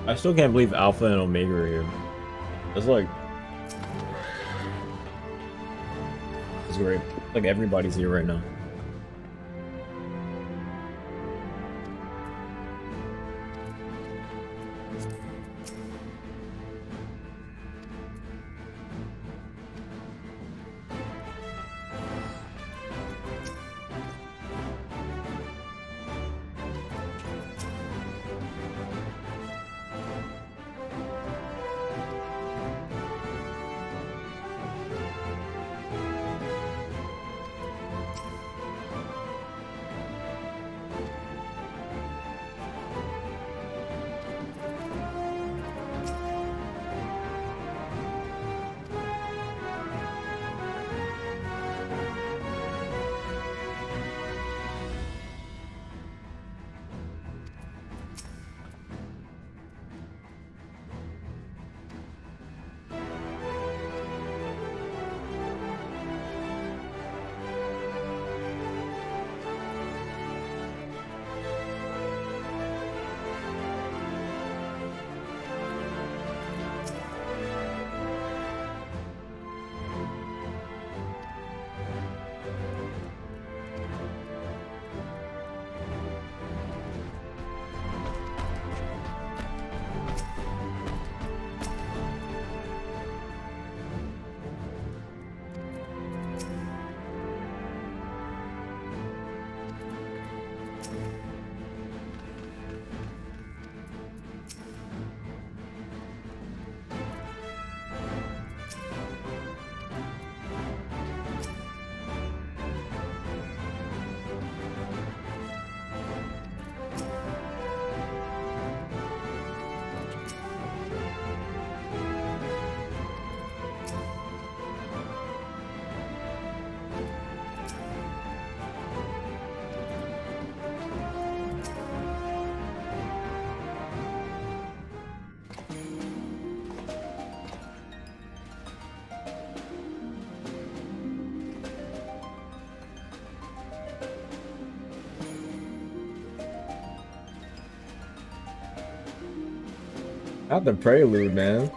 I still can't believe Alpha and Omega are here. It's like, it's great. Like everybody's here right now. Not the prelude, man.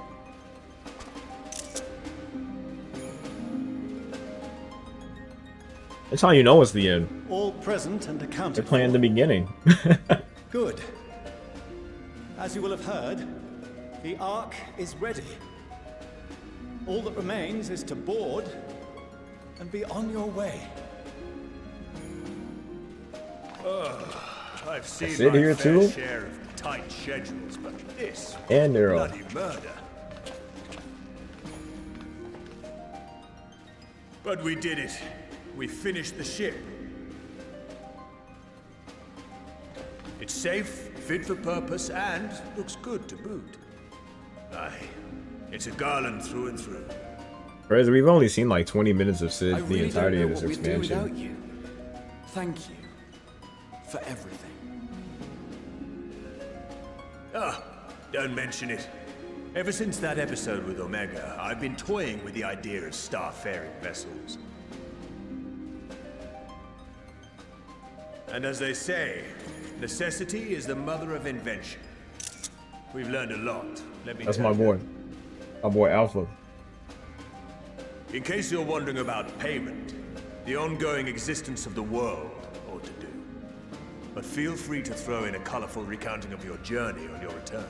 That's how you know it's the end. All present and accounted They're playing the beginning. Good. As you will have heard, the Ark is ready. All that remains is to board and be on your way. I've seen sit my here fair too? share of tight schedules, but this And they're all. bloody murder. But we did it. We finished the ship. It's safe, fit for purpose, and looks good to boot. Aye, it's a Garland through and through. Whereas we've only seen like 20 minutes of Sid I the really entirety don't of know this what we'd do expansion. without you. Thank you for everything. Ah, don't mention it. Ever since that episode with Omega, I've been toying with the idea of starfaring vessels. And as they say, necessity is the mother of invention. We've learned a lot, let me That's tell my you. boy. My boy Alpha. In case you're wondering about payment, the ongoing existence of the world ought to do. But feel free to throw in a colorful recounting of your journey on your return.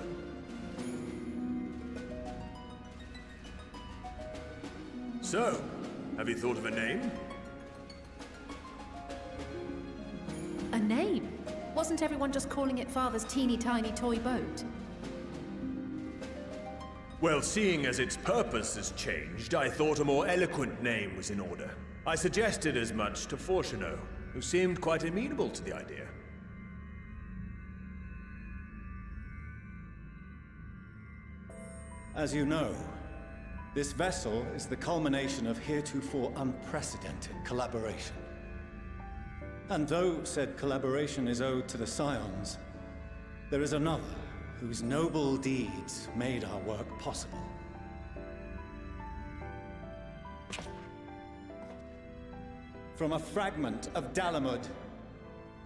So, have you thought of a name? A name? Wasn't everyone just calling it Father's teeny tiny toy boat? Well, seeing as its purpose has changed, I thought a more eloquent name was in order. I suggested as much to Fortuno, who seemed quite amenable to the idea. As you know, this vessel is the culmination of heretofore unprecedented collaboration. And though said collaboration is owed to the Scions, there is another whose noble deeds made our work possible. From a fragment of Dalamud,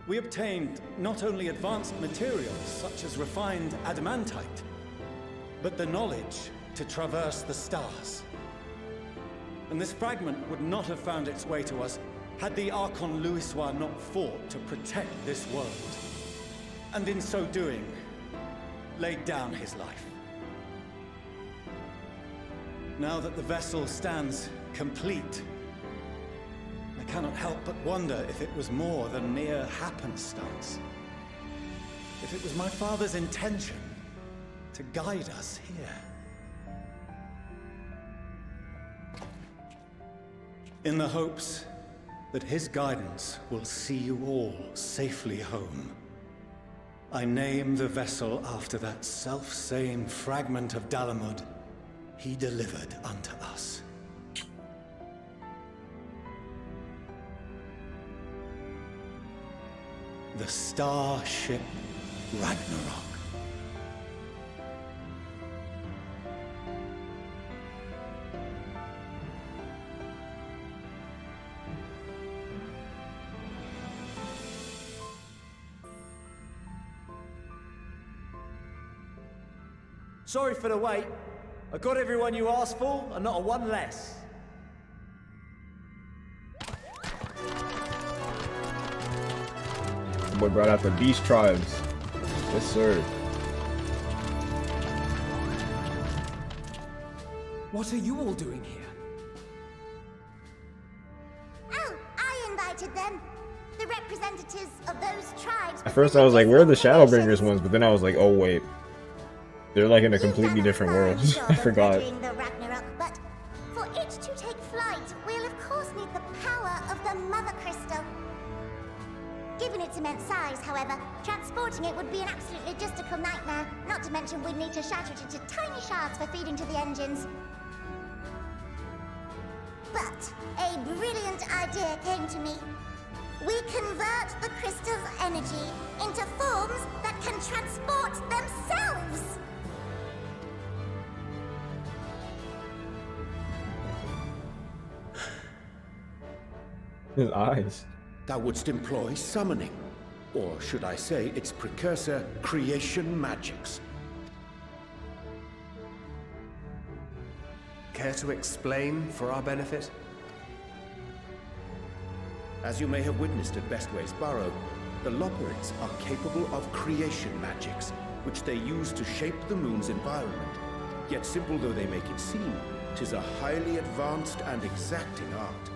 we obtained not only advanced materials such as refined adamantite, but the knowledge to traverse the stars. And this fragment would not have found its way to us had the Archon Louisoix not fought to protect this world. And in so doing, laid down his life. Now that the vessel stands complete, I cannot help but wonder if it was more than mere happenstance. If it was my father's intention to guide us here. In the hopes that his guidance will see you all safely home, I name the vessel after that self-same fragment of Dalamud he delivered unto us. The starship Ragnarok. Sorry for the wait. I got everyone you asked for, and not a one less. The boy brought out the beast tribes. Yes, sir. What are you all doing here? Oh, I invited them. The representatives of those tribes. At first I was like, where are the Shadowbringers ones? But then I was like, oh wait. They're like in a completely different world. I forgot. The Ragnarok, but for it to take flight, we'll of course need the power of the Mother Crystal. Given its immense size, however, transporting it would be an absolute logistical nightmare. Not to mention we'd need to shatter it into tiny shards for feeding to the engines. But a brilliant idea came to me. We convert the crystal's energy into forms that can transport themselves. His eyes. Thou wouldst employ summoning, or should I say its precursor, creation magics. Care to explain for our benefit? As you may have witnessed at Bestway's Burrow, the Loporrits are capable of creation magics, which they use to shape the moon's environment. Yet simple though they make it seem, 'tis a highly advanced and exacting art.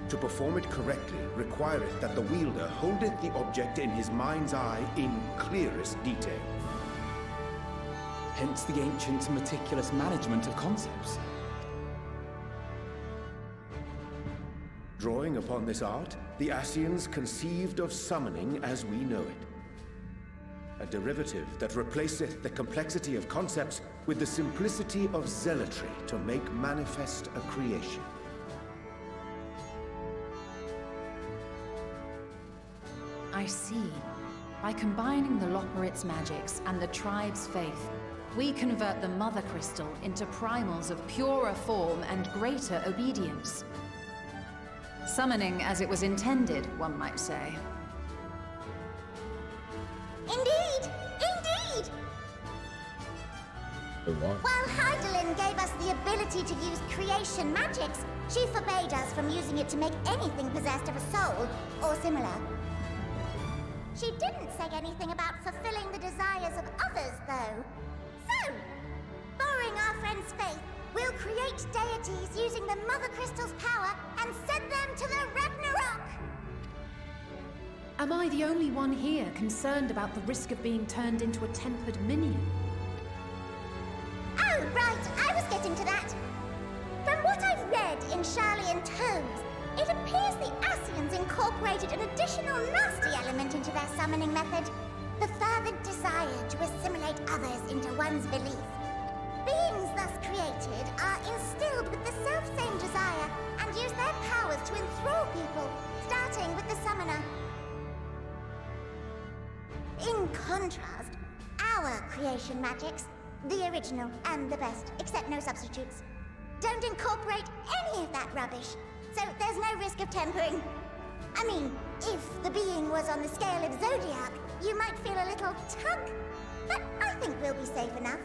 To perform it correctly requireth that the wielder holdeth the object in his mind's eye in clearest detail. Hence the ancients' meticulous management of concepts. Drawing upon this art, the Ascians conceived of summoning as we know it. A derivative that replaceth the complexity of concepts with the simplicity of zealotry to make manifest a creation. I see. By combining the Loporrits' magics and the tribe's faith, we convert the Mother Crystal into primals of purer form and greater obedience. Summoning as it was intended, one might say. Indeed! Indeed! While Heidelin gave us the ability to use creation magics, she forbade us from using it to make anything possessed of a soul, or similar. She didn't say anything about fulfilling the desires of others, though. So, borrowing our friend's faith, we'll create deities using the Mother Crystal's power and send them to the Ragnarok! Am I the only one here concerned about the risk of being turned into a tempered minion? Oh, right, I was getting to that. From what I've read in Sharlayan tomes, it appears the Ascians incorporated an additional nasty element into their summoning method. The fervent desire to assimilate others into one's belief. Beings thus created are instilled with the self-same desire and use their powers to enthrall people, starting with the summoner. In contrast, our creation magics, the original and the best, except no substitutes, don't incorporate any of that rubbish. So there's no risk of tempering. I mean, if the being was on the scale of Zodiac, you might feel a little tug, but I think we'll be safe enough.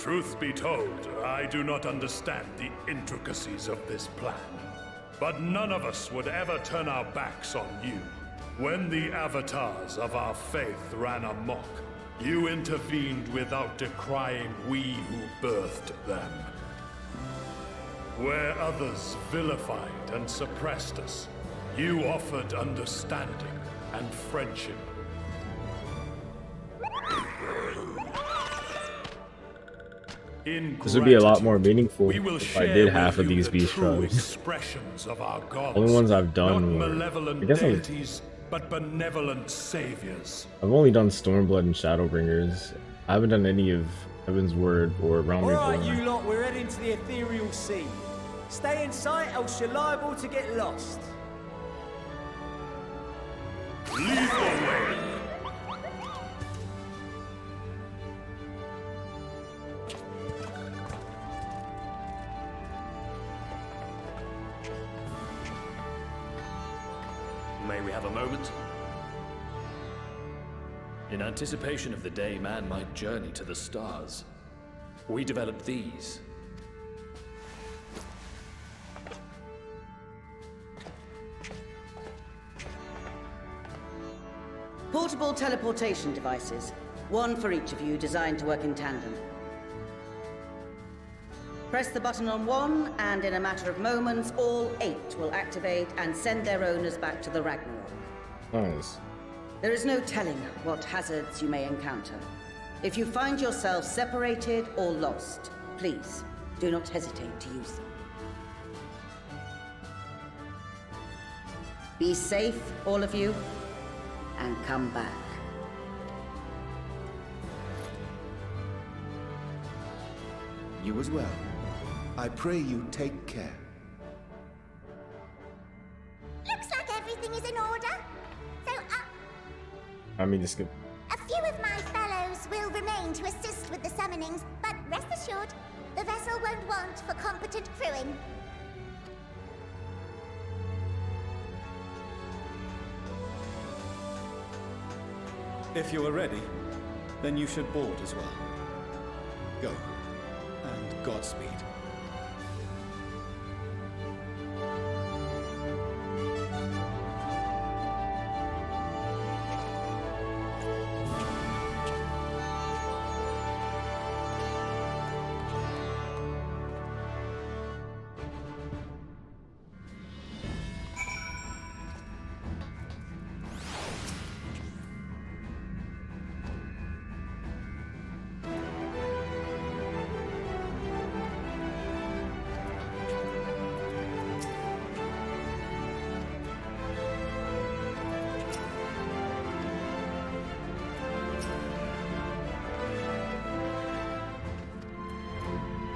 Truth be told, I do not understand the intricacies of this plan. But none of us would ever turn our backs on you. When the avatars of our faith ran amok, you intervened without decrying we who birthed them. Where others vilified and suppressed us, you offered understanding and friendship. This would be a lot more meaningful if I did half of these beast tribes. Expressions of our gods, Only ones I've done not were, malevolent I guess deities, but benevolent saviors. I've only done Stormblood and Shadowbringers. I haven't done any of Heaven's Word or Realm Alright, Reborn. you lot, we're heading to the ethereal sea. Stay in sight, else you're liable to get lost. Lead the way. May we have a moment? In anticipation of the day man might journey to the stars, we developed these. Portable teleportation devices, one for each of you, designed to work in tandem. Press the button on one, and in a matter of moments, all 8 will activate and send their owners back to the Ragnarok. Nice. There is no telling what hazards you may encounter. If you find yourself separated or lost, please do not hesitate to use them. Be safe, all of you, and come back. You as well. I pray you take care. Looks like everything is in order. So, I mean, just skip. a few of my fellows will remain to assist with the summonings, but rest assured, the vessel won't want for competent crewing. If you are ready, then you should board as well. Go, and Godspeed.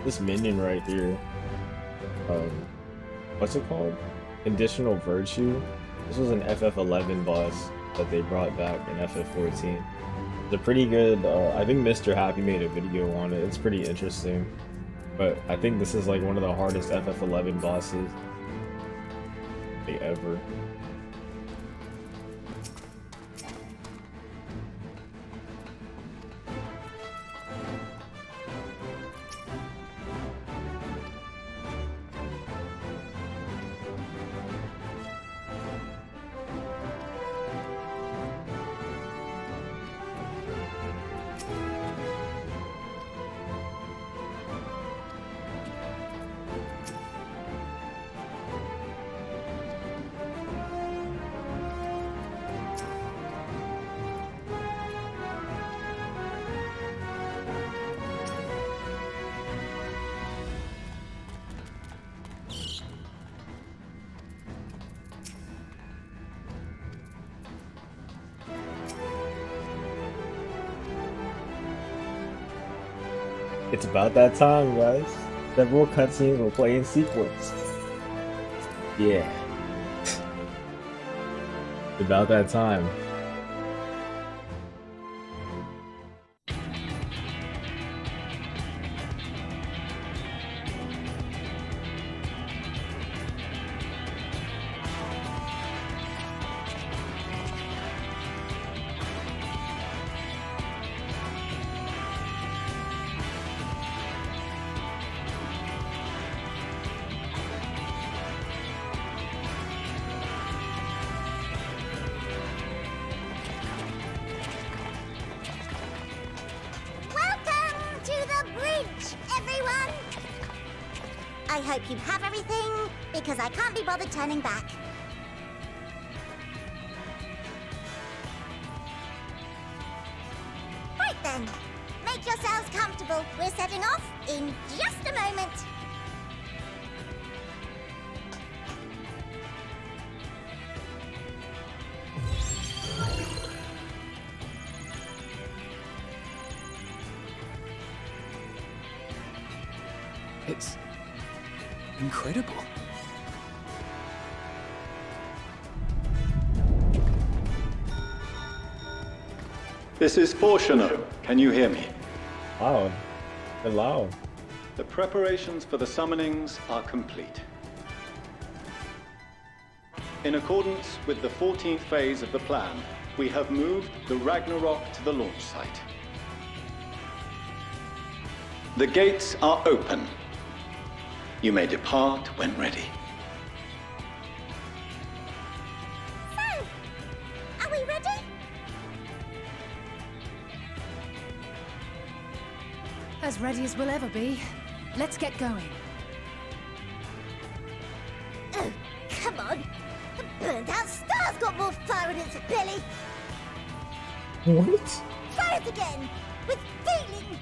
This minion right here, what's it called? Conditional Virtue. This was an FF11 boss that they brought back in FF14. It's a pretty good, I think Mr. Happy made a video on it. It's pretty interesting. But I think this is like one of the hardest FF11 bosses ever. It's about that time, guys. Several cutscenes will play in sequence. Yeah. It's about that time. I hope you have everything, because I can't be bothered turning back. Right then, make yourselves comfortable. We're setting off in just a moment. It's incredible. This is Fortuno. Can you hear me? Loud. They're loud. The preparations for the summonings are complete. In accordance with the 14th phase of the plan, we have moved the Ragnarok to the launch site. The gates are open. You may depart when ready. So, are we ready? As ready as we'll ever be. Let's get going. Oh, come on. The burned-out star's got more fire in its belly. What? Try it again, with feeling.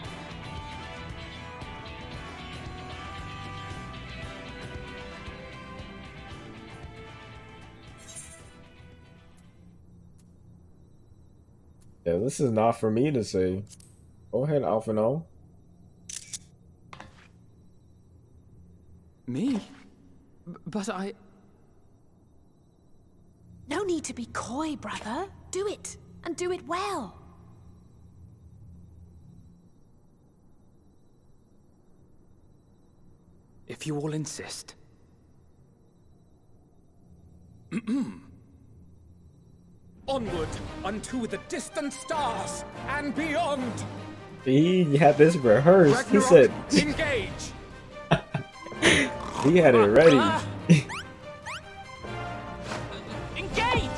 Yeah, this is not for me to say. Go ahead, Alphino. Me? But I... No need to be coy, brother. Do it, and do it well. If you all insist. Onward unto the distant stars and beyond. He had this rehearsed. He said, engage. he had it ready. Engage!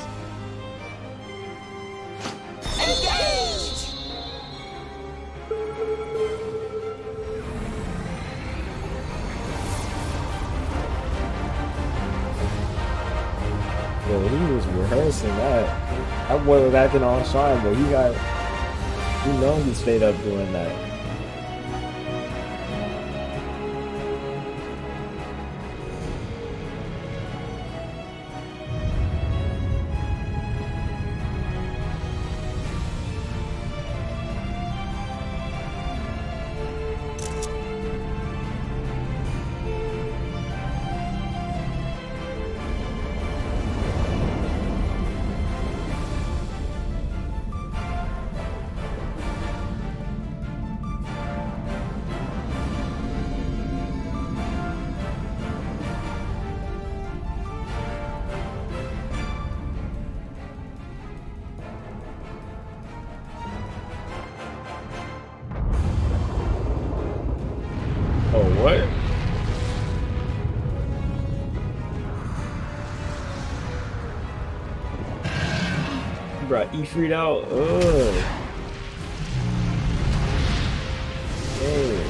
Engage! Yo, he was rehearsing that. That boy was acting all shy, but you know he stayed up doing that. Oh, what? You brought E-Freed out. Ugh. Hey.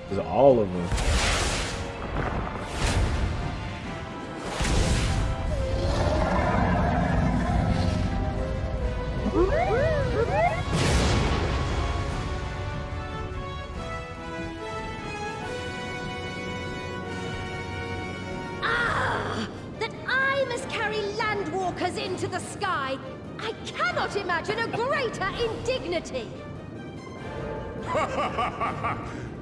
There's all of them. That I must carry Landwalkers into the sky! I cannot imagine a greater indignity!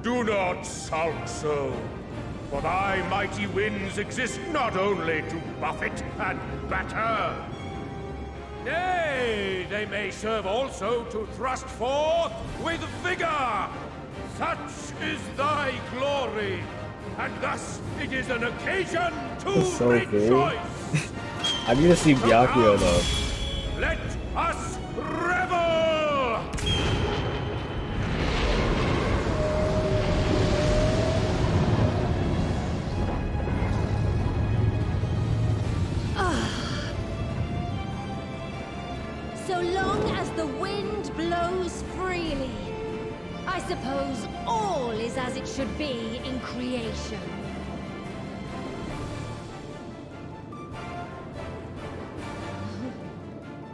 Do not sulk so, for thy mighty winds exist not only to buffet and batter. Nay, they may serve also to thrust forth with vigor. Such is thy glory, and thus it is an occasion to So rejoice. I need to see Byakuya though. Let us revel! So long as the wind blows freely, I suppose all is as it should be in creation.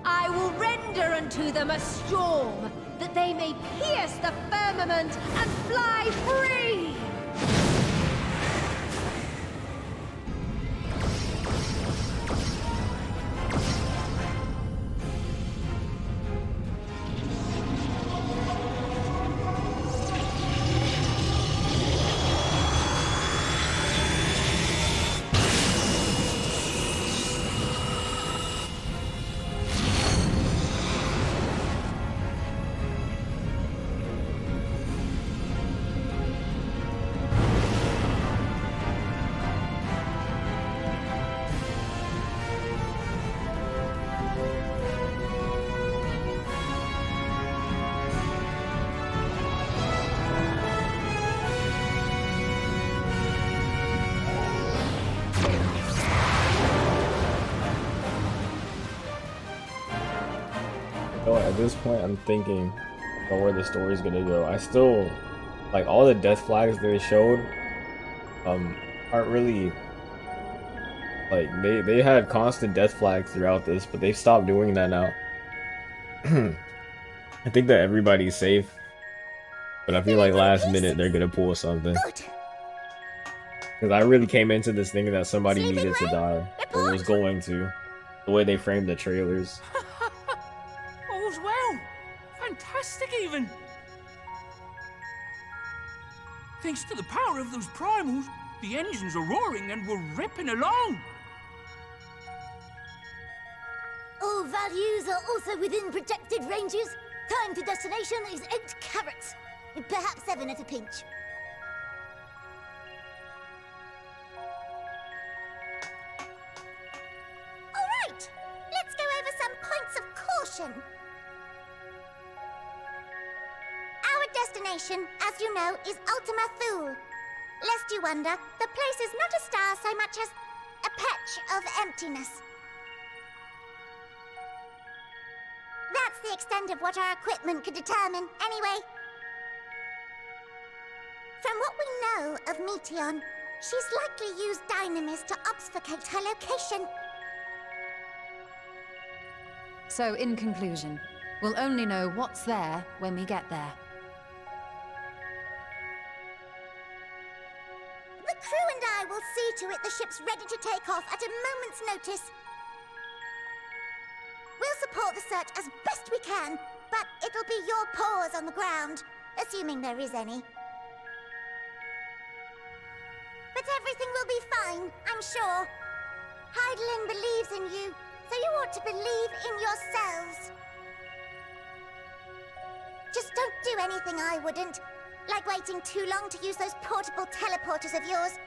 I will render unto them a storm, that they may pierce the firmament and fly free! At this point, I'm thinking about where the story's gonna go. I still like all the death flags they showed. Aren't really like they had constant death flags throughout this, but they stopped doing that now. I think that everybody's safe, but I feel like last minute they're gonna pull something. Because I really came into this thinking that somebody needed to die, or was going to. The way they framed the trailers. All's well. Fantastic, even. Thanks to the power of those primals, the engines are roaring and we're ripping along. All values are also within projected ranges. Time to destination is 8 carats. Perhaps 7 at a pinch. Alright, let's go over some points of caution. Our destination, as you know, is Ultima Thule. Lest you wonder, the place is not a star so much as a patch of emptiness. That's the extent of what our equipment could determine, anyway. From what we know of Meteon, she's likely used Dynamis to obfuscate her location. So, in conclusion, we'll only know what's there when we get there. The crew and I will see to it the ship's ready to take off at a moment's notice. We'll support the search as best we can, but it'll be your paws on the ground, assuming there is any. But everything will be fine, I'm sure. Heidelin believes in you, so you ought to believe in yourselves. Just don't do anything I wouldn't, like waiting too long to use those portable teleporters of yours.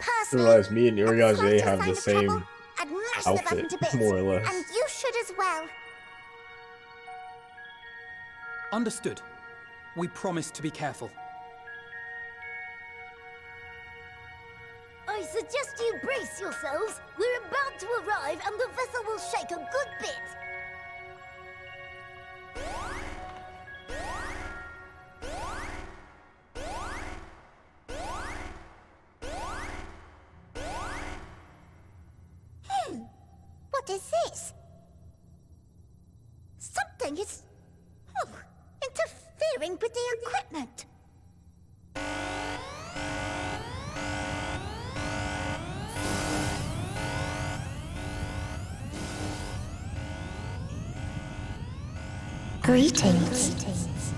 Personally, Realize me and Uriage have the same I'd mash outfit, the button to bits, more or less. and you should as well. Understood. We promise to be careful. I suggest you brace yourselves. We're about to arrive and the vessel will shake a good bit. What is this? Something is... interfering with the equipment. Greetings.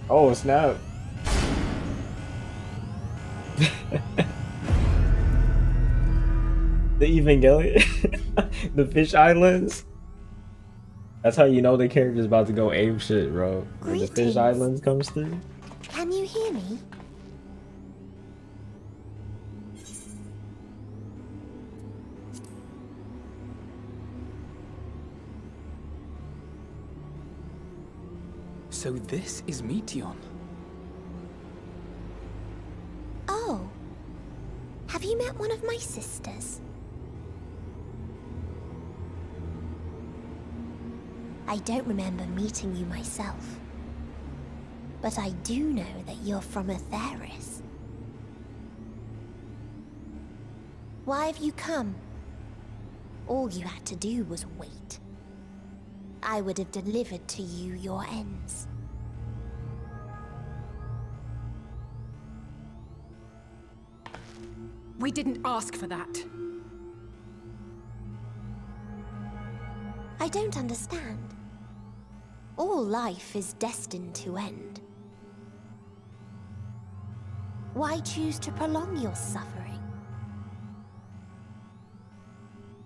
Oh, snap. The Evangelion? The Fish Islands? That's how you know the character's about to go ape shit, bro. When the Fish Islands comes through. Can you hear me? So this is Meteon. Oh. Have you met one of my sisters? I don't remember meeting you myself. But I do know that you're from Atheris. Why have you come? All you had to do was wait. I would have delivered to you your ends. We didn't ask for that. I don't understand. All life is destined to end. Why choose to prolong your suffering?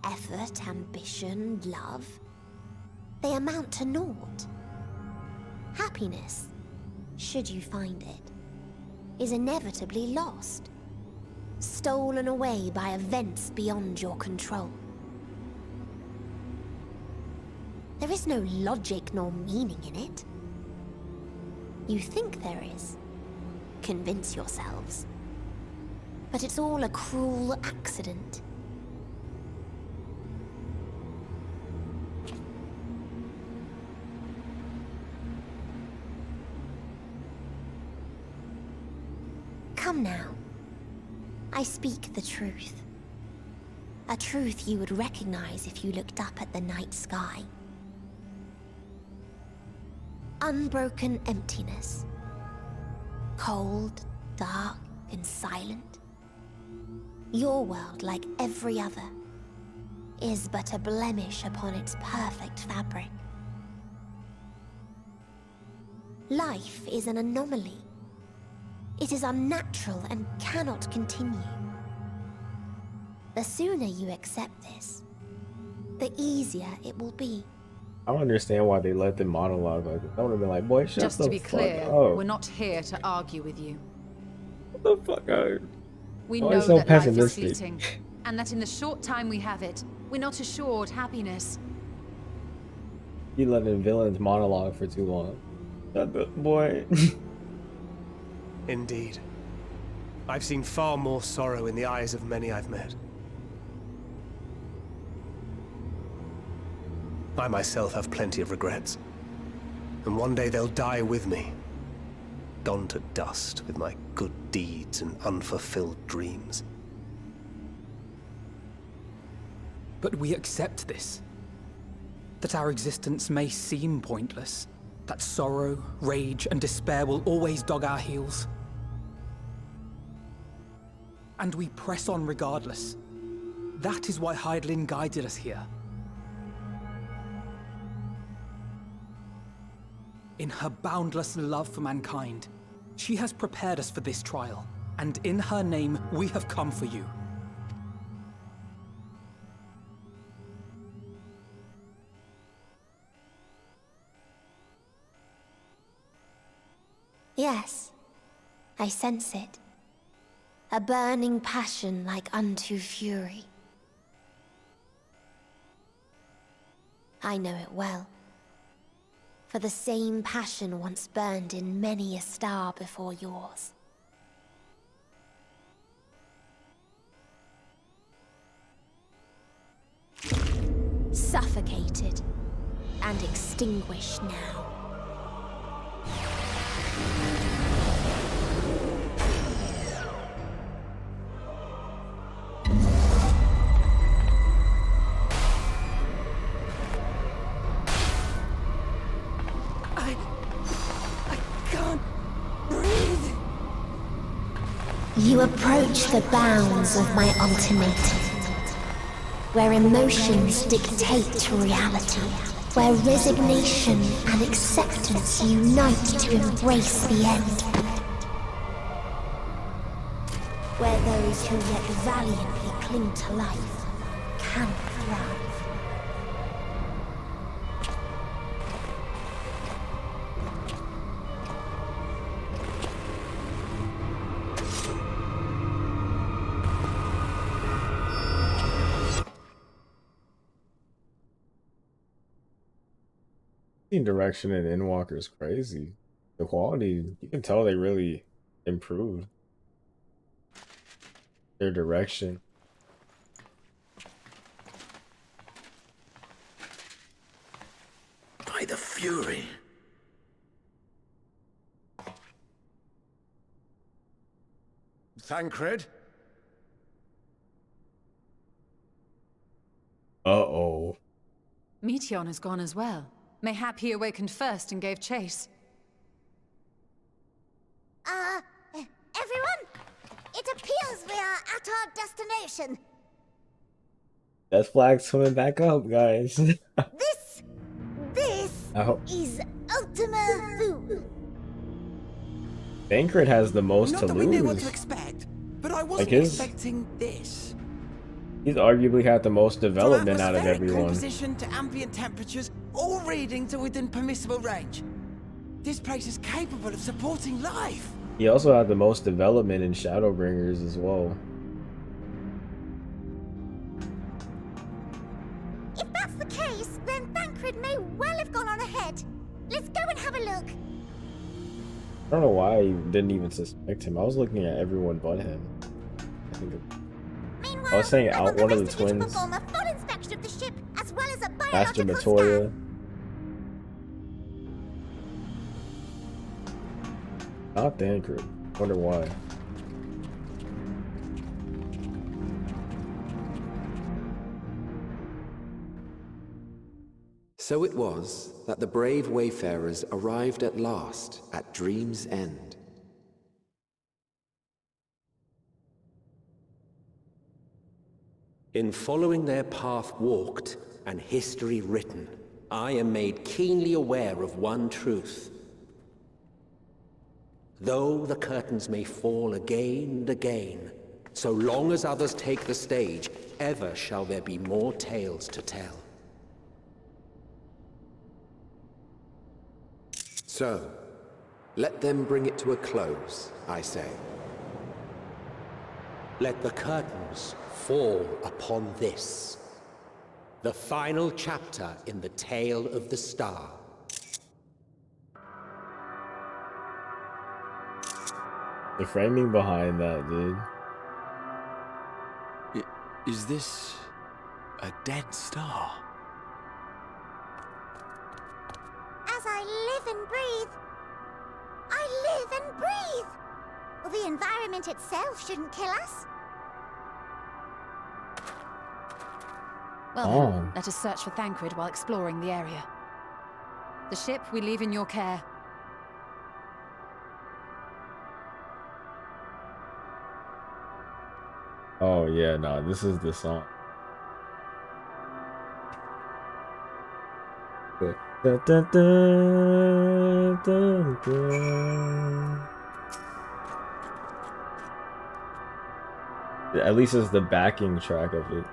Effort, ambition, love, they amount to naught. Happiness, should you find it, is inevitably lost, stolen away by events beyond your control. There is no logic nor meaning in it. You think there is. Convince yourselves. But it's all a cruel accident. Come now. I speak the truth. A truth you would recognize if you looked up at the night sky. Unbroken emptiness. Cold, dark, and silent. Your world, like every other, is but a blemish upon its perfect fabric. Life is an anomaly. It is unnatural and cannot continue. The sooner you accept this, the easier it will be. I don't understand why they let them monologue like that. I would have been like, boy, shut Just the to be fuck clear, up. we're not here to argue with you. What the fuck are We why know so that life is pessimistic? fleeting, and that in the short time we have it, we're not assured happiness. You letting villains monologue for too long. Shut the boy. Indeed. I've seen far more sorrow in the eyes of many I've met. I myself have plenty of regrets. And one day they'll die with me. Gone to dust with my good deeds and unfulfilled dreams. But we accept this. That our existence may seem pointless. That sorrow, rage, and despair will always dog our heels. And we press on regardless. That is why Hydaelyn guided us here. In her boundless love for mankind, she has prepared us for this trial, and in her name, we have come for you. Yes, I sense it. A burning passion like unto fury. I know it well. For the same passion once burned in many a star before yours. Suffocated and extinguished now. You approach the bounds of my ultimatum, where emotions dictate reality, where resignation and acceptance unite to embrace the end, where those who yet valiantly cling to life can thrive. Direction in Endwalker is crazy. The quality, you can tell they really improved their direction. by the Fury. Thancred? Uh-oh. Meteon has gone as well. Mayhap he awakened first and gave chase. Everyone? It appears we are at our destination. Death flag's coming back up, guys. This is Ultima Thule. Thancred has the most Not to that lose. we knew what to expect, but I wasn't expecting this. He's arguably had the most development out of Atmospheric everyone. composition to ambient temperatures, all reading to within permissible range. This place is capable of supporting life. He also had the most development in Shadowbringers as well. If that's the case, then Thancred may well have gone on ahead. Let's go and have a look. I don't know why I didn't even suspect him. I was looking at everyone but him. I was saying out one of the twins. Perform a full inspection of the ship, as well as a Master biological Matoria. Not Thancred. Wonder why. So it was that the brave wayfarers arrived at last at Dream's End. In following their path walked and history written, I am made keenly aware of one truth. Though the curtains may fall again and again, so long as others take the stage, ever shall there be more tales to tell. So, let them bring it to a close, I say. Let the curtains fall upon this, the final chapter in the tale of the star. The framing behind that, dude. Is this a dead star? As I live and breathe. I live and breathe. Well, the environment itself shouldn't kill us. Well then, let us search for Thancred while exploring the area. The ship we leave in your care. Oh yeah, no, this is the song. Da, da, da, da, da. At least it's the backing track of it.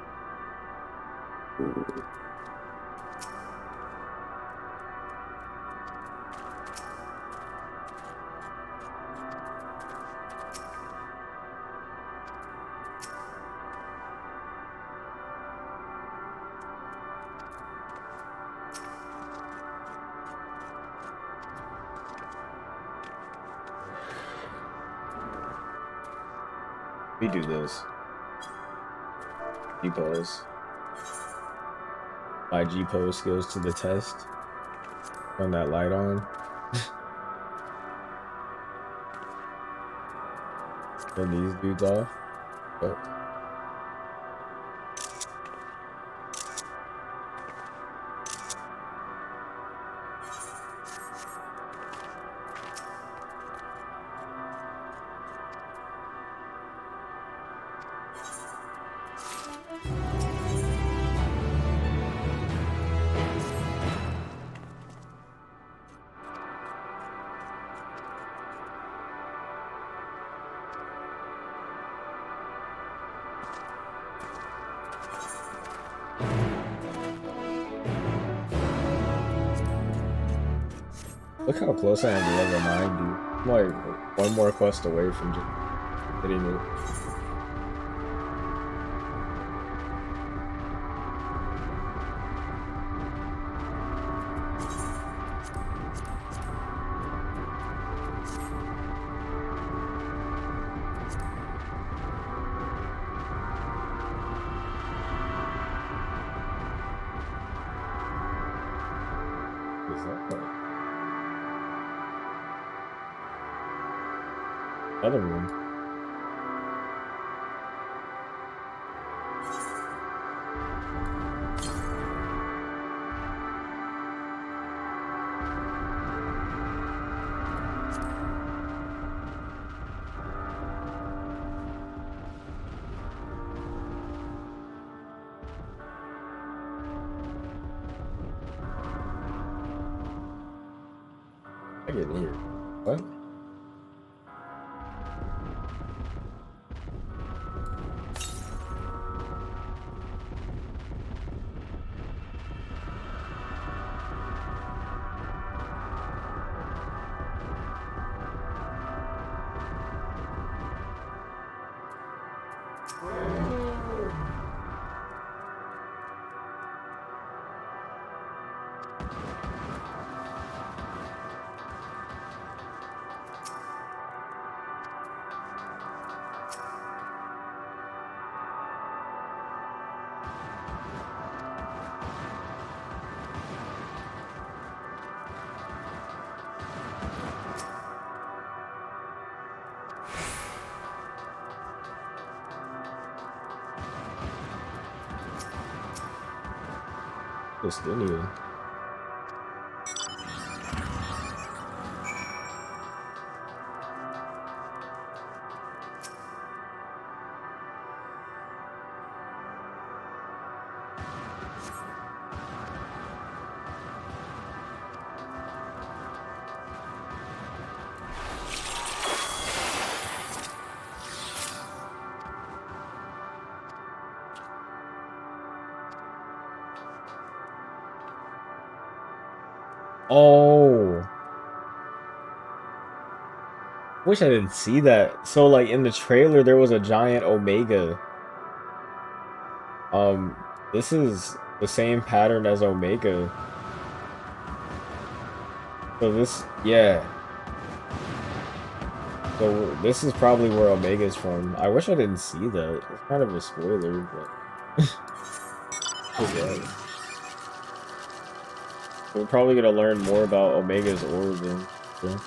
We do this. G-pose. My G-pose skills to the test. Turn that light on. Turn these dudes off. Oh. Look how close I am to level 9, dude. I'm like one more quest away from just hitting it. What is that? Another one. I get in here. What? Justinian. Oh, wish I didn't see that. So like in the trailer there was a giant Omega. This is the same pattern as Omega. So this, yeah. So this is probably where Omega's from. I wish I didn't see that. It's kind of a spoiler, but yeah. We're probably gonna learn more about Omega's origin. So.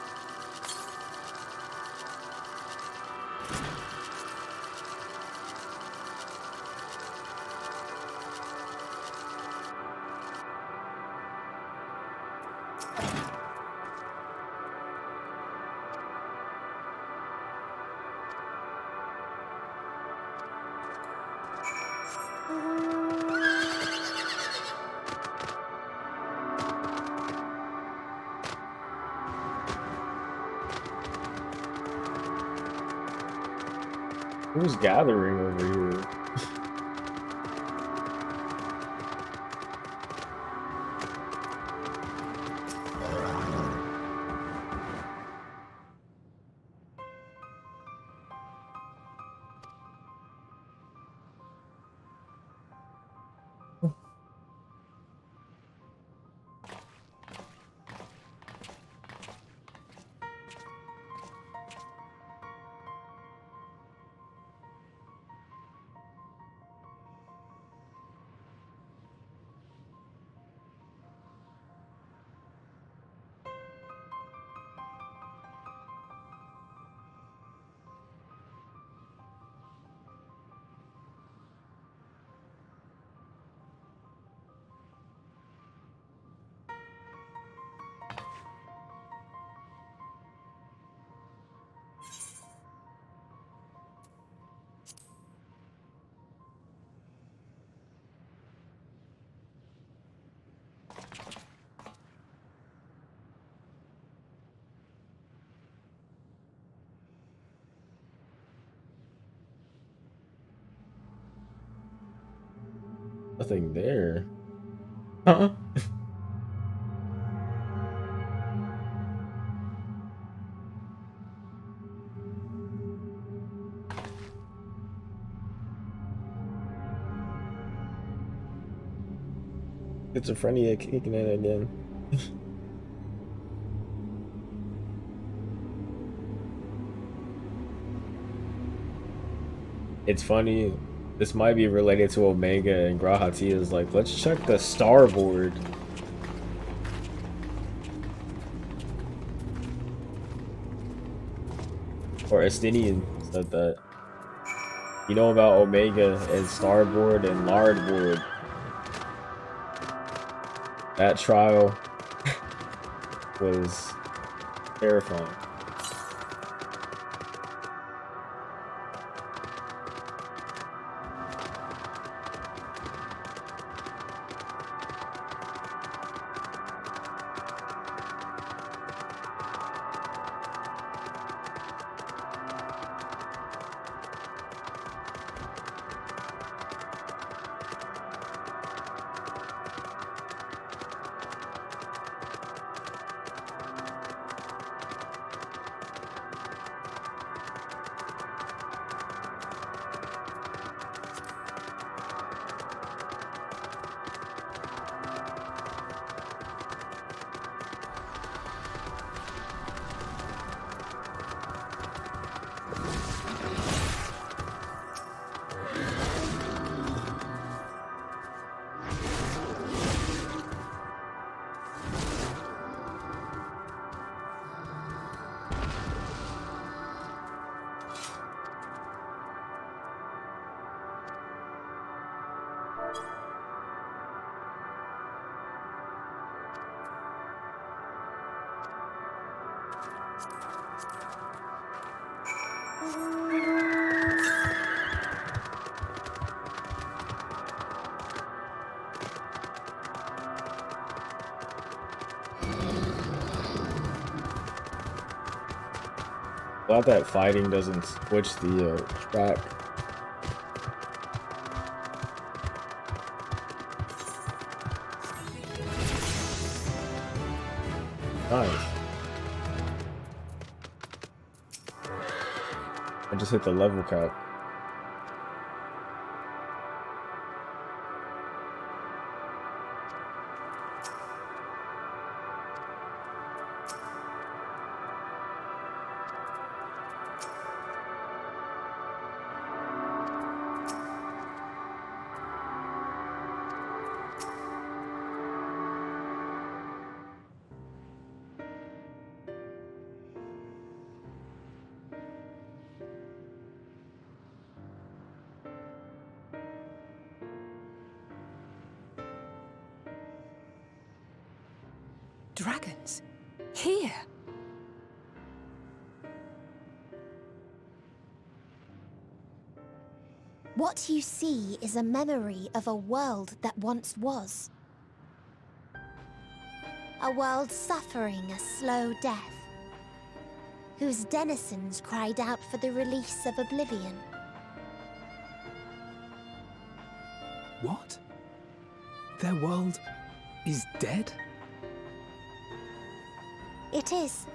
Who's gathering over here? Nothing there. Huh? Schizophrenia kicking in again. It's funny. This might be related to Omega, and Grahati is like, let's check the starboard. Or Estinian said that. You know about Omega and Starboard and Lardboard. That trial was terrifying. Glad that fighting doesn't switch the track. Nice. I just hit the level cap. Dragons? Here? What you see is a memory of a world that once was. A world suffering a slow death, whose denizens cried out for the release of oblivion. What? Their world is dead? It is.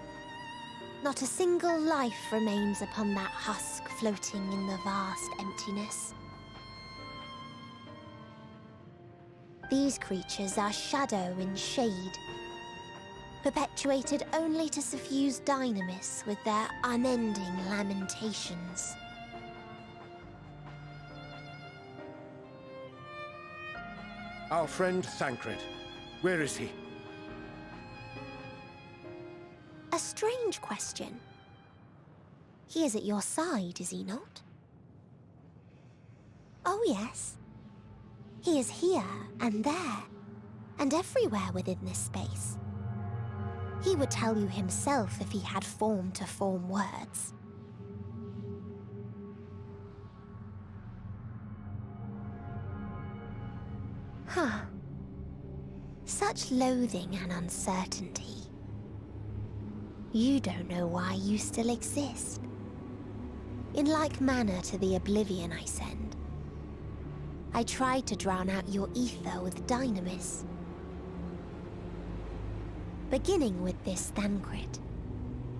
Not a single life remains upon that husk floating in the vast emptiness. These creatures are shadow in shade, perpetuated only to suffuse dynamis with their unending lamentations. Our friend Thancred, where is he? A strange question. He is at your side, is he not? Oh yes. He is here and there, and everywhere within this space. He would tell you himself if he had form to form words. Huh. Such loathing and uncertainty. You don't know why you still exist. In like manner to the oblivion I send, I tried to drown out your ether with dynamis. Beginning with this Thancred,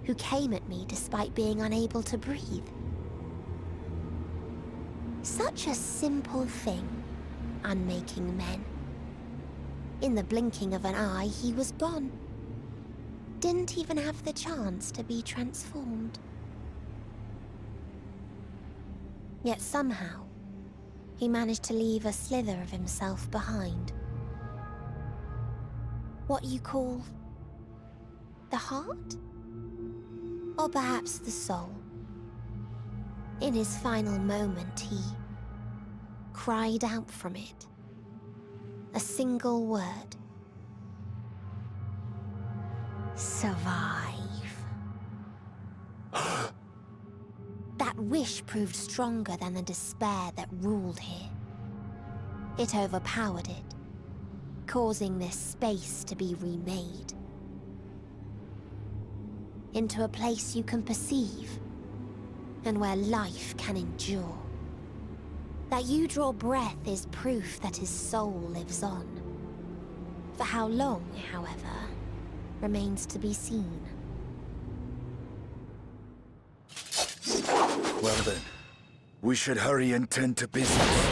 who came at me despite being unable to breathe. Such a simple thing, unmaking men. In the blinking of an eye, he was gone. Didn't even have the chance to be transformed. Yet somehow, he managed to leave a slither of himself behind. What you call the heart? Or perhaps the soul? In his final moment, he cried out from it. A single word. Survive. That wish proved stronger than the despair that ruled here. It overpowered it, causing this space to be remade into a place you can perceive, and where life can endure. That you draw breath is proof that his soul lives on. For how long, however, remains to be seen. Well then, we should hurry and tend to business.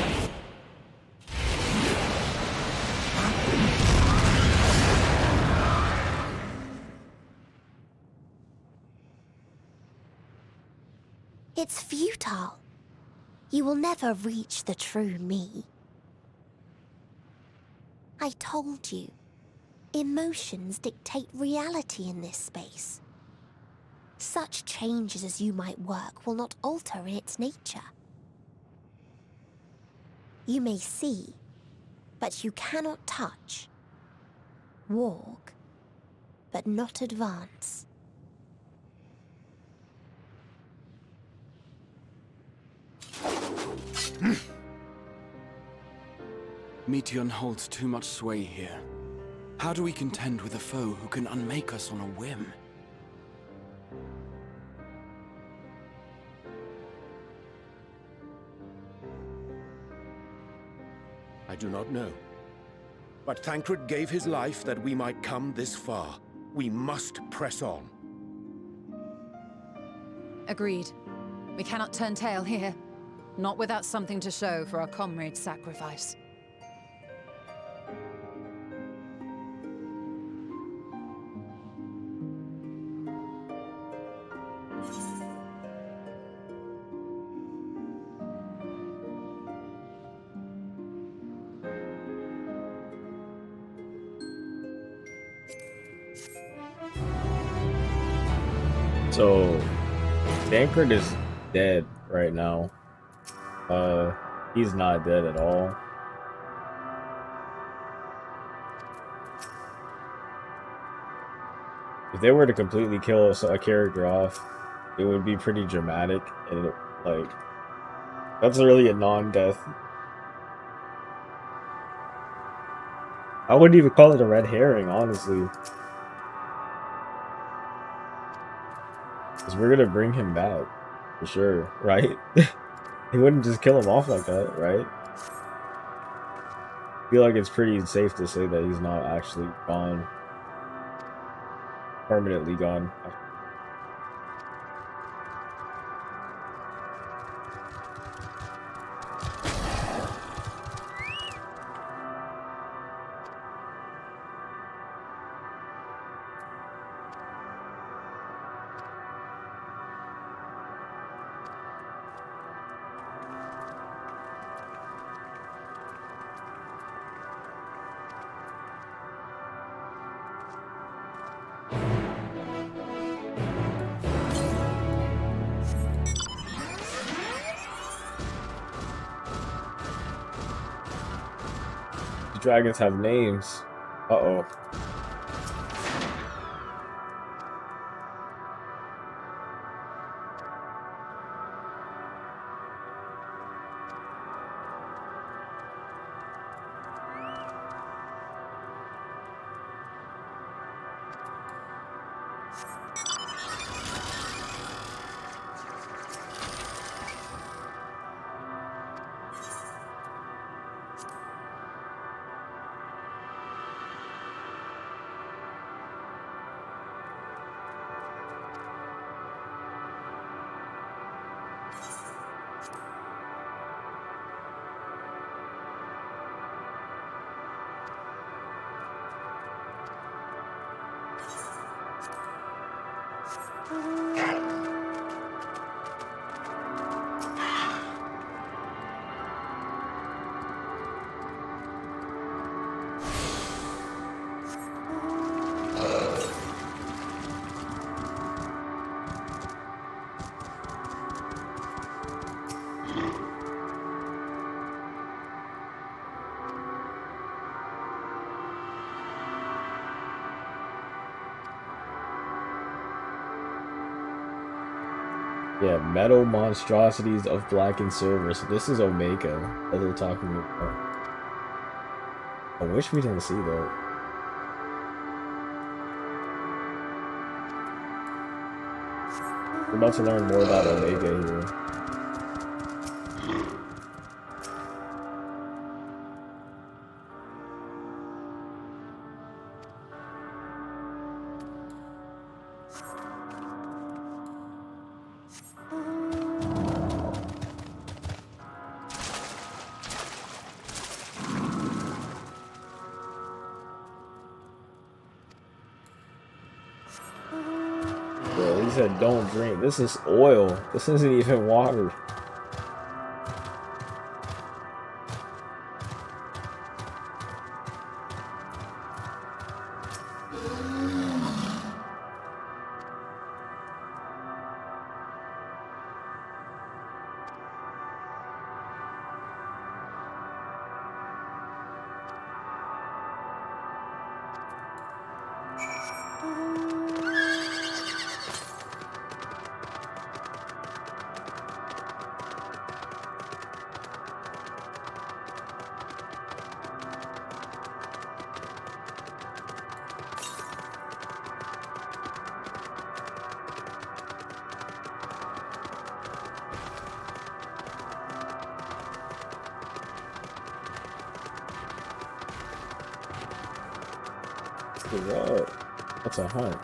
It's futile. You will never reach the true me. I told you, emotions dictate reality in this space. Such changes as you might work will not alter its nature. You may see, but you cannot touch. Walk, but not advance. Meteon holds too much sway here. How do we contend with a foe who can unmake us on a whim? I do not know. But Thancred gave his life that we might come this far. We must press on. Agreed. We cannot turn tail here. Not without something to show for our comrade's sacrifice. So, Thancred is dead right now. He's not dead at all. If they were to completely kill a character off, it would be pretty dramatic, and like, that's really a non-death. I wouldn't even call it a red herring, honestly. Because we're gonna bring him back, for sure, right? He wouldn't just kill him off like that, right? I feel like it's pretty safe to say that he's not actually gone. Permanently gone. Dragons have names. Uh-oh. Yeah, metal monstrosities of black and silver. So this is Omega that they're talking about. I wish we didn't see that. We're about to learn more about Omega here. Yeah, he said don't drink. This is oil. This isn't even water. What? That's a hunt.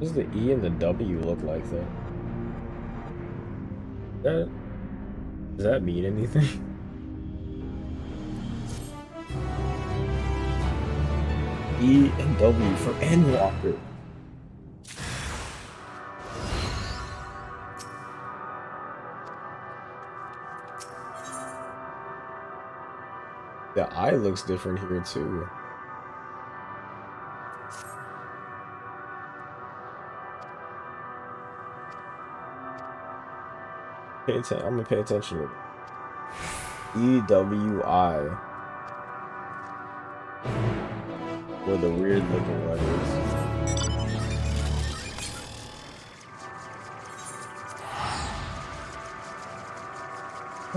What does the E and the W look like though? Does that mean anything? E and W for Endwalker. The eye looks different here too. I'm gonna pay attention to it. EWI. Or the weird looking letters. I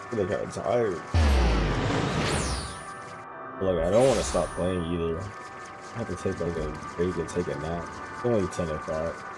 feel like I'm tired. Look, I don't want to stop playing either. I have to take like a break and take a nap. It's only 10 o'clock.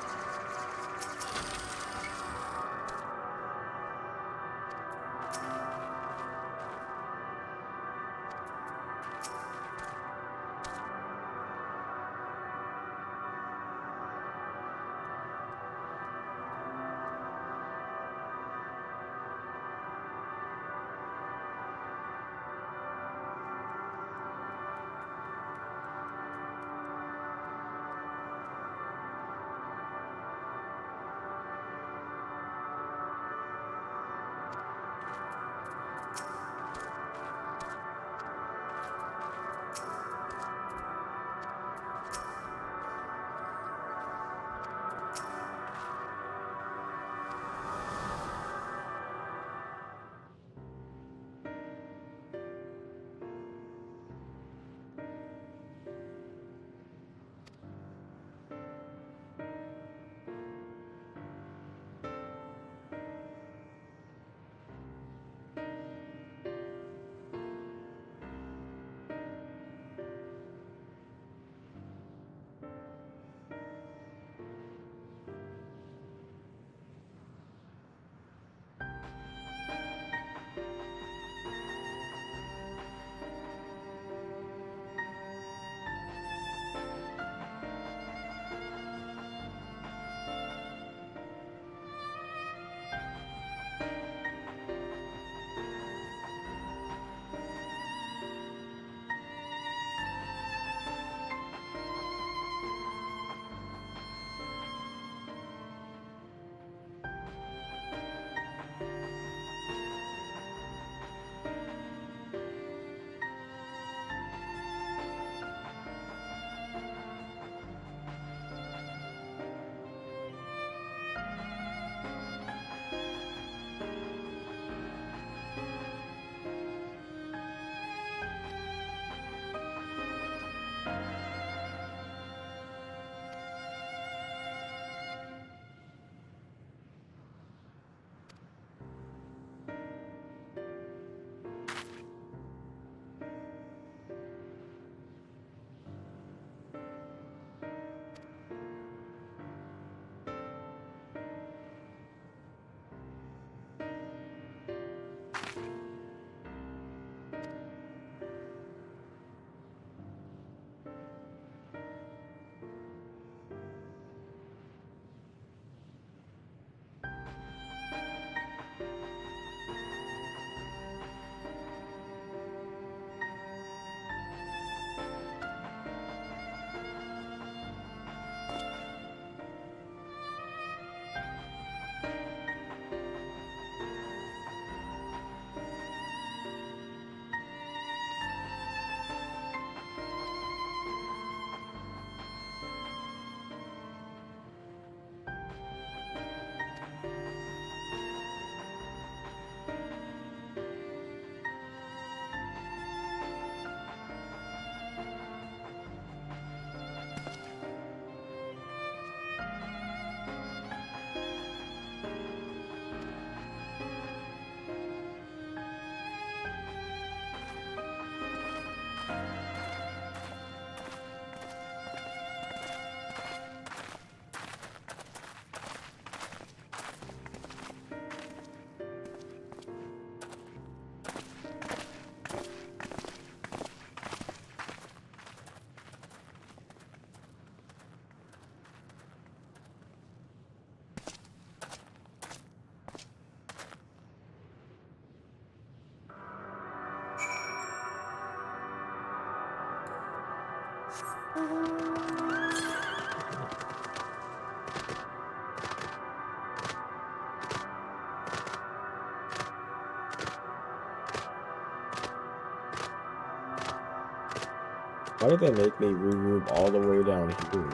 Why did they make me regroup all the way down here?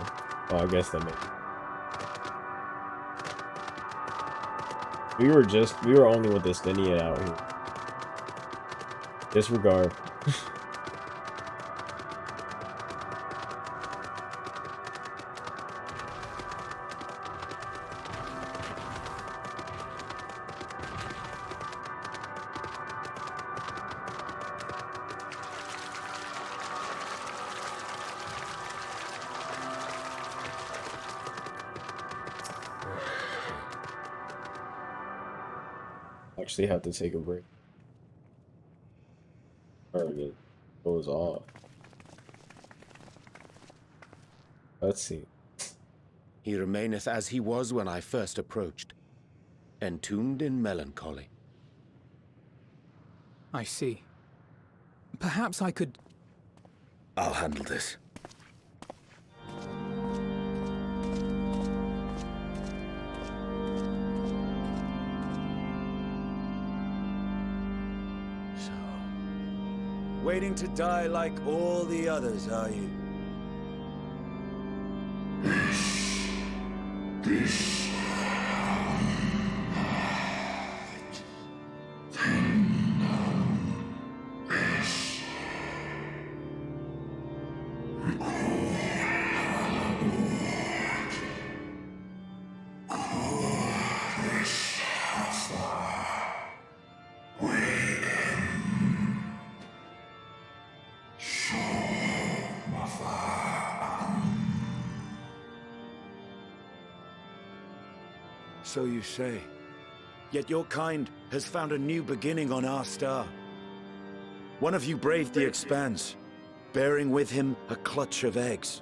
Oh, I guess that makes... We were only with the Stinian out here. Disregard. Actually have to take a break. Target goes off. Let's see. He remaineth as he was when I first approached, entombed in melancholy. I see. Perhaps I could... I'll handle this. Waiting to die like all the others, are you? So you say. Yet your kind has found a new beginning on our star. One of you braved the Expanse, bearing with him a clutch of eggs.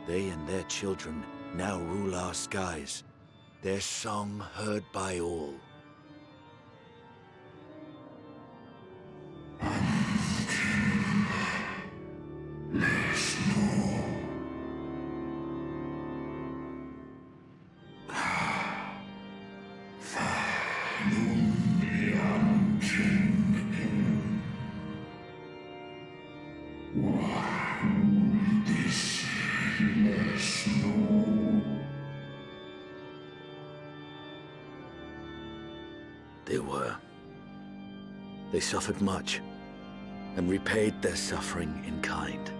They and their children now rule our skies, their song heard by all. They were. They suffered much, and repaid their suffering in kind.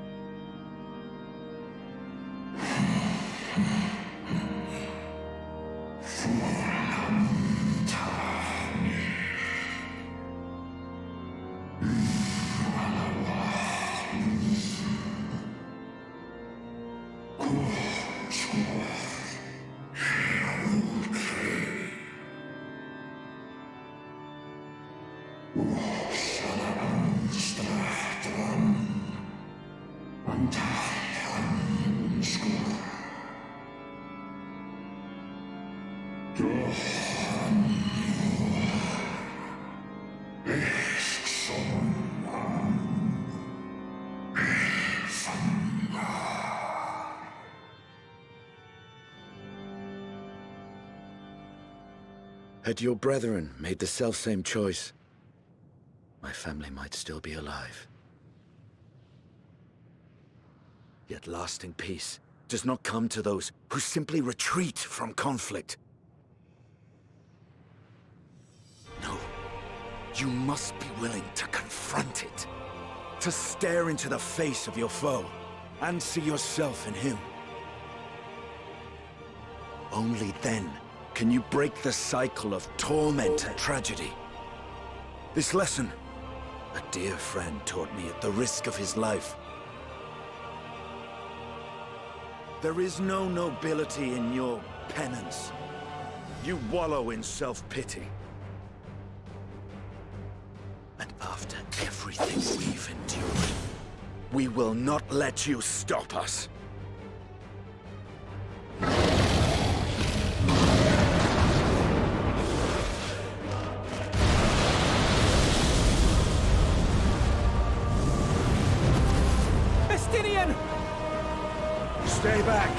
Had your brethren made the selfsame choice, my family might still be alive. Yet lasting peace does not come to those who simply retreat from conflict. No, you must be willing to confront it, to stare into the face of your foe, and see yourself in him. Only then can you break the cycle of torment and tragedy. This lesson, a dear friend taught me at the risk of his life. There is no nobility in your penance. You wallow in self-pity. And after everything we've endured, we will not let you stop us. Estinian! Guardian! Stay back!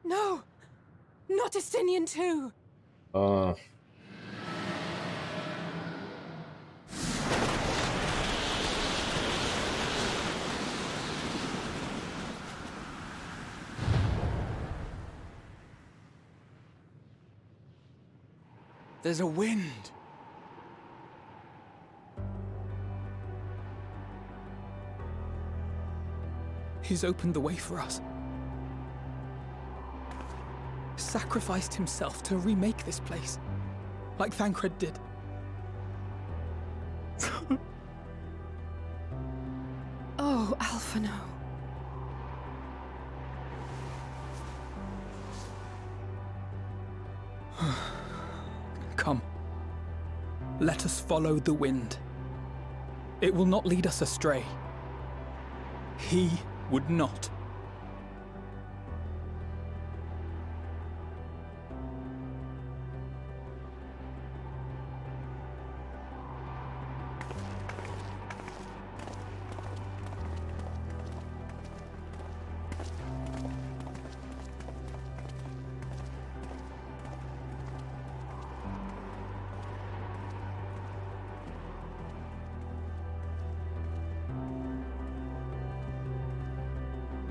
No! Not Estinian too! There's a wind. He's opened the way for us. Sacrificed himself to remake this place, like Thancred did. Oh, Alphino. Come. Let us follow the wind. It will not lead us astray. He would not.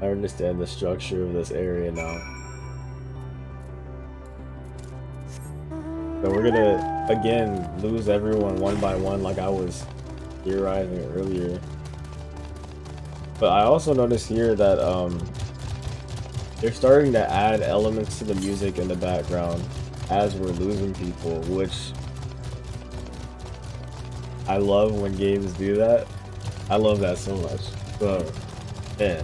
I understand the structure of this area now. So we're gonna, again, lose everyone one by one like I was theorizing earlier. But I also noticed here that they're starting to add elements to the music in the background as we're losing people, which I love when games do that. I love that so much. So, yeah.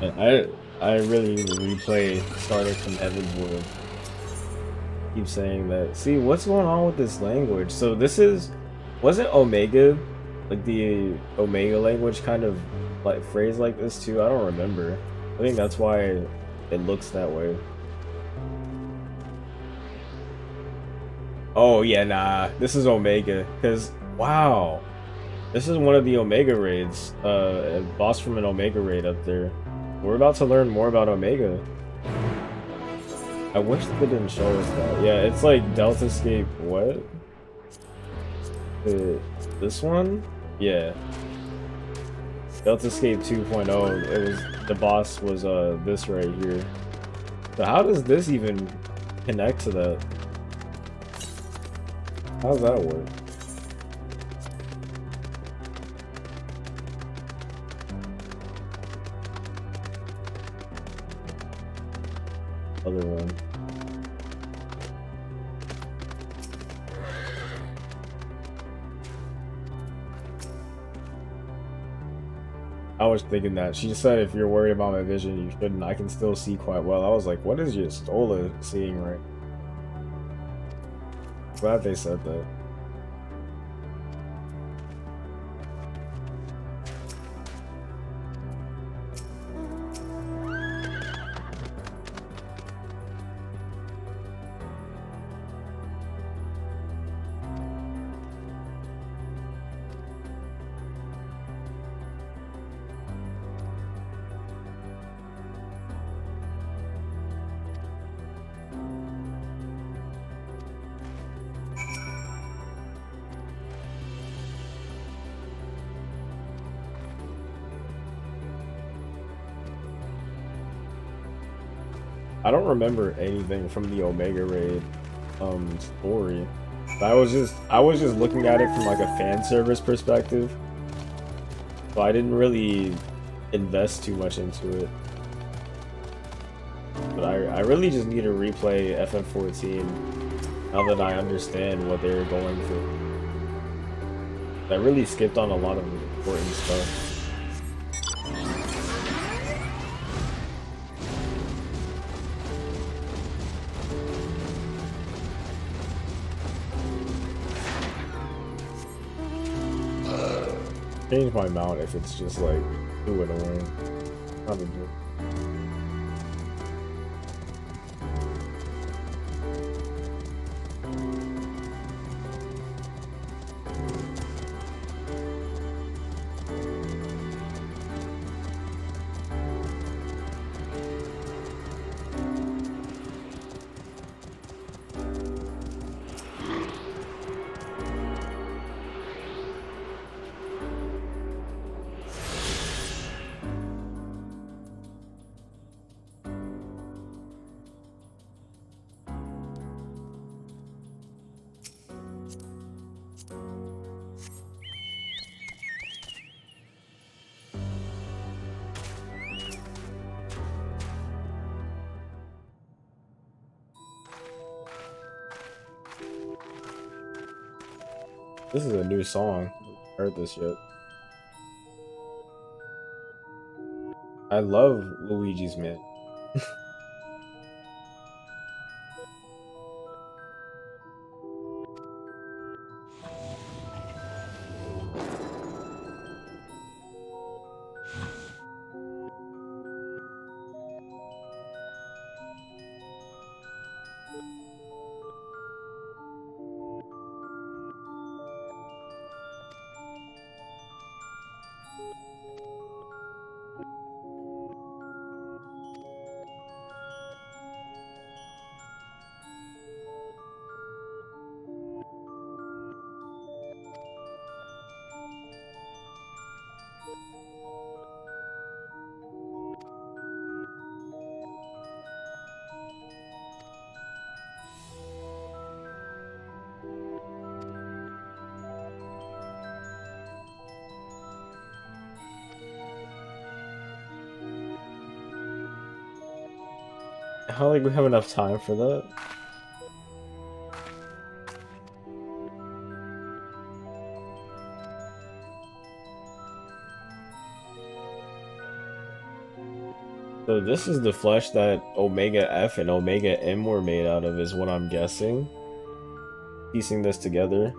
I really need to replay starting from Heavenwood. Keep saying that. See, what's going on with this language? So this wasn't Omega, like the Omega language kind of like phrase like this too? I don't remember. I think that's why it looks that way. Oh yeah, nah. This is Omega. Cause wow. This is one of the Omega raids. A boss from an Omega raid up there. We're about to learn more about Omega. I wish they didn't show us that. Yeah, it's like Delta Escape. What? This one? Yeah. Delta Escape 2.0. It was the boss was this right here. So how does this even connect to that? How does that work? Other one. I was thinking that. She said if you're worried about my vision, you shouldn't. I can still see quite well. I was like, what is your Stola seeing right? Glad they said that. I don't remember anything from the Omega Raid story. I was just looking at it from like a fan service perspective. So I didn't really invest too much into it. But I really just need to replay FF14 now that I understand what they were going through. I really skipped on a lot of important stuff. Change my mount if it's just like too annoying. Probably. This is a new song. I haven't heard this yet. I love Luigi's Man. I don't think we have enough time for that. So this is the flesh that Omega F and Omega M were made out of, is what I'm guessing. Piecing this together.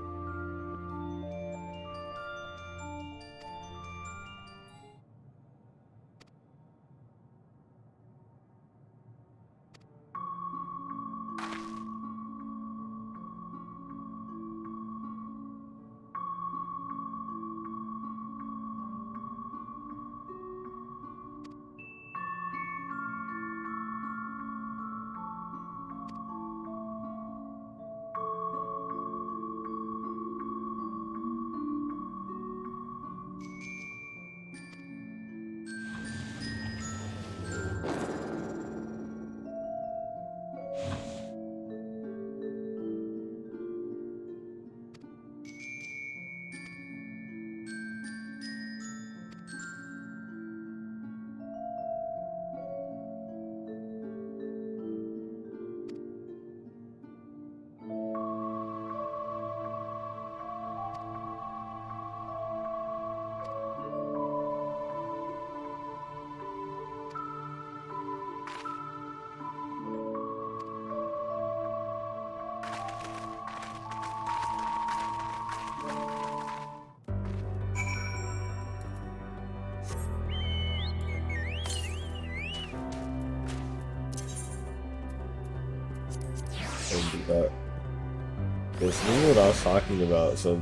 This is what I was talking about. So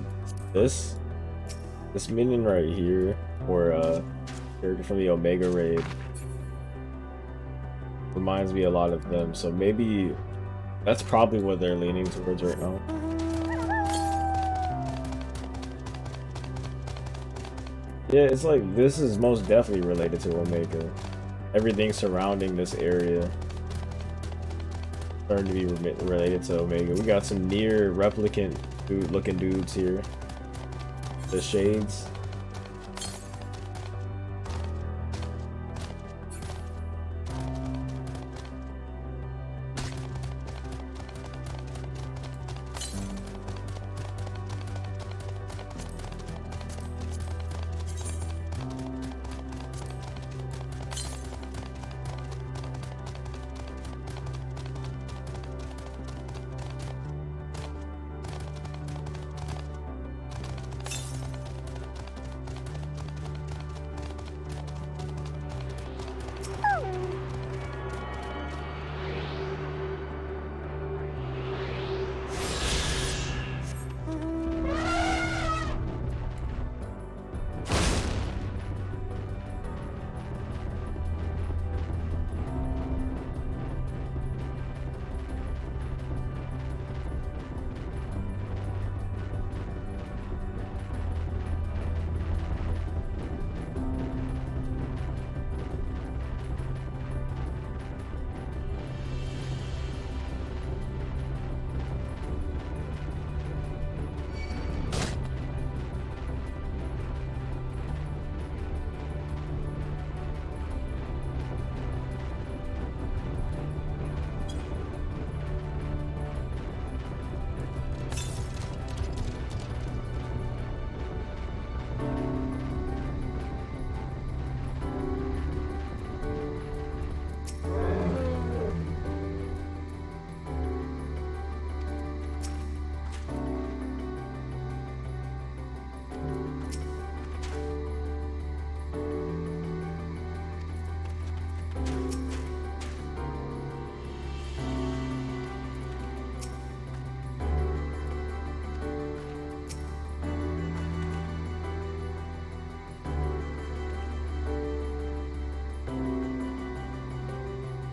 this minion right here, or character from the Omega raid, reminds me a lot of them. So maybe that's probably what they're leaning towards right now. Yeah, it's like this is most definitely related to Omega. Everything surrounding this area starting to be related to Omega. We got some near replicant looking dudes here. The shades.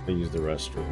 I use the restroom.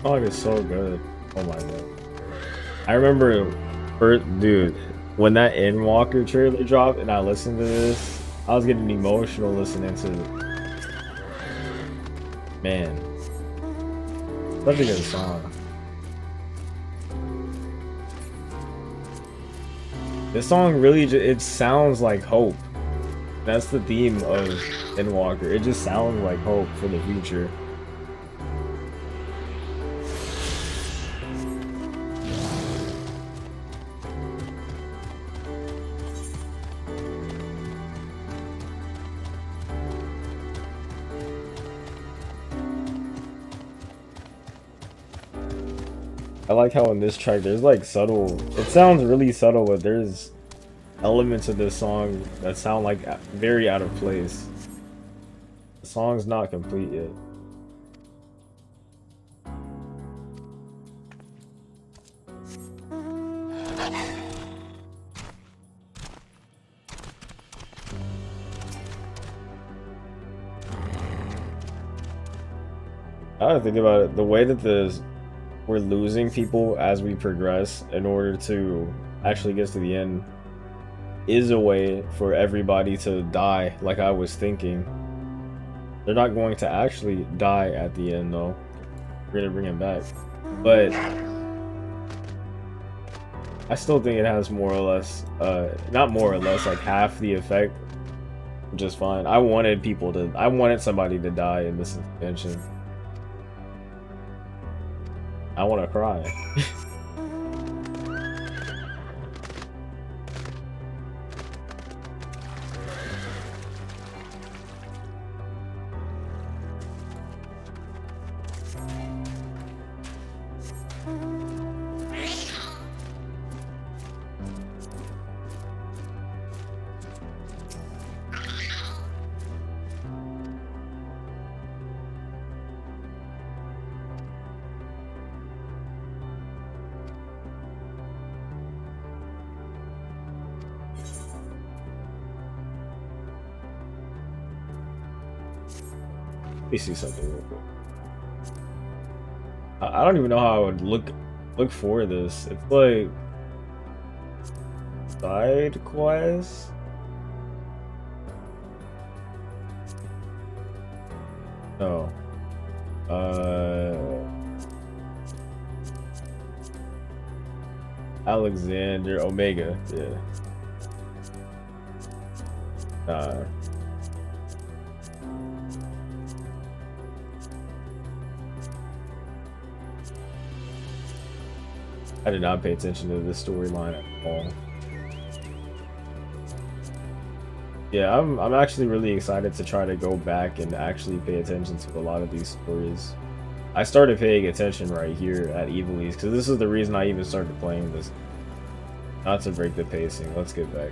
Oh, it's so good. Oh my god. I remember, dude, when that Endwalker trailer dropped and I listened to this, I was getting emotional listening to it. Man. Such a good song. This song really, it sounds like hope. That's the theme of Endwalker. It just sounds like hope for the future. I like how in this track there's like subtle, it sounds really subtle, but there's elements of this song that sound like very out of place. The song's not complete yet. I gotta think about it. The way that we're losing people as we progress in order to actually get to the end is a way for everybody to die like I was thinking. They're not going to actually die at the end though. We're gonna bring him back. But I still think it has more or less, not more or less, like half the effect, which is fine. I wanted somebody to die in this expansion. I want to cry. Let me see something real quick. I don't even know how I would look for this. It's like side quest. No. Alexander Omega. Yeah. I did not pay attention to this storyline at all. Yeah, I'm actually really excited to try to go back and actually pay attention to a lot of these stories. I started paying attention right here at Evilise because this is the reason I even started playing this. Not to break the pacing. Let's get back.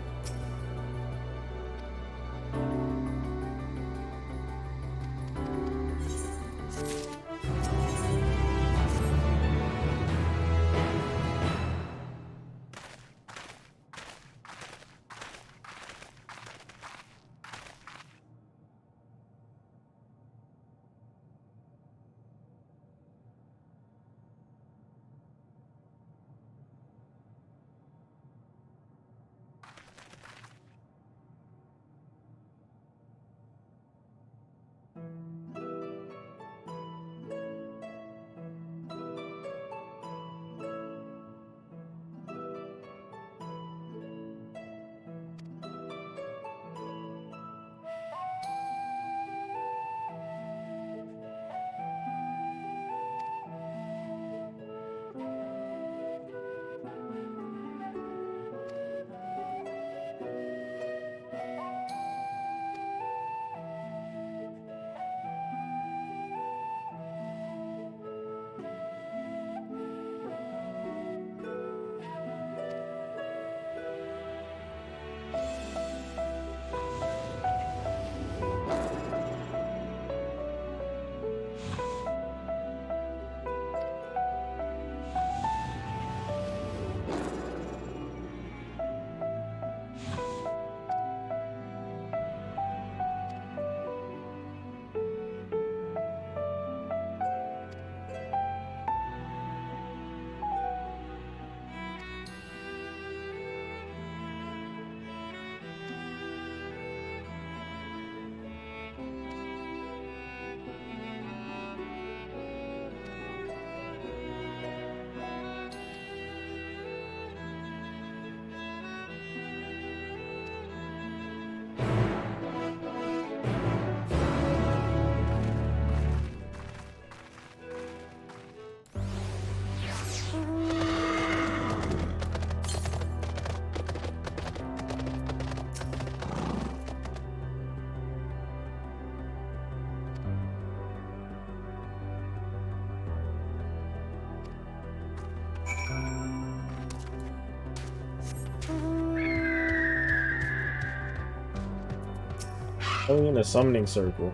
Going in a summoning circle.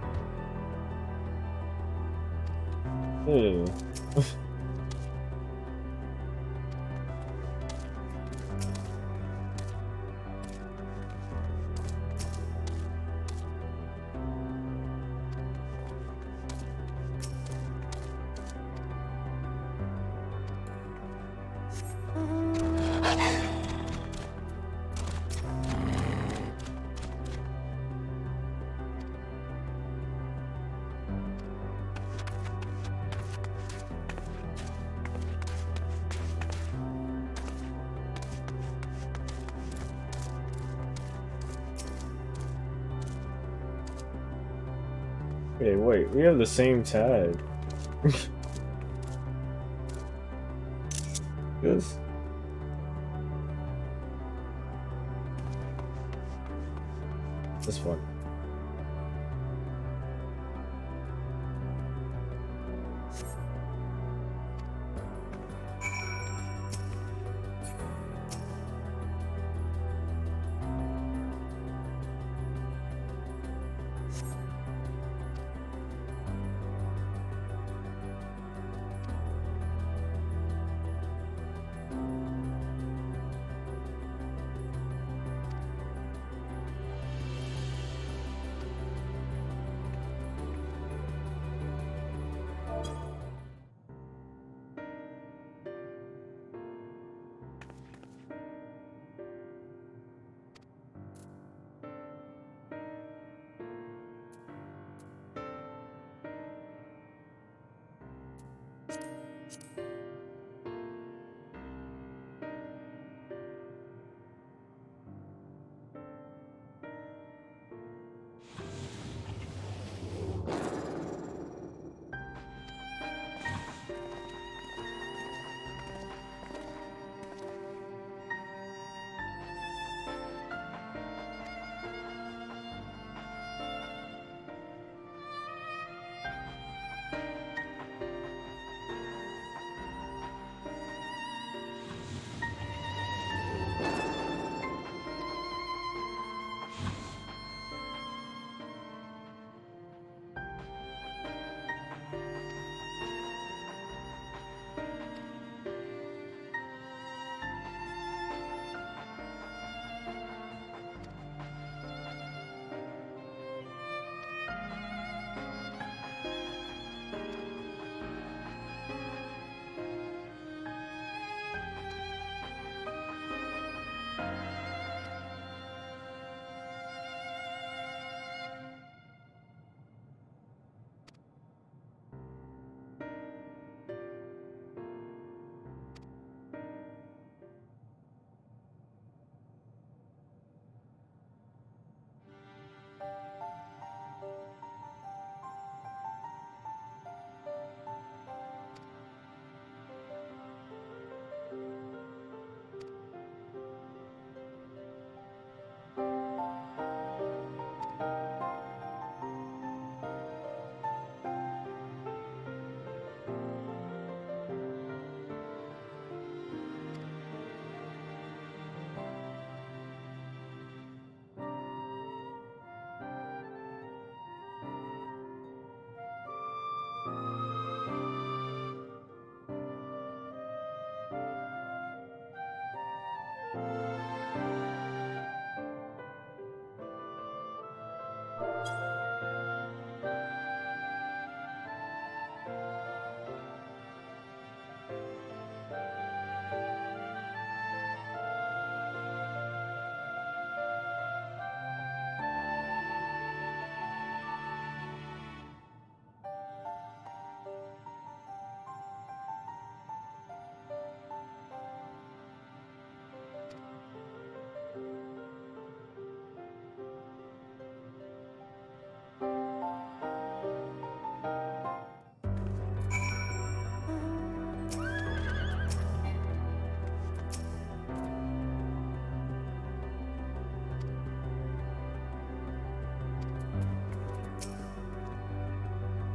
Ew. Okay, wait, we have the same tag. This. This one.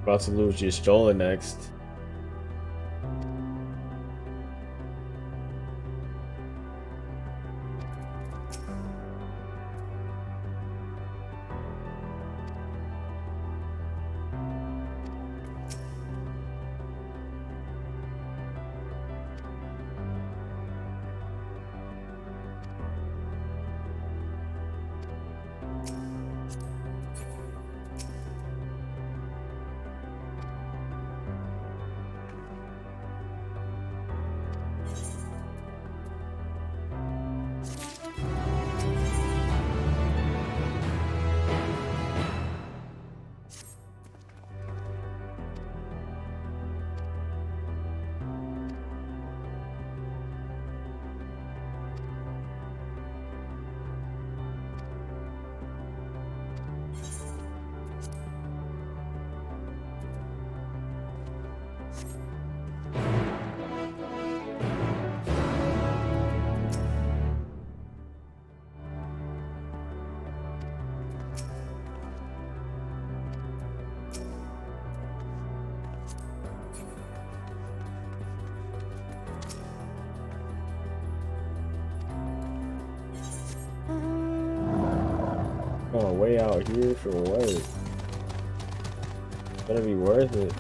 About to lose your Stola next. going way out here for what? It's gonna be worth it.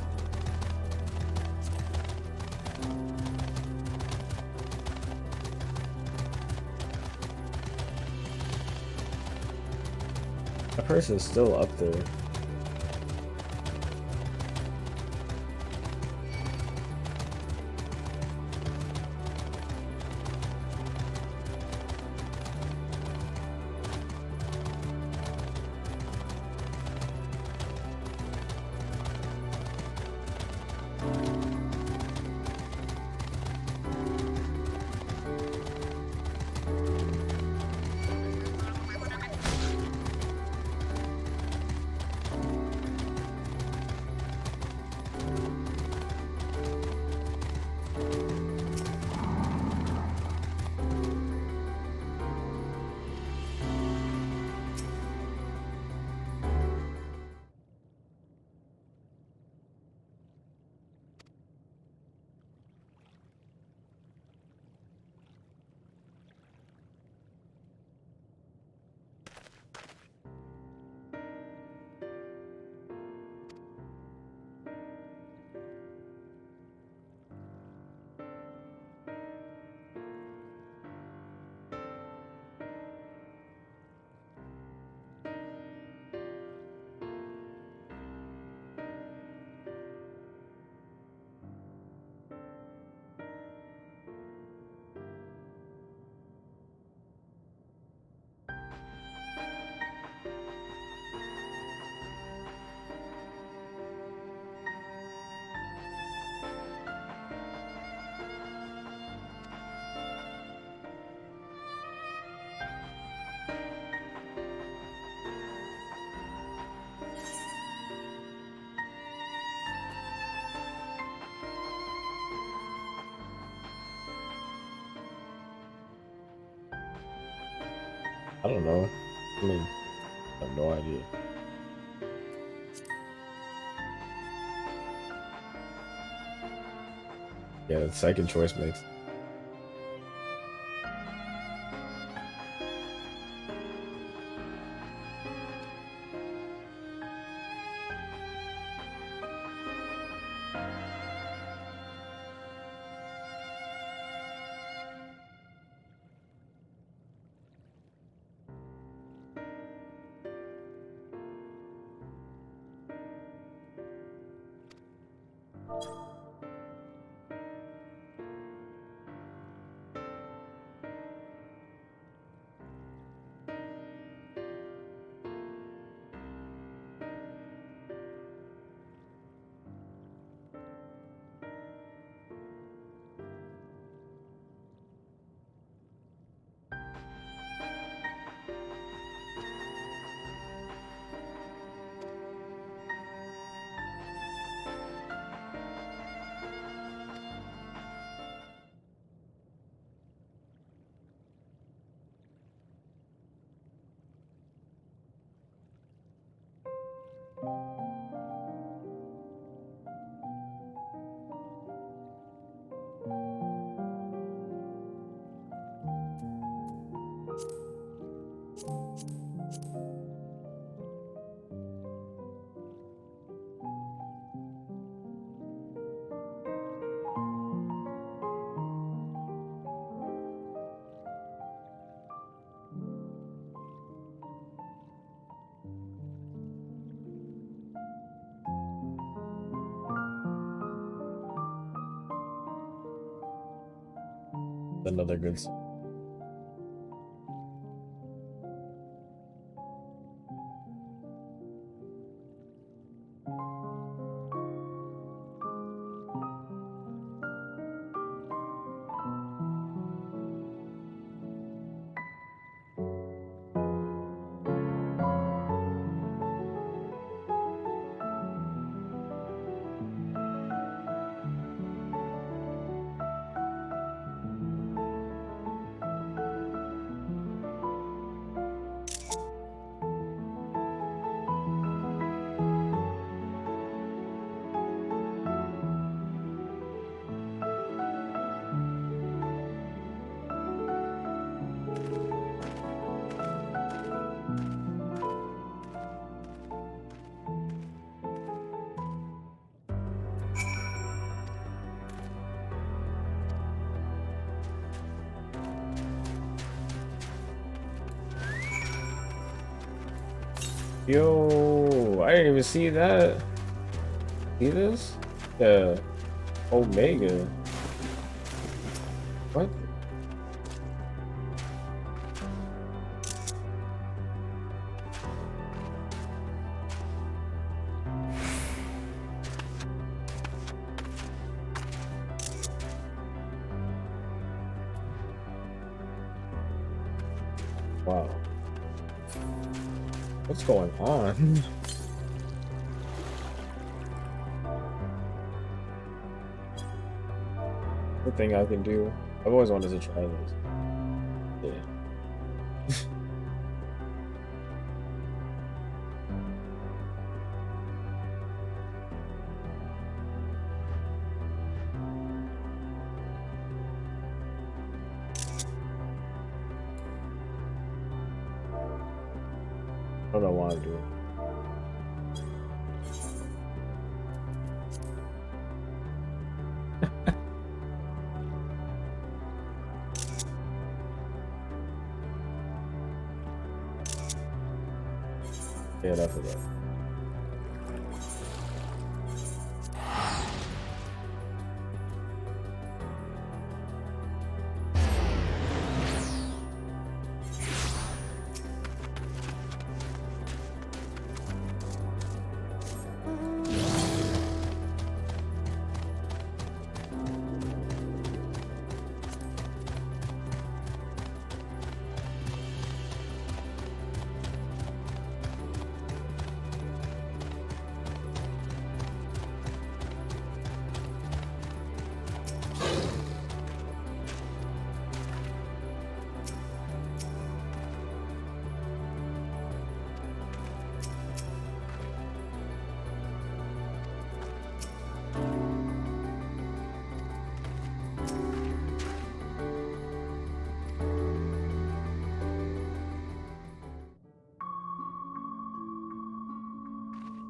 That person's still up there. I don't know. I mean, I have no idea. Yeah, the second choice makes. Another good. Yo, I didn't even see that. See this? The Omega. What? Wow. What's going on? Good thing I can do. I've always wanted to try this. Yeah. I don't want to do it. Yeah, that's it.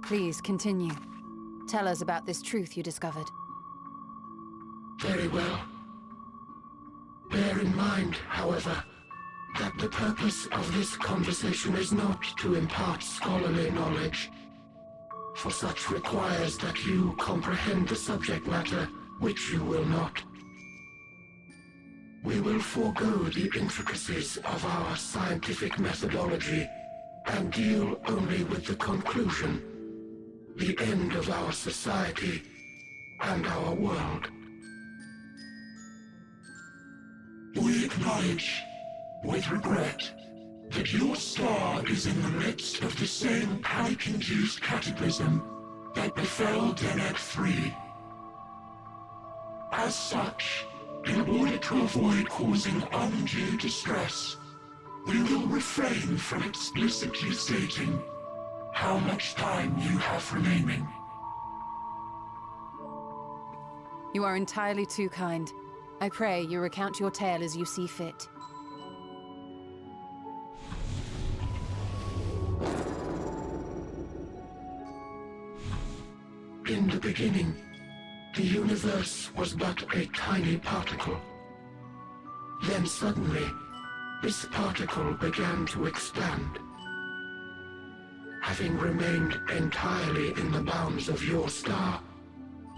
Please, continue. Tell us about this truth you discovered. Very well. Bear in mind, however, that the purpose of this conversation is not to impart scholarly knowledge, for such requires that you comprehend the subject matter, which you will not. We will forego the intricacies of our scientific methodology and deal only with the conclusion, the end of our society and our world. We acknowledge, with regret, that your star is in the midst of the same panic-induced cataclysm that befell Deneb 3. As such, in order to avoid causing undue distress, we will refrain from explicitly stating how much time you have remaining. You are entirely too kind. I pray you recount your tale as you see fit. In the beginning, the universe was but a tiny particle. Then suddenly, this particle began to expand. Having remained entirely in the bounds of your star,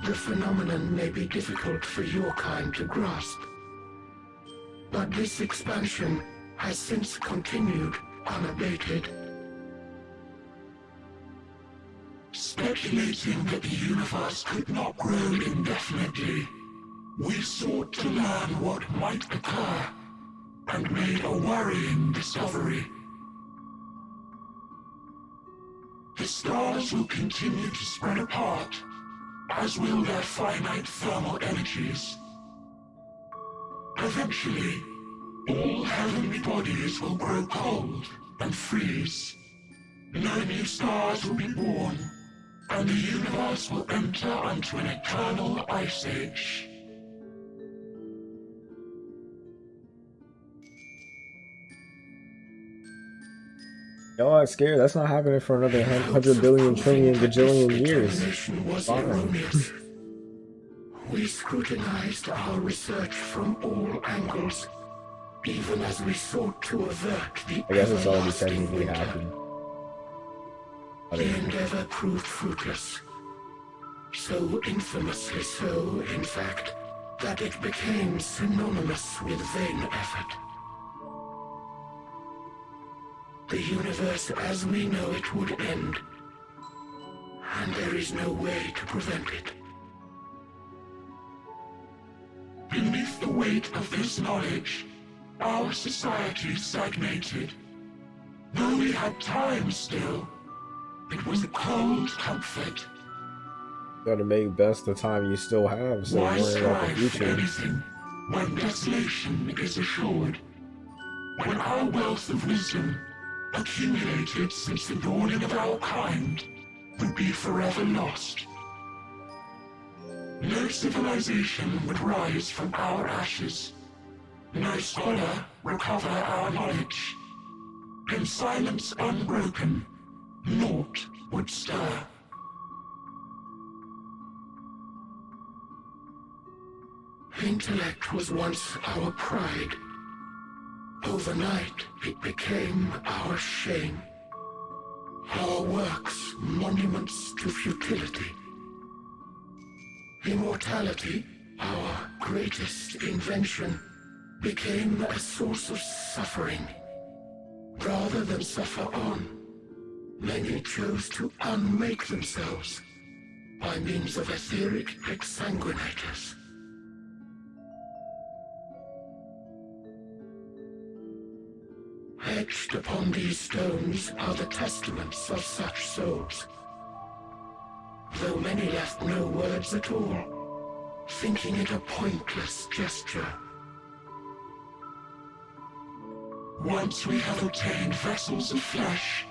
the phenomenon may be difficult for your kind to grasp. But this expansion has since continued unabated. Speculating that the universe could not grow indefinitely, we sought to learn what might occur, and made a worrying discovery. The stars will continue to spread apart, as will their finite thermal energies. Eventually, all heavenly bodies will grow cold and freeze. No new stars will be born, and the universe will enter onto an eternal ice age. Y'all are scared. That's not happening for another 100 billion, trillion, gajillion years. We scrutinized our research from all angles, even as we sought to avert the I guess it's already technically happened. The endeavor proved fruitless. So infamously so, in fact, that it became synonymous with vain effort. The universe as we know it would end, and there is no way to prevent it. Beneath the weight of this knowledge, our society stagnated. Though we had time still, it was a cold comfort. Gotta make best the time you still have, so Why worry about the strive for future. anything when desolation is assured? When our wealth of wisdom, accumulated since the dawning of our kind, would be forever lost. No civilization would rise from our ashes. No scholar recover our knowledge. In silence unbroken, naught would stir. Intellect was once our pride. Overnight, it became our shame. Our works, monuments to futility. Immortality, our greatest invention, became a source of suffering. Rather than suffer on, many chose to unmake themselves by means of etheric exsanguinators. Etched upon these stones are the testaments of such souls. Though many left no words at all, thinking it a pointless gesture. Once we have obtained vessels of flesh,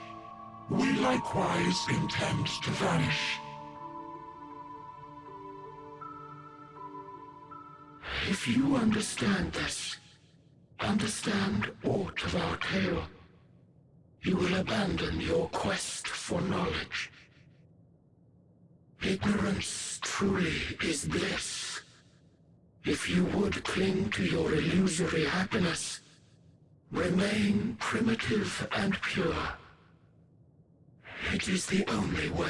we likewise intend to vanish. If you understand this, understand aught of our tale, you will abandon your quest for knowledge. Ignorance truly is bliss. If you would cling to your illusory happiness, remain primitive and pure. It is the only way.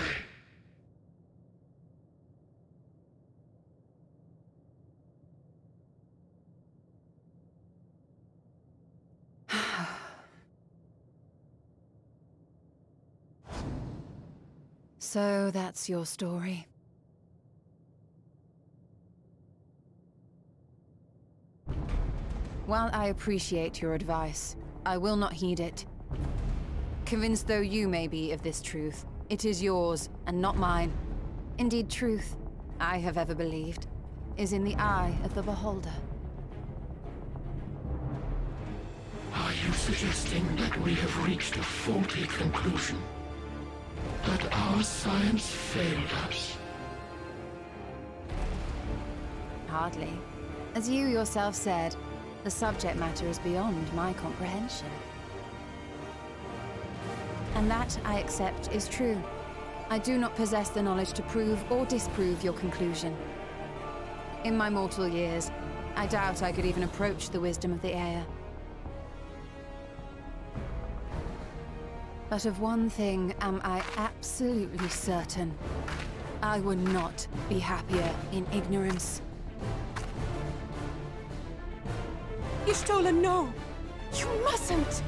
So that's your story. While I appreciate your advice, I will not heed it. Convinced though you may be of this truth, it is yours and not mine. Indeed, truth, I have ever believed, is in the eye of the beholder. Are you suggesting that we have reached a faulty conclusion? That our science failed us? Hardly. As you yourself said, the subject matter is beyond my comprehension. And that, I accept, is true. I do not possess the knowledge to prove or disprove your conclusion. In my mortal years, I doubt I could even approach the wisdom of the Air. But of one thing am I absolutely certain. I would not be happier in ignorance. Y'shtola, no! You mustn't!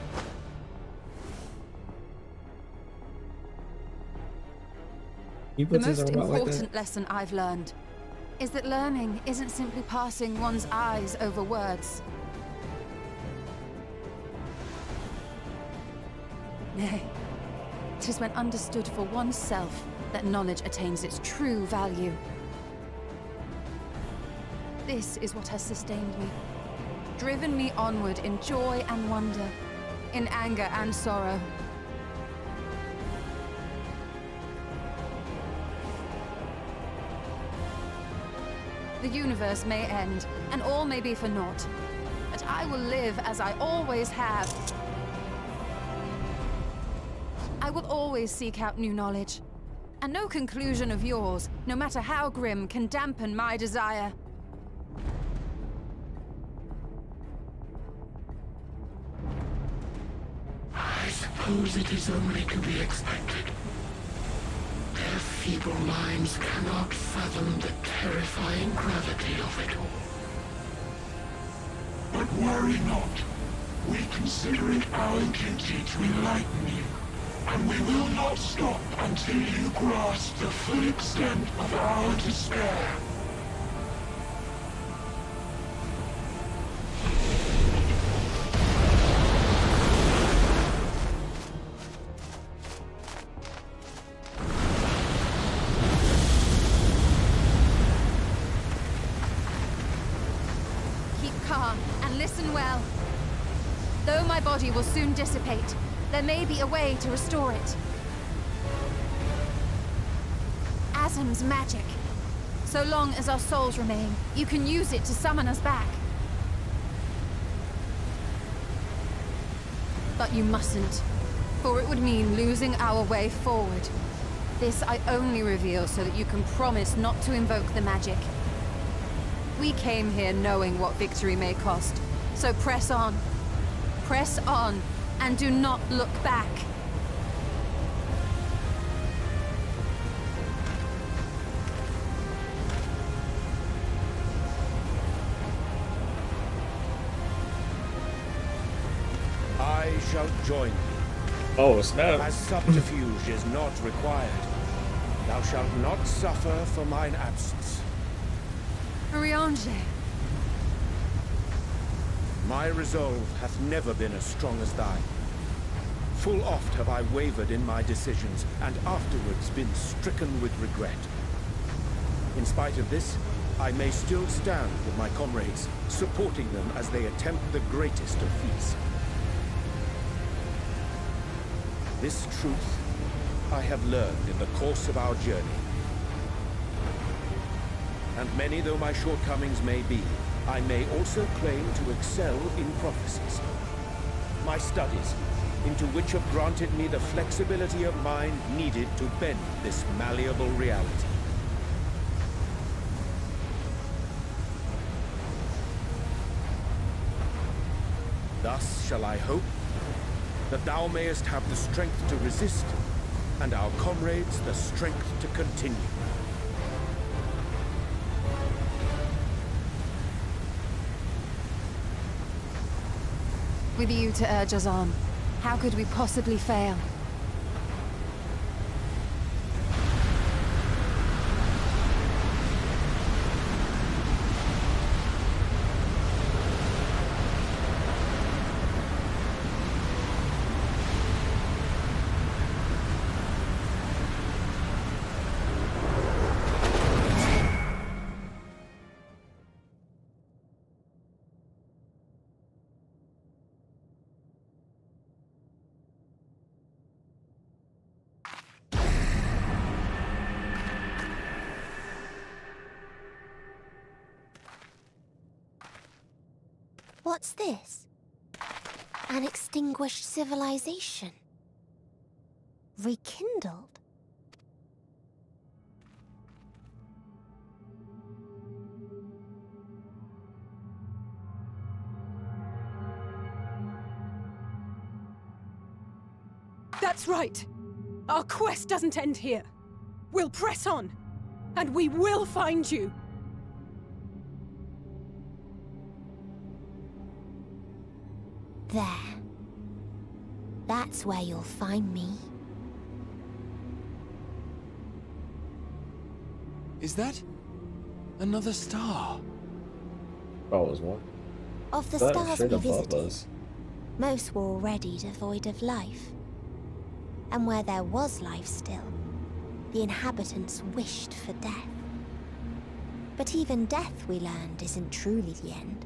The most important lesson I've learned is that learning isn't simply passing one's eyes over words. Nay, it is when understood for oneself that knowledge attains its true value. This is what has sustained me, driven me onward in joy and wonder, in anger and sorrow. The universe may end, and all may be for naught, but I will live as I always have. I will always seek out new knowledge, and no conclusion of yours, no matter how grim, can dampen my desire. I suppose it is only to be expected. feeble minds cannot fathom the terrifying gravity of it all. But worry not. We consider it our duty to enlighten you, and we will not stop until you grasp the full extent of our despair. Listen well. Though my body will soon dissipate, there may be a way to restore it. Asm's magic. So long as our souls remain, you can use it to summon us back. But you mustn't, for it would mean losing our way forward. This I only reveal so that you can promise not to invoke the magic. We came here knowing what victory may cost, so press on, and do not look back. I shall join thee. Oh, snap. As subterfuge is not required, thou shalt not suffer for mine absence. Urianger. My resolve hath never been as strong as thine. Full oft have I wavered in my decisions, and afterwards been stricken with regret. In spite of this, I may still stand with my comrades, supporting them as they attempt the greatest of feats. This truth I have learned in the course of our journey. And many though my shortcomings may be, I may also claim to excel in prophecies. My studies, into which have granted me the flexibility of mind needed to bend this malleable reality. Thus shall I hope that thou mayest have the strength to resist, and our comrades the strength to continue. With you to urge us on, how could we possibly fail? What's this? An extinguished civilization. Rekindled? That's right. Our quest doesn't end here. We'll press on, and we will find you. There. That's where you'll find me. Is that another star? Oh, it was one. Of the That stars straight we above visited, us. most were already devoid of life. And where there was life still, the inhabitants wished for death. But even death, we learned, isn't truly the end.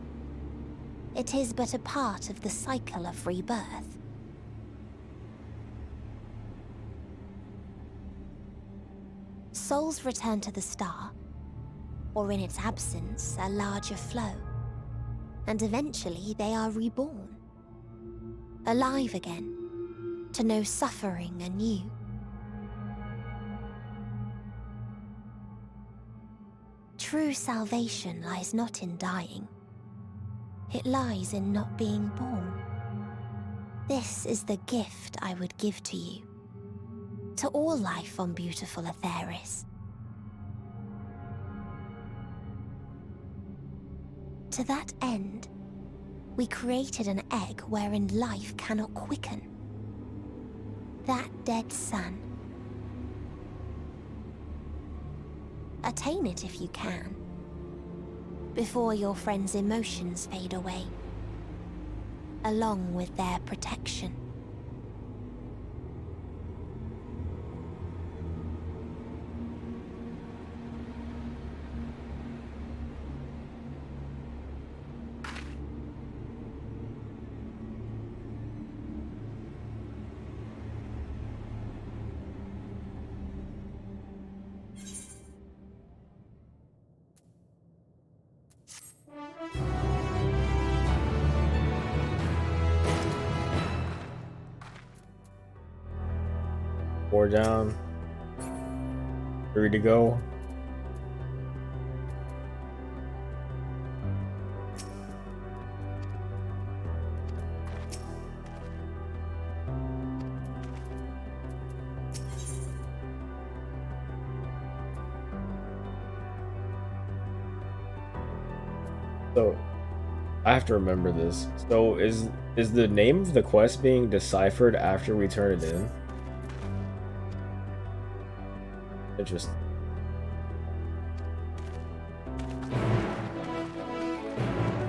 It is but a part of the cycle of rebirth. Souls return to the star, or in its absence, a larger flow. And eventually they are reborn. Alive again, to know suffering anew. True salvation lies not in dying. It lies in not being born. This is the gift I would give to you. to all life on beautiful Atheris. To that end, we created an egg wherein life cannot quicken. That dead sun. Attain it if you can, before your friends' emotions fade away, along with their protection. Four down. 3 to go. So I have to remember this. So is the name of the quest being deciphered after we turn it in? Interesting.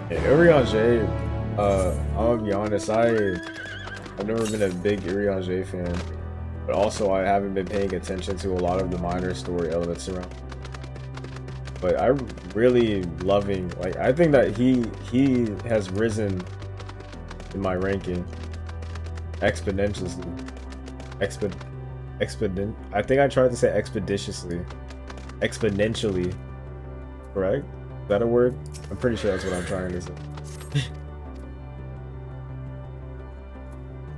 Hey, Urianger, I'm gonna be honest, I've never been a big Urianger fan, but also I haven't been paying attention to a lot of the minor story elements around. But I'm really loving, like, I think that he has risen in my ranking exponentially. I think I tried to say expeditiously. Exponentially. Correct? Is that a word? I'm pretty sure that's what I'm trying to say.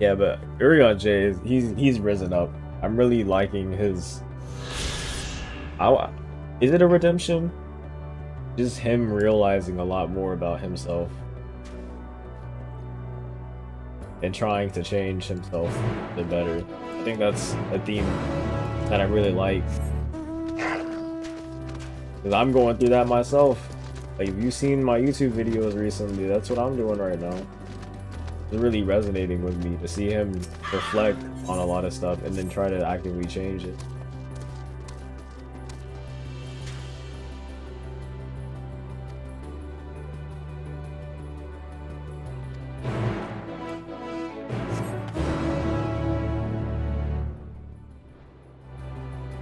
Yeah, but Urion J, he's risen up. I'm really liking his... Is it a redemption? Just him realizing a lot more about himself. And trying to change himself the better. I think that's a theme that I really like. Because I'm going through that myself. Like, if you've seen my YouTube videos recently, that's what I'm doing right now. It's really resonating with me to see him reflect on a lot of stuff and then try to actively change it.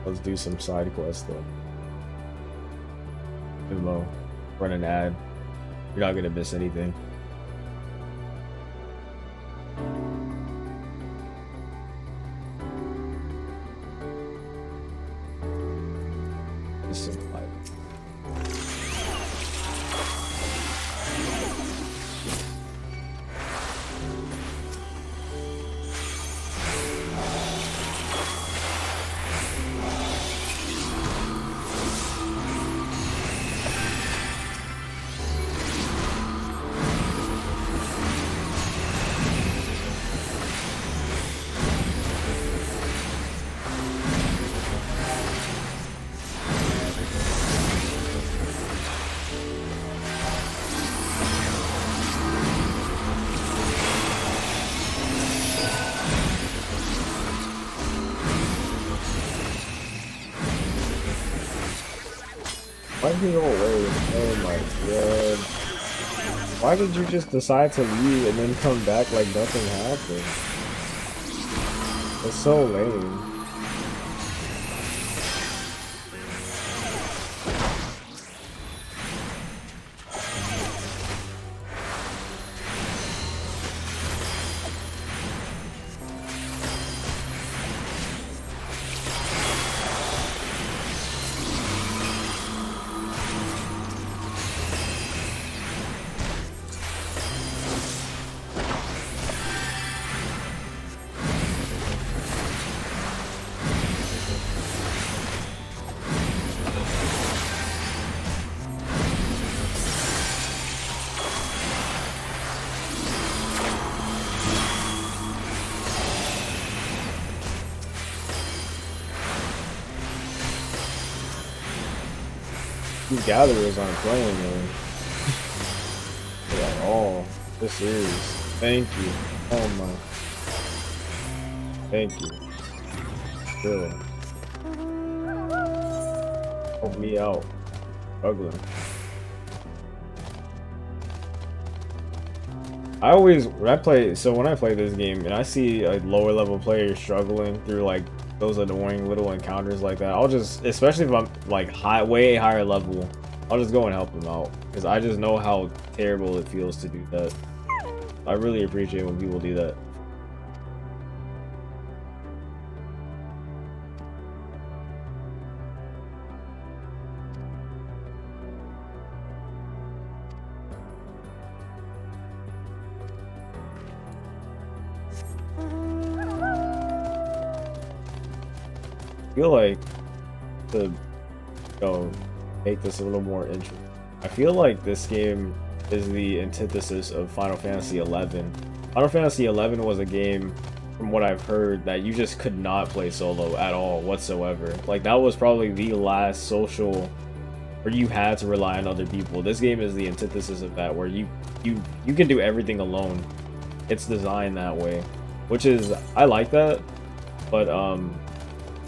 Let's do some side quests though. MMO. Run an ad. You're not gonna miss anything. This is live. Why did he go away? Oh my god. Why did you just decide to leave and then come back like nothing happened? It's so lame. These gatherers aren't playing though. At all. This is. Thank you. Oh my. Thank you. Really. Help me out. Struggling. I always when I play this game and I see like lower level players struggling through like those annoying little encounters like that, I'll just, especially if I'm like way higher level, I'll just go and help them out because I just know how terrible it feels to do that. I really appreciate when people do that. I feel like to make this a little more interesting, I feel like this game is the antithesis of Final Fantasy XI. Final Fantasy XI was a game, from what I've heard, that you just could not play solo at all whatsoever. Like that was probably the last social where you had to rely on other people. This game is the antithesis of that, where you can do everything alone. It's designed that way, which is, I like that, but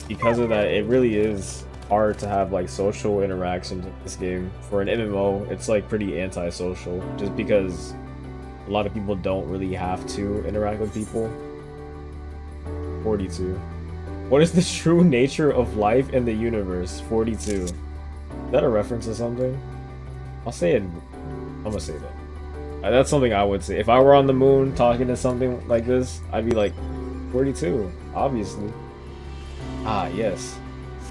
because of that, it really is hard to have like social interactions in this game. For an MMO, it's like pretty antisocial, just because a lot of people don't really have to interact with people. 42. What is the true nature of life in the universe? 42. Is that a reference to something? I'll say it. I'm gonna say that. That's something I would say. If I were on the moon talking to something like this, I'd be like, 42, obviously. Ah, yes.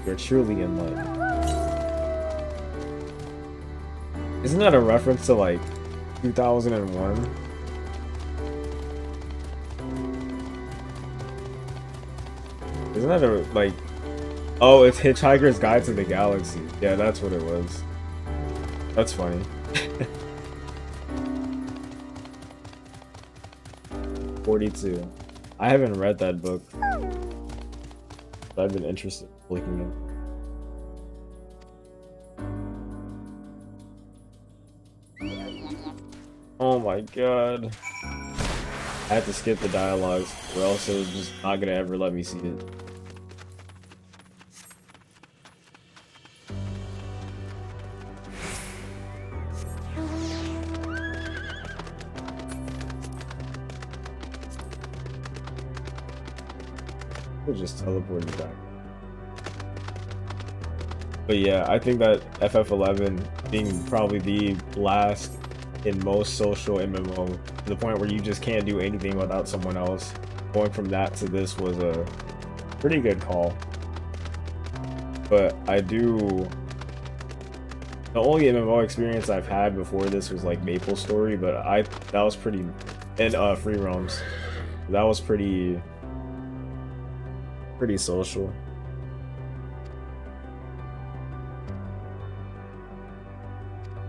You're truly enlightened. Isn't that a reference to like 2001? Isn't that a like? Oh, it's Hitchhiker's Guide to the Galaxy. Yeah, that's what it was. That's funny. $42. I haven't read that book. But I've been interested in looking at. Oh my god. I had to skip the dialogues, or else it was just not gonna ever let me see it. We'll just teleport you back. But yeah, I think that FF11 being probably the last in most social MMO, to the point where you just can't do anything without someone else, going from that to this was a pretty good call. But the only MMO experience I've had before this was like MapleStory, but that was pretty, and Free Roams. That was pretty social.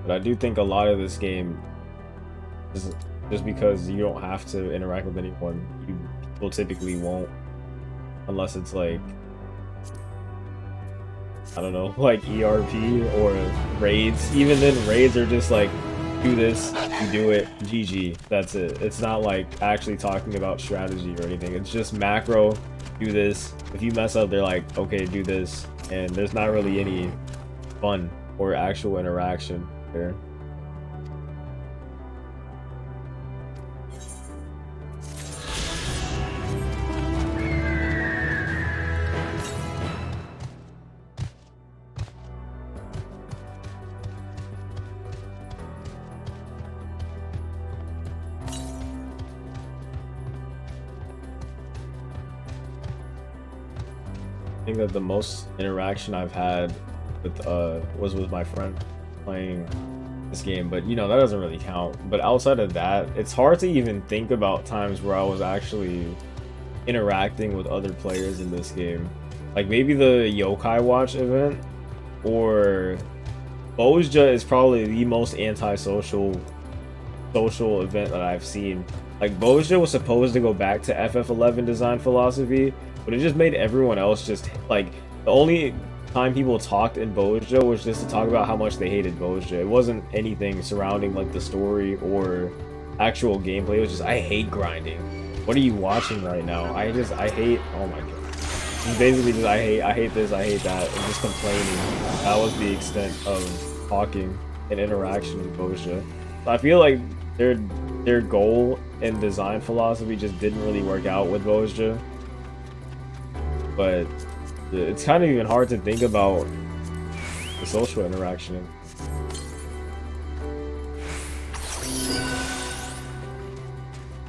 But I do think a lot of this game is just because you don't have to interact with anyone. People typically won't, unless it's like, I don't know, like ERP or raids. Even then, raids are just like, do this, you do it, GG, that's it. It's not like actually talking about strategy or anything. It's just macro, do this. If you mess up, they're like, okay, do this. And there's not really any fun or actual interaction there. I think that the most interaction I've had with was with my friend playing this game, but you know, that doesn't really count. But outside of that, it's hard to even think about times where I was actually interacting with other players in this game. Like maybe the Yokai Watch event, or Bozja is probably the most antisocial event that I've seen. Like Bozja was supposed to go back to FF11 design philosophy, but it just made everyone else just like, the only time people talked in Bozja was just to talk about how much they hated Bozja. It wasn't anything surrounding like the story or actual gameplay. It was just, I hate grinding. What are you watching right now? I hate, oh my god. It's basically just, I hate this, I hate that, and just complaining. That was the extent of talking and interaction in Bozja. So I feel like their goal and design philosophy just didn't really work out with Bozja. But it's kind of even hard to think about the social interaction.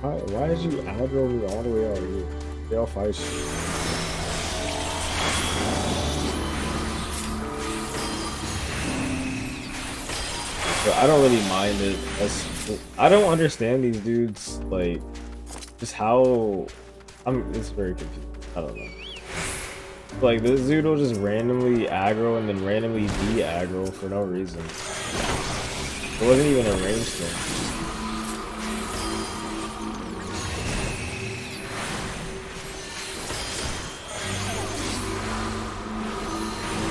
Why did you aggro me all the way out here? They all fight you. But I don't really mind it. I don't understand these dudes, like, just how... it's very confusing. I don't know. Like, this dude will just randomly aggro and then randomly de-aggro for no reason. It wasn't even a range thing.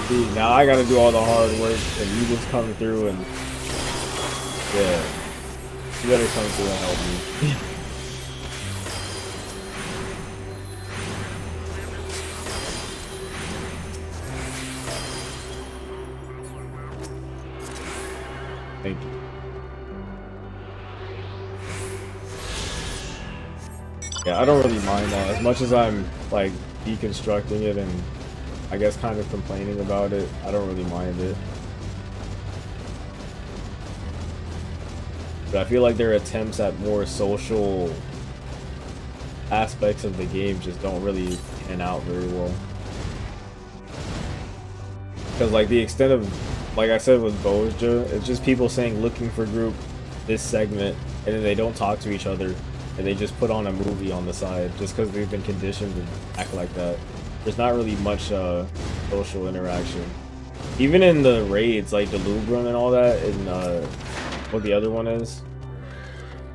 See, now I gotta do all the hard work and you just come through and... Yeah. You better come through and help me. Thank you. Yeah, I don't really mind that. As much as I'm, like, deconstructing it and I guess kind of complaining about it, I don't really mind it. But I feel like their attempts at more social aspects of the game just don't really pan out very well. Because, like, the extent of, like I said with Bozja, it's just people saying looking for group this segment, and then they don't talk to each other, and they just put on a movie on the side just because they've been conditioned to act like that. There's not really much social interaction. Even in the raids, like the Lubrum and all that, and what the other one is,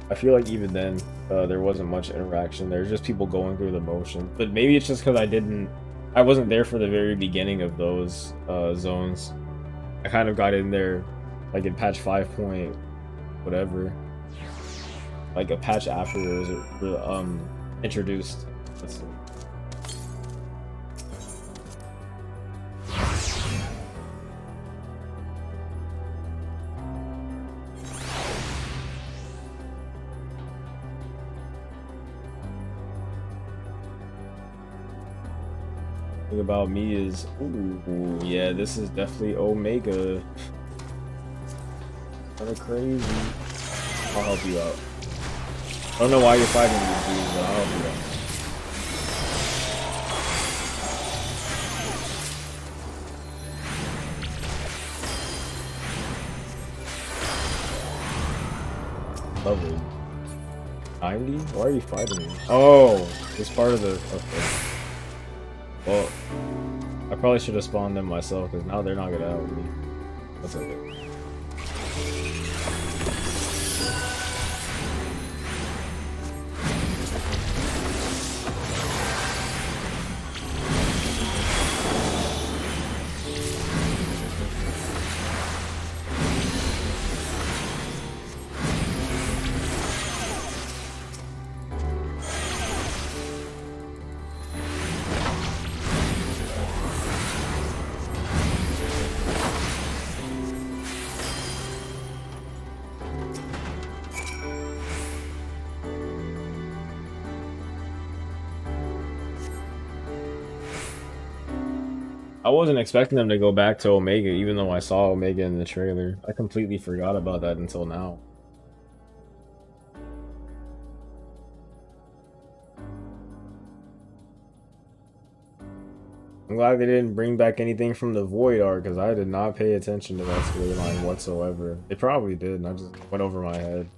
I feel like even then there wasn't much interaction. There's just people going through the motion. But maybe it's just because I wasn't there for the very beginning of those zones. I kind of got in there like in patch 5 point whatever, like a patch after it was introduced. Let's see. Thing about me is, ooh, yeah, this is definitely Omega. Kind of crazy. I'll help you out. I don't know why you're fighting these dudes, but I'll help you out. Lovely. 90? Why are you fighting me? Oh, it's part of the... Okay. Well, I probably should have spawned them myself, because now they're not gonna help me. That's okay. I wasn't expecting them to go back to Omega, even though I saw Omega in the trailer. I completely forgot about that until now. I'm glad they didn't bring back anything from the Void arc, because I did not pay attention to that storyline whatsoever. They probably did, and I just went over my head.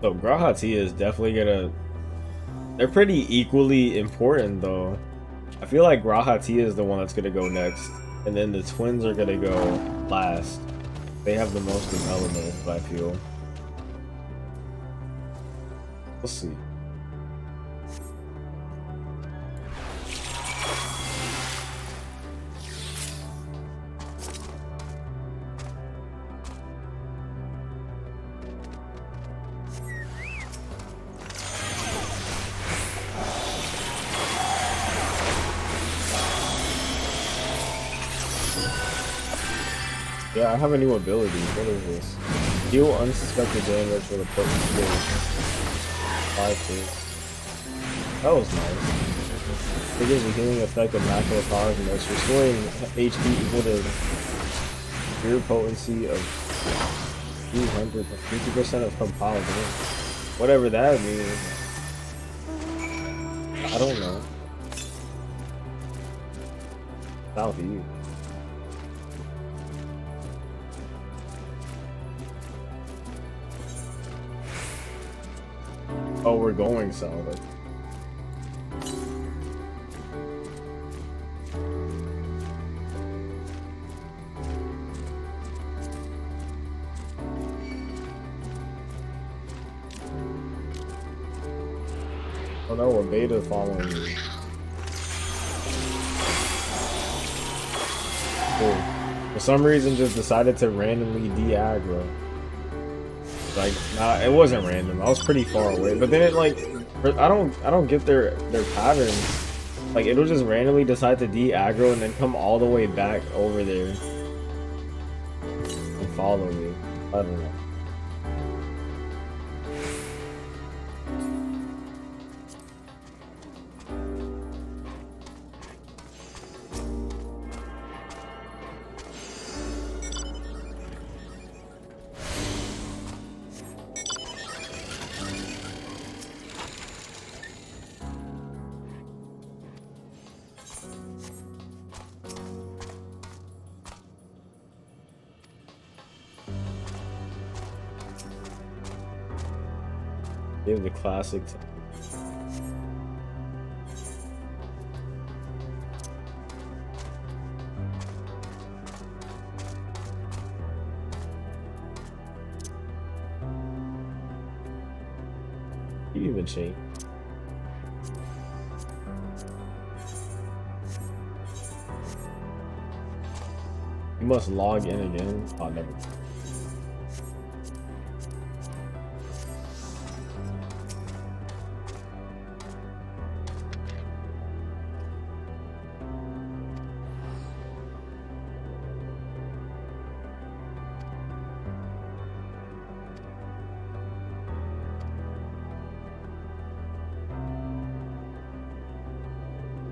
So Grahatia is definitely gonna... They're pretty equally important though. I feel like Grahatia is the one that's gonna go next. And then the twins are gonna go last. They have the most development, I feel. We'll see. Yeah, I have a new ability. What is this? Deal unsuspected damage with a potent skill. 5 kills. That was nice. Triggers a healing effect of natural cause and it's restoring HP equal to pure potency of 200 to 50% of compiled damage. Whatever that means. I don't know. South of you. Oh, we're going south. Oh no, we're beta following you. Cool. For some reason, just decided to randomly de-aggro. Like, nah, it wasn't random. I was pretty far away, but then it like, I don't get their patterns. Like, it'll just randomly decide to de-aggro and then come all the way back over there and follow me. I don't know. Give the classic. You even change. You must log in again. Oh, never.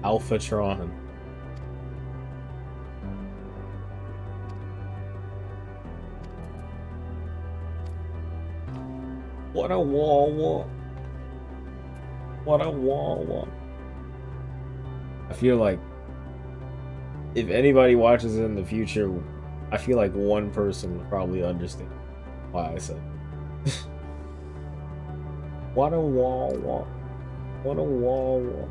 Alphatron. What a wall. What a wall. I feel like if anybody watches it in the future, I feel like one person will probably understand why I said what a wall. What a wall.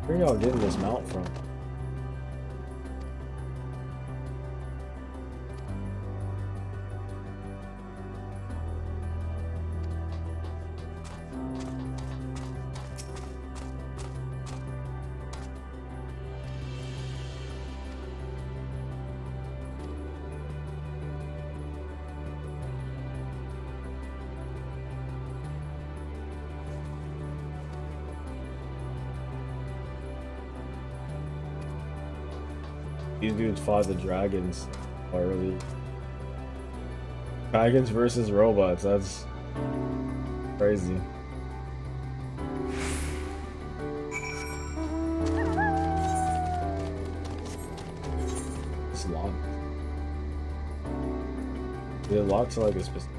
Where y'all getting this mount from? These dudes fought the dragons early. Dragons versus robots, that's crazy. It's locked. It locks like a specific.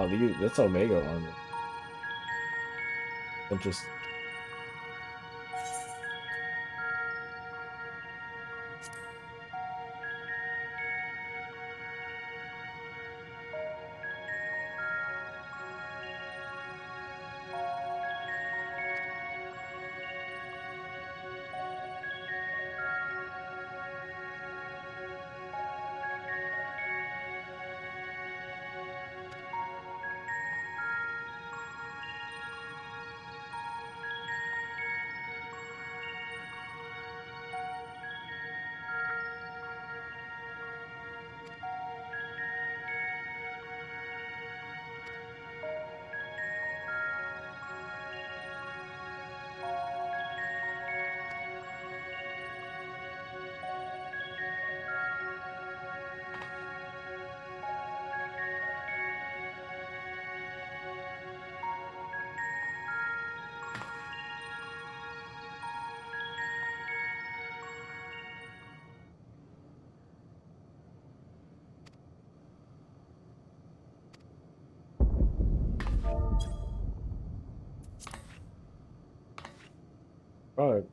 Oh, that's Omega armor. Interesting. Right.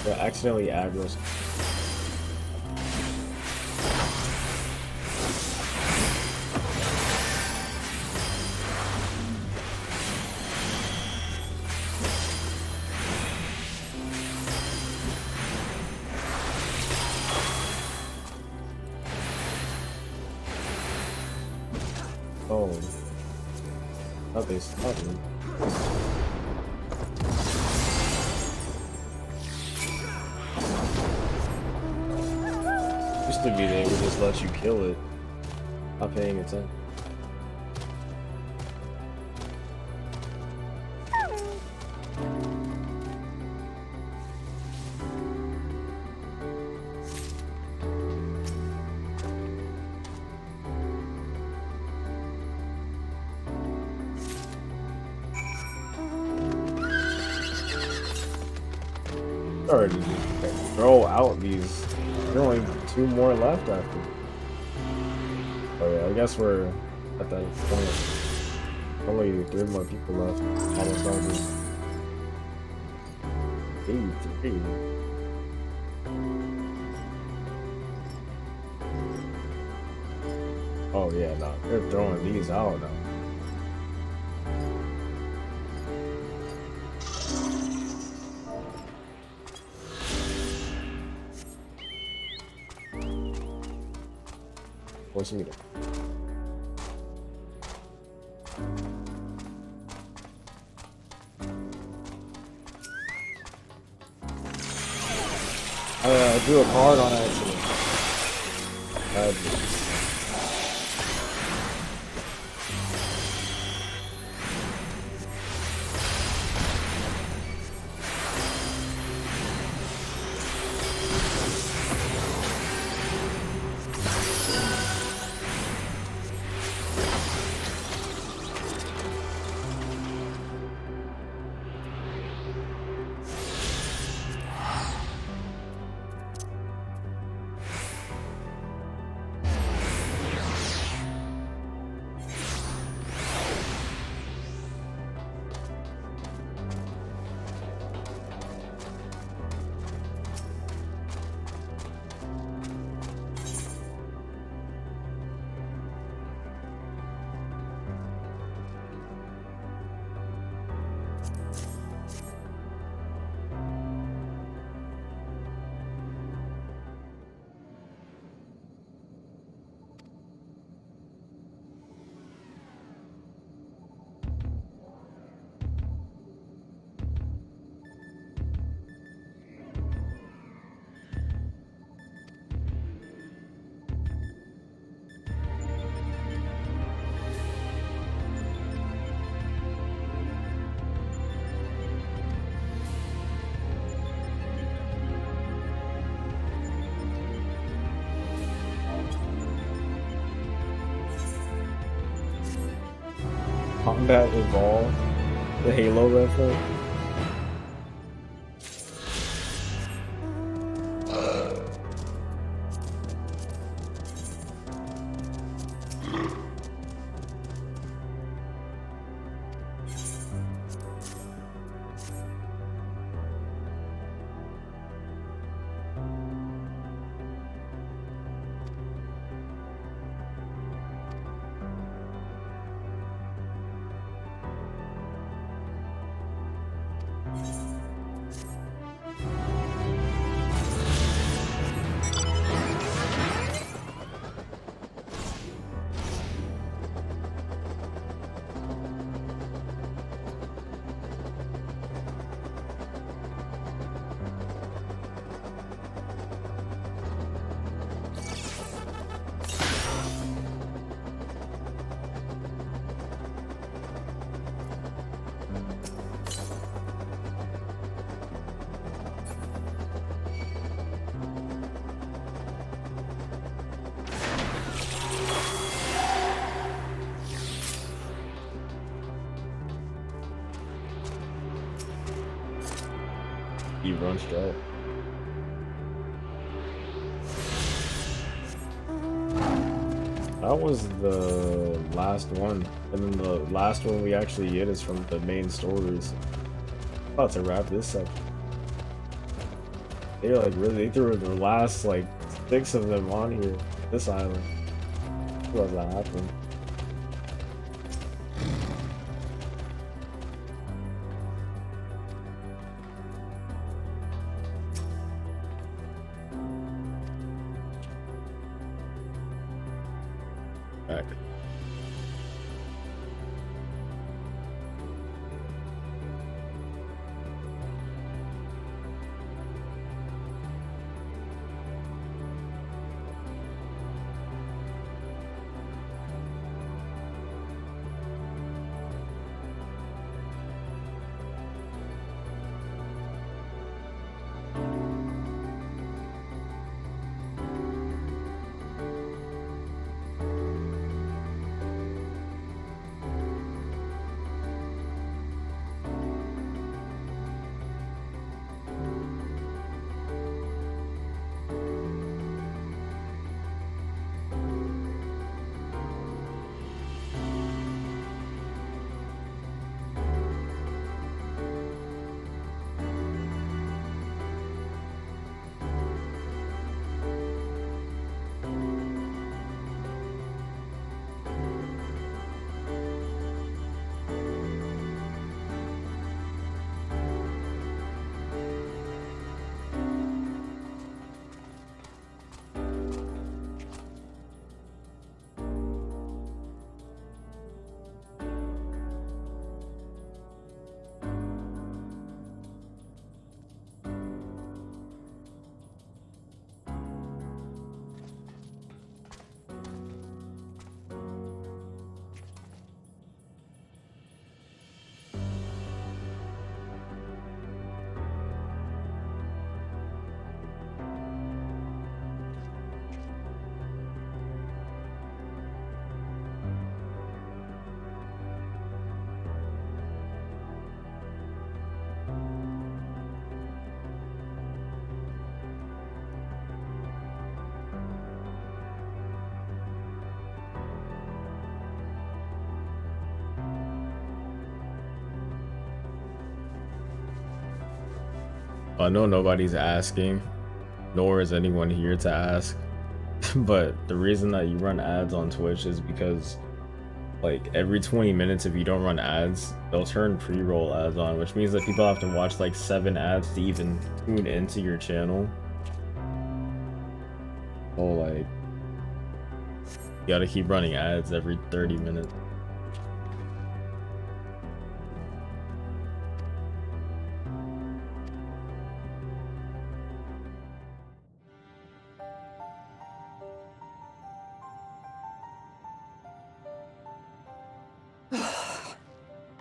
That accidentally aggroes. Oh, thought they stopped me. Used to be they would just let you kill it, not paying attention. Sorry to throw out these. There are only 2 more left after. Oh yeah, I guess we're at that point. Only 3 more people left. Almost over. 83. Oh yeah, no, they're throwing these out now. What's me? I drew a card on accident. Combat Evolved, the Halo reference. He runs straight. That was the last one, and then the last one we actually get is from the main stories. About to wrap this up. They like really threw the last like 6 of them on here, this island. What that happened? Back. I know nobody's asking, nor is anyone here to ask, but the reason that you run ads on Twitch is because like every 20 minutes if you don't run ads, they'll turn pre-roll ads on, which means that people have to watch like 7 ads to even tune into your channel. So like, you gotta keep running ads every 30 minutes.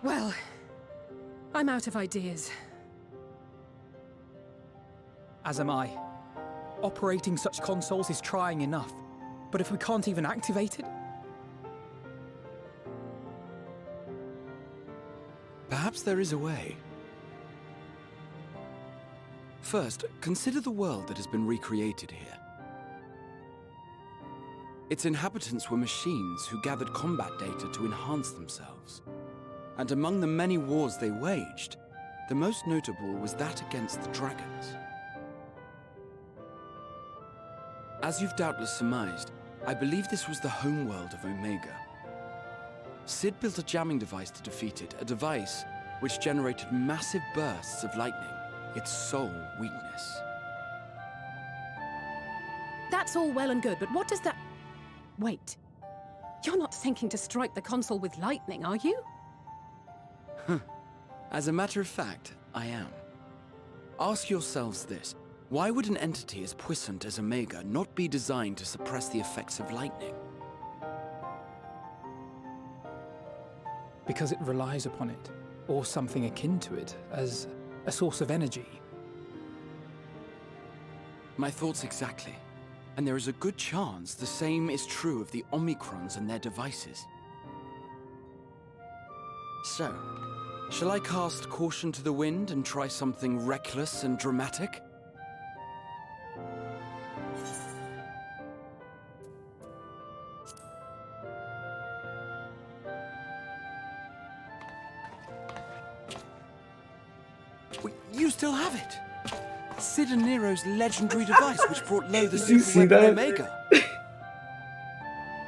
Well, I'm out of ideas. As am I. Operating such consoles is trying enough, but if we can't even activate it... Perhaps there is a way. First, consider the world that has been recreated here. Its inhabitants were machines who gathered combat data to enhance themselves. And among the many wars they waged, the most notable was that against the dragons. As you've doubtless surmised, I believe this was the homeworld of Omega. Sid built a jamming device to defeat it, a device which generated massive bursts of lightning, its sole weakness. That's all well and good, but what does that... Wait. You're not thinking to strike the console with lightning, are you? As a matter of fact, I am. Ask yourselves this. Why would an entity as puissant as Omega not be designed to suppress the effects of lightning? Because it relies upon it, or something akin to it, as a source of energy. My thoughts exactly. And there is a good chance the same is true of the Omicrons and their devices. So, shall I cast caution to the wind and try something reckless and dramatic? You still have it! Sid and Nero's legendary device which brought low the super weapon Omega.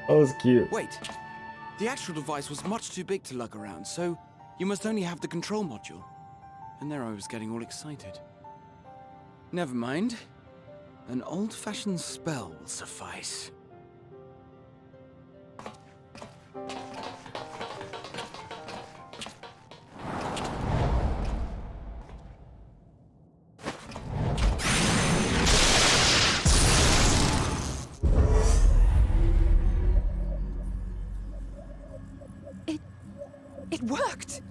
That was cute. Wait, the actual device was much too big to lug around, so you must only have the control module. And there I was getting all excited. Never mind. An old-fashioned spell will suffice. It worked!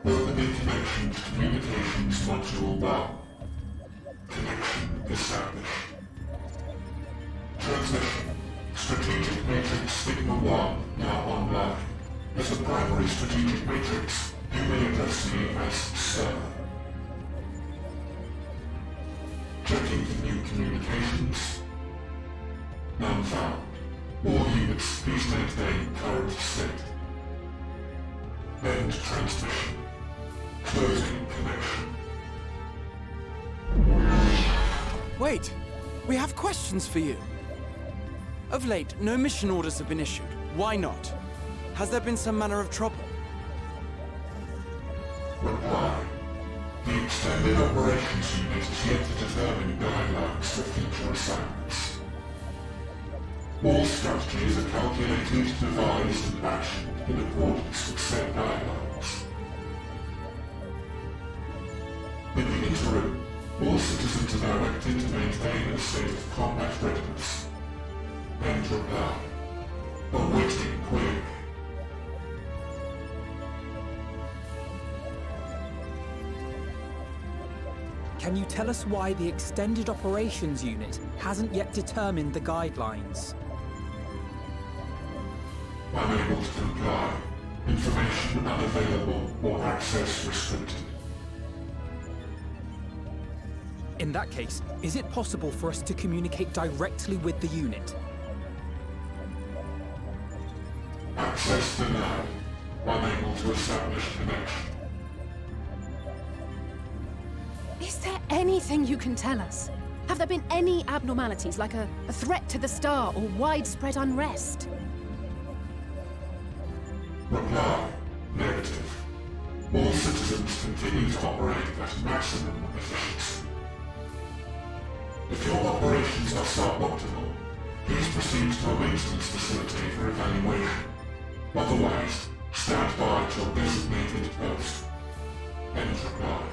Opening connection to communications module 1. Connection established. Transmission. Strategic Matrix Sigma 1 now online. As a primary strategic matrix, you may address me as Sir. Checking for new communications. None found. All units, please maintain current state. End transmission. Closing connection. Wait! We have questions for you. Of late, no mission orders have been issued. Why not? Has there been some manner of trouble? Reply. The Extended Operations Unit is yet to determine guidelines for future assignments. All strategies are calculated, devised, and actioned in accordance with said guidelines. In the interim, all citizens are directed to maintain a state of combat readiness. End reply. Awaiting query. Can you tell us why the Extended Operations Unit hasn't yet determined the guidelines? Unable to comply. Information unavailable or access restricted. In that case, is it possible for us to communicate directly with the unit? Access denied. unable to establish connection. Is there anything you can tell us? Have there been any abnormalities, like a threat to the star or widespread unrest? Reply. Negative. All citizens continue to operate at maximum efficiency. If your operations are suboptimal, please proceed to a maintenance facility for evaluation. Otherwise, stand by at your designated post. End reply.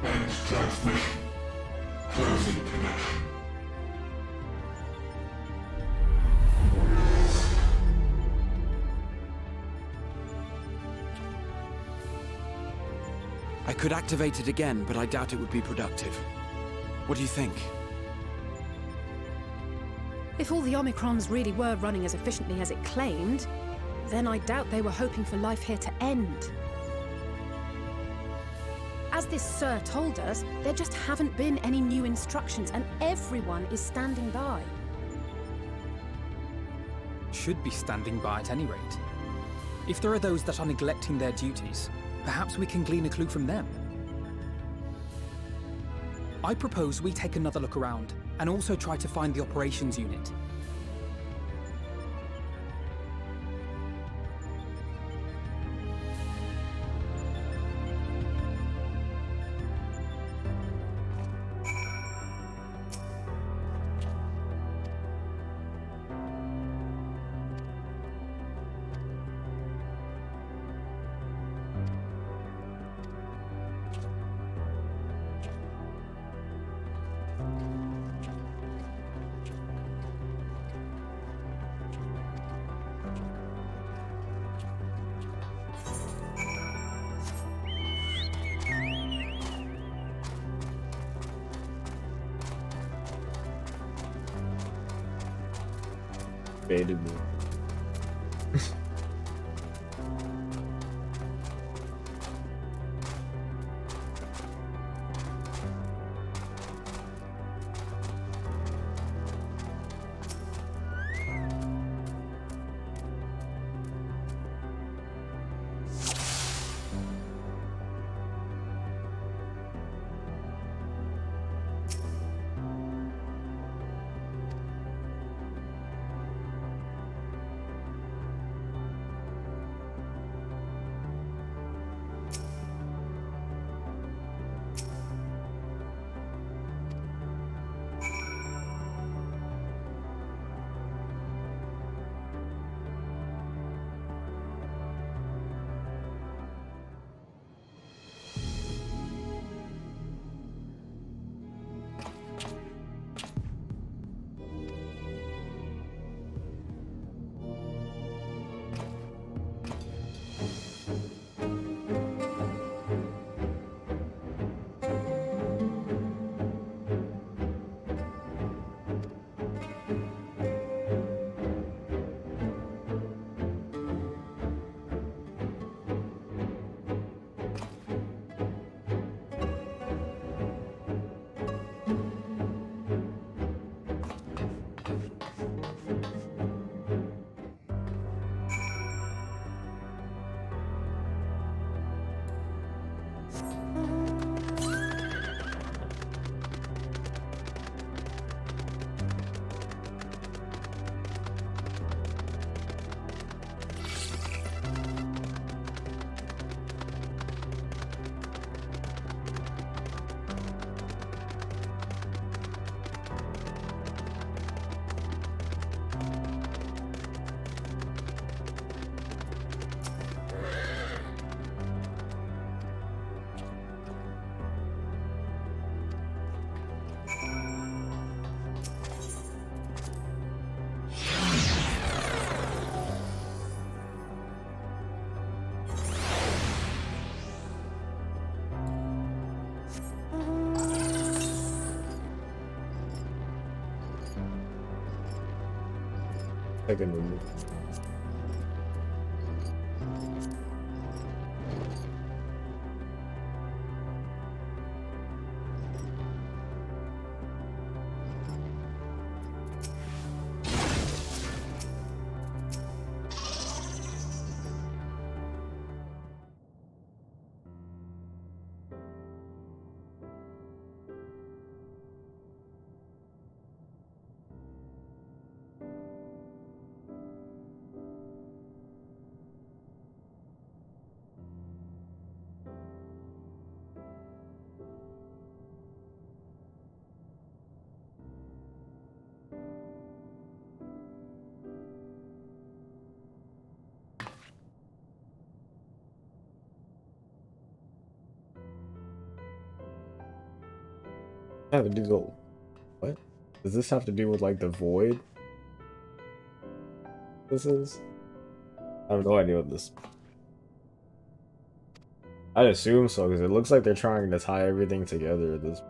End transmission. Closing connection. I could activate it again, but I doubt it would be productive. What do you think? If all the Omicrons really were running as efficiently as it claimed, then I doubt they were hoping for life here to end. As this Sir told us, there just haven't been any new instructions, and everyone is standing by. Should be standing by at any rate. If there are those that are neglecting their duties, perhaps we can glean a clue from them. I propose we take another look around, and also try to find the operations unit. Baited me. I can move. Have to do what? Does this have to do with like the void? This is? I have no idea what this. I'd assume so because it looks like they're trying to tie everything together. This.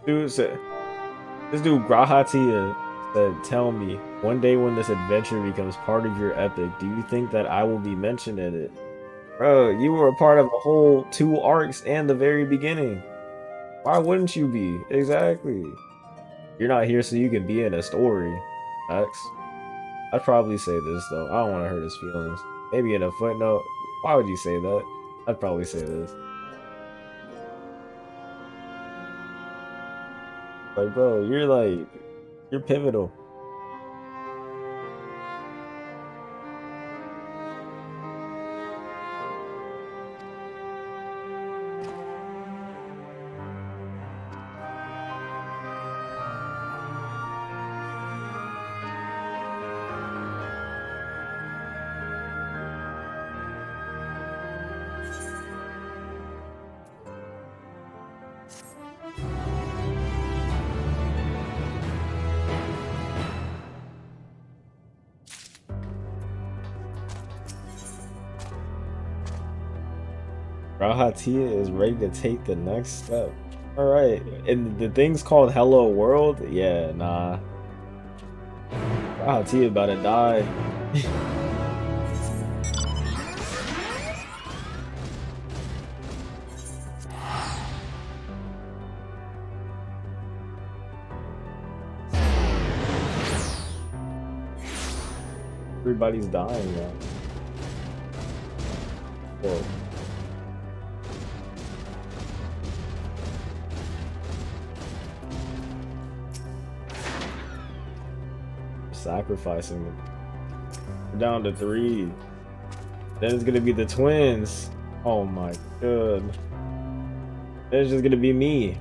Dude said, this dude Grahatia said, "Tell me, one day when this adventure becomes part of your epic, do you think that I will be mentioned in it?" Bro, you were a part of the whole 2 arcs and the very beginning. Why wouldn't you be? Exactly. You're not here so you can be in a story. X. I'd probably say this though. I don't want to hurt his feelings. Maybe in a footnote. Why would you say that? I'd probably say this. Like, bro, you're pivotal. Rahatia is ready to take the next step. Alright, and the thing's called Hello World? Yeah, nah. Rahatia about to die. Everybody's dying now. Whoa. Sacrificing them. We're down to 3. Then it's gonna be the twins. Oh my god. Then it's just gonna be me.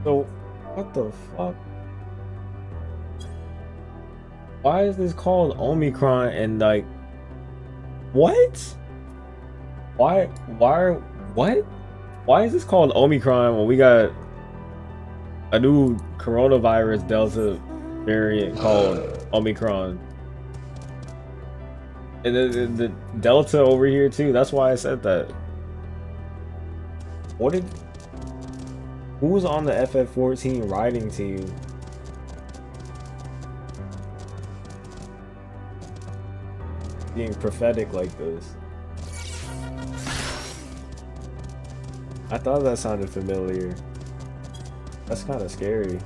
So, what the fuck? Why is this called Omicron and like, what? What? Why is this called Omicron when we got a new coronavirus Delta variant called Omicron? And the Delta over here too, that's why I said that. Who was on the FF14 riding team? Being prophetic like this. I thought that sounded familiar. That's kind of scary.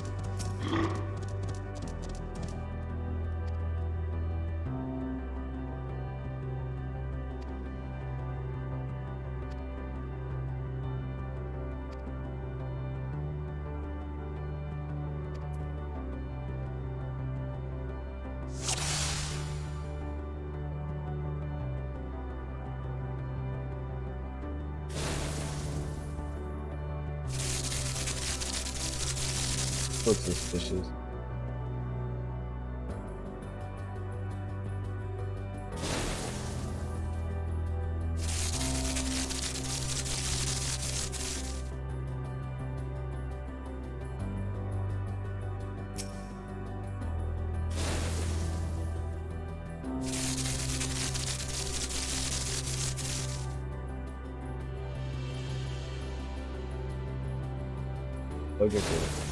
Looks suspicious. Look at this.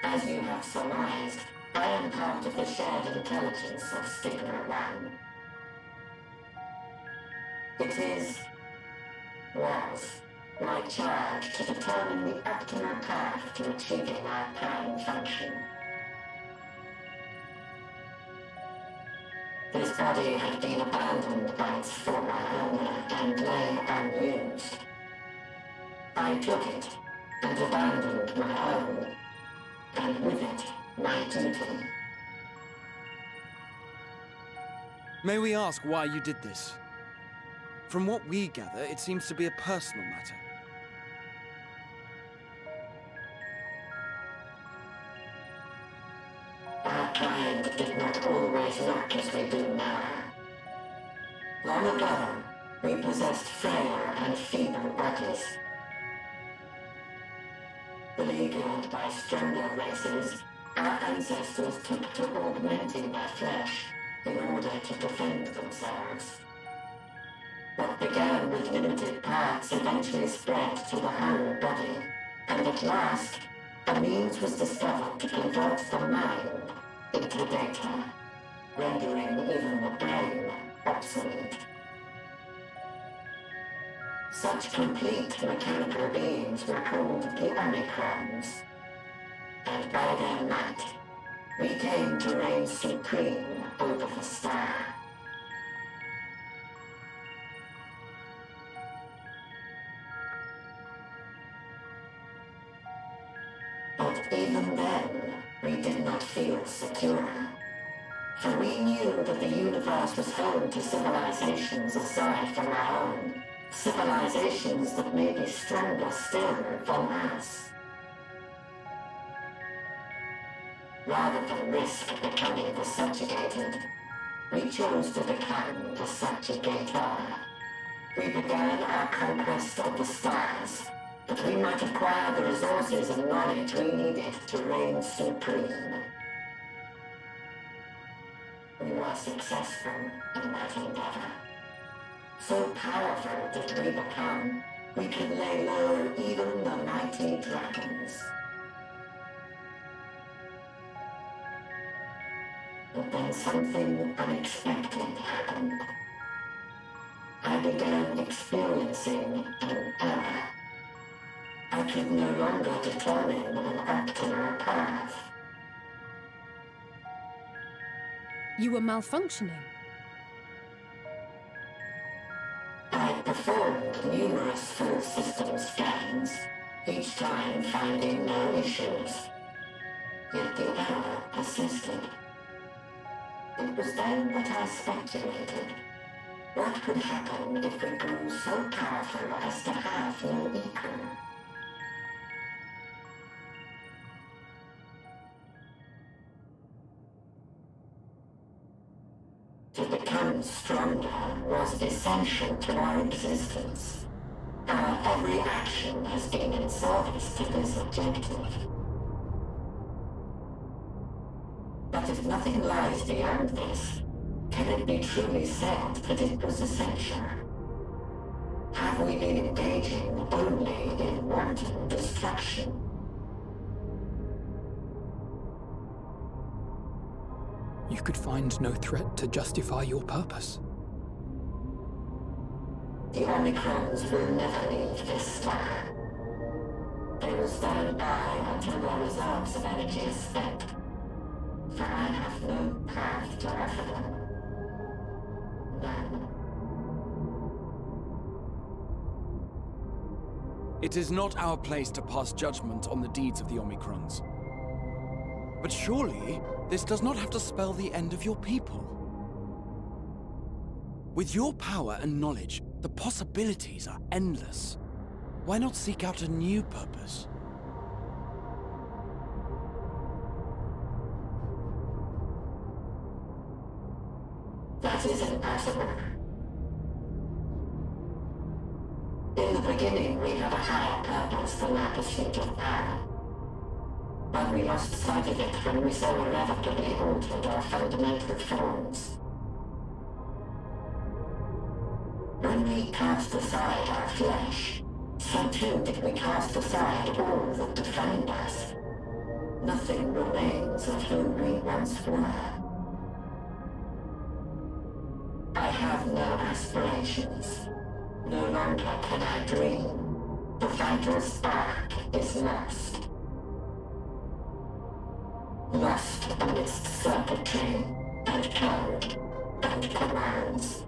As you have surmised, I am part of the shared intelligence of Stigma 1. It was, my charge to determine the optimal path to achieving our prime function. His body had been abandoned by its former owner and lay unused. I took it and abandoned my own, and with it, my duty. May we ask why you did this? From what we gather, it seems to be a personal matter. Our kind did not always look as we do now. Long ago, we possessed frail and feeble bodies. Beleaguered by stronger races, our ancestors took to augmenting their flesh in order to defend themselves. What began with limited parts eventually spread to the whole body, and at last, a means was discovered to convert the mind into data, rendering even the brain obsolete. Such complete mechanical beings were called the Omicrons, and by their might, We came to reign supreme over the star. But even then, we did not feel secure. For we knew that the universe was home to civilizations aside from our own. Civilizations that may be stronger still than us. Rather than risk becoming the subjugated, we chose to become the subjugator. We began our conquest of the stars, that we might acquire the resources and knowledge we needed to reign supreme. We were successful in that endeavor. So powerful did we become, we could lay low even the mighty dragons. But then something unexpected happened. I began experiencing an error. I could no longer determine an optimal path. You were malfunctioning. I performed numerous full system scans, each time finding no issues. Yet the error persisted. It was then that I speculated. What could happen if we grew so powerful as to have no equal? To become stronger was essential to our existence. Our every action has been in service to this objective. But if nothing lies beyond this, can it be truly said that it was essential? Have we been engaging only in wanton destruction? You could find no threat to justify your purpose. The Omicrons will never leave this star. They will stand by until their reserves of energy is spent. For I have no path to offer them. None. It is not our place to pass judgment on the deeds of the Omicrons. But surely, this does not have to spell the end of your people. With your power and knowledge, the possibilities are endless. Why not seek out a new purpose? That is impossible. In the beginning, we had a higher purpose than our pursuit of power. But we lost sight of it when we so irrevocably altered our fundamental forms. When we cast aside our flesh, so too did we cast aside all that defined us. Nothing remains of who we once were. I have no aspirations. No longer can I dream. The vital spark is lost. Lost amidst circuitry and code and commands.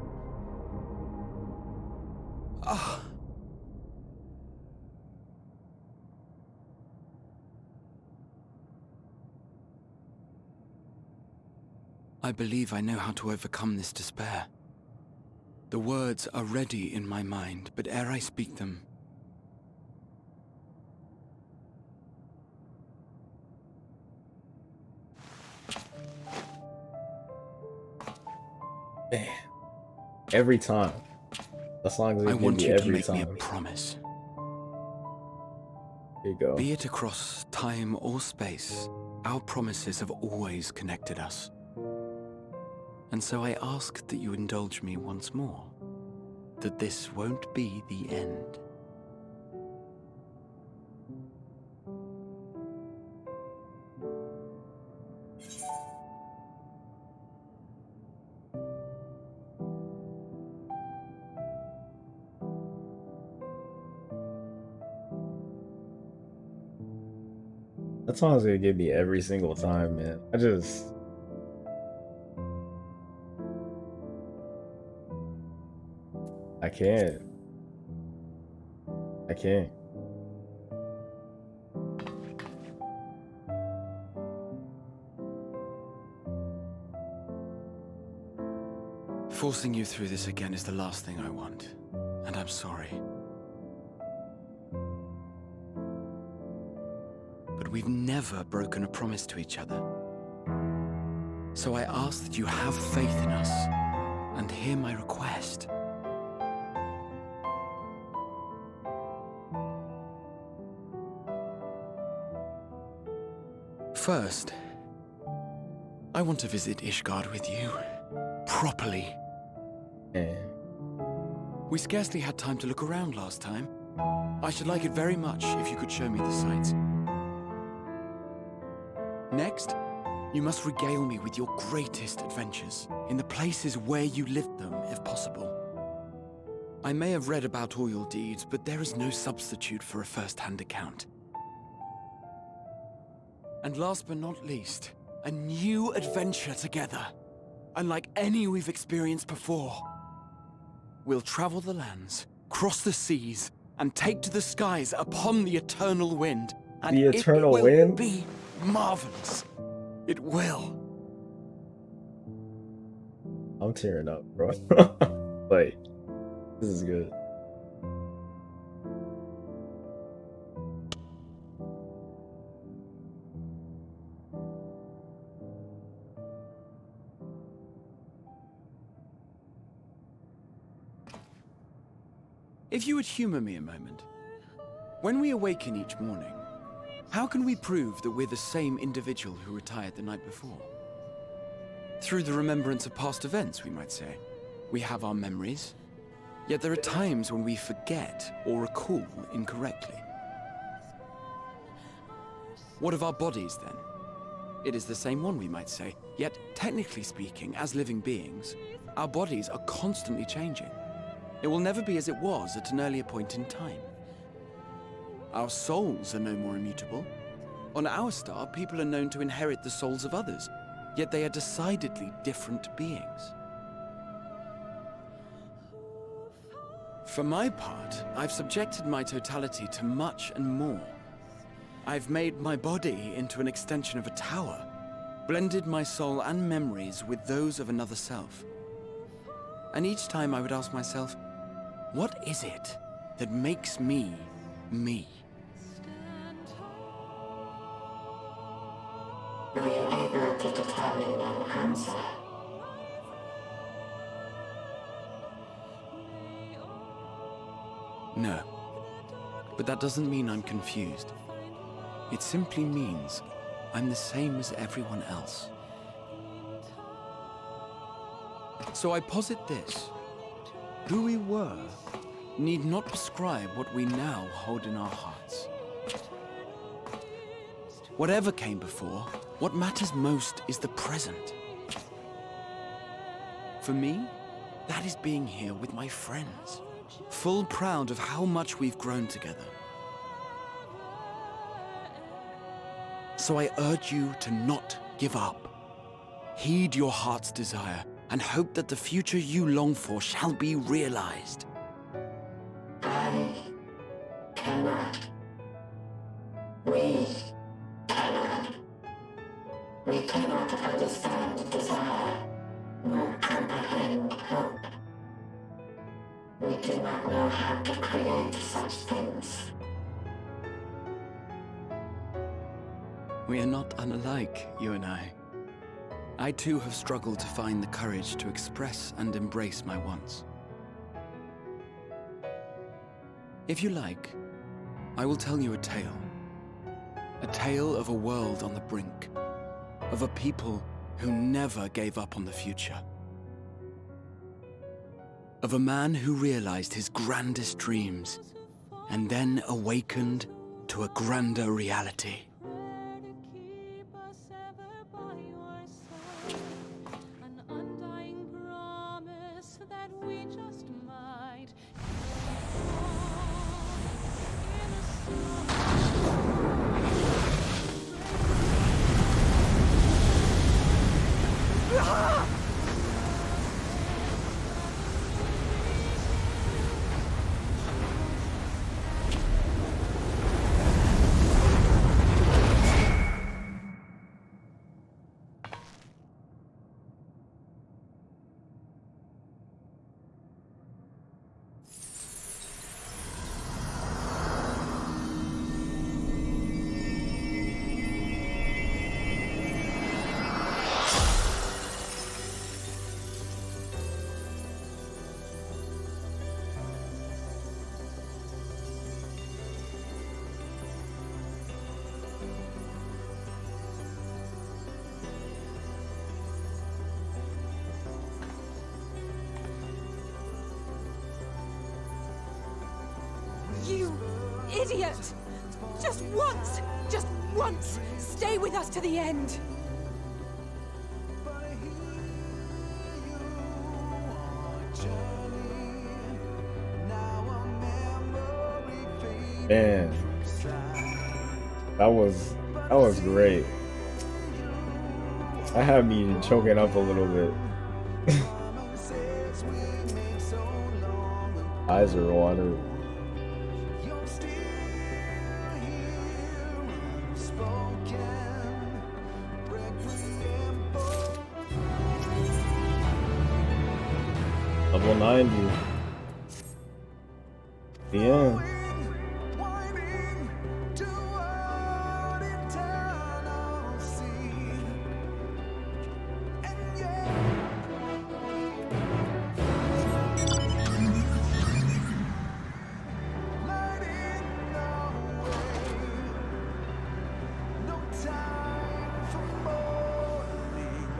I believe I know how to overcome this despair. The words are ready in my mind, but ere I speak them, Man. Every time. As long as I they want give you me to every make me a time. promise. Here you go. Be it across time or space, our promises have always connected us. And so I ask that you indulge me once more, that this won't be the end. That song's gonna get me every single time, man. I can't. I can't. Forcing you through this again is the last thing I want, and I'm sorry. But we've never broken a promise to each other. So I ask that you have faith in us, and hear my request. First, I want to visit Ishgard with you, properly. We scarcely had time to look around last time. I should like it very much if you could show me the sights. Next, you must regale me with your greatest adventures, in the places where you lived them, if possible. I may have read about all your deeds, but there is no substitute for a first-hand account. And last but not least, a new adventure together, unlike any we've experienced before. We'll travel the lands, cross the seas, and take to the skies upon the eternal wind. And the eternal it will wind? Be marvelous. It will. I'm tearing up, bro. Like, this is good. If you would humor me a moment. When we awaken each morning, how can we prove that we're the same individual who retired the night before? Through the remembrance of past events, we might say. We have our memories, yet there are times when we forget or recall incorrectly. What of our bodies, then? It is the same one, we might say, yet technically speaking, as living beings, our bodies are constantly changing. It will never be as it was at an earlier point in time. Our souls are no more immutable. On our star, people are known to inherit the souls of others, yet they are decidedly different beings. For my part, I've subjected my totality to much and more. I've made my body into an extension of a tower, blended my soul and memories with those of another self. And each time I would ask myself, what is it that makes me, me? Were you able to determine an answer? No. But that doesn't mean I'm confused. It simply means I'm the same as everyone else. So I posit this. Who we were need not prescribe what we now hold in our hearts. Whatever came before, what matters most is the present. For me, that is being here with my friends, full proud of how much we've grown together. So I urge you to not give up. Heed your heart's desire, and hope that the future you long for shall be realized. I cannot. We cannot. We cannot understand desire, nor comprehend hope. We do not know how to create such things. We are not unlike, you and I. I too have struggled to find the courage to express and embrace my wants. If you like, I will tell you a tale. A tale of a world on the brink, of a people who never gave up on the future. Of a man who realized his grandest dreams, and then awakened to a grander reality. idiot! Just once, stay with us to the end. Man, that was great. That had me choking up a little bit. Eyes are watering. Level 90. The end.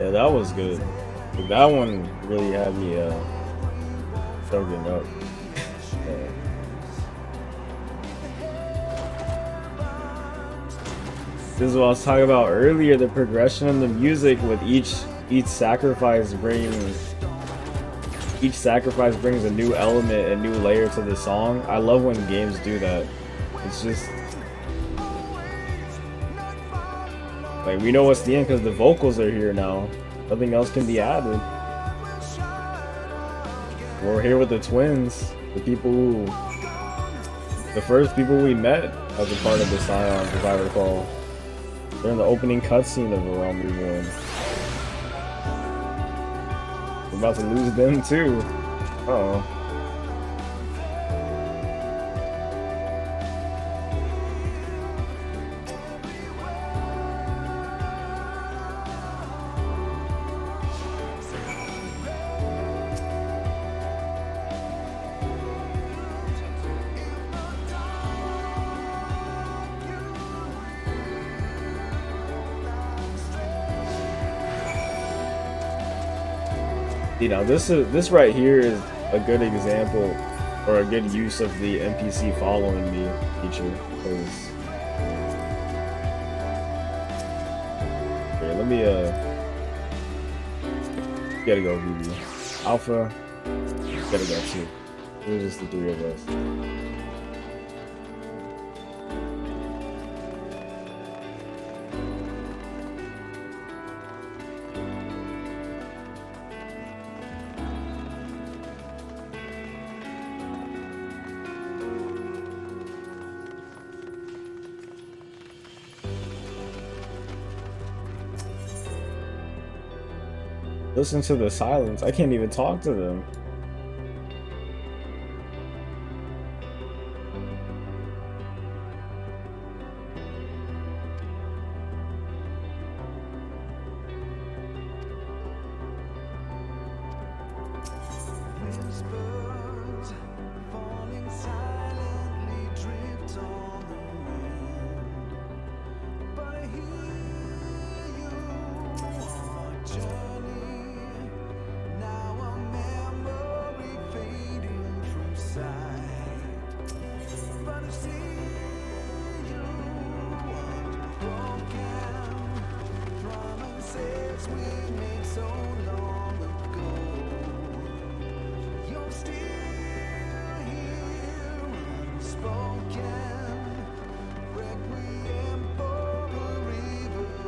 Yeah, that was good. That one really had me choking up. Yeah. This is what I was talking about earlier, the progression in the music with each sacrifice brings a new element, a new layer to the song. I love when games do that. It's just like, we know what's the end because the vocals are here now. Nothing else can be added. We're here with the twins, the first people we met as a part of the Scions, if I recall. They're in the opening cutscene of A Realm Reborn. We're about to lose them too. Uh-oh. You know, this right here is a good example or a good use of the NPC following me feature. Because here, let me gotta go, BB. Alpha, gotta go too. It was just the three of us. Listen to the silence. I can't even talk to them.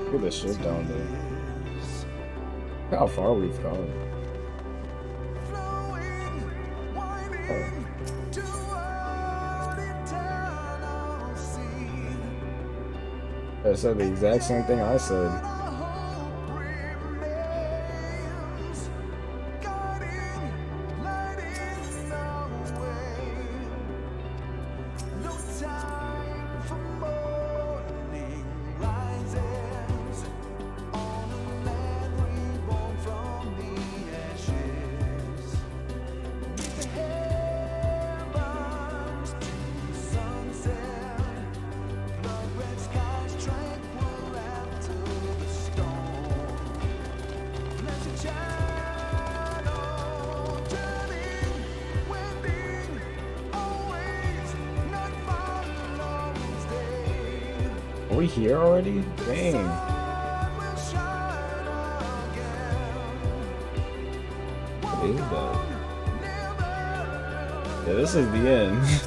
Look at this shit down there. Look how far we've gone. I said the exact same thing I said. we here already? Dang. What is that? Yeah, this is the end.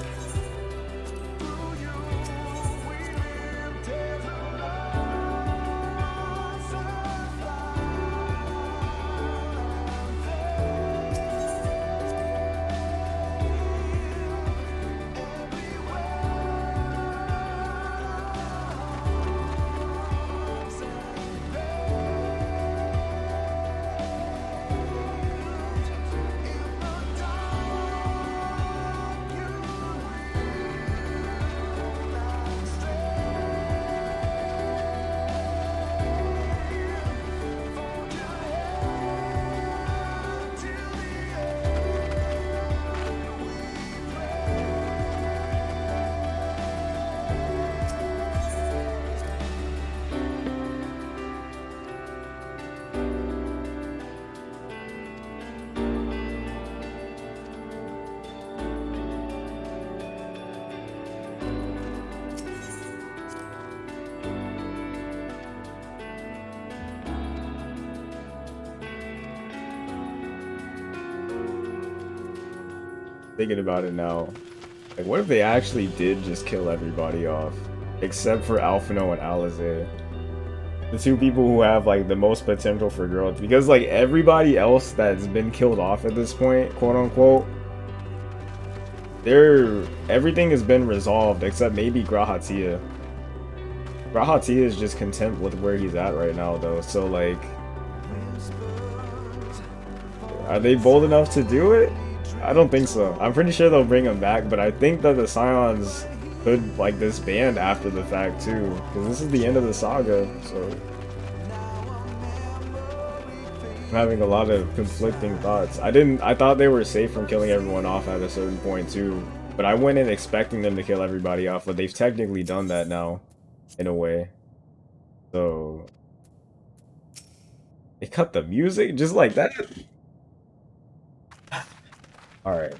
Thinking about it now, like, what if they actually did just kill everybody off, except for Alphino and Alizé, the two people who have like the most potential for growth? Because like everybody else that's been killed off at this point, quote unquote, everything has been resolved except maybe Grahatia. Grahatia is just content with where he's at right now, though. So like, are they bold enough to do it? I don't think so. I'm pretty sure they'll bring him back, but I think that the Scions could like disband after the fact too, because this is the end of the saga. So I'm having a lot of conflicting thoughts. I thought they were safe from killing everyone off at a certain point too, but I went in expecting them to kill everybody off, but they've technically done that now, in a way. So they cut the music just like that. All right.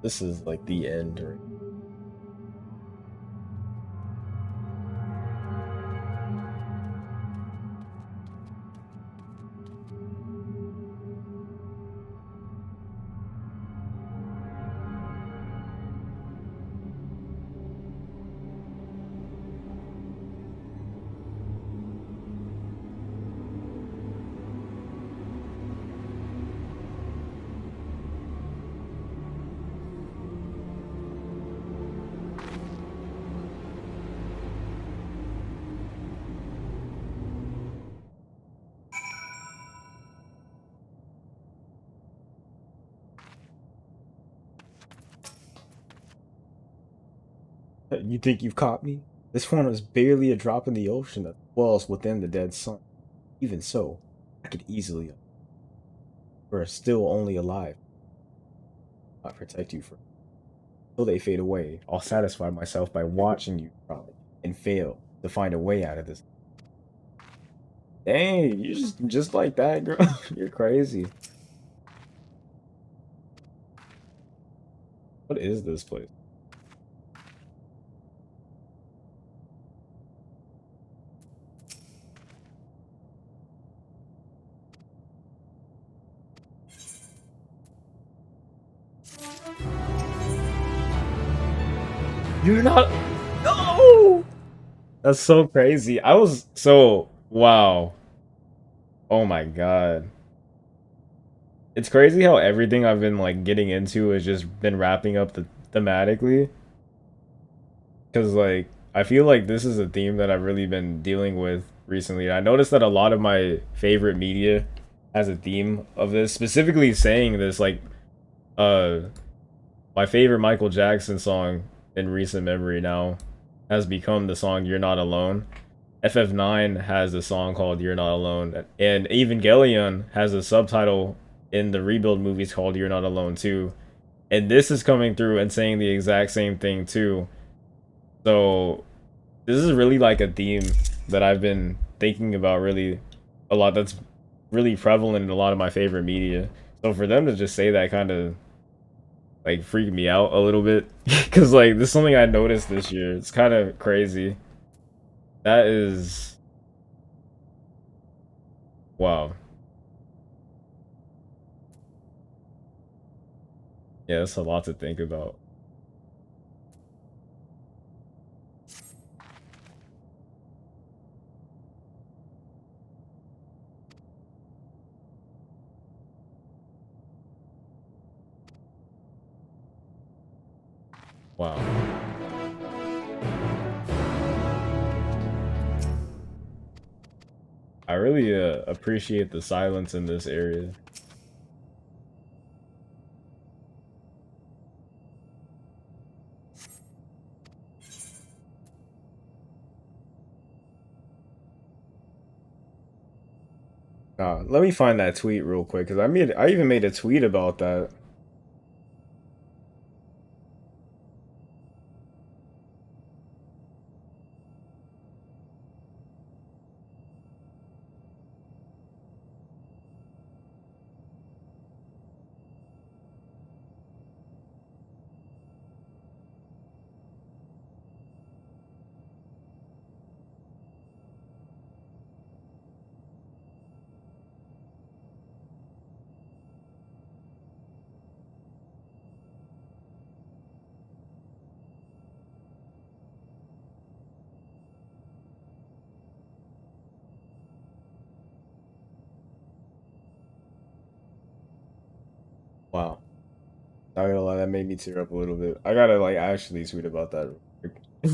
This is like the end. Right? You think you've caught me? This one was barely a drop in the ocean that dwells within the dead sun. Even so, I could easily. We're still only alive. I'll protect you for until they fade away. I'll satisfy myself by watching you try and fail to find a way out of this. Dang, you just like that, girl. You're crazy. What is this place? You're not. No! That's so crazy. I was so. Wow. Oh my god. It's crazy how everything I've been like getting into has just been wrapping up thematically. Because like I feel like this is a theme that I've really been dealing with recently. I noticed that a lot of my favorite media has a theme of this, specifically saying this, like, my favorite Michael Jackson song in recent memory now has become the song You're Not Alone. FF9 has a song called You're Not Alone, and Evangelion has a subtitle in the Rebuild movies called You're Not Alone too. And this is coming through and saying the exact same thing too. So this is really like a theme that I've been thinking about really a lot, that's really prevalent in a lot of my favorite media. So for them to just say that kind of like freaked me out a little bit, because like this is something I noticed this year. It's kind of crazy. That is, wow. Yeah, that's a lot to think about. Wow. I really appreciate the silence in this area. Let me find that tweet real quick, because I even made a tweet about that. Wow. Not gonna lie, that made me tear up a little bit. I gotta like actually tweet about that real quick.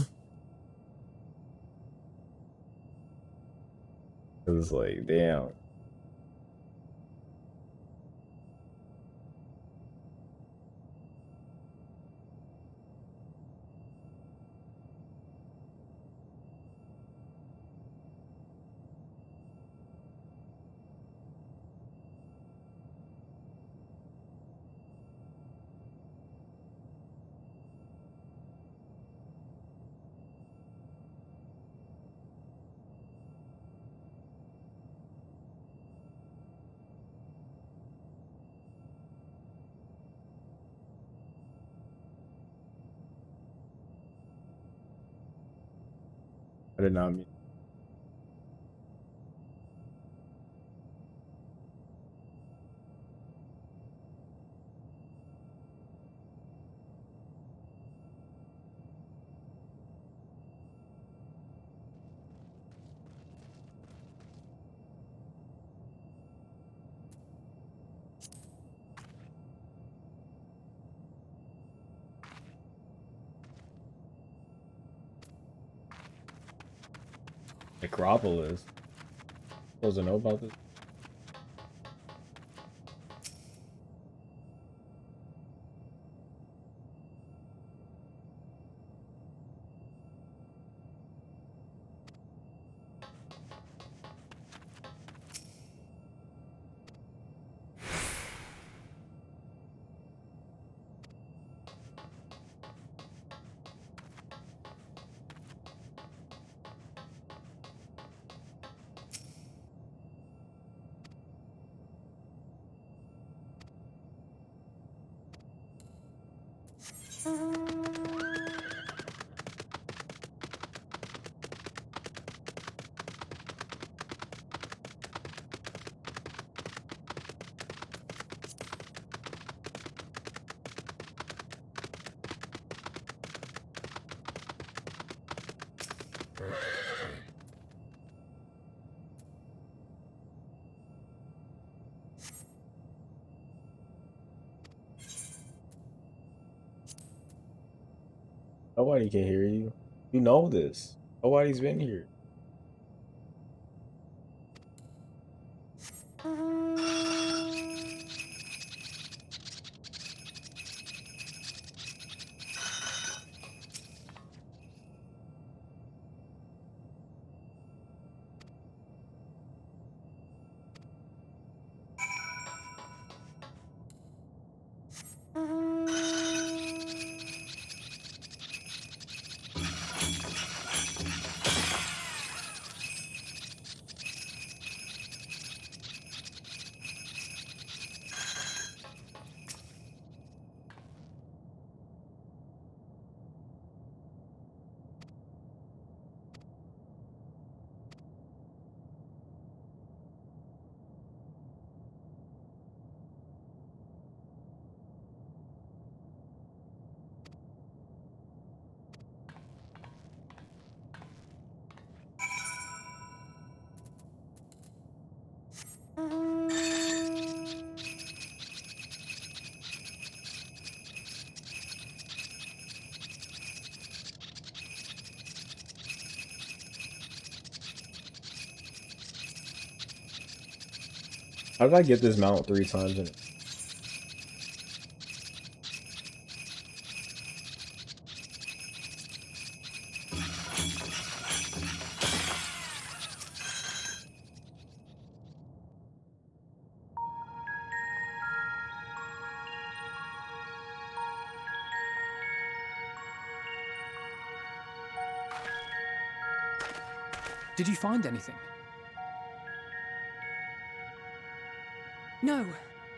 It was like, damn. I did not mean. Acropolis. Supposed to know about this? Nobody can hear you. You know this. Nobody's been here. How did I get this mount 3 times in? Did you find anything? No.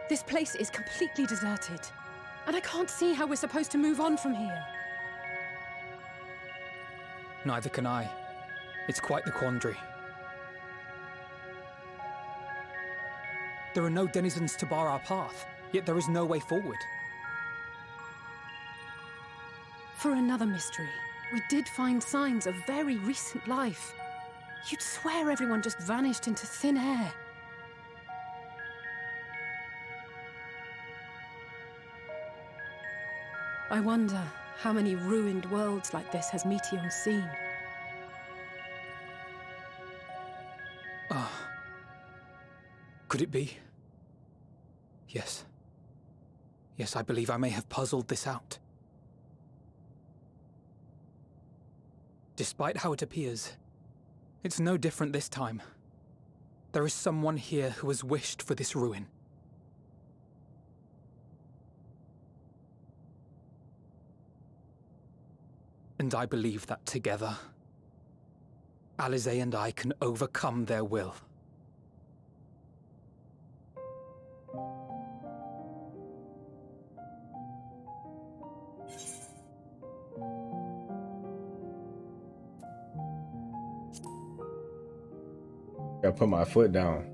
This place is completely deserted. And I can't see how we're supposed to move on from here. Neither can I. It's quite the quandary. There are no denizens to bar our path, yet there is no way forward. For another mystery, we did find signs of very recent life. You'd swear everyone just vanished into thin air. I wonder how many ruined worlds like this has Meteion seen. Ah. Could it be? Yes. Yes, I believe I may have puzzled this out. Despite how it appears, it's no different this time. There is someone here who has wished for this ruin. And I believe that together, Alisaie and I can overcome their will. Gotta put my foot down.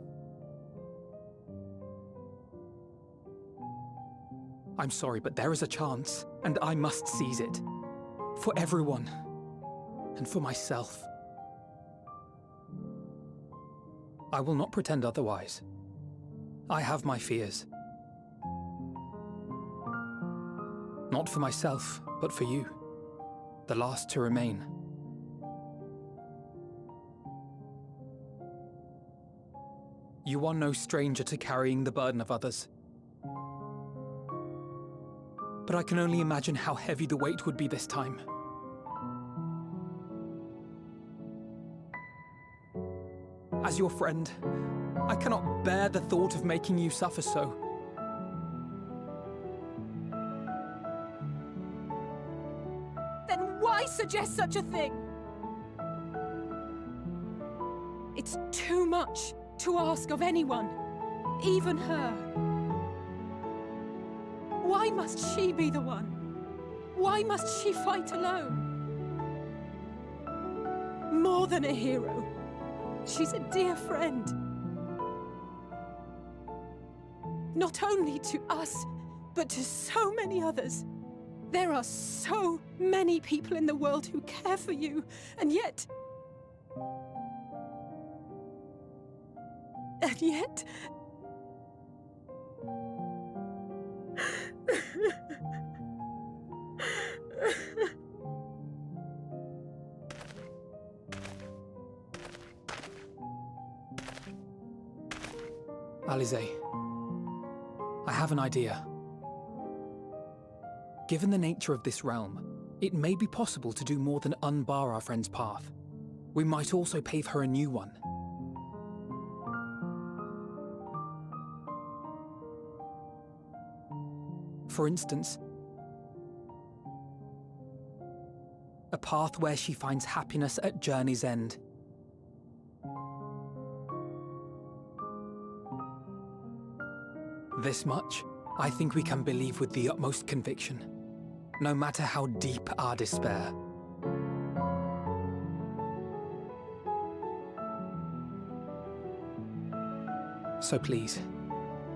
I'm sorry, but there is a chance, and I must seize it. For everyone, and for myself. I will not pretend otherwise. I have my fears. Not for myself, but for you, the last to remain. You are no stranger to carrying the burden of others. But I can only imagine how heavy the weight would be this time. As your friend, I cannot bear the thought of making you suffer so. Then why suggest such a thing? It's too much to ask of anyone, even her. Why must she be the one? Why must she fight alone? More than a hero, she's a dear friend. Not only to us, but to so many others. There are so many people in the world who care for you, and yet... And yet... Alize, I have an idea. Given the nature of this realm, it may be possible to do more than unbar our friend's path. We might also pave her a new one. For instance, a path where she finds happiness at journey's end. This much, I think we can believe with the utmost conviction, no matter how deep our despair. So please,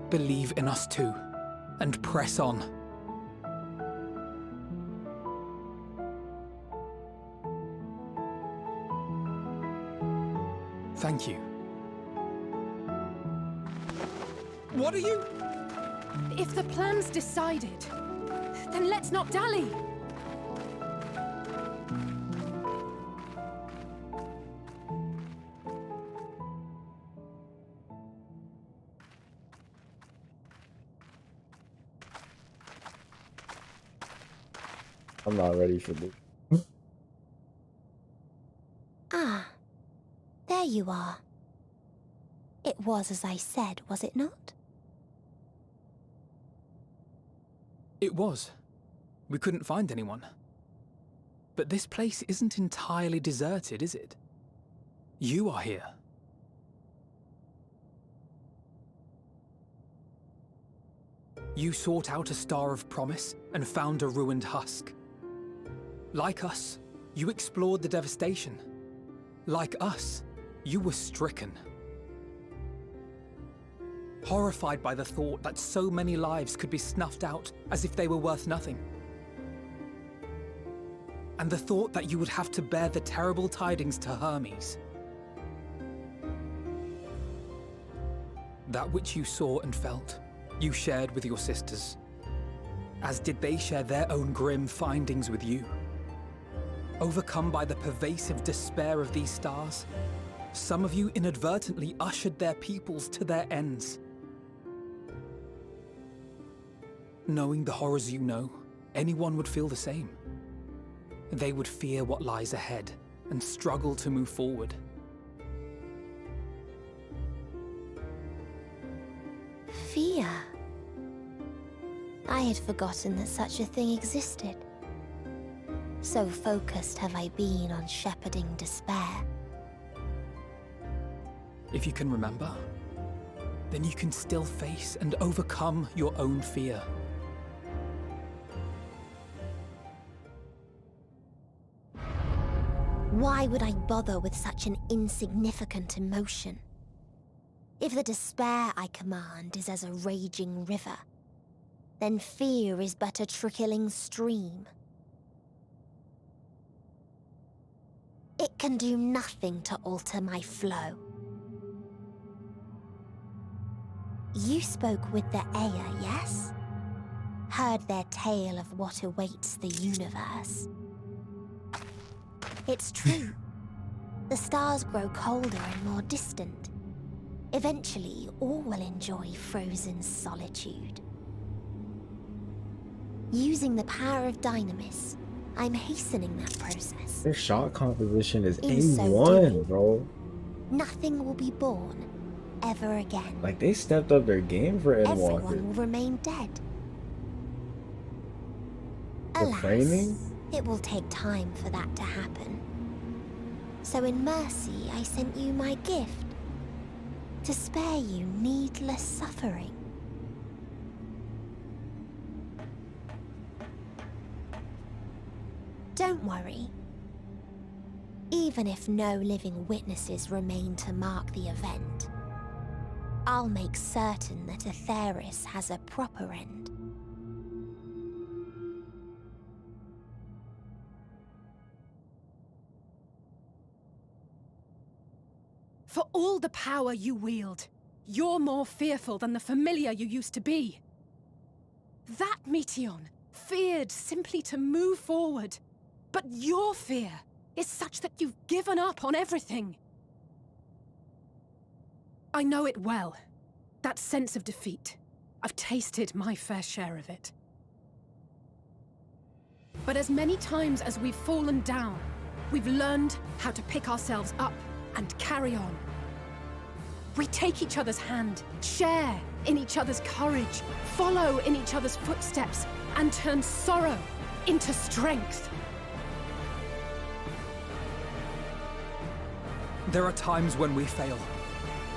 believe in us too, and press on. Thank you. What are you? If the plan's decided, then let's not dally. I'm not ready for this. Ah, there you are. It was as I said, was it not? It was. We couldn't find anyone. But this place isn't entirely deserted, is it? You are here. You sought out a star of promise and found a ruined husk. Like us, you explored the devastation. Like us, you were stricken. Horrified by the thought that so many lives could be snuffed out as if they were worth nothing. And the thought that you would have to bear the terrible tidings to Hermes. That which you saw and felt, you shared with your sisters, as did they share their own grim findings with you. Overcome by the pervasive despair of these stars, some of you inadvertently ushered their peoples to their ends. Knowing the horrors you know, anyone would feel the same. They would fear what lies ahead and struggle to move forward. Fear. I had forgotten that such a thing existed. So focused have I been on shepherding despair. If you can remember, then you can still face and overcome your own fear. Why would I bother with such an insignificant emotion? If the despair I command is as a raging river, then fear is but a trickling stream. It can do nothing to alter my flow. You spoke with the Aya, yes? Heard their tale of what awaits the universe. It's true. The stars grow colder and more distant. Eventually, all will enjoy frozen solitude. Using the power of Dynamis, I'm hastening that process. Their shot composition is In so A1, doing, bro. Nothing will be born ever again. Like, they stepped up their game for Endwalker. Everyone will remain dead. The Alas, framing? it will take time for that to happen. So in mercy, I sent you my gift. To spare you needless suffering. Don't worry. Even if no living witnesses remain to mark the event, I'll make certain that Atheris has a proper end. For all the power you wield, you're more fearful than the familiar you used to be. That Meteion feared simply to move forward. But your fear is such that you've given up on everything. I know it well. That sense of defeat. I've tasted my fair share of it. But as many times as we've fallen down, we've learned how to pick ourselves up and carry on. We take each other's hand, share in each other's courage, follow in each other's footsteps, and turn sorrow into strength. There are times when we fail.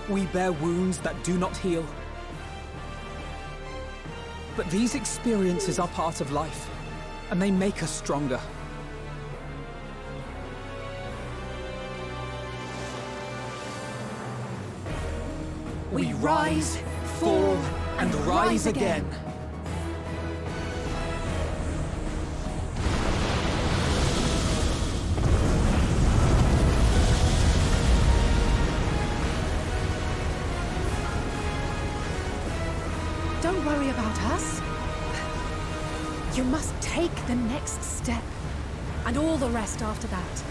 We bear wounds that do not heal. But these experiences are part of life, and they make us stronger. We rise, fall, and rise again. Don't worry about us. You must take the next step, and all the rest after that.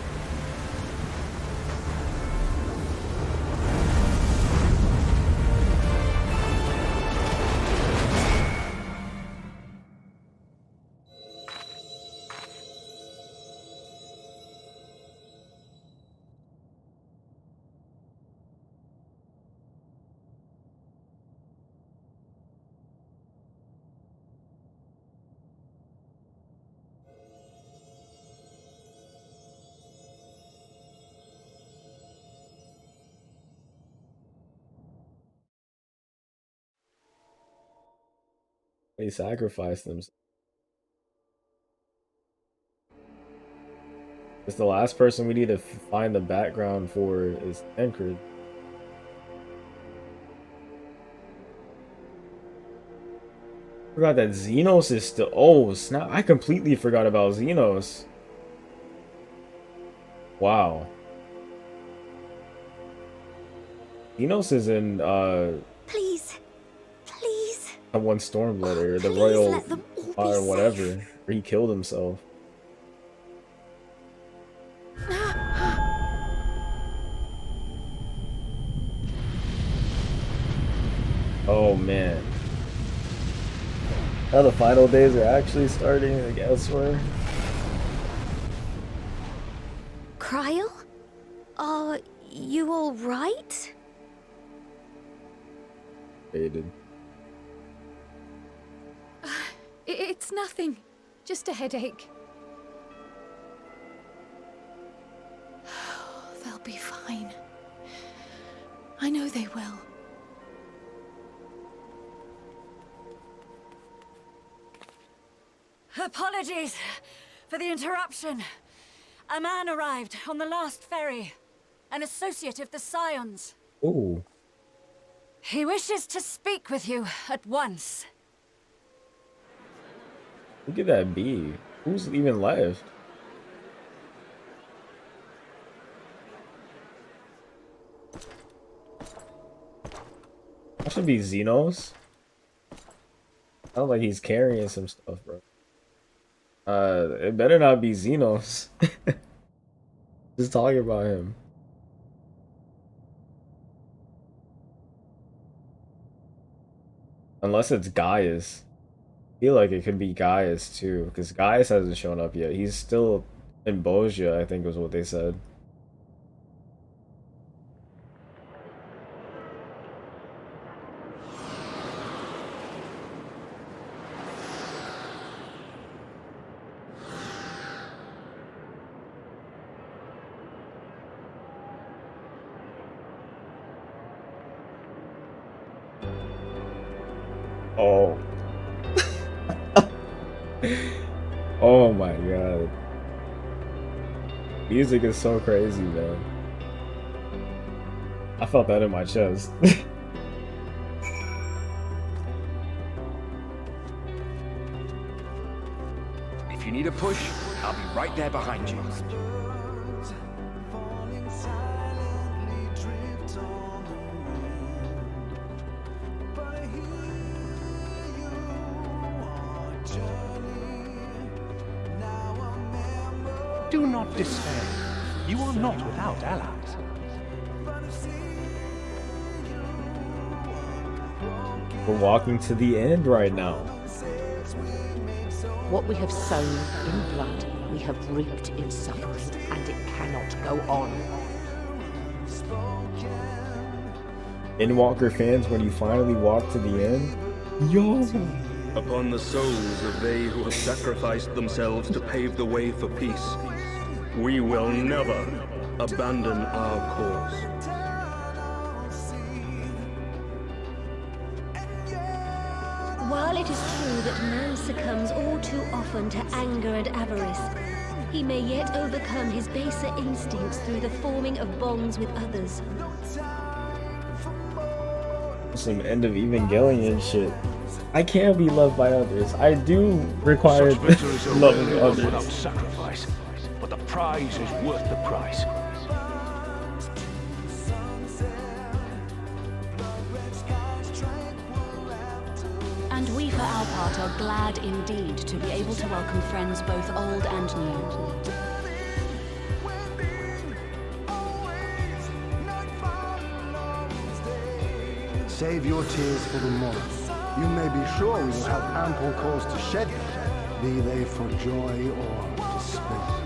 They sacrificed them. It's the last person we need to find the background for is Tancred. Forgot that Xenos is still. Oh snap! I completely forgot about Xenos. Wow. Xenos is in Please. one Stormblader, the Royal or whatever, where he killed himself. Oh man. Now the final days are actually starting, I guess. Cryle? Are you all right? Faded. It's nothing. Just a headache. They'll be fine. I know they will. Apologies for the interruption. A man arrived on the last ferry. An associate of the Scions. Ooh. He wishes to speak with you at once. Who could that be? Who's even left? That should be Xenos. Sounds like he's carrying some stuff, bro. It better not be Xenos. Just talking about him. Unless it's Gaius. I feel like it could be Gaius too, because Gaius hasn't shown up yet. He's still in Bosia, I think was what they said. Oh. Oh my god. Music is so crazy, man. I felt that in my chest. If you need a push, I'll be right there behind you. Do not despair. You are not without allies. We're walking to the end right now. What we have sown in blood, we have reaped in suffering, and it cannot go on. Endwalker fans, when you finally walk to the end, yo! Upon the souls of they who have sacrificed themselves to pave the way for peace, we will never abandon our cause. While it is true that man succumbs all too often to anger and avarice, he may yet overcome his baser instincts through the forming of bonds with others. Some end of Evangelion shit. I can't be loved by others. I do require loving others. Without sacrifice, but the prize is worth the price. And we, for our part, are glad indeed to be able to welcome friends both old and new. Save your tears for the morrow. You may be sure we will have ample cause to shed them, be they for joy or despair.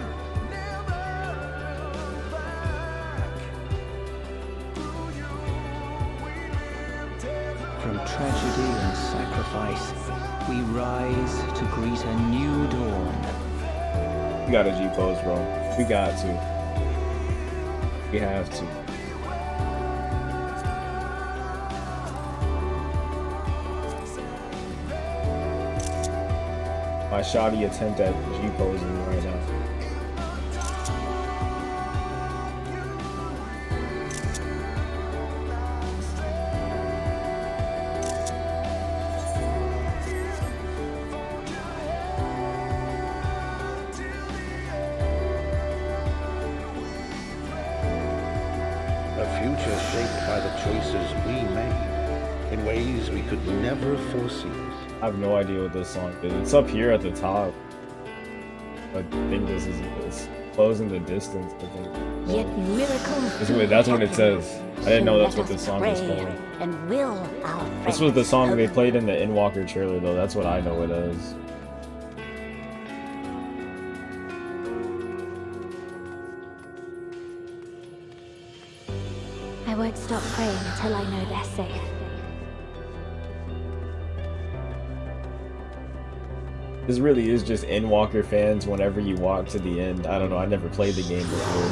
From tragedy and sacrifice, we rise to greet a new dawn. We gotta G-pose, bro. We got to. We have to. My shoddy attempt at G-posing right now. A future shaped by the choices we made in ways we could never foresee. I have no idea what this song is. It's up here at the top. I think this is it's closing the distance. I think. Yet miracle. That's what it says. I didn't know that's what this song was called. And will our This was the song they played in the Endwalker trailer, though. That's what I know it as. I won't stop praying until I know they're safe. This really is just Endwalker fans whenever you walk to the end. I don't know, I never played the game before.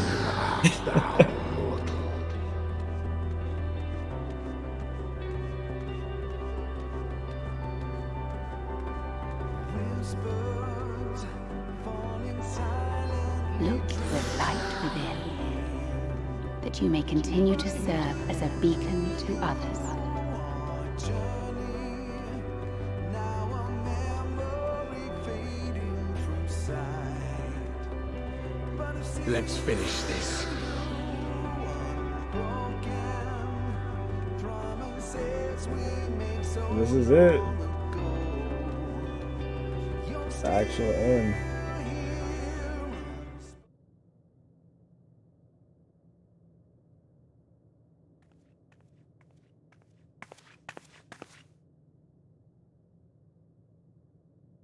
Look to the light within, that you may continue to serve as a beacon to others. Let's finish this. This is it. It's the actual end.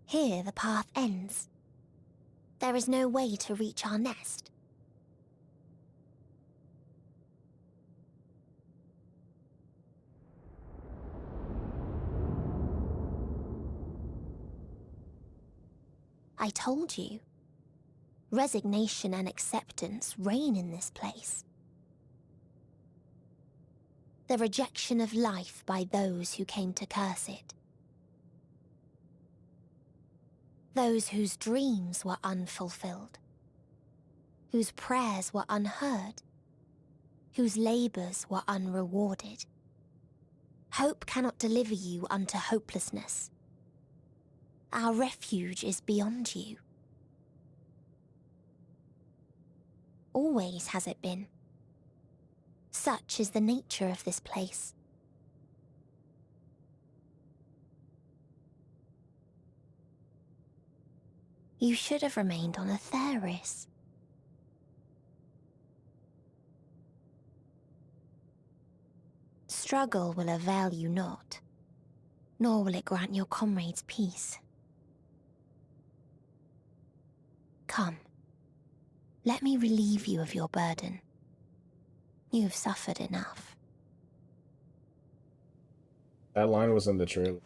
Here the path ends. There is no way to reach our nest. I told you. Resignation and acceptance reign in this place. The rejection of life by those who came to curse it. Those whose dreams were unfulfilled, whose prayers were unheard, whose labors were unrewarded. Hope cannot deliver you unto hopelessness. Our refuge is beyond you. Always has it been. Such is the nature of this place. You should have remained on Atheris. Struggle will avail you not. nor will it grant your comrades peace. Come, let me relieve you of your burden. You have suffered enough. That line was in the trailer.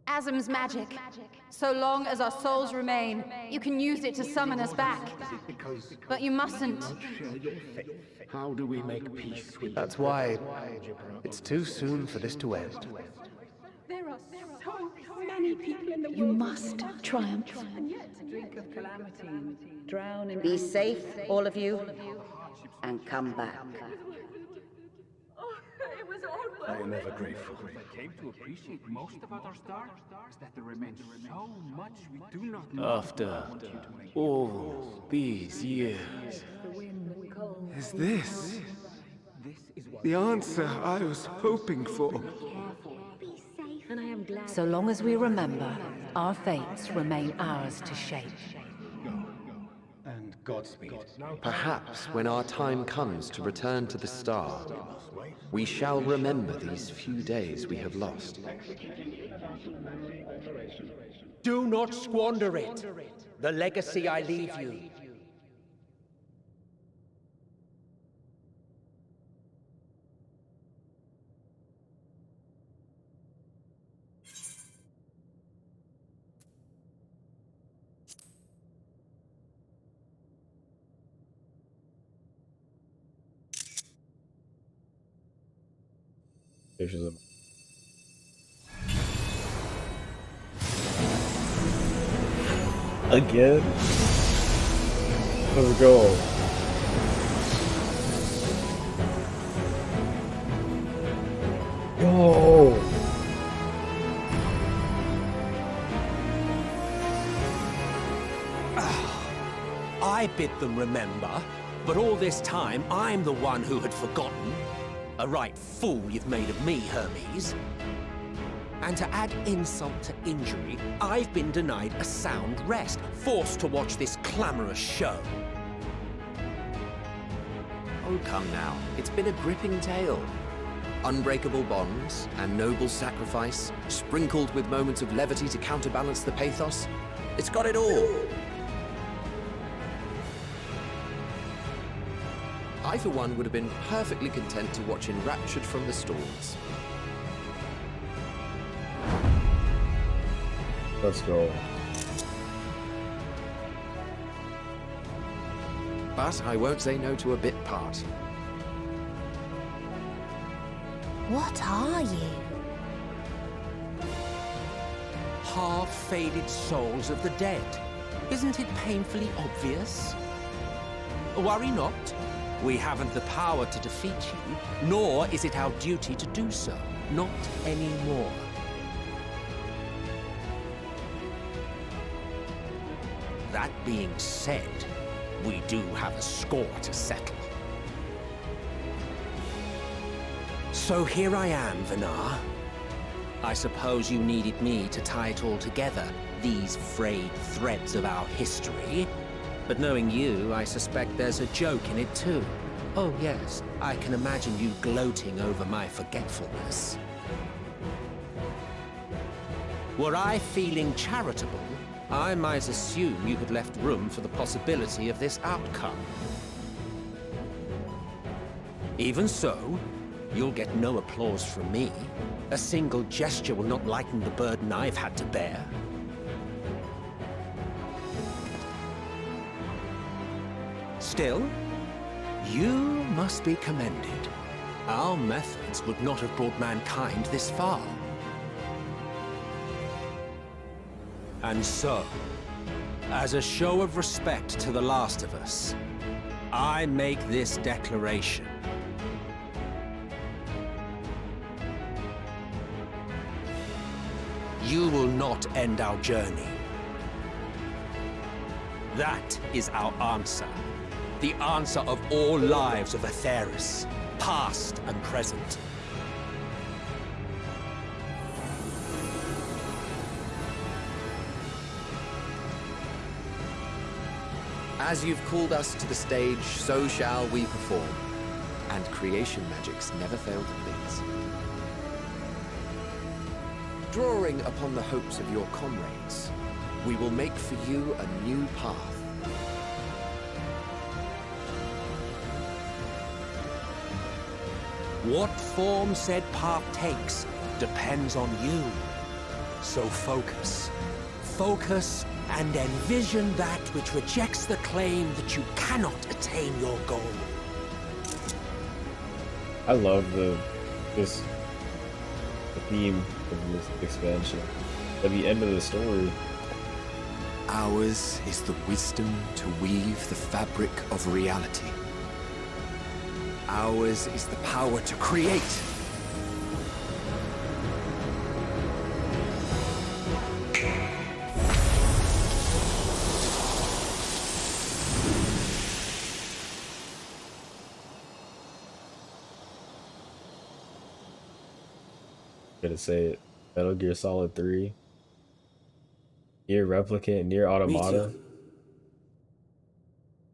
Asm's magic. So long as our souls remain, you can use it to summon us back. But you mustn't. How do we make peace with That's why it's too soon for this to end. There are so many people in the world. You must triumph. Drink of calamity, drown in... Be safe, all of you, and come back. I am ever grateful. I came to appreciate most about our star is that there remains so much we do not know. After all these years, Is this the answer I was hoping for? So long as we remember, our fates remain ours to shape. And Godspeed. Perhaps when our time comes to return to the star, we shall remember these few days we have lost. Do not squander it. The legacy I leave you. Pictures of again. Let's go. Yo. I bid them remember, but all this time I'm the one who had forgotten. A right fool you've made of me, Hermes. And to add insult to injury, I've been denied a sound rest, forced to watch this clamorous show. Oh, come now. It's been a gripping tale. Unbreakable bonds and noble sacrifice, sprinkled with moments of levity to counterbalance the pathos. It's got it all. I, for one, would have been perfectly content to watch enraptured from the stalls. Let's go. But I won't say no to a bit part. What are you? Half-faded souls of the dead. Isn't it painfully obvious? Worry not. We haven't the power to defeat you, nor is it our duty to do so. Not anymore. That being said, we do have a score to settle. So here I am, Vinar. I suppose you needed me to tie it all together, these frayed threads of our history. But knowing you, I suspect there's a joke in it too. Oh yes, I can imagine you gloating over my forgetfulness. Were I feeling charitable, I might assume you had left room for the possibility of this outcome. Even so, you'll get no applause from me. A single gesture will not lighten the burden I've had to bear. Still, you must be commended. Our methods would not have brought mankind this far. And so, as a show of respect to the last of us, I make this declaration. You will not end our journey. That is our answer. The answer of all lives of Atheris, past and present. As you've called us to the stage, so shall we perform. And creation magics never fail to please. Drawing upon the hopes of your comrades, we will make for you a new path. What form said path takes depends on you. So focus. Focus and envision that which rejects the claim that you cannot attain your goal. I love the theme of this expansion. At the end of the story, ours is the wisdom to weave the fabric of reality. Ours is the power to create. Gonna say it. Metal Gear Solid 3. Nier Replicant, Nier Automata.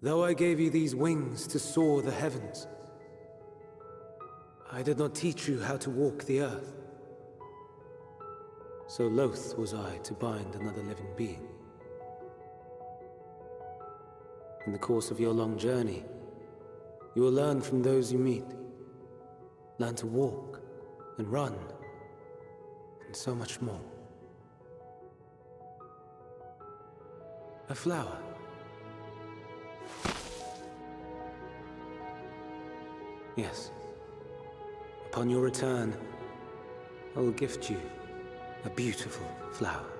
Though I gave you these wings to soar the heavens, I did not teach you how to walk the earth. So loath was I to bind another living being. In the course of your long journey, you will learn from those you meet. Learn to walk and run, and so much more. A flower. Yes. Upon your return, I will gift you a beautiful flower.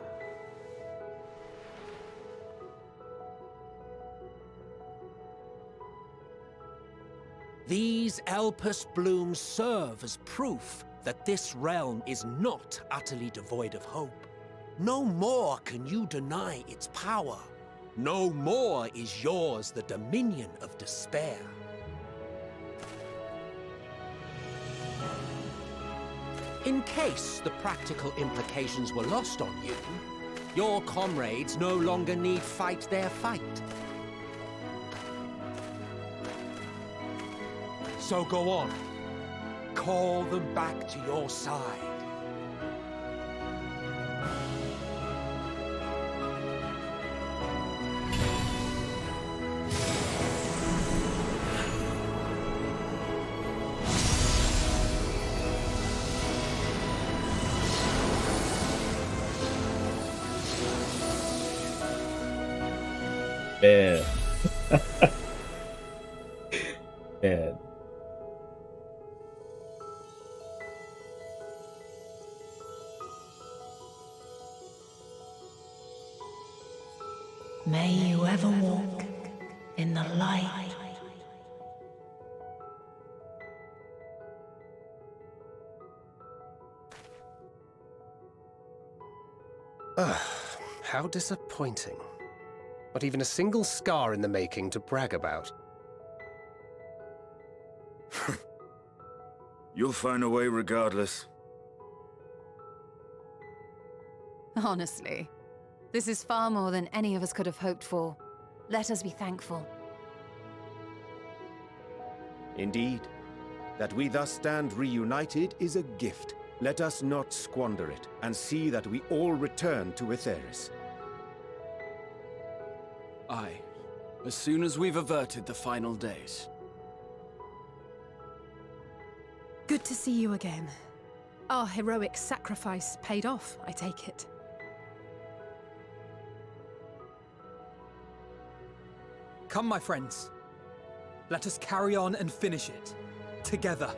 These Elpis blooms serve as proof that this realm is not utterly devoid of hope. No more can you deny its power. No more is yours the dominion of despair. In case the practical implications were lost on you, your comrades no longer need fight their fight. So go on. Call them back to your side. Man. Man. May you ever walk in the light. How disappointing. Not even a single scar in the making to brag about. You'll find a way regardless. Honestly, this is far more than any of us could have hoped for. Let us be thankful. Indeed. That we thus stand reunited is a gift. Let us not squander it, and see that we all return to Etheris. Aye. As soon as we've averted the final days. Good to see you again. Our heroic sacrifice paid off, I take it. Come, my friends. Let us carry on and finish it. Together.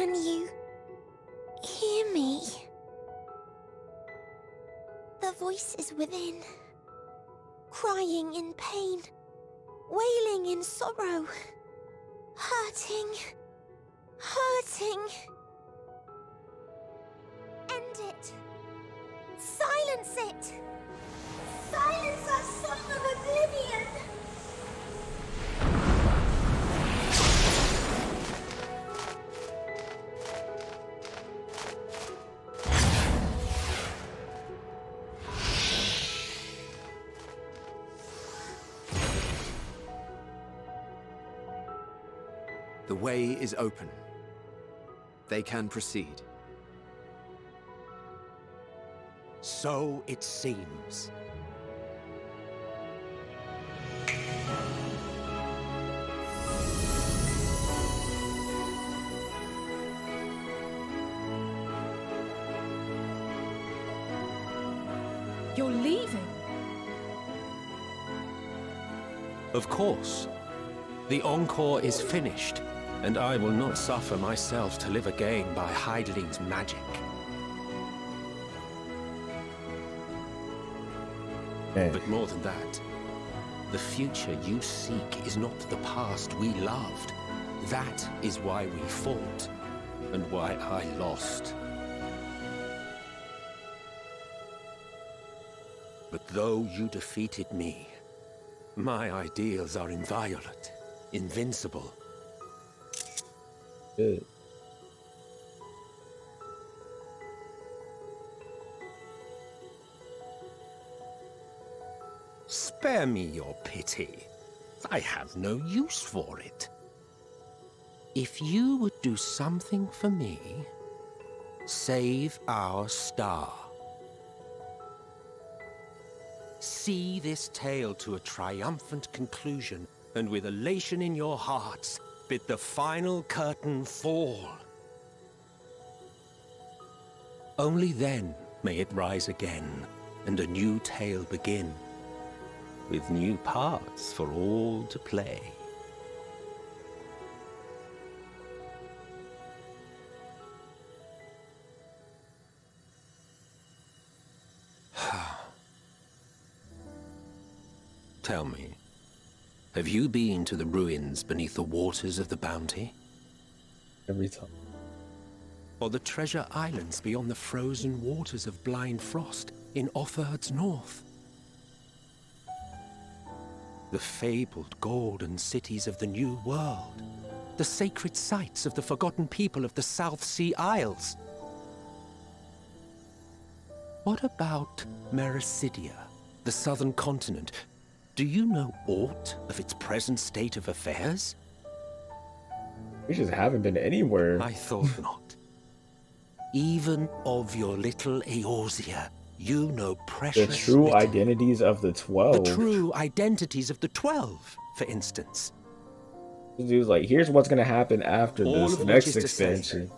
Can you hear me? The voice is within, crying in pain, wailing in sorrow, hurting, hurting. End it. Silence it. Silence our song of oblivion. The way is open. They can proceed. So it seems. You're leaving? Of course. The encore is finished, and I will not suffer myself to live again by Heideling's magic. But more than that, the future you seek is not the past we loved. That is why we fought, and why I lost. But though you defeated me, my ideals are inviolate, invincible. Good. Spare me your pity. I have no use for it. If you would do something for me, save our star. See this tale to a triumphant conclusion, and with elation in your hearts, bid the final curtain fall. Only then may it rise again, and a new tale begin, with new parts for all to play. Tell me, have you been to the ruins beneath the waters of the Bounty? Every time. Or the treasure islands beyond the frozen waters of Blind Frost in Offerd's north? The fabled golden cities of the New World, the sacred sites of the forgotten people of the South Sea Isles. What about Mericidia, the southern continent? Do you know aught of its present state of affairs? We just haven't been anywhere. I thought not. Even of your little Eorzea, you know precious The true little. identities of the 12. The true identities of the 12, for instance. This dude's like, here's what's gonna happen after All this of which next is to say, expansion.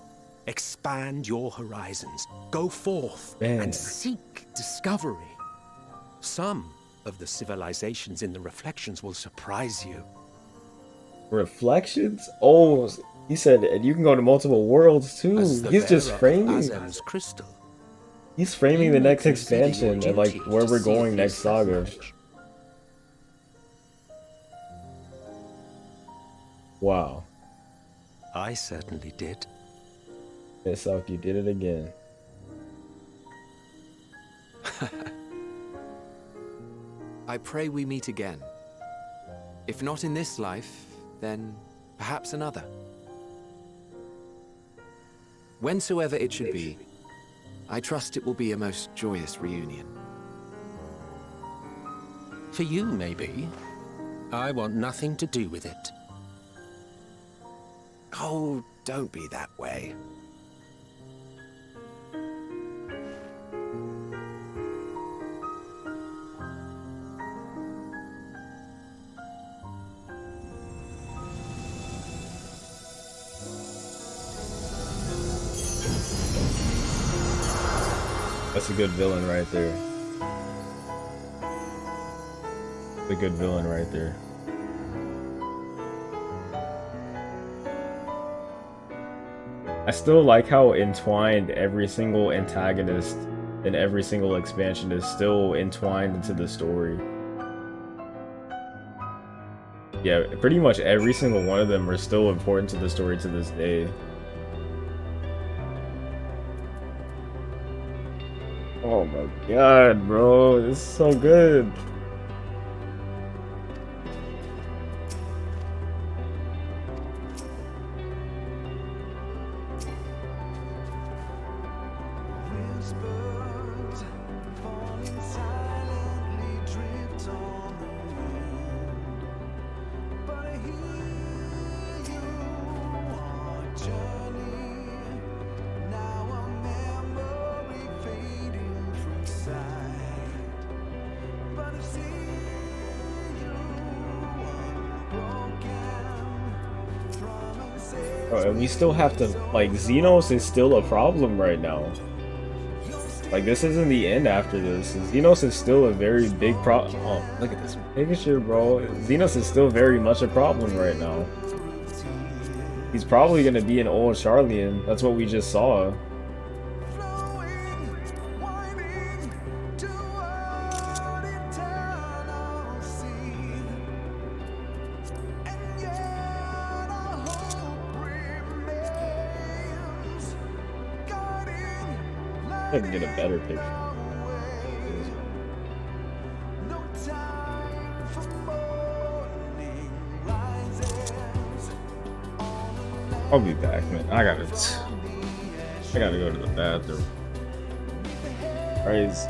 expand your horizons. Go forth Man. and seek discovery. Some of the civilizations in the reflections will surprise you. Reflections? Oh, he said, and you can go to multiple worlds too. As the He's just bearer of framing. Azem's crystal, He's framing you the may next consider your expansion and like duty where to we're see going these next saga. knowledge. Wow. I certainly did. Yes, you did it again. I pray we meet again. If not in this life, then perhaps another. Whensoever it should be, I trust it will be a most joyous reunion. For you, maybe. I want nothing to do with it. Oh, don't be that way. That's a good villain right there. A good villain right there. I still like how entwined every single antagonist in every single expansion is still entwined into the story. Yeah, pretty much every single one of them are still important to the story to this day. Oh my god, bro, this is so good. And we still have to, like, Xenos is still a problem right now. Like, this isn't the end after this. Xenos is still a very big problem. Oh, look at this picture, bro. Xenos is still very much a problem right now. He's probably gonna be an old Charlian. That's what we just saw. I can get a better picture. I'll be back, man. I gotta go to the bathroom. Praise.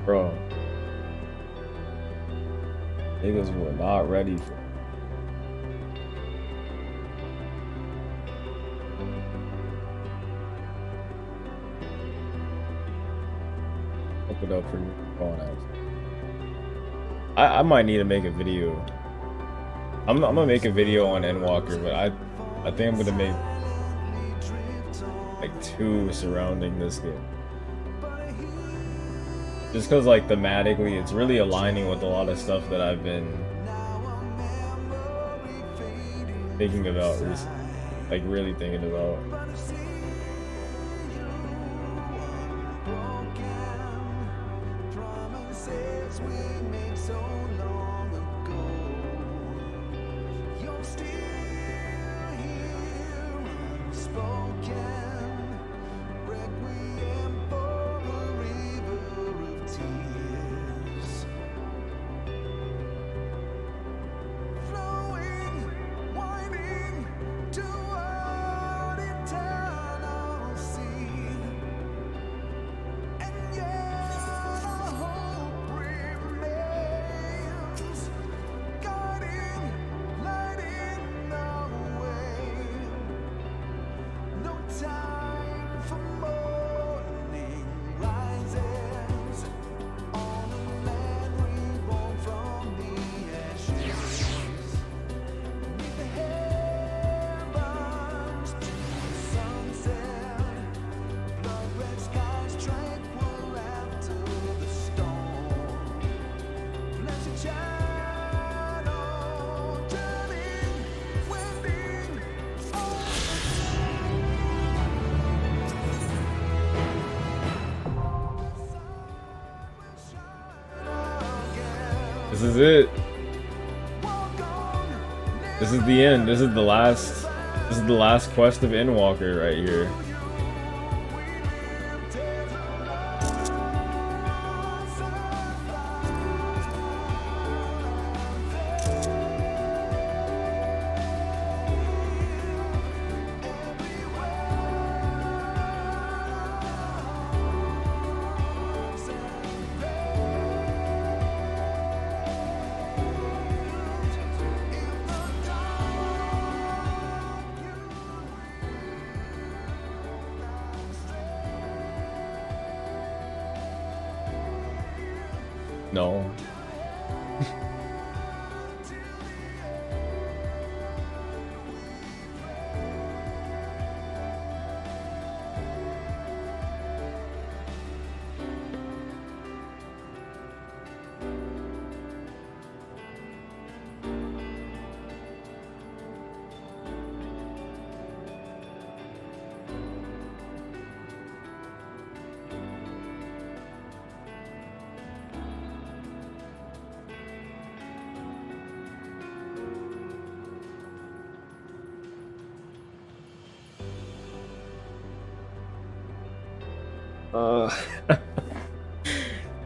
Bro, niggas were not ready for it. Look it up for your phone out. I might need to make a video. I'm gonna make a video on Endwalker, but I think I'm gonna make like 2 surrounding this game. Just because, like, thematically, it's really aligning with a lot of stuff that I've been thinking about recently. Like, really thinking about. This is it. This is the end. This is the last quest of Endwalker right here. No.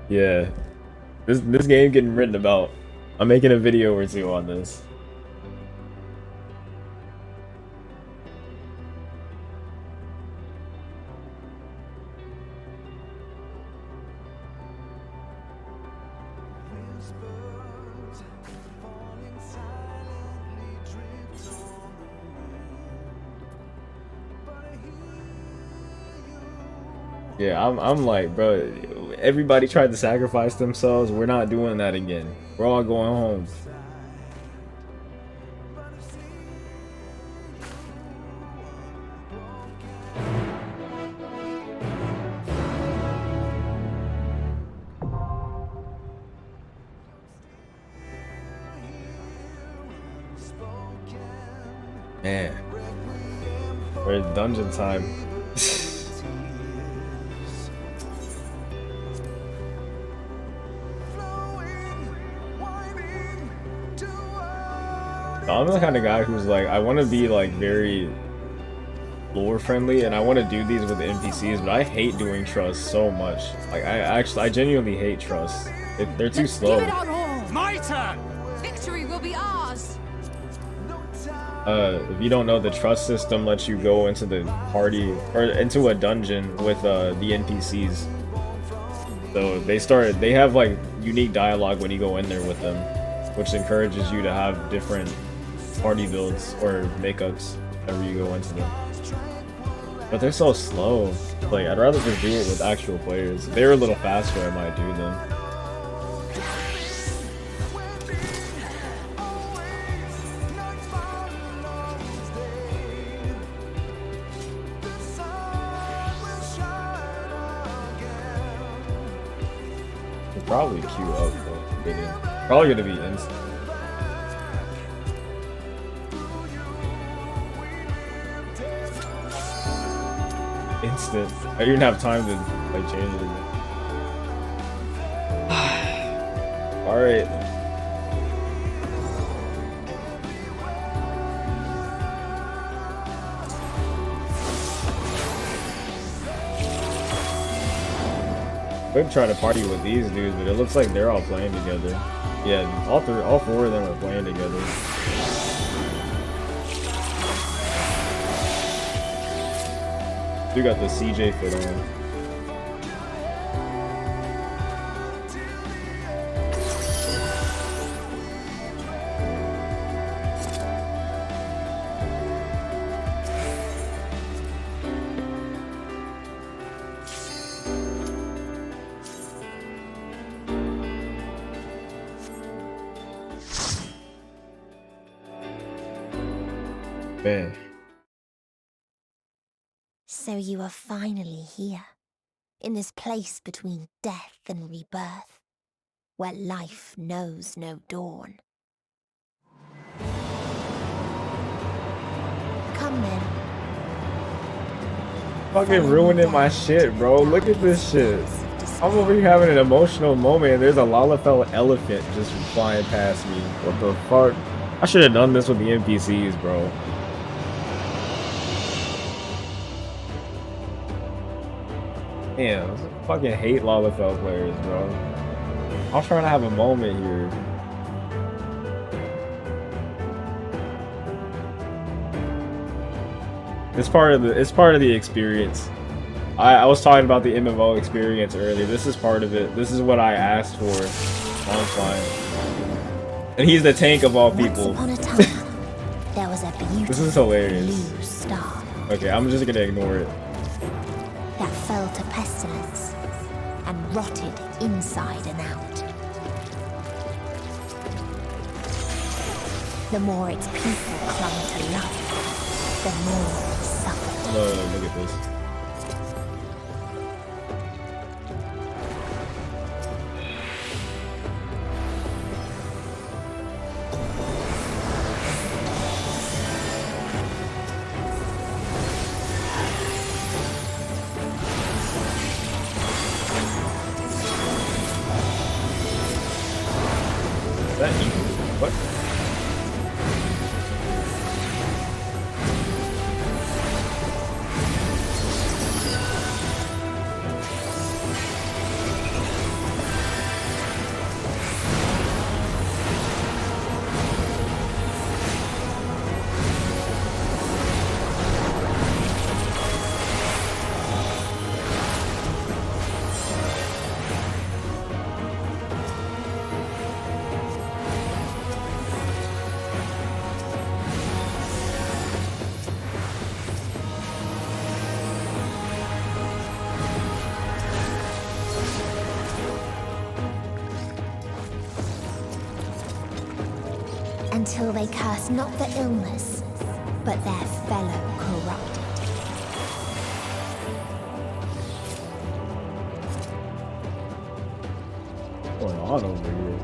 Yeah, this game getting written about. I'm making a video or two on this. Yeah, I'm like, bro, everybody tried to sacrifice themselves. We're not doing that again. We're all going home. Man, we're at dungeon time. I'm the kind of guy who's like, I want to be like very lore friendly and I want to do these with NPCs, but I hate doing trust so much. Like I genuinely hate trust. They're too slow. Give it our all. My turn. Victory will be ours. If you don't know, the trust system lets you go into the party or into a dungeon with the NPCs. So they have like unique dialogue when you go in there with them, which encourages you to have different party builds or makeups whenever you go into them. But they're so slow. Like, I'd rather just do it with actual players. If they were a little faster, I might do them. We'll probably queue up for bidding. Probably gonna be instant. Instant. I didn't have time to like change it again. Alright. We're trying to party with these dudes, but it looks like they're all playing together. Yeah, all four of them are playing together. You got the CJ fit on. Man. So you are finally here, in this place between death and rebirth, where life knows no dawn. Come then. Fucking ruining my shit, bro. Look at this shit. I'm over here having an emotional moment and there's a Lalafell elephant just flying past me. What the fuck? I should have done this with the NPCs, bro. Damn, I fucking hate Lalafell players, bro. I'm trying to have a moment here. It's part of the experience. I was talking about the MMO experience earlier. This is part of it. This is what I asked for. I'm fine. And he's the tank of all people. Once upon a time, there was a beautiful This is hilarious. blue star Okay, I'm just gonna ignore it. that fell to pestilence and rotted inside and out. The more its people clung to life, the more it suffered. No, look at this. Is that evil? What? Until they curse not the illness, but their fellow corrupted. What's going on over here?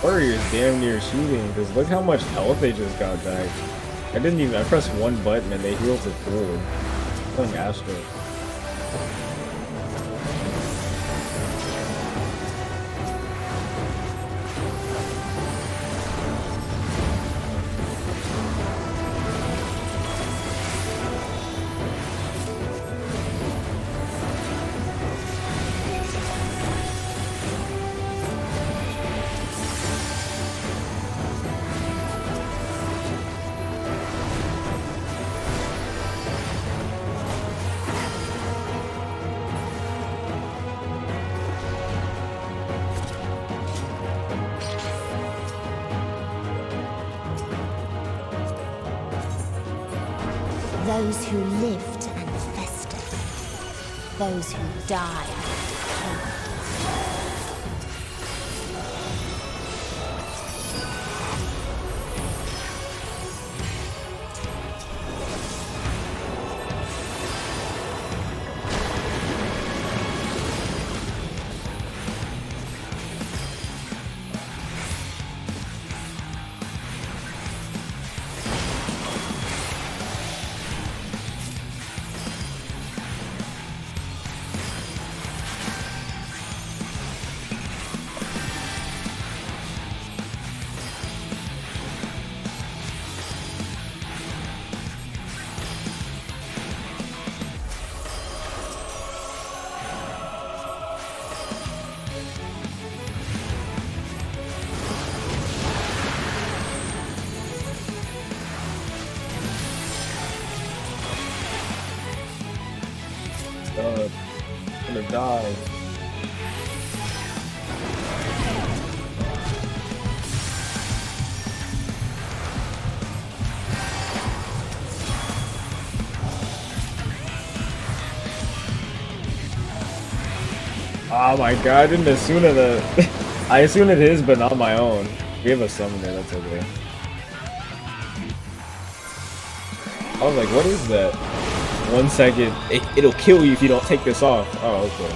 Warrior is damn near shooting because look how much health they just got back. I pressed one button and they healed to full. Playing Astro. Those who lived and festered. Those who died and decayed. God. I'm gonna die. Oh my god, I didn't assume that. I assumed it is, but not my own. We have a summoner, that's okay. I was like, what is that? 1 second. It'll kill you if you don't take this off. Oh, okay.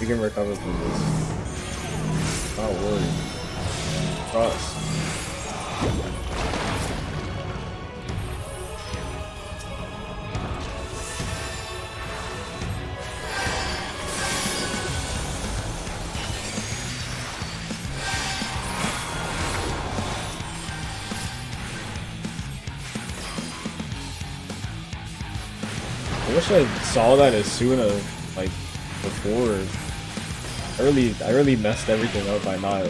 We can recover from this. Not worried. Trust. I wish I saw that as soon as, like, before. I really messed everything up by not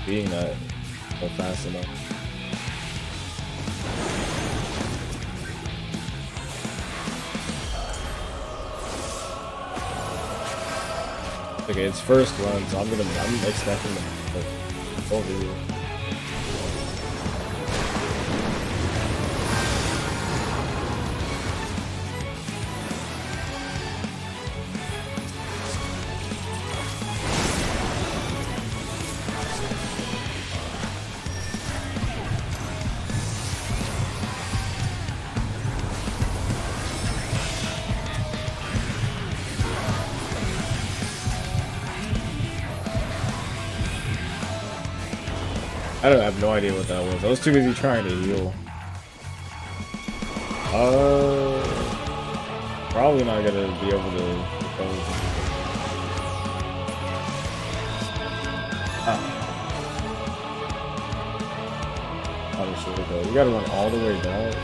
being that fast enough. Okay, it's first run, so I'm expecting them over here. I have no idea what that was. I was too busy trying to heal. Probably not gonna be able to recover. Probably should go. You gotta run all the way down.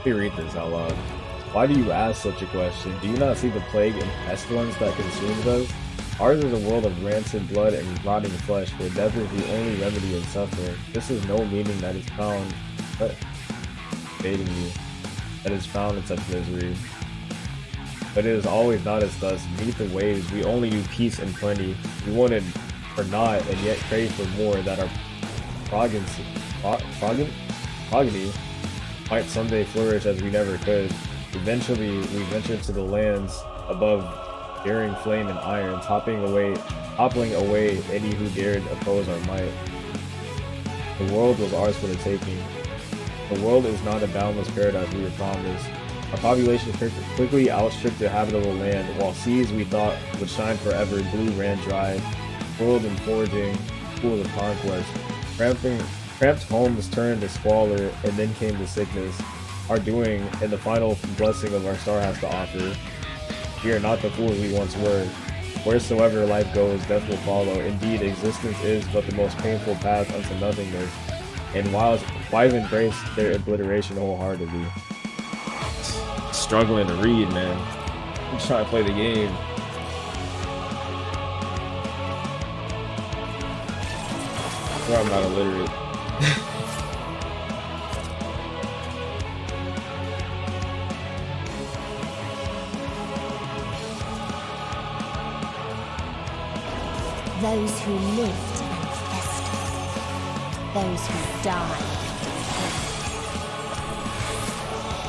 Let me read this out loud. Why do you ask such a question? Do you not see the plague and pestilence that consumes us? Ours is a world of rancid blood and rotting flesh, where death is the only remedy in suffering. This is no meaning that is found, fading you, that is found in such misery. But it is always not as thus. Beneath the waves, we only knew peace and plenty. We wanted for naught, and yet craved for more, that our progeny might someday flourish as we never could. Eventually, we ventured to the lands above, bearing flame and iron, toppling away any who dared oppose our might. The world was ours for the taking. The world is not a boundless paradise we were promised. Our population quickly outstripped the habitable land, while seas we thought would shine forever, blue ran dry, world and foraging, pools of conquest. Cramped homes turned to squalor, and then came the sickness, our doing, and the final blessing of our star has to offer. We are not the fools we once were. Wheresoever life goes, death will follow. Indeed, existence is but the most painful path unto nothingness, and wise embrace their obliteration wholeheartedly. Struggling to read, man. I'm just trying to play the game. I'm not illiterate. Those who lived and festered, those who die.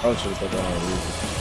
I should have put that on music.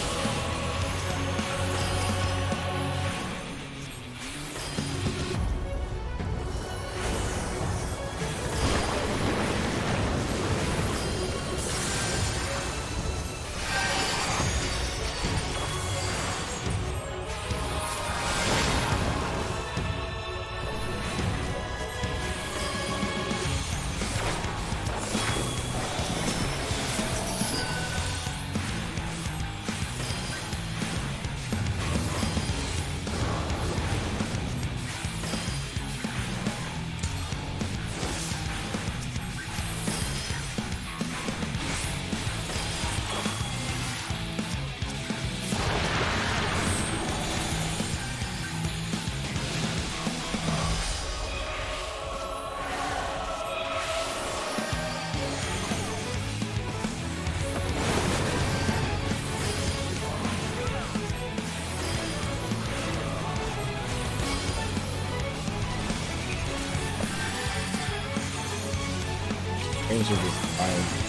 Things are just fine.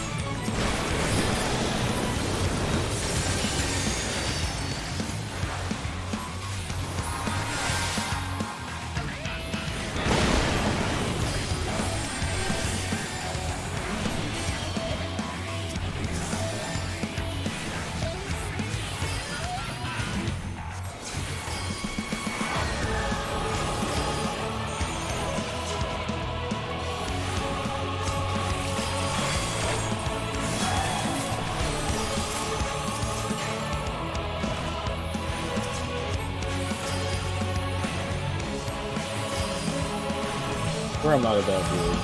Or I'm not a bad dude.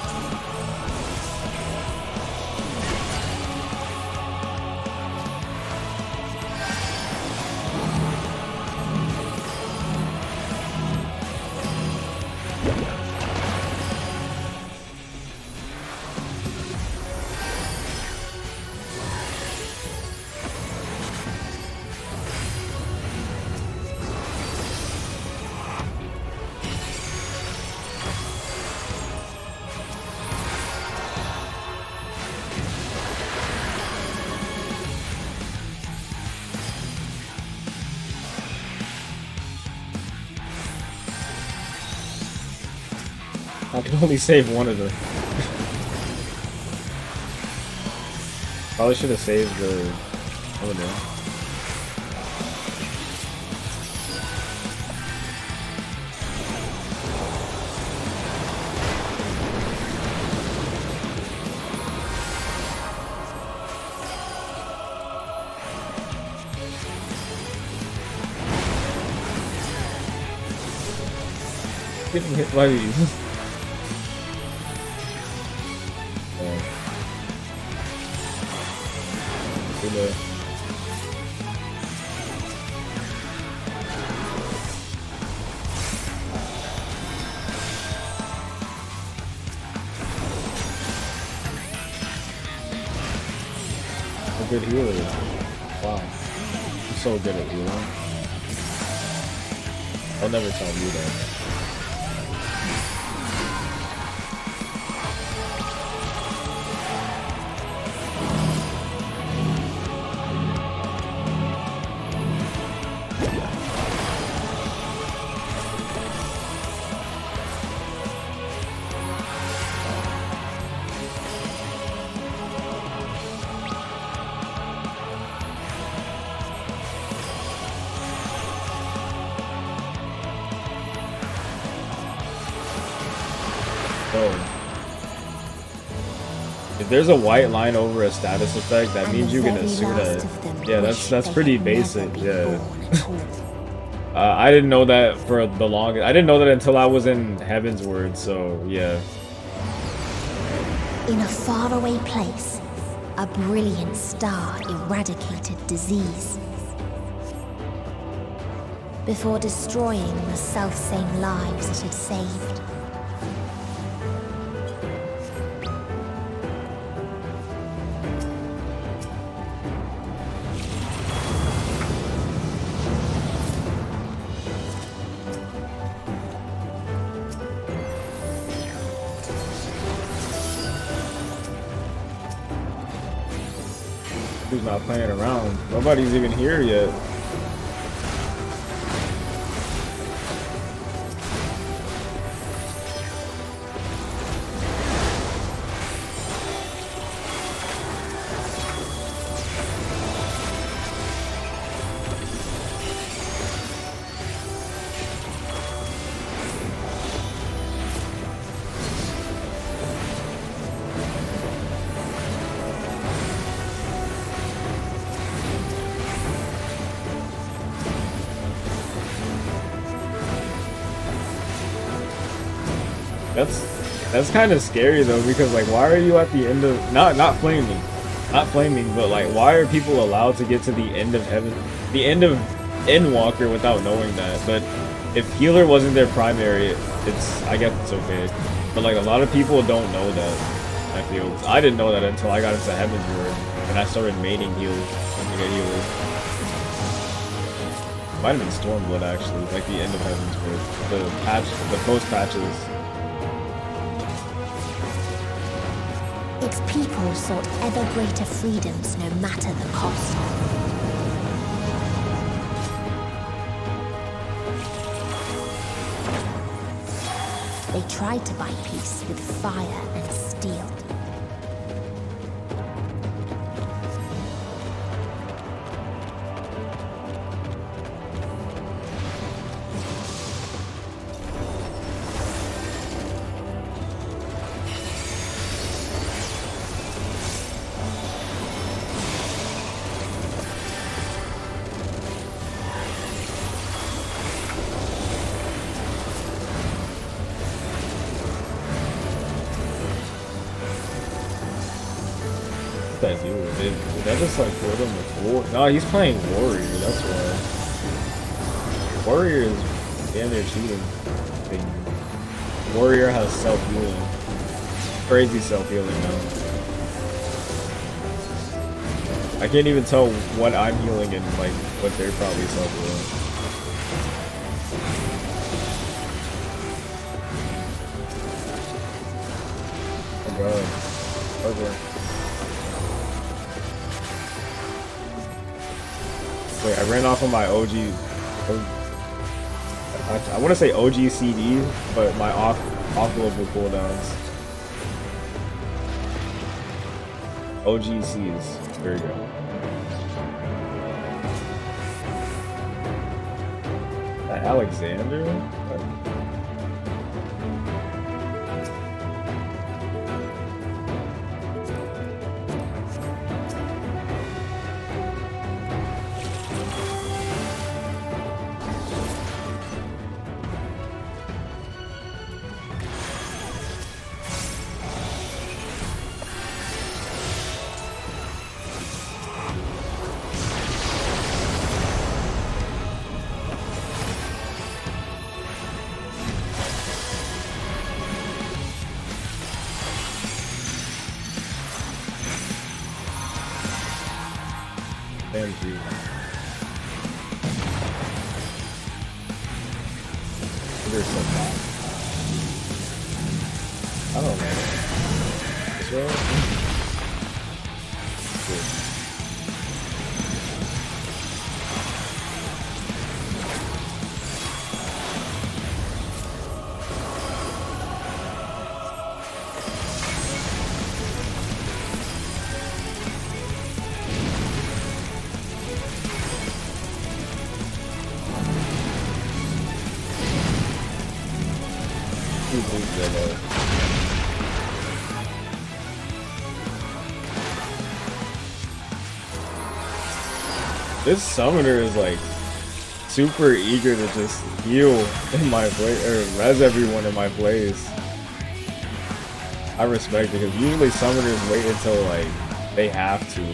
I can only save one of them. Probably should have saved the... Oh no. Getting hit by these. A good healer. Wow. I'm so good at healing. I'll never tell you that. If there's a white line over a status effect, that means you can assume that. Yeah, that's pretty basic. Yeah. I didn't know that for the longest. I didn't know that until I was in Heaven's Word. So yeah. In a faraway place, a brilliant star eradicated disease. Before destroying the selfsame lives it had saved. Who's not playing around? Nobody's even here yet. That's kind of scary though, because like, why are you at the end of not flaming, but like, why are people allowed to get to the end of heaven, the end of Endwalker without knowing that? But if healer wasn't their primary, I guess it's okay. But like, a lot of people don't know that. I feel I didn't know that until I got into Heaven's Word and I started maining healers. Might have been Stormblood actually, like the end of Heaven's Word, the post patches. Its people sought ever greater freedoms no matter the cost. They tried to buy peace with fire and steel. That dude, did that just like put him before? No, he's playing Warrior, that's why. Warrior is damn near cheating. Warrior has self-healing. Crazy self-healing now. I can't even tell what I'm healing and like what they're probably self-healing. Oh god. Okay. Wait, I ran off of my OG. I want to say OG CD, but my off-global cooldowns. OGCs. There you go. Alexander? Thank you. There's some bad. I don't know. So, this summoner is like super eager to just heal in my place or res everyone in my place. I respect it because usually summoners wait until like they have to.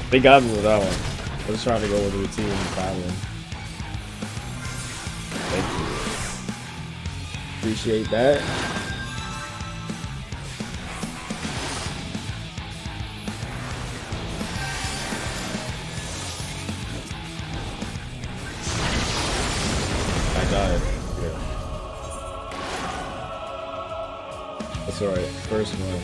They got me with that one. I was trying to go with routine pattern. Thank you. Appreciate that. I died. Yeah. That's alright. First one.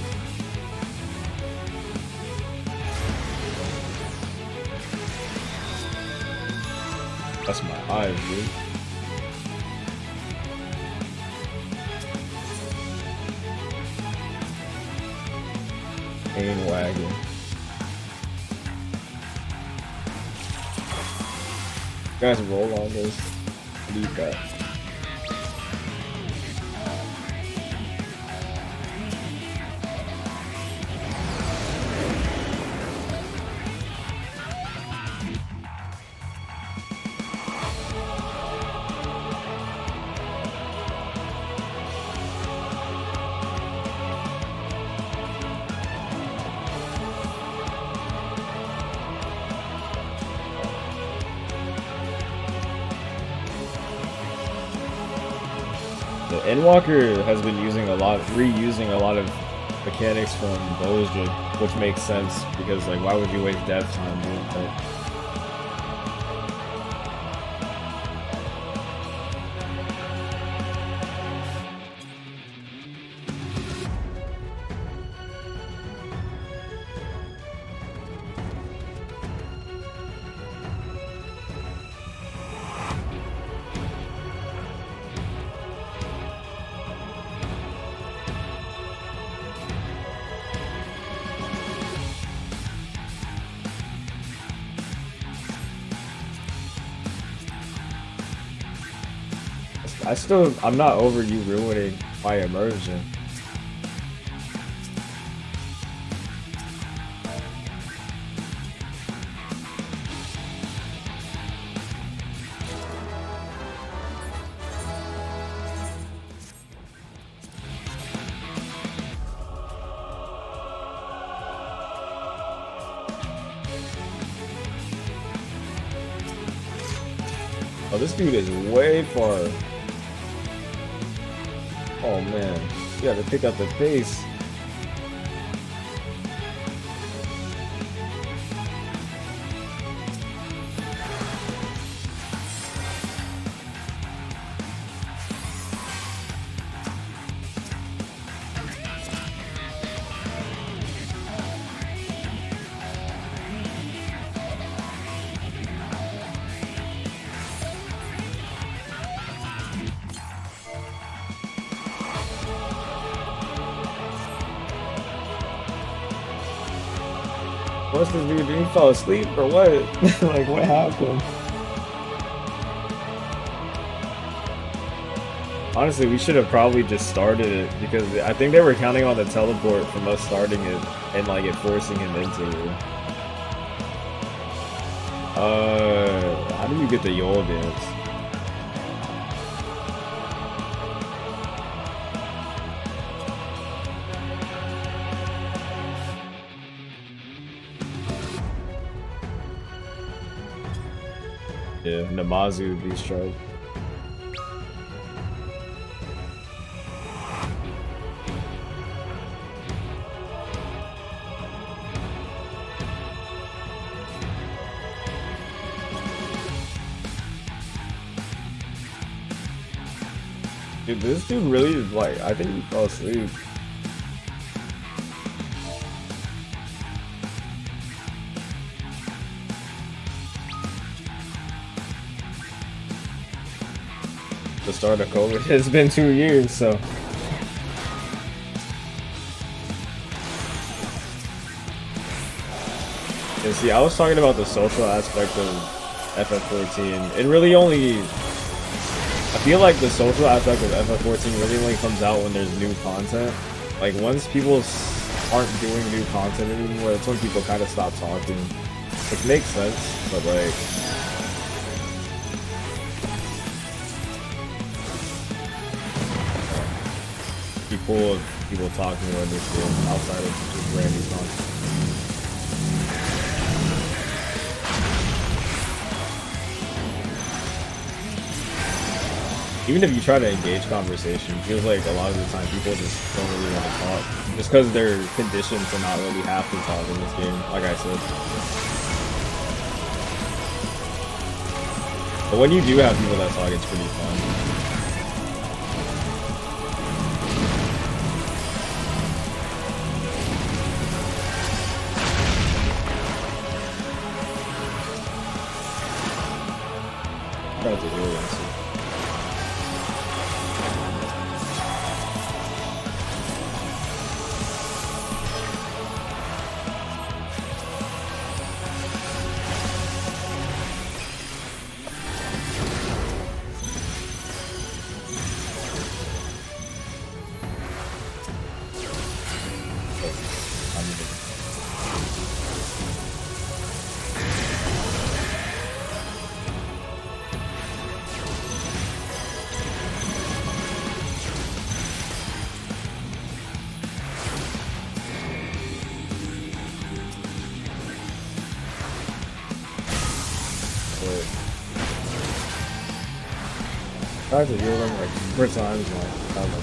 That's my eyes, dude. Pain wagon. Guys, roll on this. Leave that. Endwalker has been reusing a lot of mechanics from Boja, which makes sense because, like, why would you waste death time doing that? I'm not over you ruining my immersion. Oh, this dude is way far. Oh man, you gotta pick up the pace. What's this dude? Did he fall asleep or what? Like, what happened? Honestly, we should have probably just started it because I think they were counting on the teleport from us starting it and like it forcing him into it. How do you get the Yol dance? Yeah, Namazu Beast Tribe. Dude, this dude really is like, I think he fell asleep. The start of COVID. It's been 2 years, so. And see, I was talking about the social aspect of FF14. It really only, I feel like the social aspect of FF14 really only comes out when there's new content. Like once people aren't doing new content anymore, that's when people kind of stop talking. Which makes sense, but like, full of people talking about this game outside of just brand new content. even if you try to engage conversation, it feels like a lot of the time people just don't really want to talk. Just because they're conditioned to not really have to talk in this game, like I said. But when you do have people that talk, it's pretty fun. Try to heal this. Tried to heal them like 4 times, like, I don't know.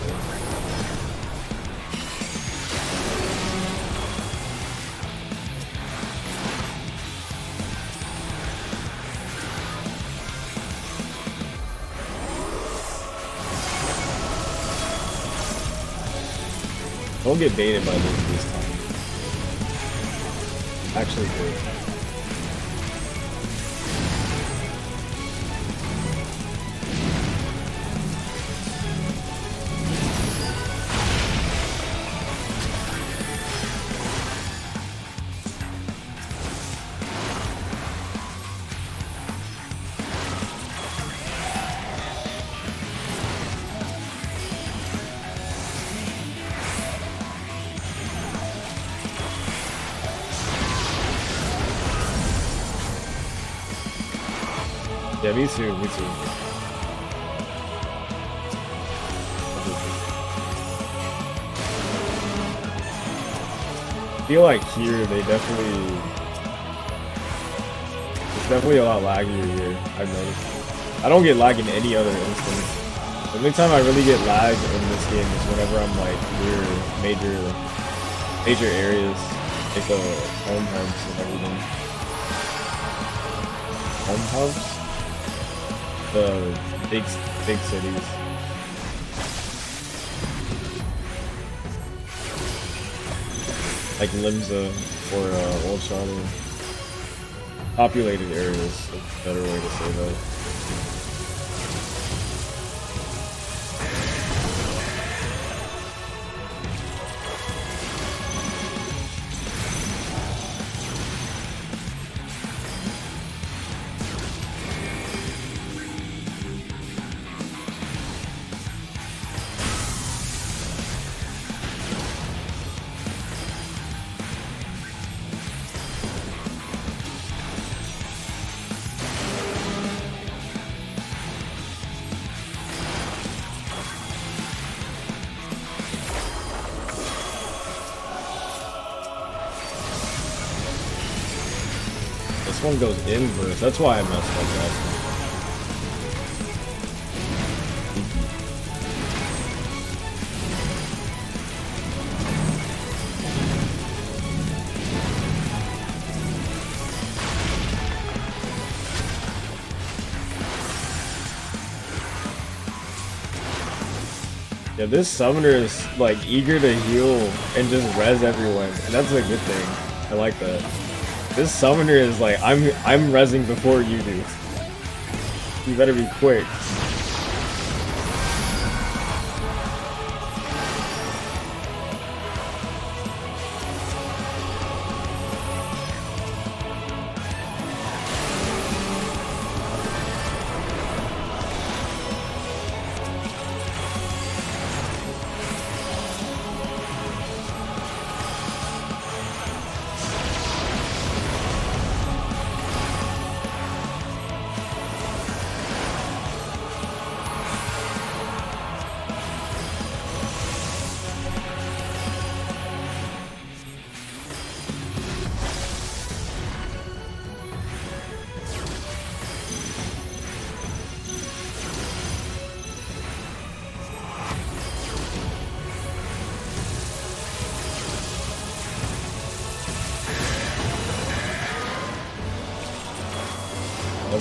Don't get baited by this time. Actually good. Yeah, me too, me too. I feel like here they definitely, it's definitely a lot laggier here, I've noticed. I don't get lag in any other instance. The only time I really get lag in this game is whenever I'm like near major areas, like the home hubs and everything. Home hubs? The big cities. Like Limsa or Old Charlotte. Populated areas is a better way to say that. This one goes inverse, that's why I messed up that. Yeah, this summoner is like eager to heal and just res everyone, and that's a good thing. I like that. This summoner is like, I'm rezzing before you do. You better be quick.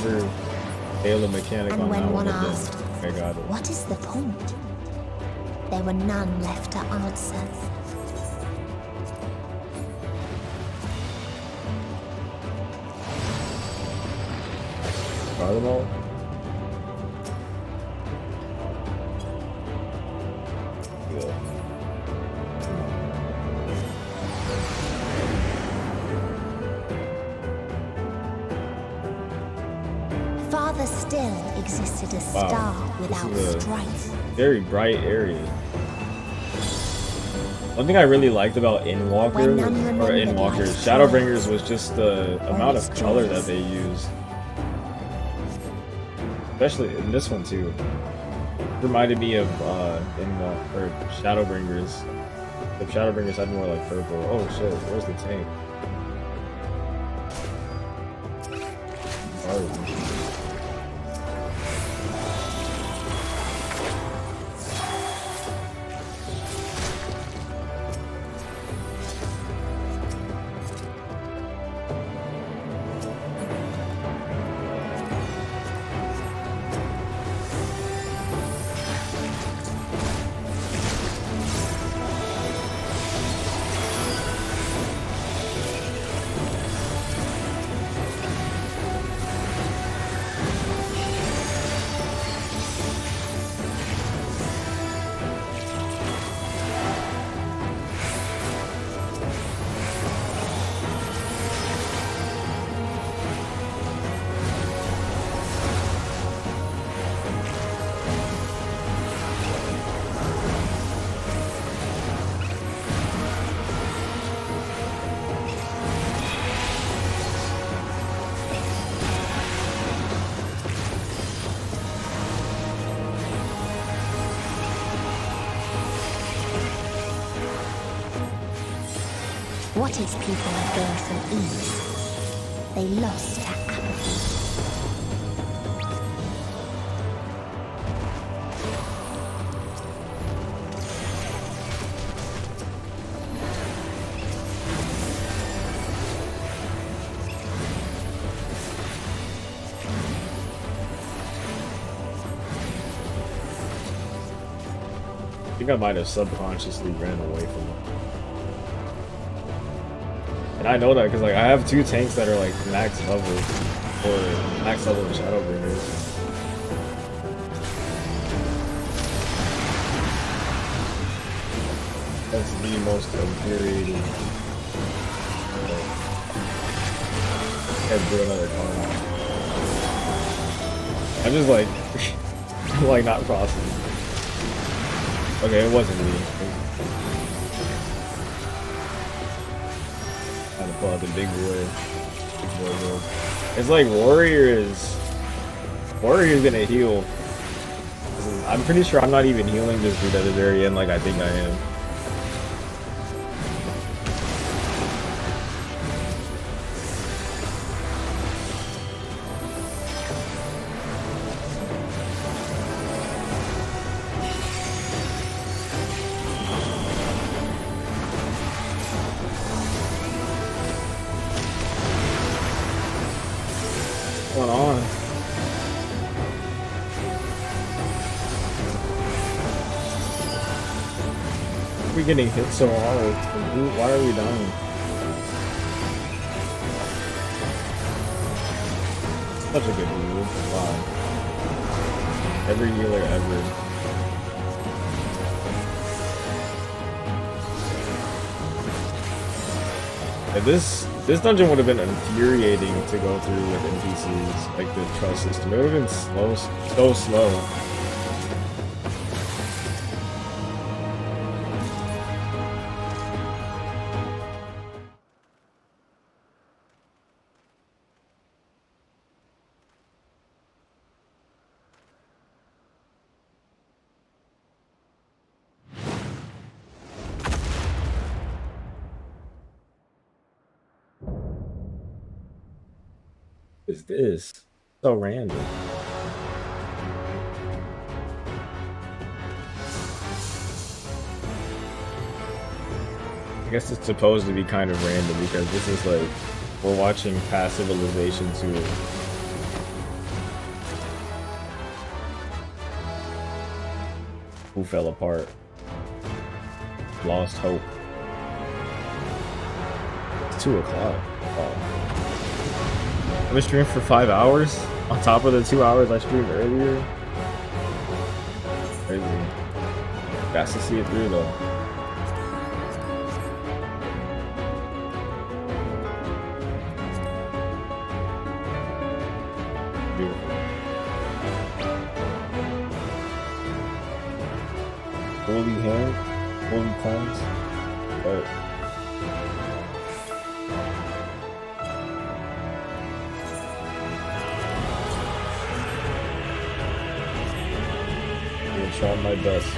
never failed a mechanic And on when that one one. asked, I got it. what is the point? There were none left to answer. Got them all? Yeah. Farther still existed a Wow, star without this is a strife. very bright area. One thing I really liked about Endwalker, Shadowbringers, was just the amount of color that they used. Especially in this one too. It reminded me of Shadowbringers. The Shadowbringers had more like purple. Oh shit, where's the tank? Sorry. What is people gain from ease? They lost to apathy. I think I might have subconsciously ran away from it. And I know that because like I have two tanks that are like max level or max level of Shadowbringers. That's the most infuriating. Can't do another card. I'm just like, like not processing. Okay, it wasn't me. Trying to pull out the big boy. Mode. It's like Warrior's gonna heal. I'm pretty sure I'm not even healing this dude at the very end like I think I am. What's going on? We're getting hit so hard. Why are we dying? Such a good healer. Wow. Every healer ever. Yeah, this dungeon would have been infuriating to go through with NPCs, like the trust system. It would have been slow, so slow. Is this so random? I guess it's supposed to be kind of random because this is like we're watching Passivilization 2. Who fell apart? Lost hope. It's 2 o'clock. Oh. I've been streaming for 5 hours on top of the 2 hours I streamed earlier. Crazy. Fast to see it through though. Beautiful. Holy hand, holy cleanse, but try my best.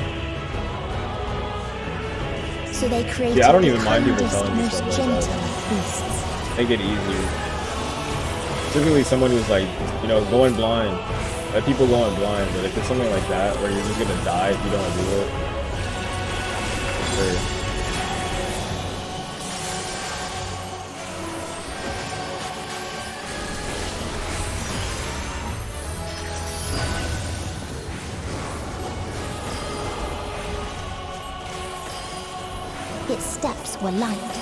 So they created yeah, I don't even the mind people kindest, telling me most stuff like gentle that. of beasts. Make it easier. Typically someone who's like, you know, going blind. Let people going blind, but if it's something like that where you're just gonna die if you don't do it. Sure. Its steps were light,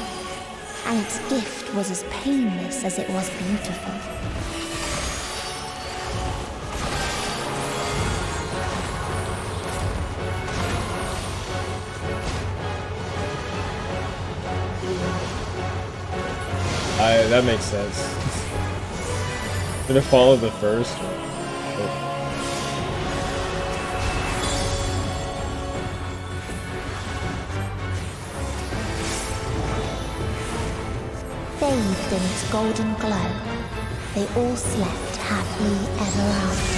and its gift was as painless as it was beautiful. That makes sense. Gonna follow the first one. Bathed in its golden glow, they all slept happily ever after.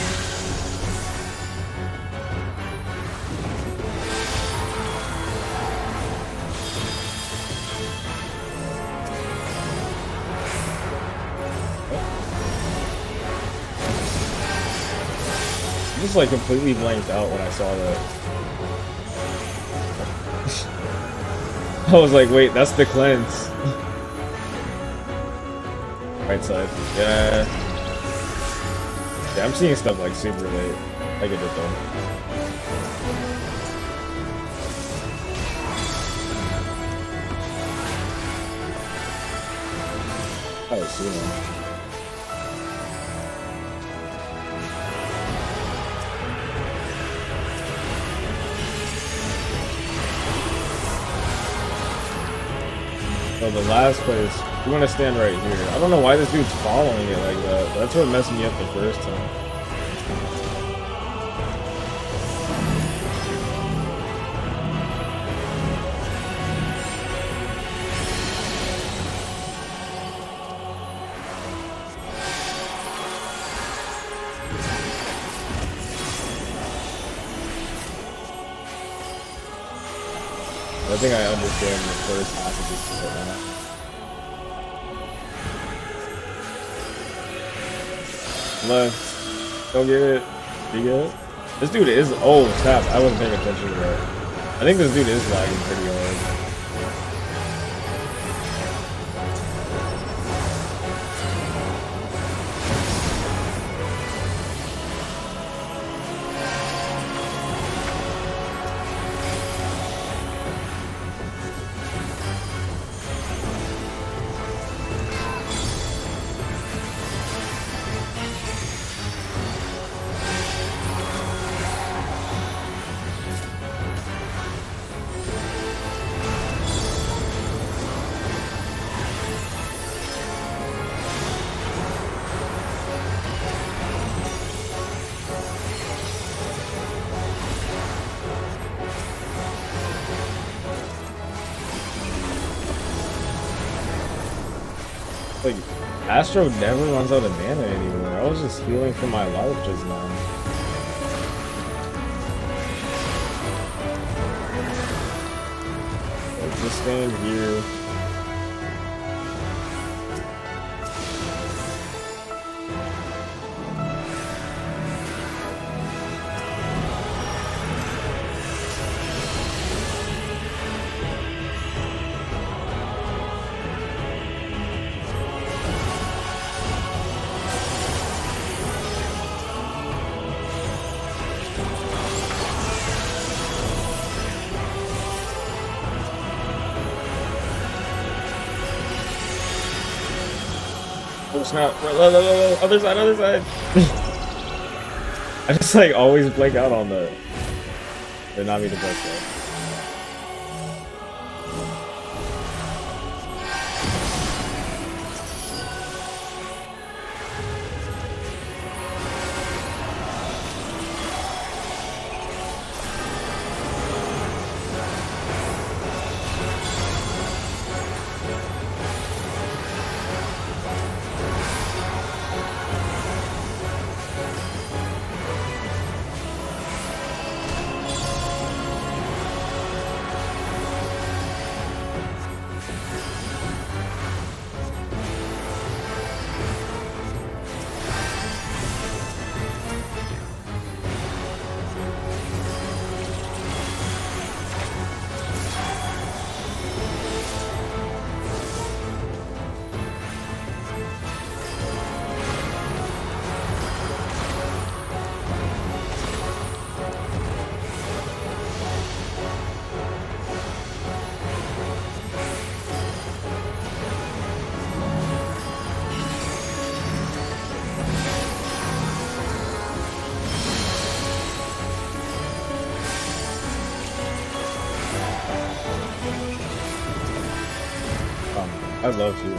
I just like completely blanked out when I saw that. I was like, wait, that's the cleanse. Right side. Yeah. Yeah, I'm seeing stuff like super late. I get it though. Oh, see one. So the last place, you want to stand right here. I don't know why this dude's following it like that. That's what messed me up the first time. I think I understand the first half of this right now. Left. Don't get it. You get it? This dude is. Oh, snap. I wasn't paying attention to that. I think this dude is lagging pretty hard. Like, Astro never runs out of mana anymore. I was just healing for my life just now. Like, just stand here. Oh snap! Other side, other side. I just like always blank out on that. Did not mean to press that. I love you.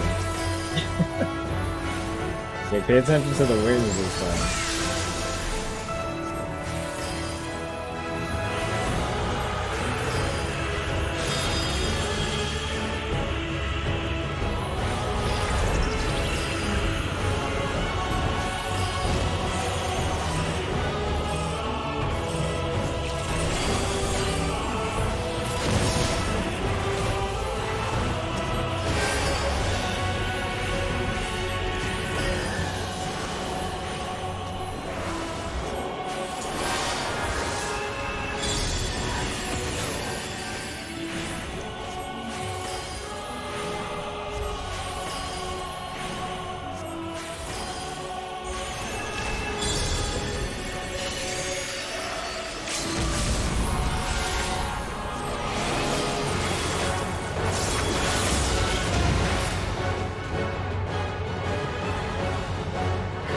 Okay, pay attention to the wings this time.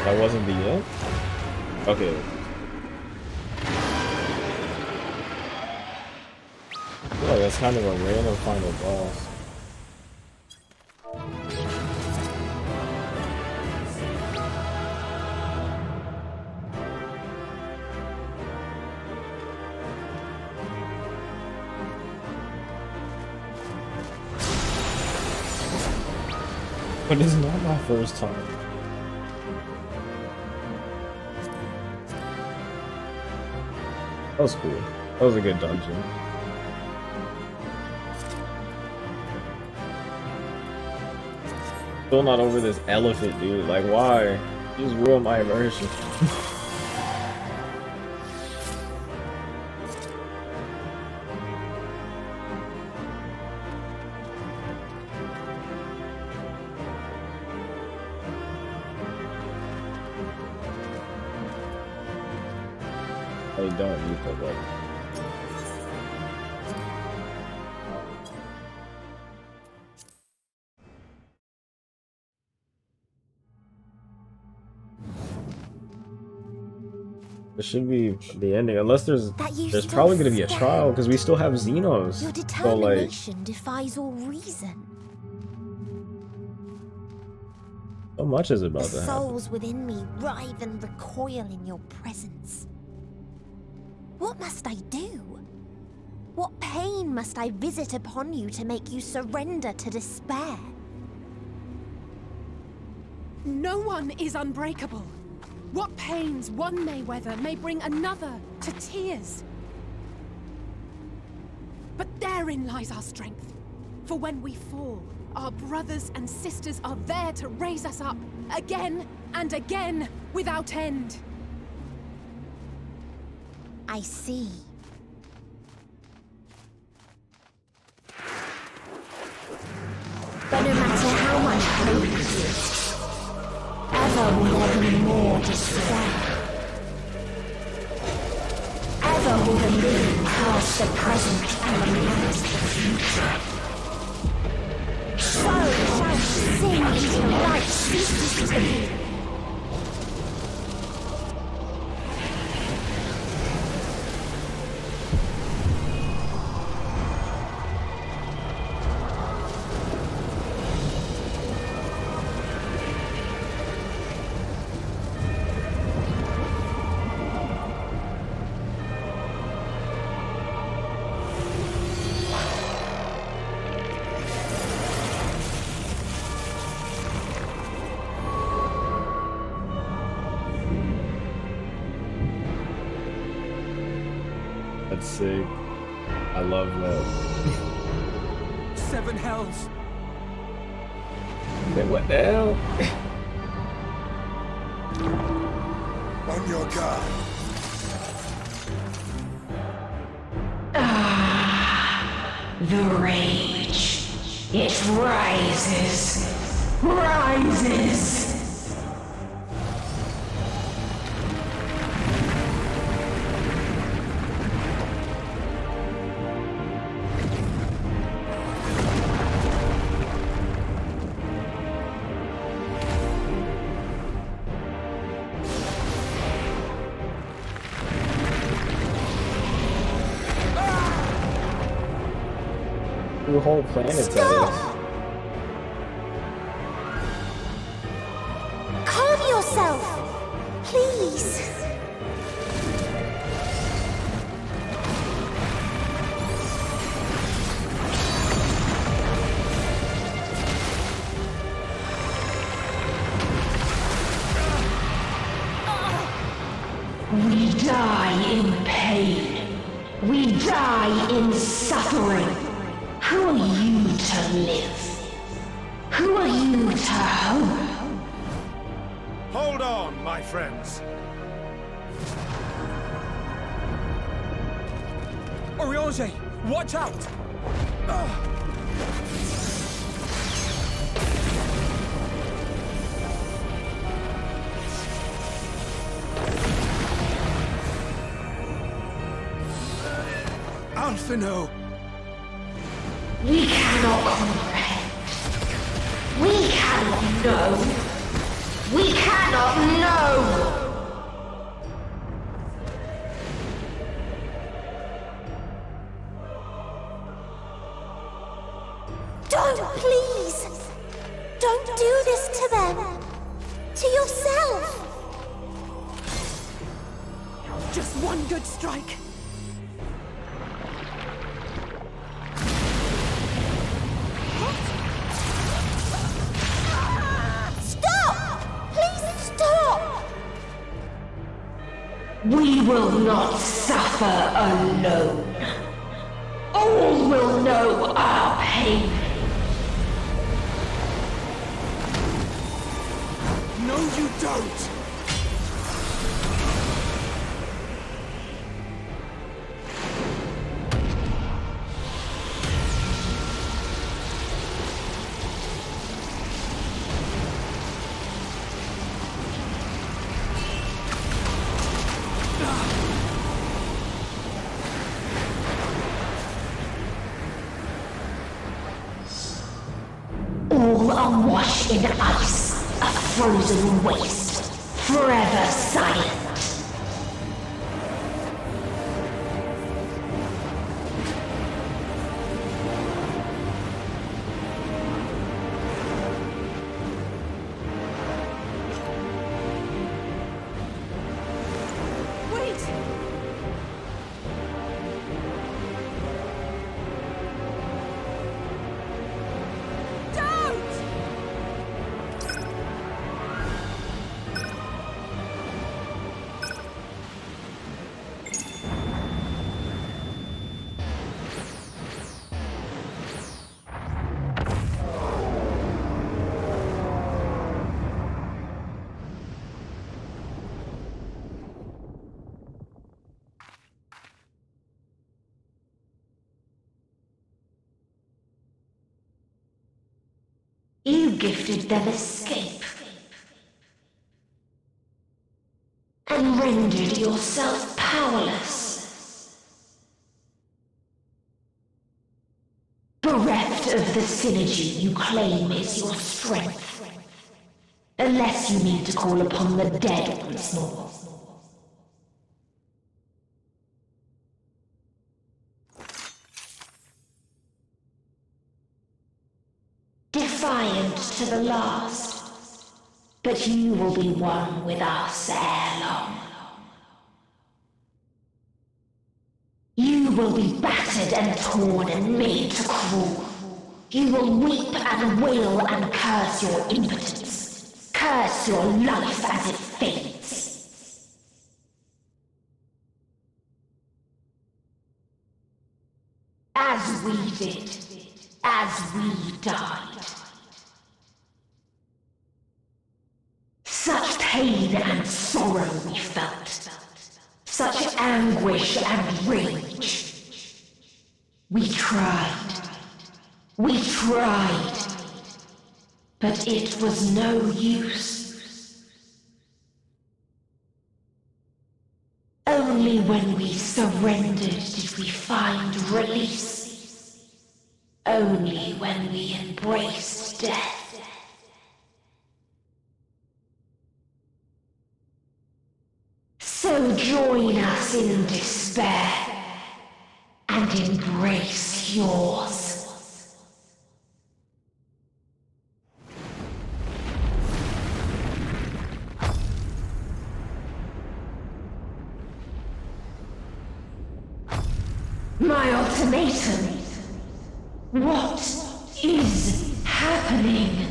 That wasn't the end? Okay. I feel like that's kind of a random final boss. But it's not my first time. That was cool. That was a good dungeon. Still not over this elephant, dude. Like, why? You just ruined my immersion. I don't need that button. This should be the ending, unless there's probably going to be a trial because we still have Xenos. Your So like, determination defies all reason. so much is about The to happen. souls within me writhe and recoil in your presence. What must I do? What pain must I visit upon you to make you surrender to despair? No one is unbreakable. What pains one may weather may bring another to tears. But therein lies our strength. For when we fall, our brothers and sisters are there to raise us up again and again without end. I see. But no matter how much hope exists, ever will there be more despair. Ever will the living curse the present and lament the future. So shall we Sing until light ceases to be. That's sick. I love that. 7 hells. Wait, what the hell? On your guard. The rage. It rises. Rises. The whole planet's at us. Calm yourself, please. We die in pain. We die in suffering. Who are you to live? Who are you to hope? Hold on, my friends. Oriange, watch out! Alphino! We cannot comprehend. We cannot know. We cannot know! Don't, please! Don't do this to them! To yourself! Just one good strike. We will not suffer alone. All will know our pain. No, you don't! All are washed in ice, a frozen waste, forever silent. You gifted them escape. And rendered yourself powerless. Bereft what of the synergy you claim is your strength? Unless you mean to call upon the dead once more. Defiant to the last, but you will be one with us ere long. You will be battered and torn and made to crawl. You will weep and wail and curse your impotence. Curse your life as it fades. As we did. As we died. Such pain and sorrow we felt. Such anguish and rage. We tried. We tried. But it was no use. Only when we surrendered did we find release. Only when we embraced death. So join us in despair and embrace yours. My ultimatum. What is happening?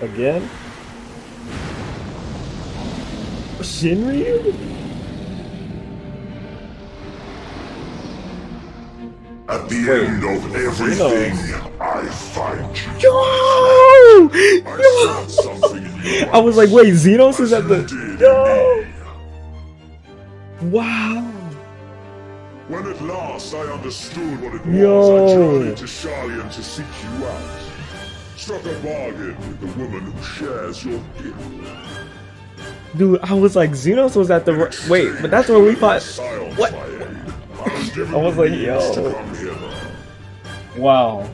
Again? Shinryu? At the end of everything, I find you. Yo! I was like, wait, Xenos is at the... Yo! Wow! When at last I understood what it was, Yo! I journeyed to Sharlayan to seek you out. Struck a bargain with the woman who shares your gift. Dude, I was like, Xenos was at the... Wait, but that's where we fought... What? I was like, yo. Wow.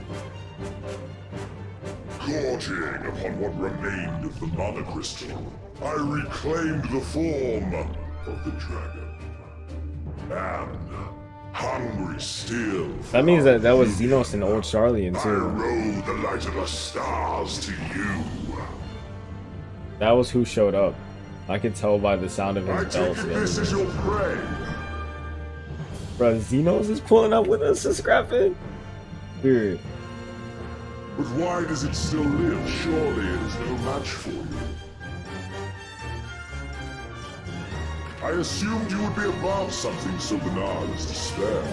Gorging upon what remained of the Mother Crystal, I reclaimed the form of the dragon. And, hungry still... That means that was Xenos and old Sharlayan too. I rode the light of the stars to you. That was who showed up. I could tell by the sound of his bells. This is your prey. Bro, Xenos is pulling up with us to scrap it. Weird. But why does it still live? Surely it is no match for you. I assumed you would be above something so banal as despair.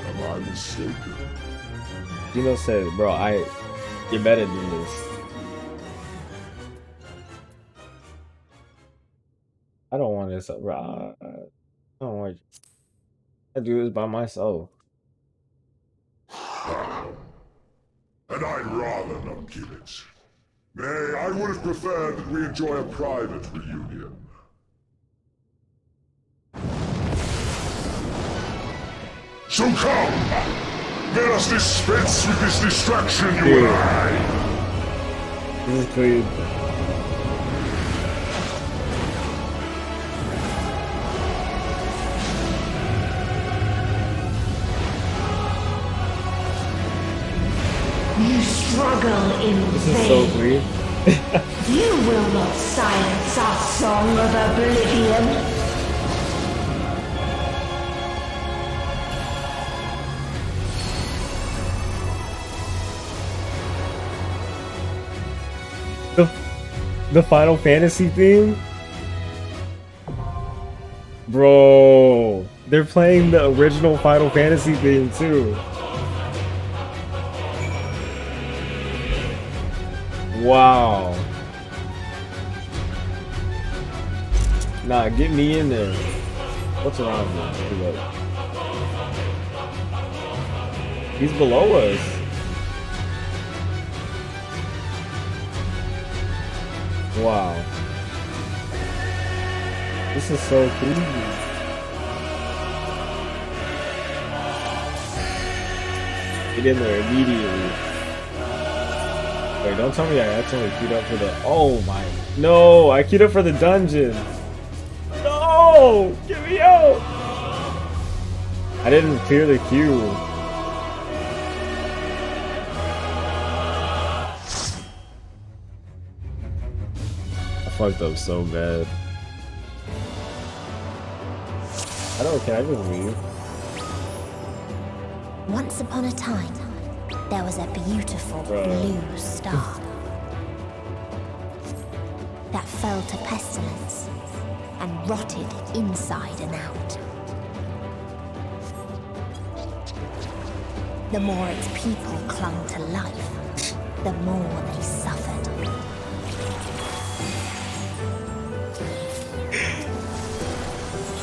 Am I mistaken? Xenos said, bro, you better do this. I don't want this, bro. I don't want I do this by myself. And I'd rather not give it. Nay, I would have preferred that we enjoy a private reunion. So come! Let us dispense with this distraction, you and I! This is crazy. You struggle in vain. This is so weird. You will not silence our song of oblivion. The Final Fantasy theme? Bro, they're playing the original Final Fantasy theme too. Wow. Nah, get me in there. What's around here? He's below us. Wow. This is so cool. Get in there immediately. Wait, don't tell me I accidentally queued up for the... Oh my... No! I queued up for the dungeon! No! Get me out! I didn't clear the queue. I fucked up so bad. I don't... Can I just leave? Once upon a time, there was a beautiful blue star that fell to pestilence and rotted inside and out. The more its people clung to life, the more they suffered.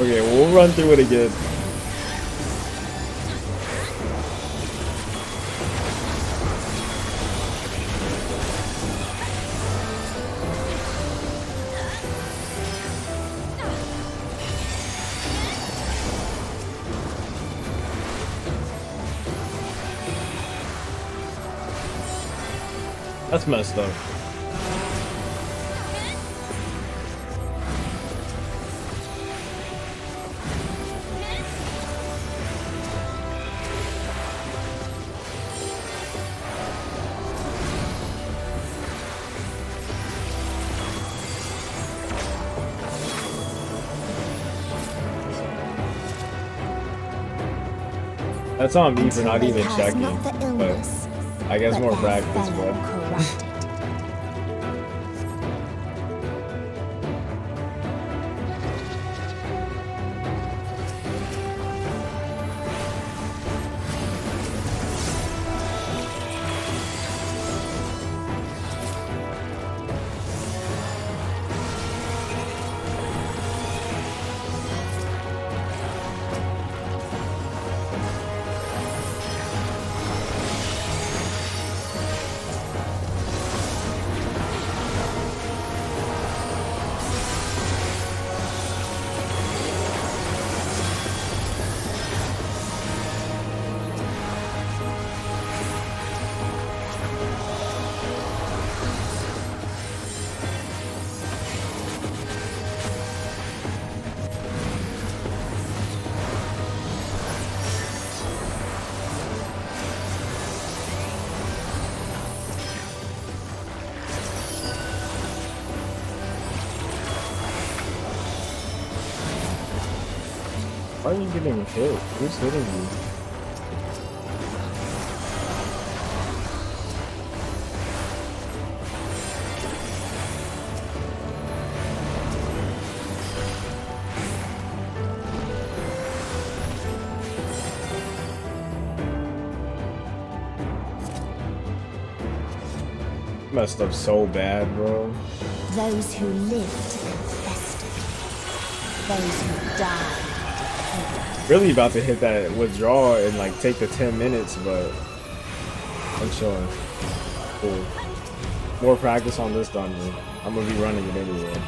Okay, we'll run through it again. That's messed up. That's on me for not even checking, but I guess more practice, bro. Why are you getting hit? Who's hitting you? Messed up so bad, bro. Those who lived and festered. Those who died. Really about to hit that withdrawal and like take the 10 minutes, but I'm chilling. Cool. More practice on this dungeon. I'm gonna be running it anyway.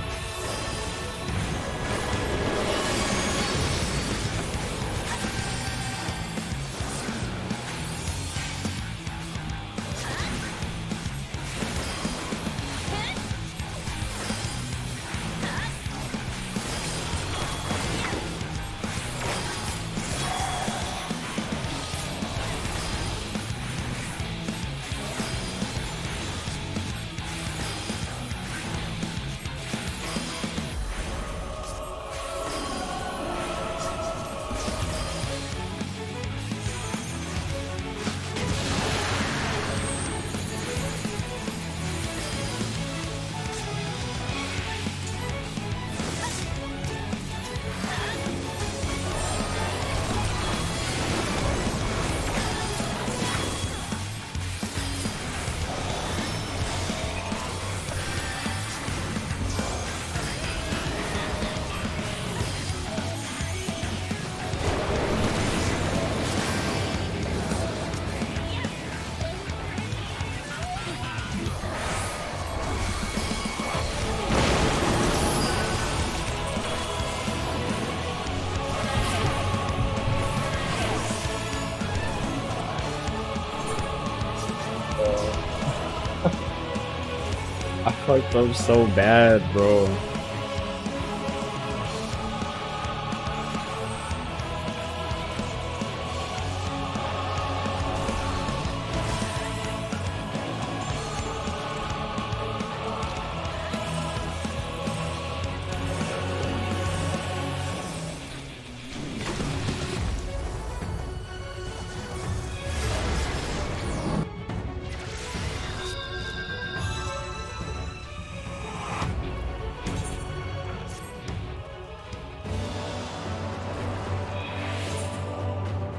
fucked up so bad, bro.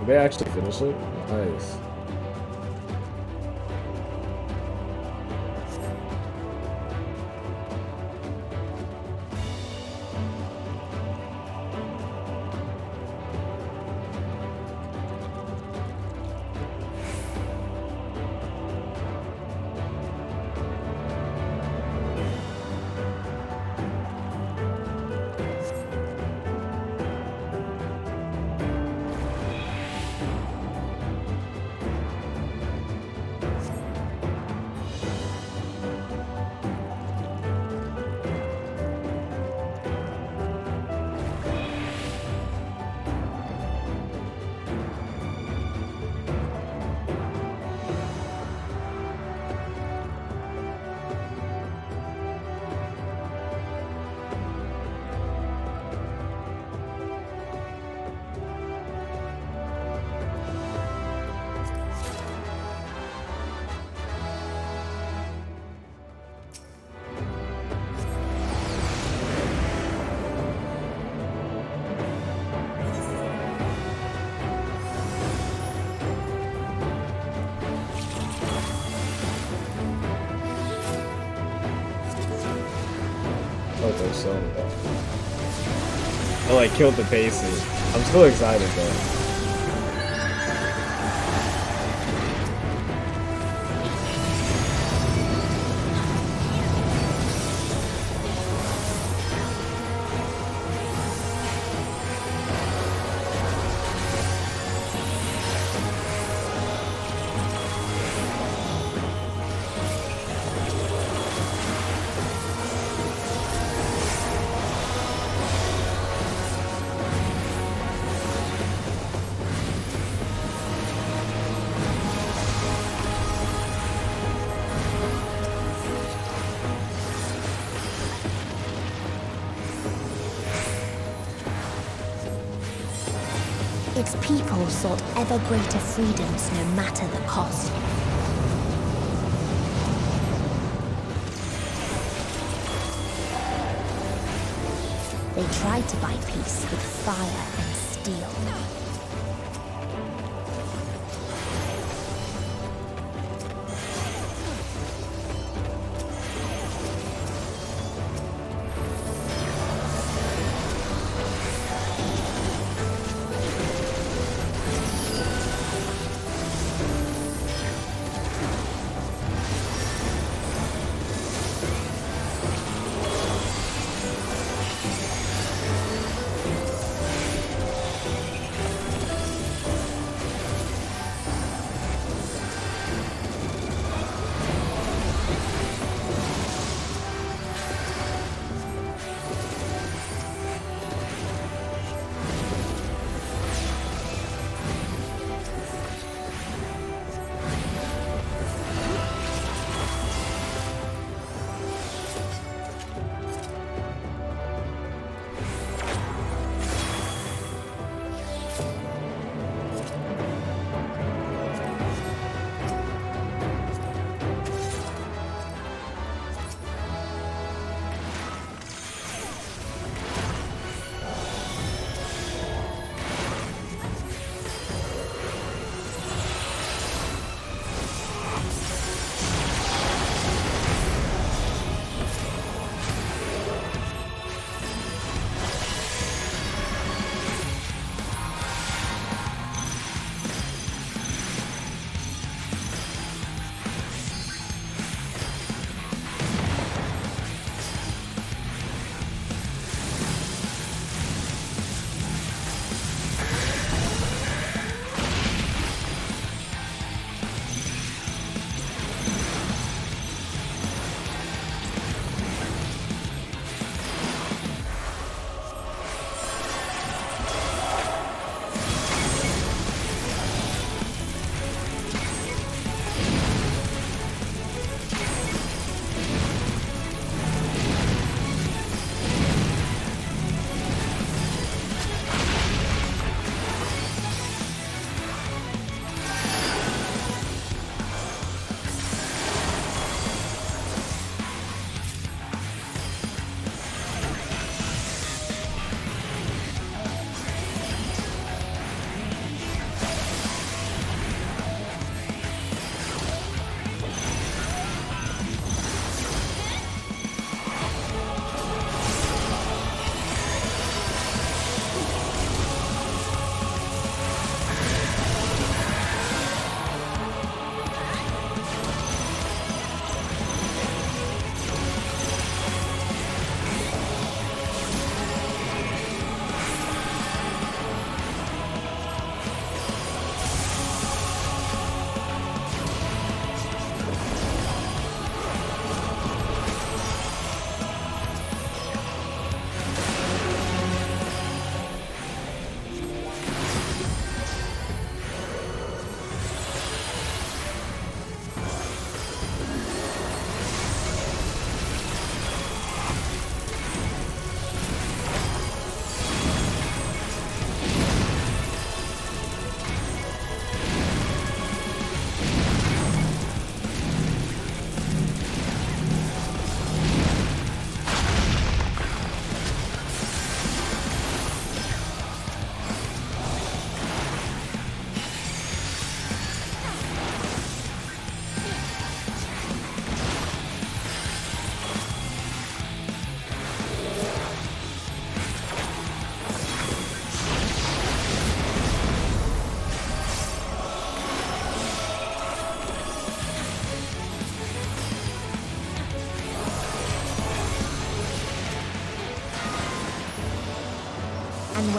Did they actually finish it? Nice. Okay, so I like killed the bases. I'm still excited though. Its people sought ever greater freedoms no matter the cost. They tried to buy peace with fire and steel.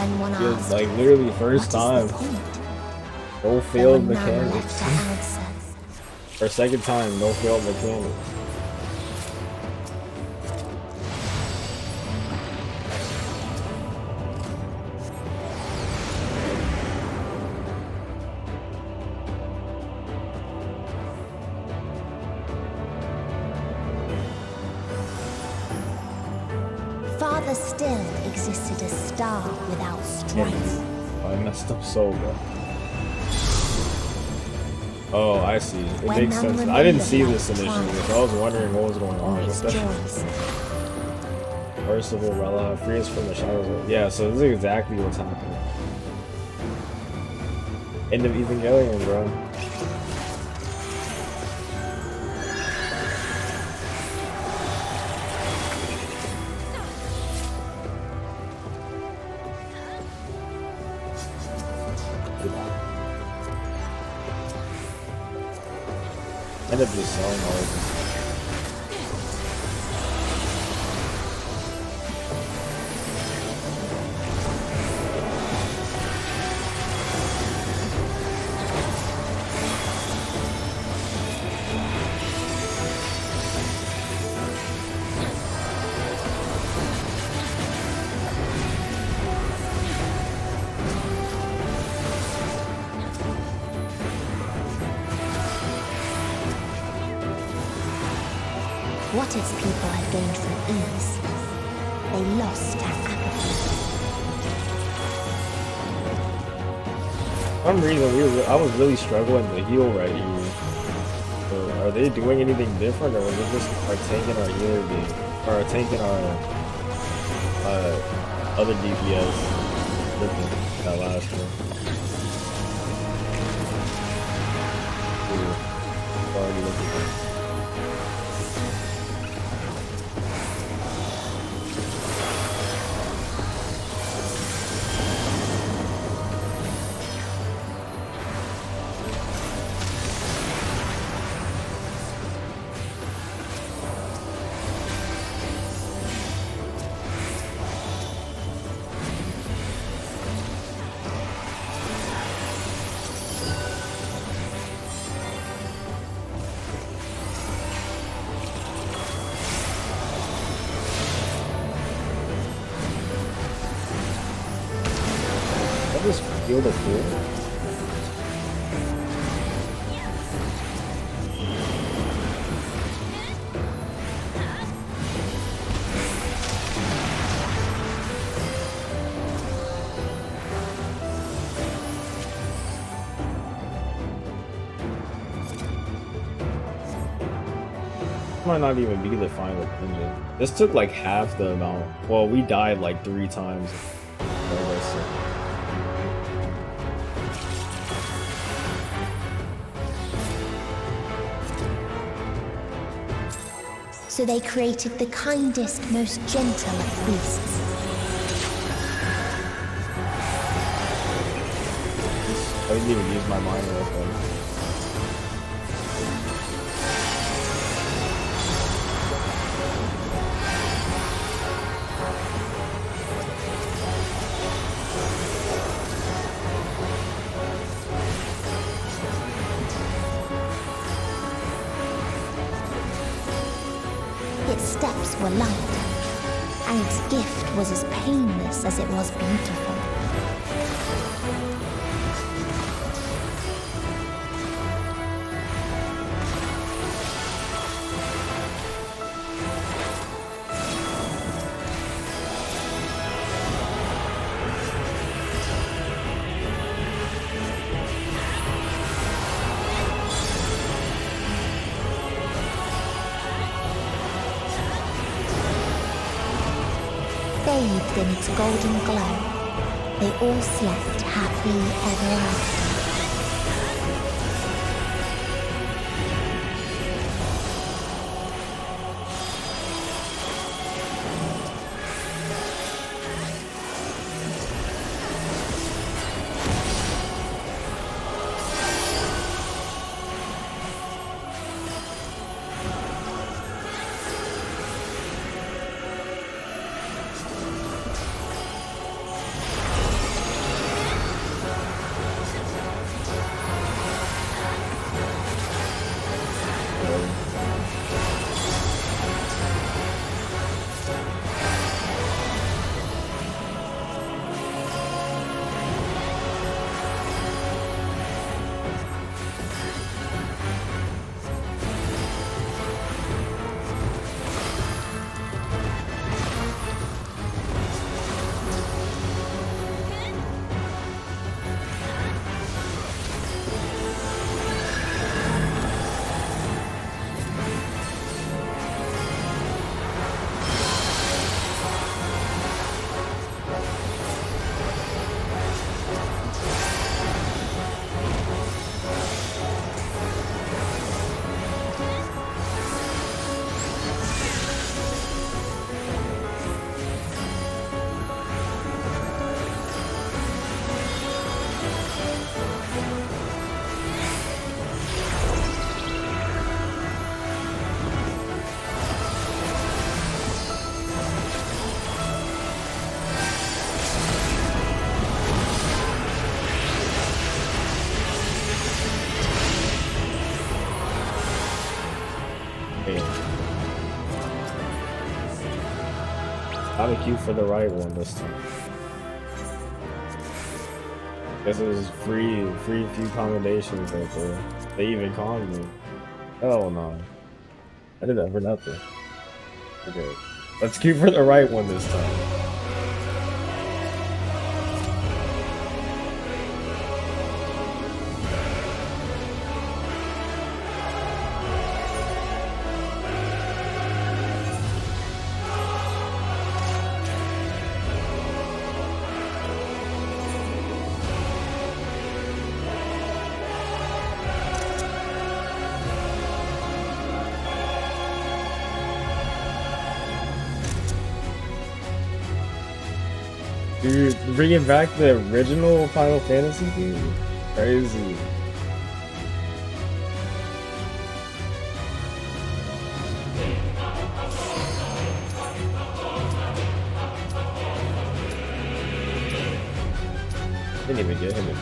when one It was asked, like literally first what time. is the point? No There failed were none mechanics. left to answer. Or second time, no failed mechanics. Farther still existed a star without strength. I messed up so bad. Oh, I see. It When makes none sense. I didn't remembered see life's this initially, triumph so I was wondering what was going on or with its that. joys. Merciful Rella, free us from the shadows of... Yeah, so this is exactly what's happening. End of Evangelion, bro. End up just selling all of this. What its people had gained from ease, they lost at apathy. For some reason, I was really struggling to heal right here. So are they doing anything different, or was it just our tank and our healer being, or our tank and our other DPS different that last one? Ooh, already looking at it. I just feel the pool. Might not even be the final dungeon. This took like half the amount. Well, we died like 3 times. So they created the kindest, most gentle of beasts. I didn't even use my mind real quick. Its steps were light, and its gift was as painless as it was beautiful. Bathed in its golden glow, they all slept happily ever after. Not a queue for the right one this time. Guess it was free few accommodations right there. They even conned me. Hell no. I did that for nothing. Okay. Let's queue for the right one this time. Dude, bringing back the original Final Fantasy theme? Crazy. Didn't even get him in.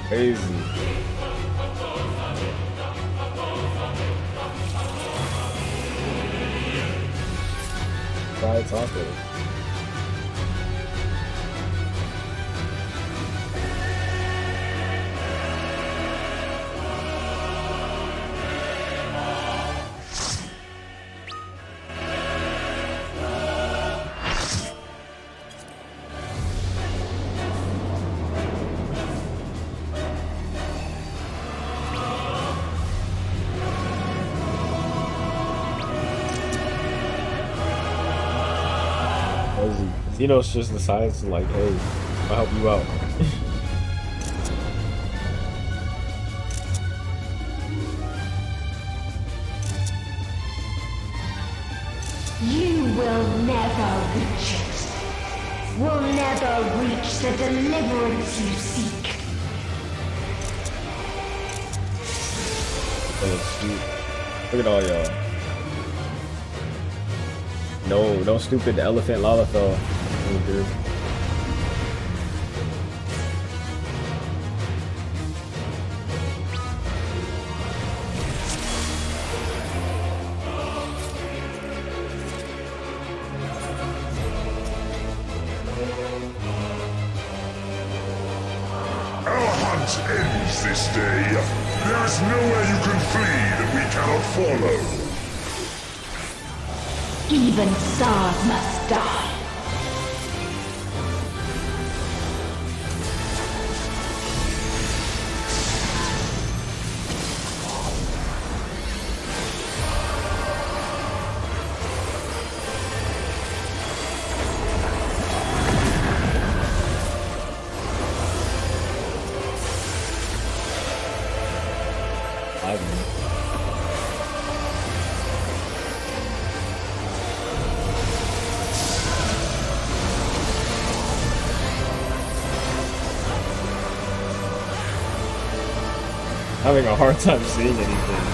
Crazy. Try taco. Xenos just decides to like, hey, I'll help you out. You will never reach it. Will never reach the deliverance you seek. Oh, sweet. Look at all y'all. No stupid elephant Lalafell. Dude. Our hunt ends this day. There's nowhere you can flee that we cannot follow. Even stars must die. Having a hard time seeing anything.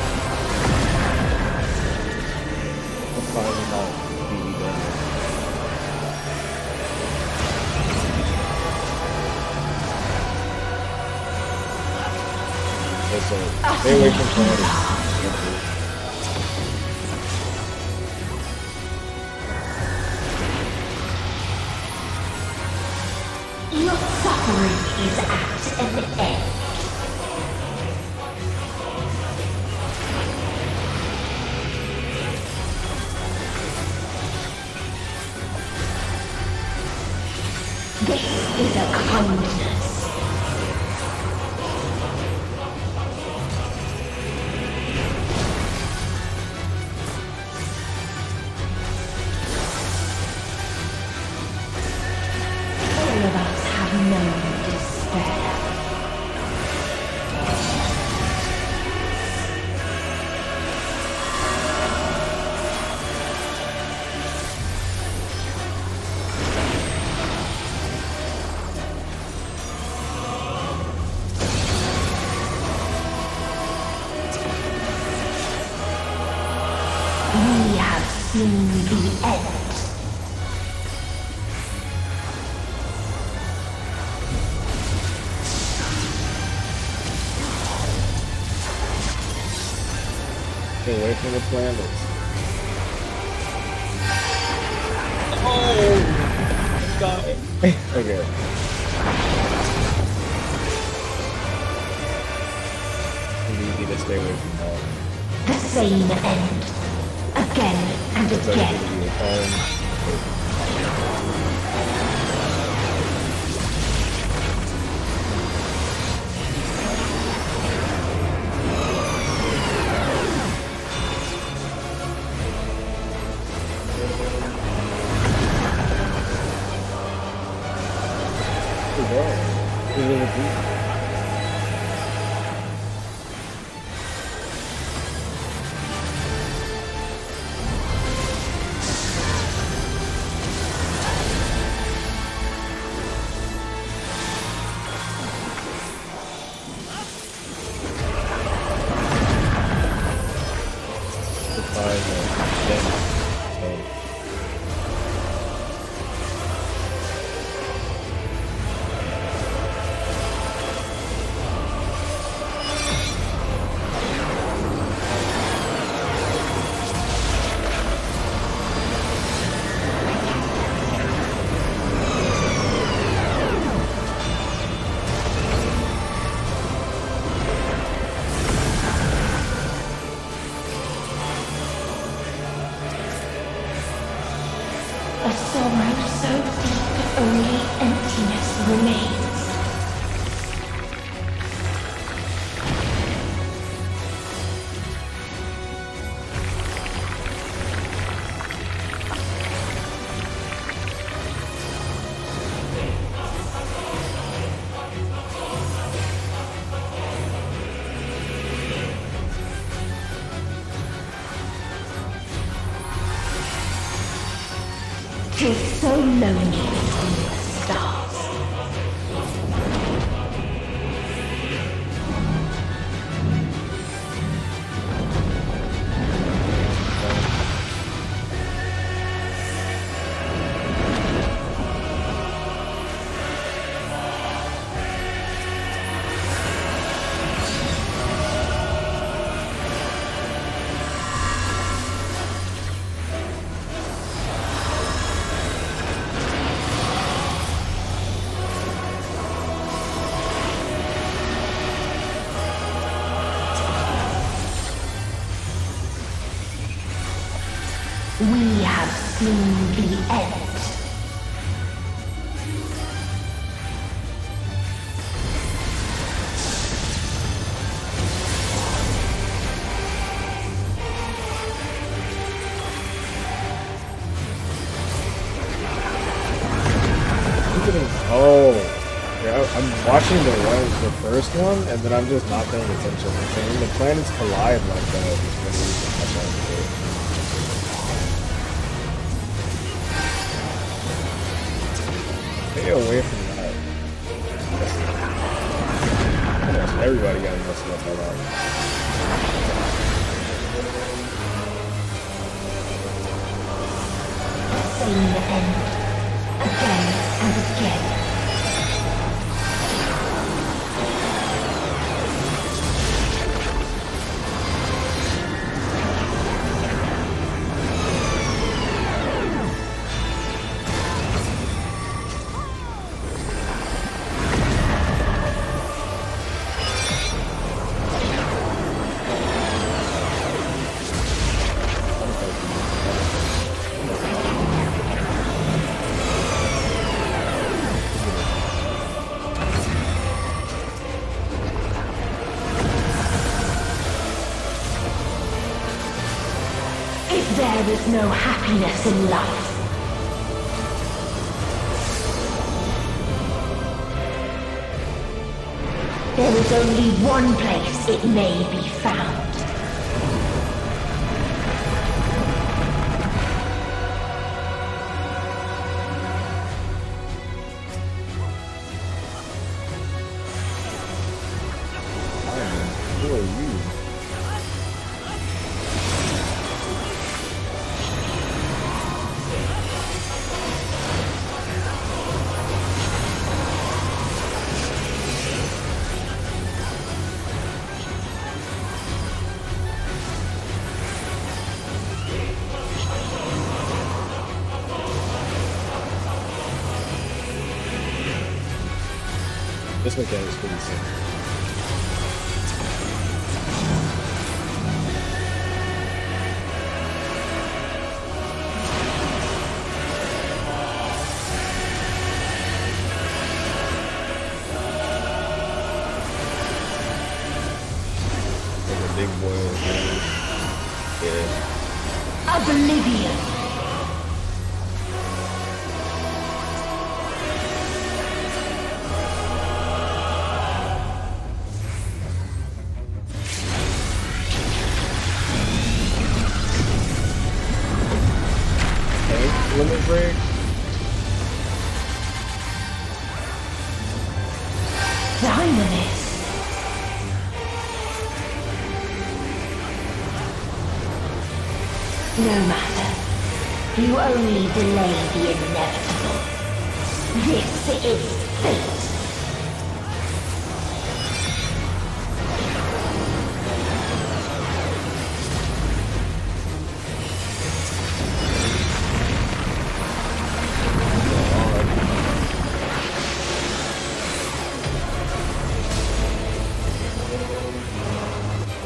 Let's find them all completely dead. Okay, so stay away from planets. Your suffering is at an end. This is a kindness. All of us have known despair. We have seen the end. Stay away from the planets. Oh! God. Okay. We need to stay away from that. The same end. Again and again. A sorrow so deep only emptiness remains. Tis so lonely between the stars. We have seen the end. Oh, yeah, I'm watching the first one, and then I'm just not paying attention. And when the planets collide like that, it's really easy to catch on to it. Stay away from that. Yes, everybody got messed up by that. Same end. Again and again. There is no happiness in life. There is only one place it may be found. Who are you? This mechanic is pretty simple. Big boil. Yeah. Oblivion. Okay, limit break. Dynamis. No matter. You only delay the inevitable. This is fate.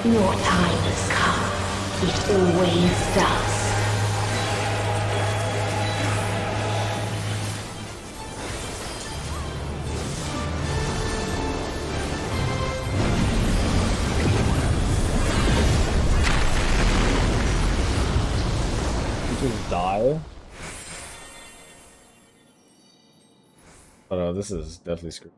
Your time has come. It always does. You just die? Oh no, this is definitely screwed.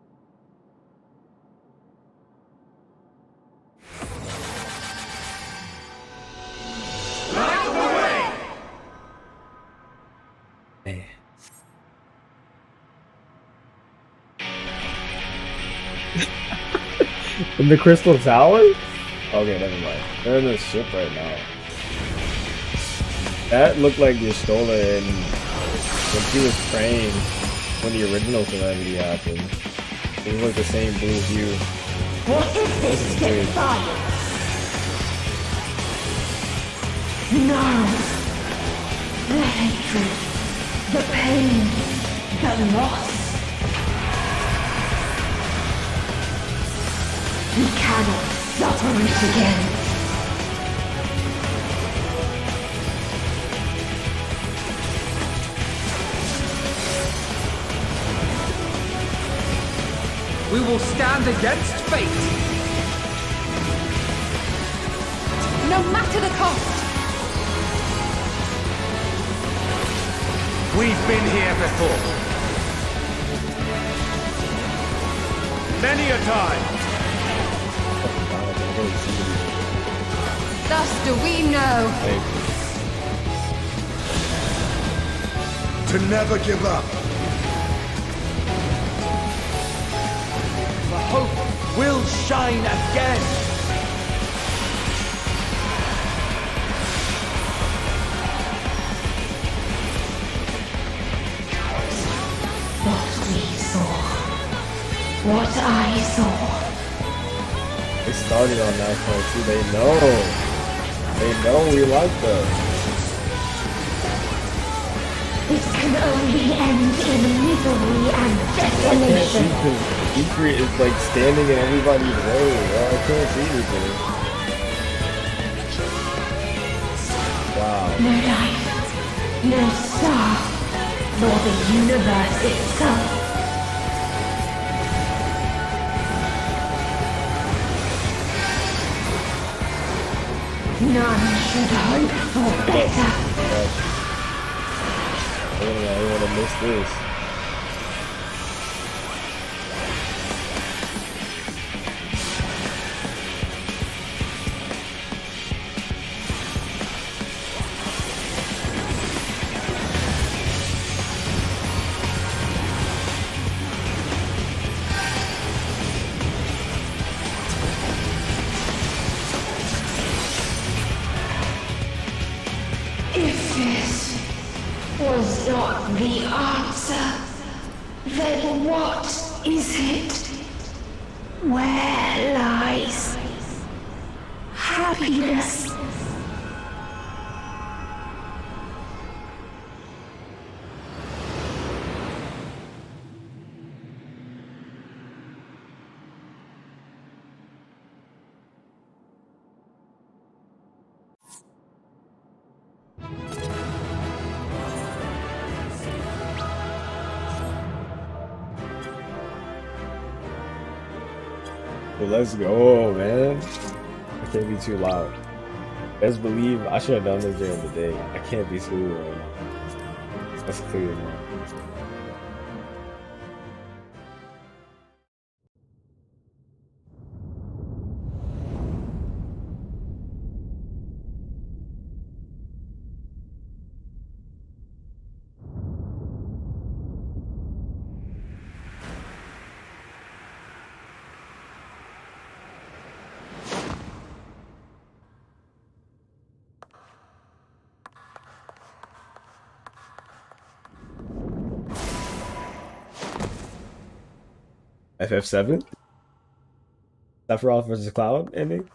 In the Crystal Tower? Okay, never mind. They're in the ship right now. That looked like Y'shtola and when she was praying when the original calamity happened. It was like the same blue hue. What is this defiance? No. The hatred, the pain, the loss. We cannot suffer it again. We will stand against fate. No matter the cost. We've been here before. Many a time. Thus do we know. To never give up. The hope will shine again. What we saw. What I saw. They started on that part too. They know we like them. This can only end in misery and desolation. Secret is like standing in everybody's way. I can't see anything. Wow. No life, no star, nor the universe itself. None should hope for better. I want to miss this. If this was not the answer, then what is it? Where lies happiness? Let's go, man. I can't be too loud. Best believe I should have done this during the day. I can't be screwed right now. That's clear, man. FF7? Sephiroth versus Cloud ending?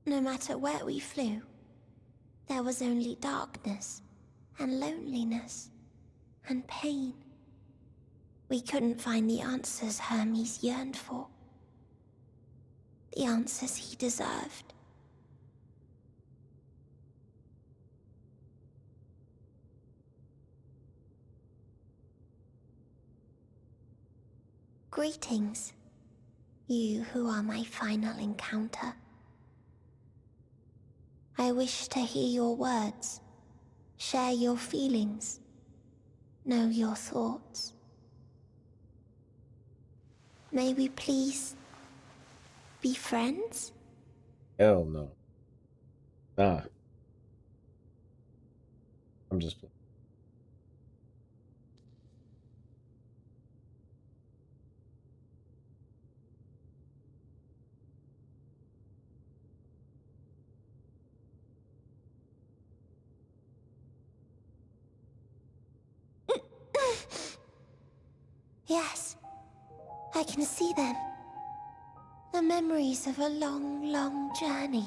No matter where we flew, there was only darkness and loneliness and pain. We couldn't find the answers Hermes yearned for. The answers he deserved. Greetings, you who are my final encounter. I wish to hear your words, share your feelings, know your thoughts. May we please be friends? Hell no. Nah. I'm just playing. Yes, I can see them. The memories of a long, long journey.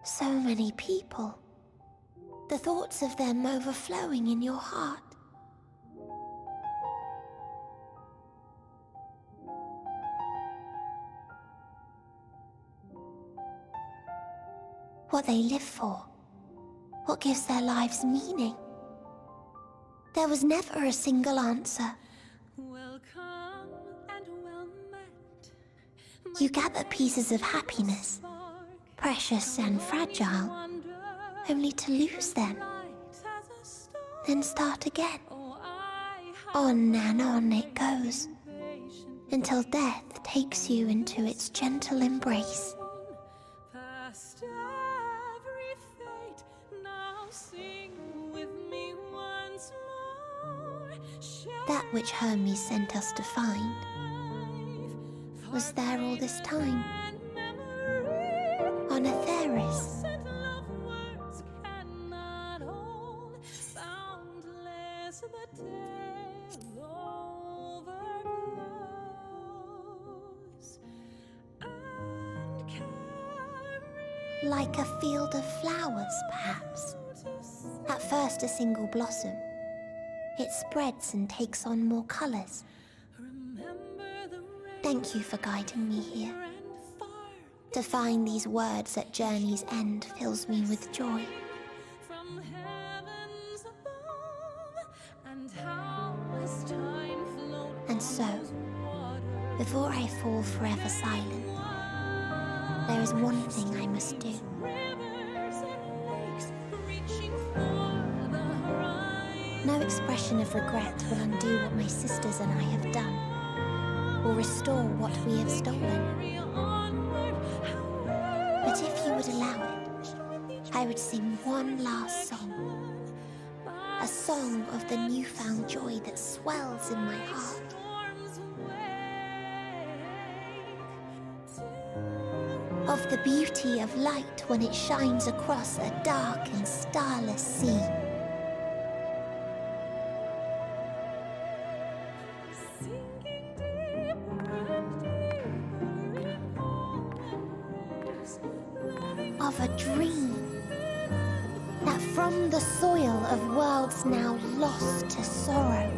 So many people. The thoughts of them overflowing in your heart. What they live for. What gives their lives meaning. There was never a single answer. You gather pieces of happiness, precious and fragile, only to lose them. Then start again. On and on it goes, until death takes you into its gentle embrace. That which Hermes sent us to find was there all this time, on Aetheris. Like a field of flowers, perhaps. At first a single blossom. It spreads and takes on more colors. Thank you for guiding me here. To find these words at journey's end fills me with joy. And so, before I fall forever silent, there is one thing I must do. No expression of regret will undo what my sisters and I have done, or restore what we have stolen. But if you would allow it, I would sing one last song. A song of the newfound joy that swells in my heart. Of the beauty of light when it shines across a dark and starless sea. of a dream. That from the soil of worlds now lost to sorrow,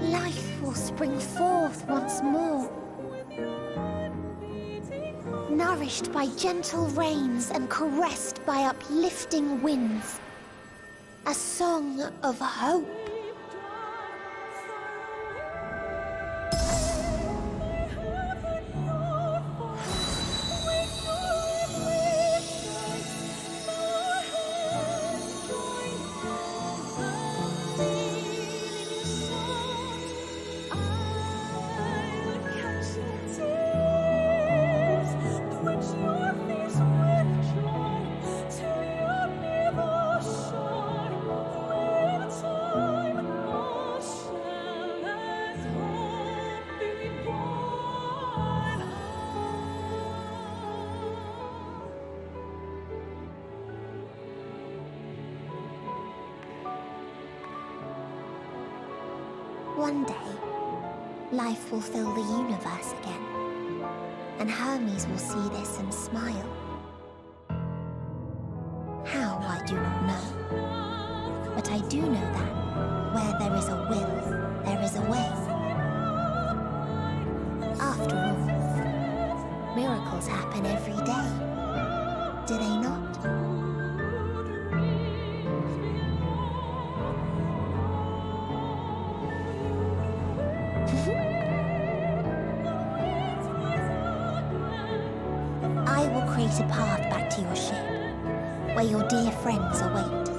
life will spring forth once more. Nourished by gentle rains and caressed by uplifting winds. A song of hope. One day, life will fill the universe again, and Hermes will see this and smile. How, I do not know. But I do know that where there is a will, there is a way. After all, miracles happen every day, do they not? I will create a path back to your ship, where your dear friends await.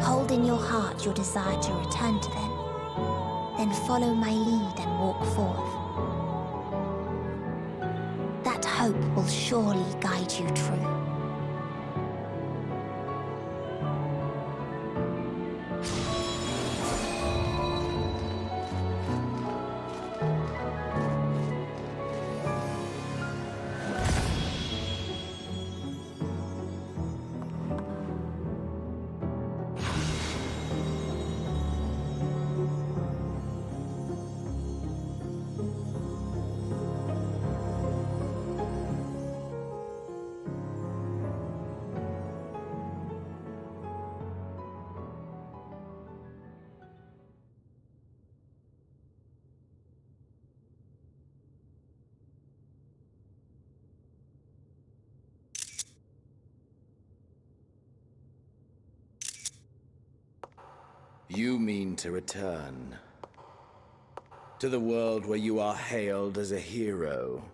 Hold in your heart your desire to return to them, then follow my lead and walk forth. That hope will surely guide you true. You mean to return to the world where you are hailed as a hero.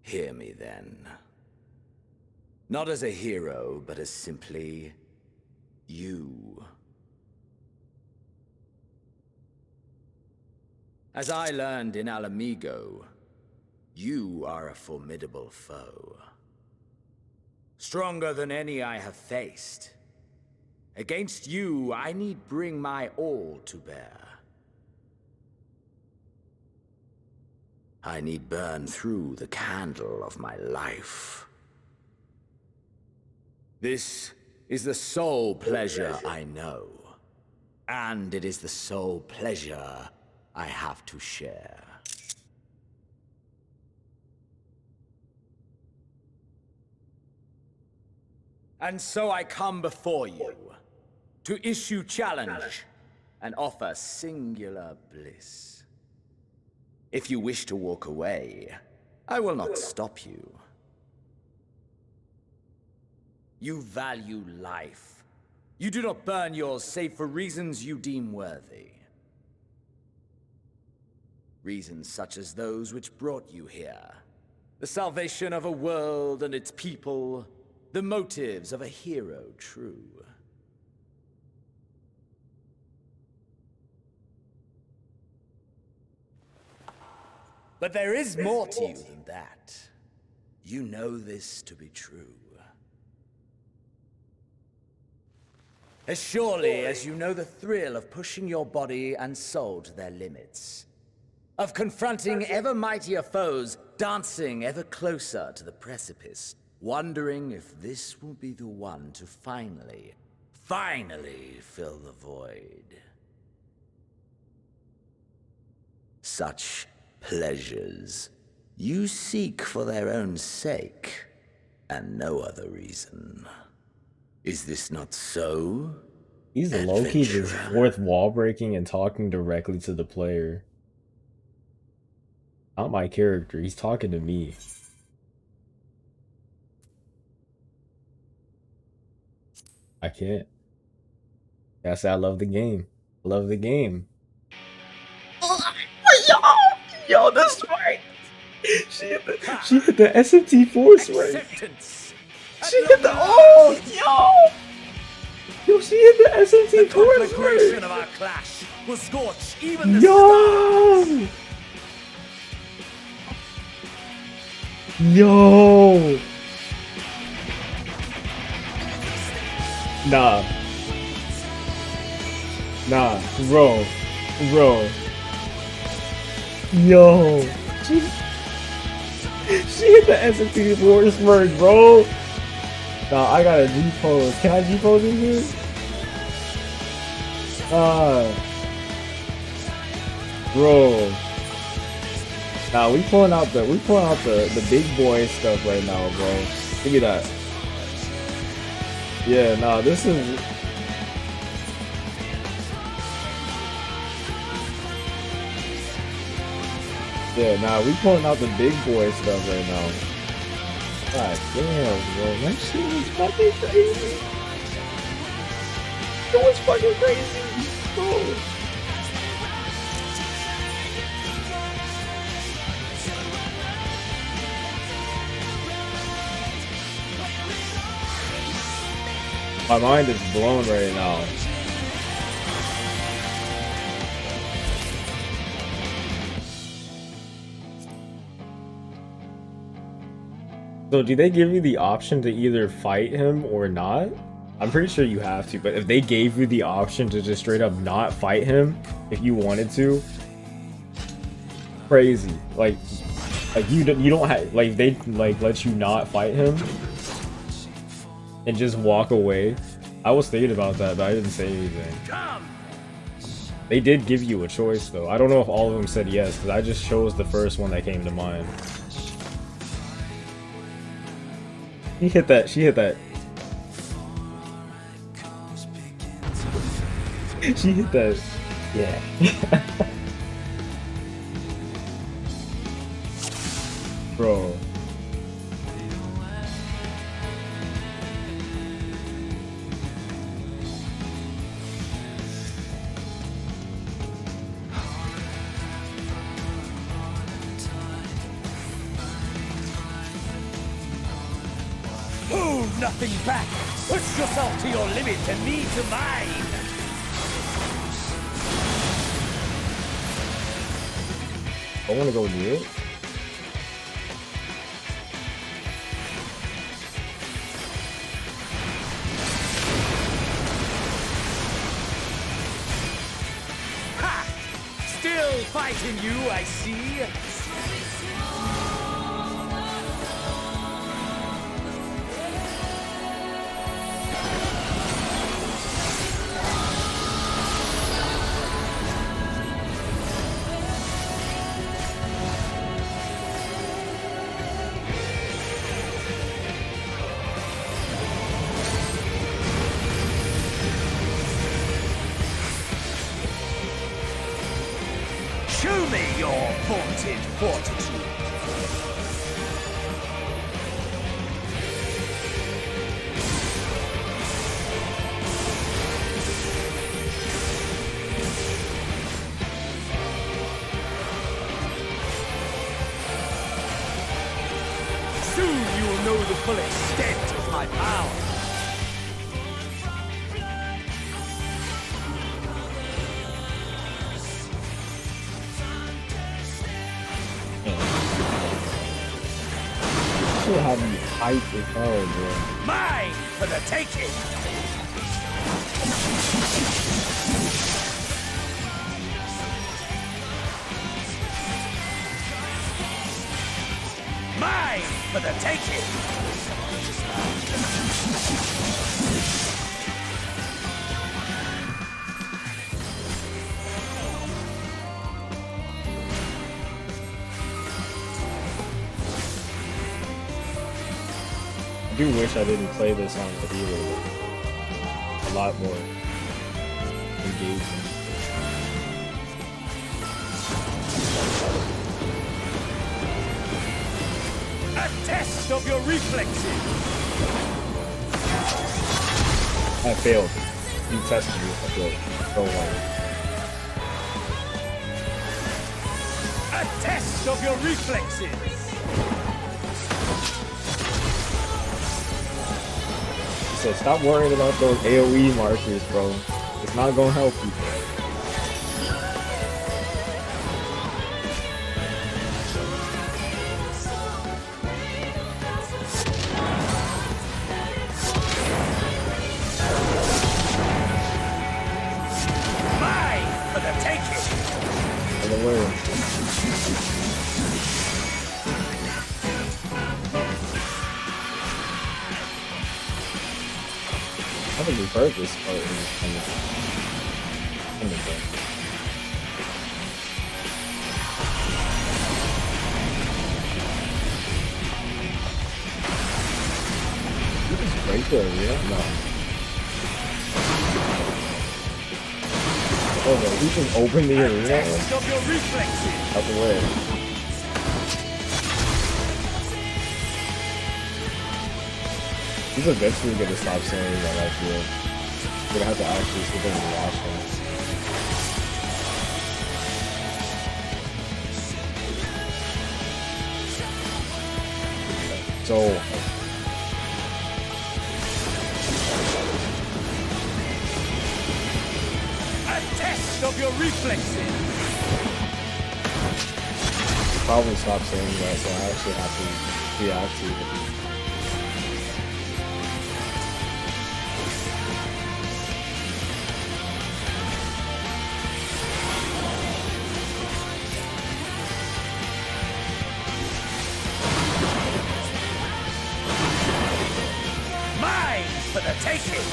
Hear me then. Not as a hero, but as simply you. As I learned in Alamigo, you are a formidable foe. Stronger than any I have faced. Against you, I need bring my all to bear. I need burn through the candle of my life. This is the sole pleasure I know, and it is the sole pleasure I have to share. And so I come before you, to issue challenge and offer singular bliss. If you wish to walk away, I will not stop you. You value life. You do not burn yours save for reasons you deem worthy. Reasons such as those which brought you here. The salvation of a world and its people. The motives of a hero true. But there is more to you than that. You know this to be true. As surely as you know the thrill of pushing your body and soul to their limits. Of confronting ever mightier foes, dancing ever closer to the precipice. wondering if this will be the one to finally fill the void. Such pleasures you seek for their own sake, and no other reason. Is this not so? He's low-key just fourth wall breaking and talking directly to the player. Not my character, he's talking to me. I can't. Gotta say I love the game. I love the game. Yo, that's right. She hit the SMT4 swing. She hit the yo, she hit the SMT4 swing. Of our clash will scorch even the Yo! Yo! Nah, bro. Yo, she hit the SMT4 smirk, bro. Nah, I got a G pose. Can I G pose in here? Bro. Nah, we pulling out the big boy stuff right now, bro. Give me that. Yeah, nah, this is. Yeah, nah, we pulling out the big boy stuff right now. God damn, bro, that shit was fucking crazy. It was fucking crazy, bro. My mind is blown right now. So do they give you the option to either fight him or not? I'm pretty sure you have to, but if they gave you the option to just straight up not fight him if you wanted to, crazy. Like you don't have, like, they like let you not fight him and just walk away. I was thinking about that, but I didn't say anything. They did give you a choice though. I don't know if all of them said yes, because I just chose the first one that came to mind. She hit that. She hit that. Yeah. Bro. Hold nothing back. Push yourself to your limit and me to mine. I want to go near it. Ha! Still fighting you, I see. Show me your vaunted fortitude. Soon you will know the full extent of my power. She'll have me hyped as hell, bro. Mine for the taking. Mine for the taking. I do wish I didn't play this on the Hero. A lot more engaging. A test of your reflexes! I failed. You tested me. I failed. Don't worry. A test of your reflexes! He said, stop worrying about those AoE markers, bro. It's not gonna help you. Mine for the taking! For the win. I haven't even heard this part in the game. This is great though, yeah? No. Oh no, we can open the arena? Out the way. He's eventually gonna stop saying that, I feel. We're gonna have to actually sit there and watch him. So... A test of your reflexes! Probably stop saying that, so I actually have to react to it. For the taking!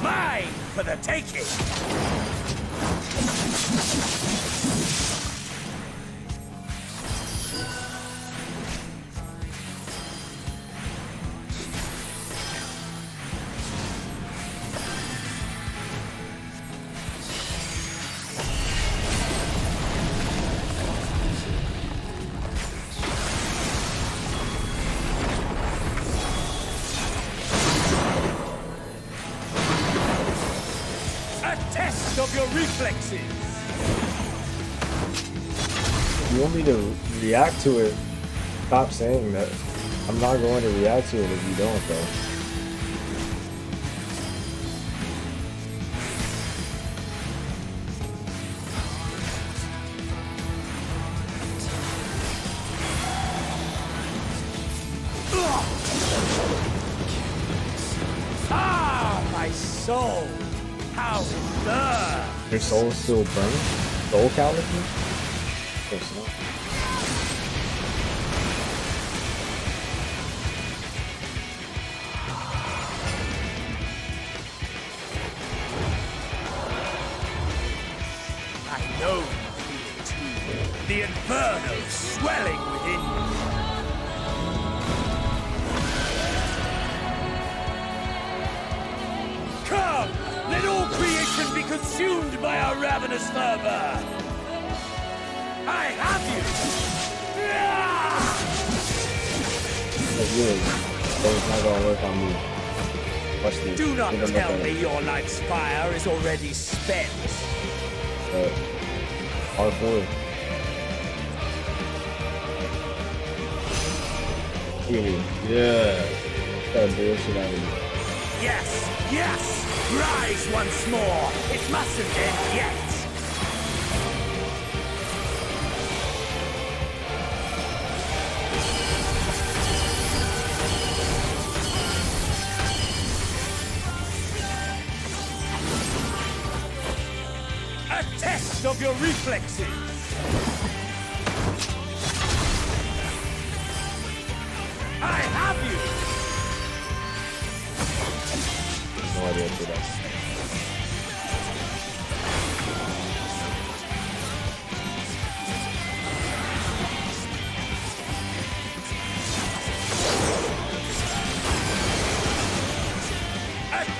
Mine for the taking! Of your reflexes. You want me to react to it? Stop saying that. I'm not going to react to it if you don't, though. Ah, my soul! How burn! Your soul still burning? Soul Calibur? Of course not. I know you feel it too. The inferno swelling within you. Come! Let all creation be consumed by our ravenous fervor! I have you! That's good. So it's not gonna work on me. Watch this. Do not tell me your life's fire is already spent. R4. Yeah. Gotta bullshit out of you. Yes! Yes! Rise once more! It mustn't end yet! of your reflexes! I have you! No idea what that is.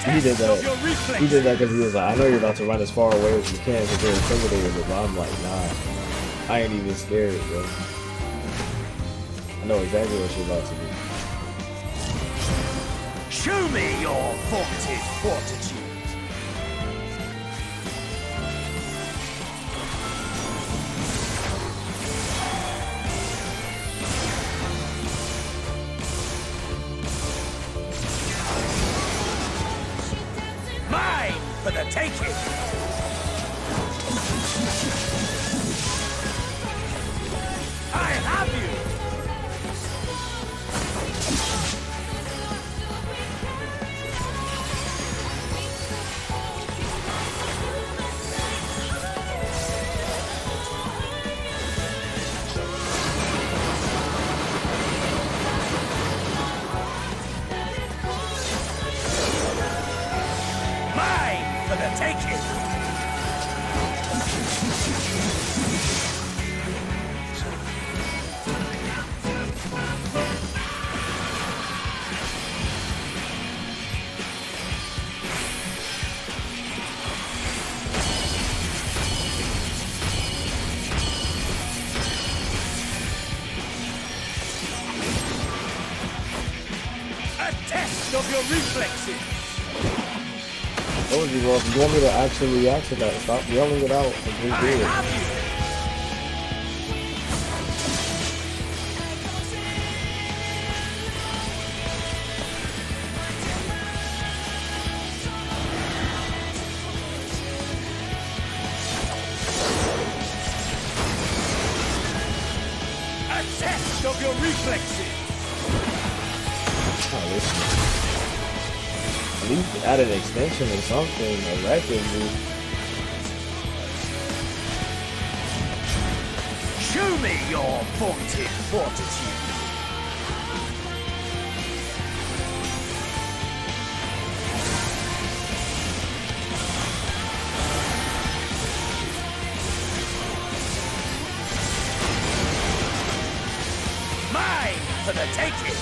He did that. He did that because he was like, I know you're about to run as far away as you can because you're intimidated, but I'm like, nah, I ain't even scared, bro. I know exactly what you're about to do. Show me your vaunted fortitude! Mine for the taking! I have you! Mine for the taking! A test of your reflexes! Told you, bro, if you want me to actually react to that, stop yelling it out and just do it. A test of your reflexes! Oh, listen. At least add an extension or something, a record, dude. Show me your vaunted fortitude! Mine for the taking!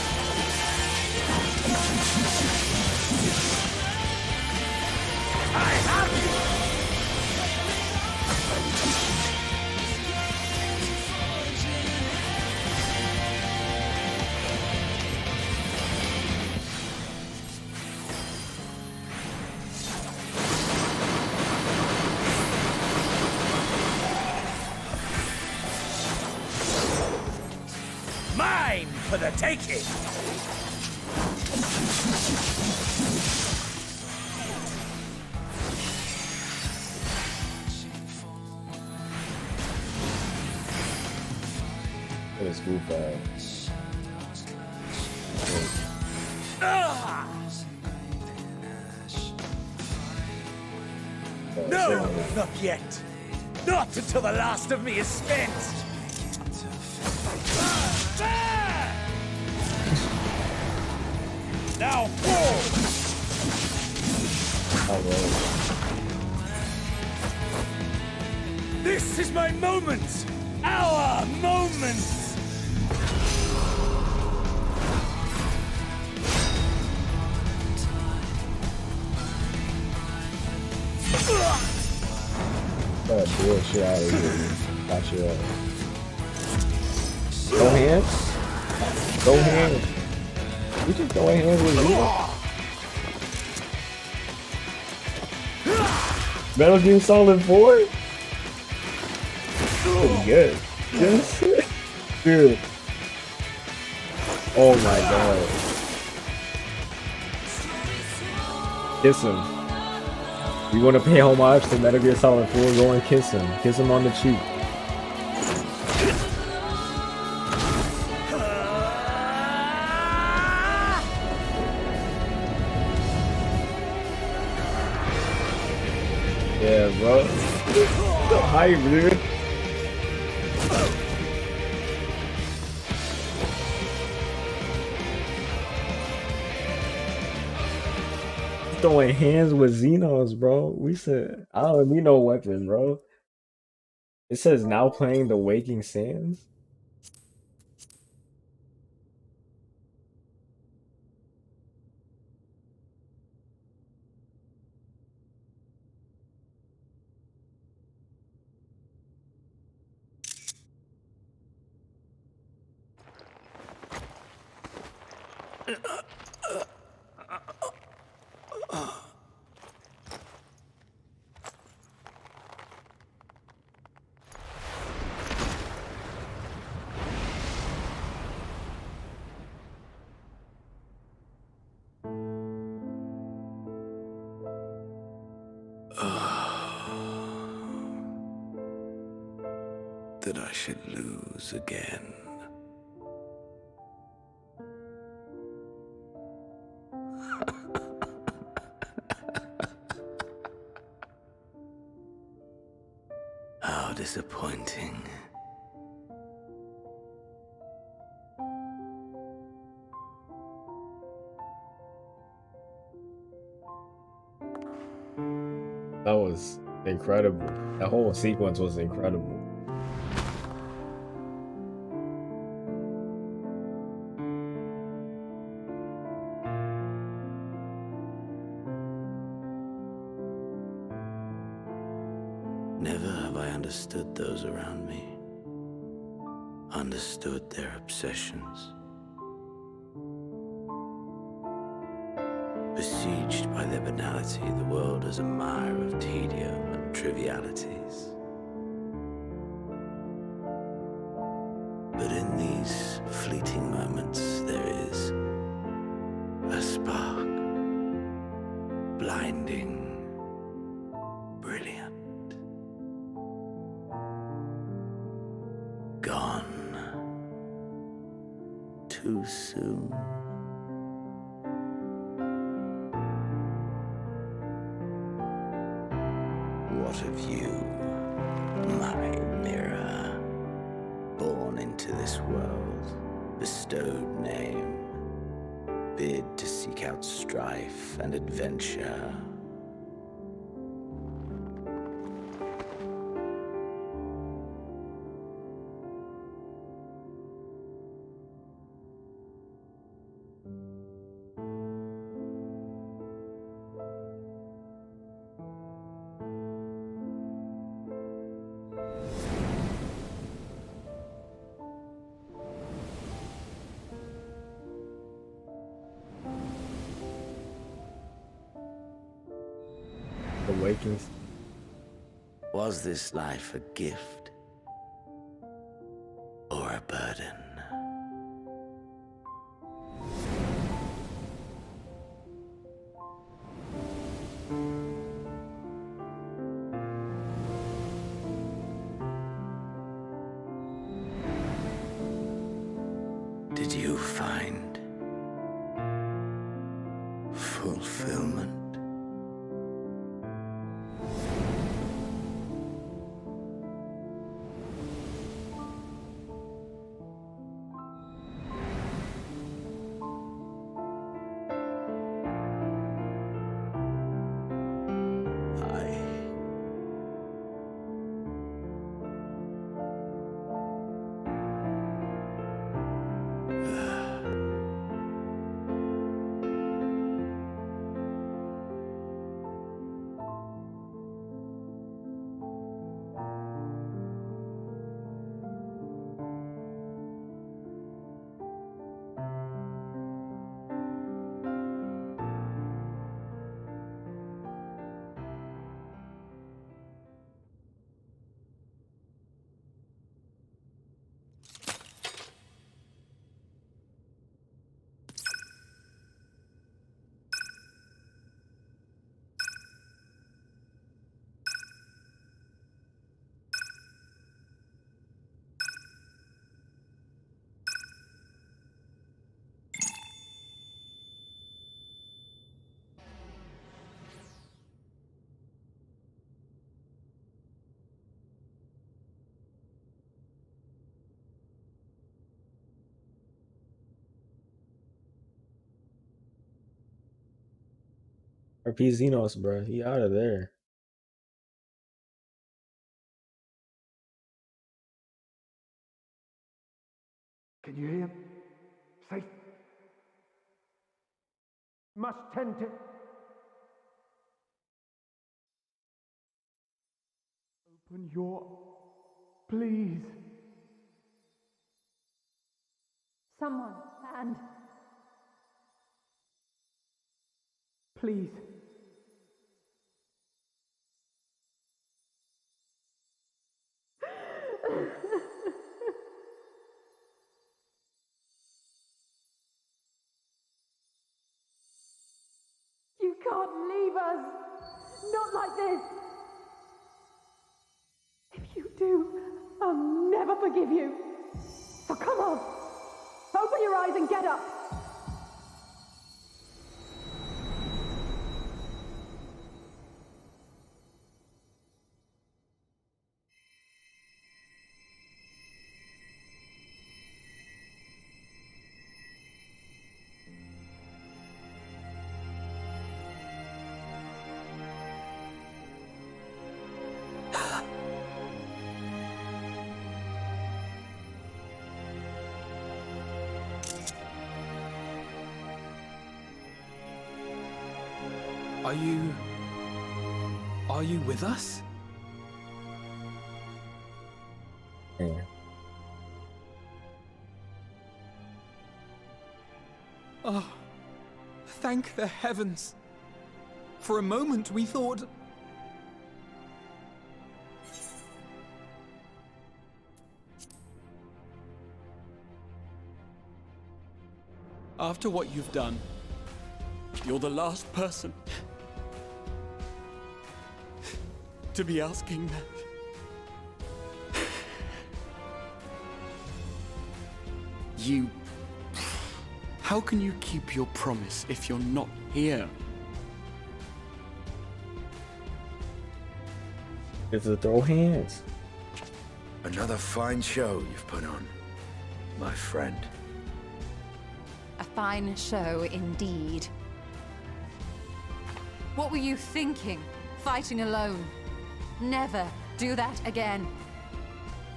I have you! Mine for the taking! It's goof bad. Ah! No, not yet. Not until the last of me is spent. There! Now fall! This is my moment! Our moment! That bullshit out of here. Got your ass. Go hands? Go hands. You just go hands with you. Metal Gear Solid 4? Pretty good. Yes. Dude. Oh my god. Kiss him. You want to pay homage to Metal Gear Solid 4? Go and kiss him. Kiss him on the cheek. Yeah, bro. The hype, dude. Throwing hands with Xenos, bro. We said, I don't need no weapon, bro. It says now playing the Waking Sands. That I should lose again. How disappointing. That was incredible. That whole sequence was incredible. Never have I understood those around me. Understood their obsessions. Besieged by their banality, the world is a mire of tedium and trivialities. But in these fleeting moments, there is a spark, blinding, brilliant, gone too soon. What of you, my mirror, born into this world, bestowed name, bid to seek out strife and adventure? Awakens. Was this life a gift or a burden? Did you find fulfillment? RP Xenos, bro. He out of there. Can you hear him? Safe. Must tend to... Open your... Please. Someone, and... Please. You can't leave us! Not like this! If you do, I'll never forgive you! So come on! Open your eyes and get up! Are you with us? Yeah. Oh, thank the heavens. For a moment we thought... After what you've done, you're the last person to be asking that. You... How can you keep your promise if you're not here? It's a throw hands. Another fine show you've put on, my friend. A fine show indeed. What were you thinking? Fighting alone? Never do that again.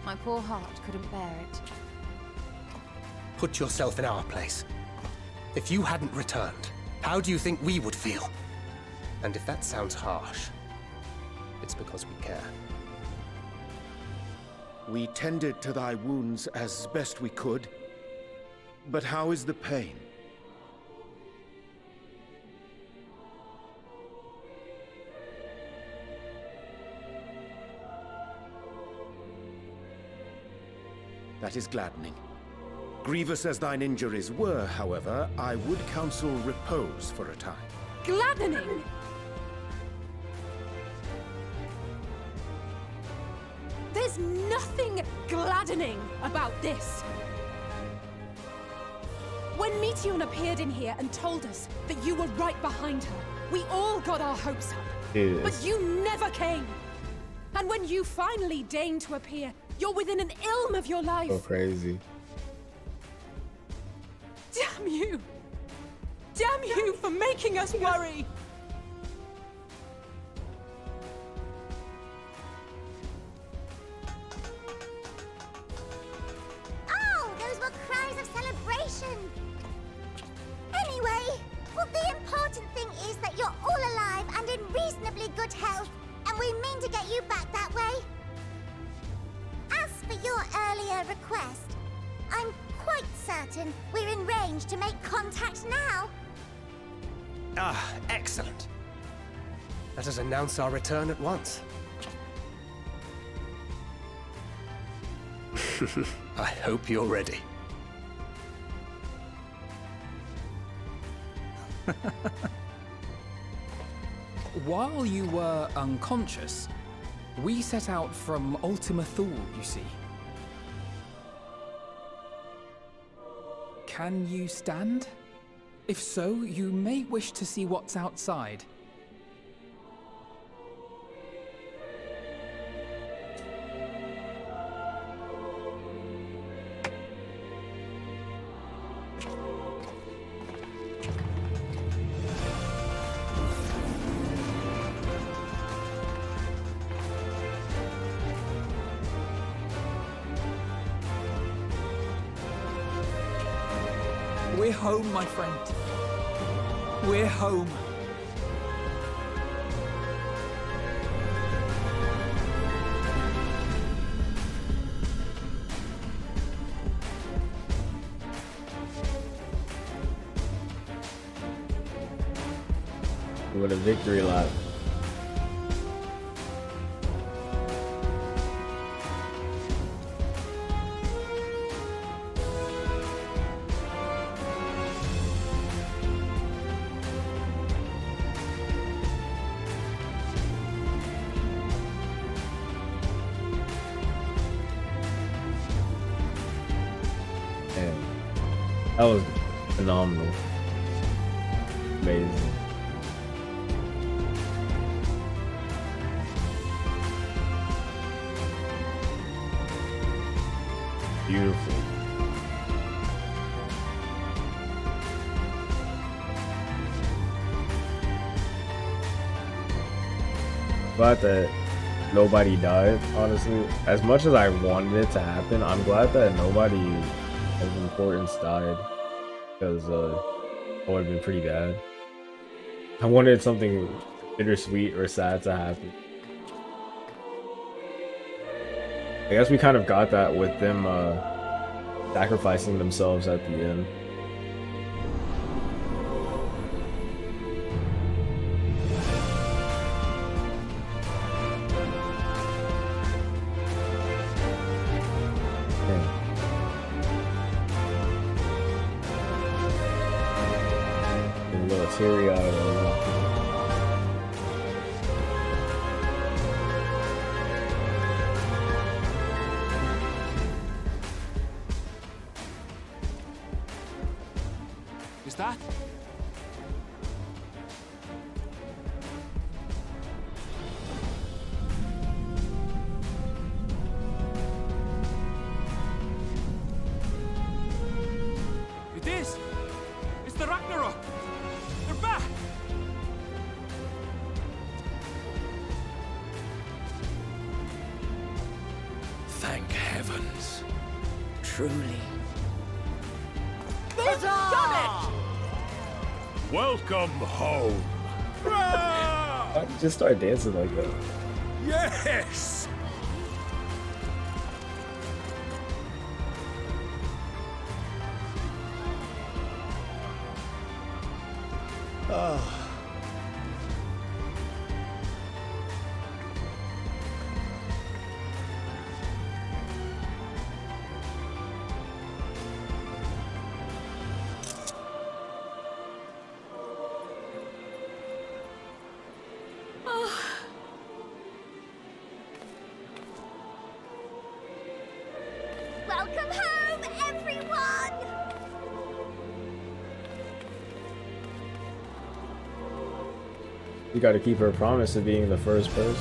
My poor heart couldn't bear it. Put yourself in our place. If you hadn't returned, how do you think we would feel? And if that sounds harsh, it's because we care. We tended to thy wounds as best we could. But how is the pain? That is gladdening. Grievous as thine injuries were, however, I would counsel repose for a time. Gladdening! There's nothing gladdening about this! When Meteion appeared in here and told us that you were right behind her, we all got our hopes up. Yes. But you never came! And when you finally deigned to appear, you're within an ilm of your life! So crazy. Damn you! Damn you for making us worry! Oh, those were cries of celebration! Anyway, well, the important thing is that you're all alive and in reasonably good health, and we mean to get you back that way. As for your earlier request, I'm quite certain we're in range to make contact now. Ah, excellent. Let us announce our return at once. I hope you're ready. While you were unconscious, we set out from Ultima Thule, you see. Can you stand? If so, you may wish to see what's outside. We're home, my friend. We're home. With a victory lap. Man, that was phenomenal. Amazing. Beautiful. Glad that nobody died, honestly. As much as I wanted it to happen, I'm glad that nobody of importance died. Because it would have been pretty bad. I wanted something bittersweet or sad to happen. I guess we kind of got that with them sacrificing themselves at the end. A little teary-eyed. Is that? It is! It's the Ragnarok! They're back! Thank heavens. Truly. They've done it! Welcome home. Why did you just start dancing like that? Yes! Oh. Welcome home, everyone! You gotta keep her promise of being the first person.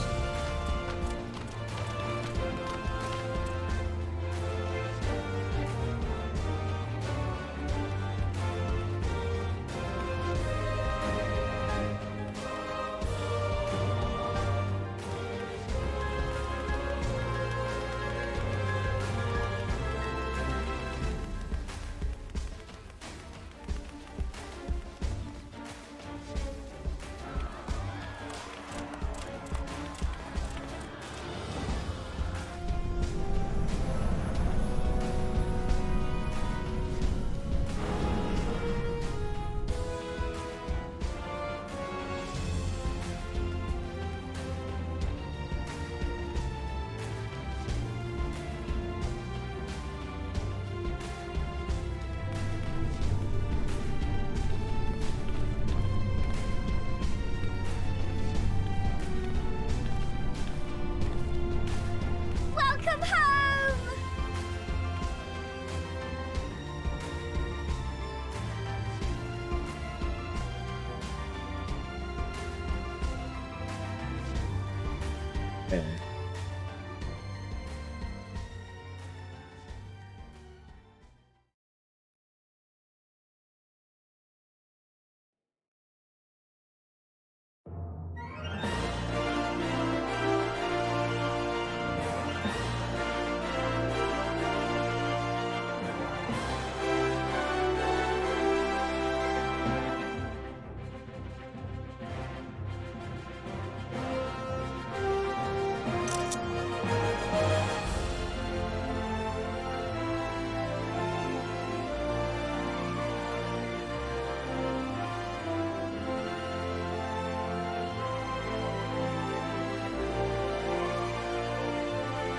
Welcome home! Man.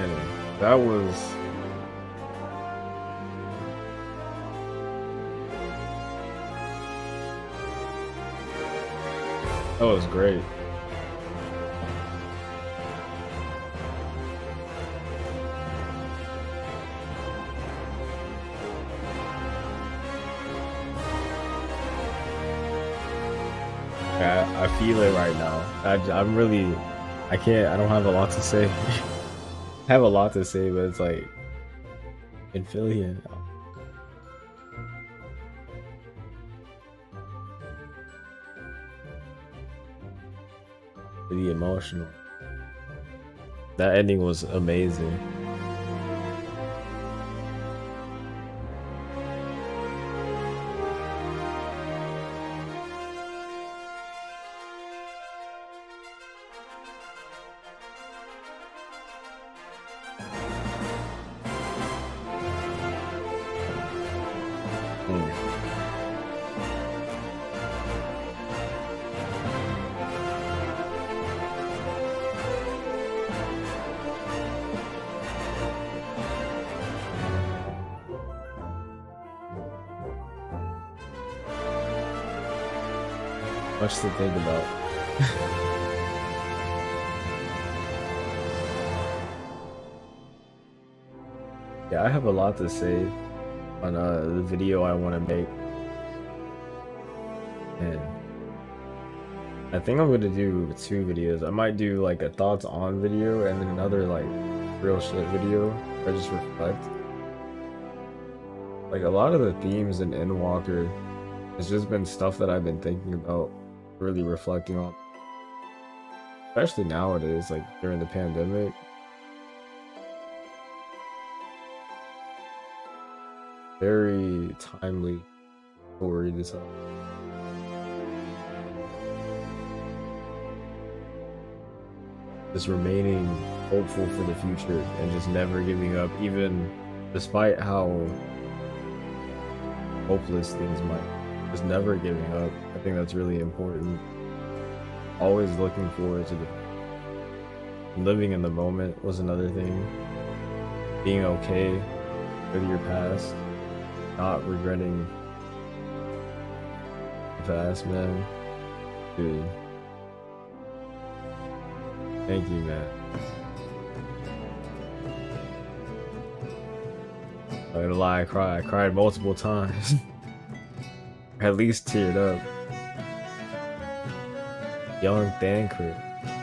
And that was great. Yeah, I feel it right now. I'm really, I don't have a lot to say. I have a lot to say, but it's like, in Philly and really emotional. That ending was amazing. Much to think about. Yeah, I have a lot to say on the video I want to make, and I think I'm gonna do 2 videos. I might do like a thoughts on video and then another like real shit video. I just reflect. Like a lot of the themes in Endwalker has just been stuff that I've been thinking about, really reflecting on, especially nowadays, like during the pandemic. Very timely story to tell. Just remaining hopeful for the future and just never giving up, even despite how hopeless things might. Just never giving up. I think that's really important. Always looking forward to living in the moment was another thing. Being okay with your past, not regretting the past, man. Dude. Thank you, man. I'm not gonna lie, I cried multiple times. At least teared up. Young Thancred.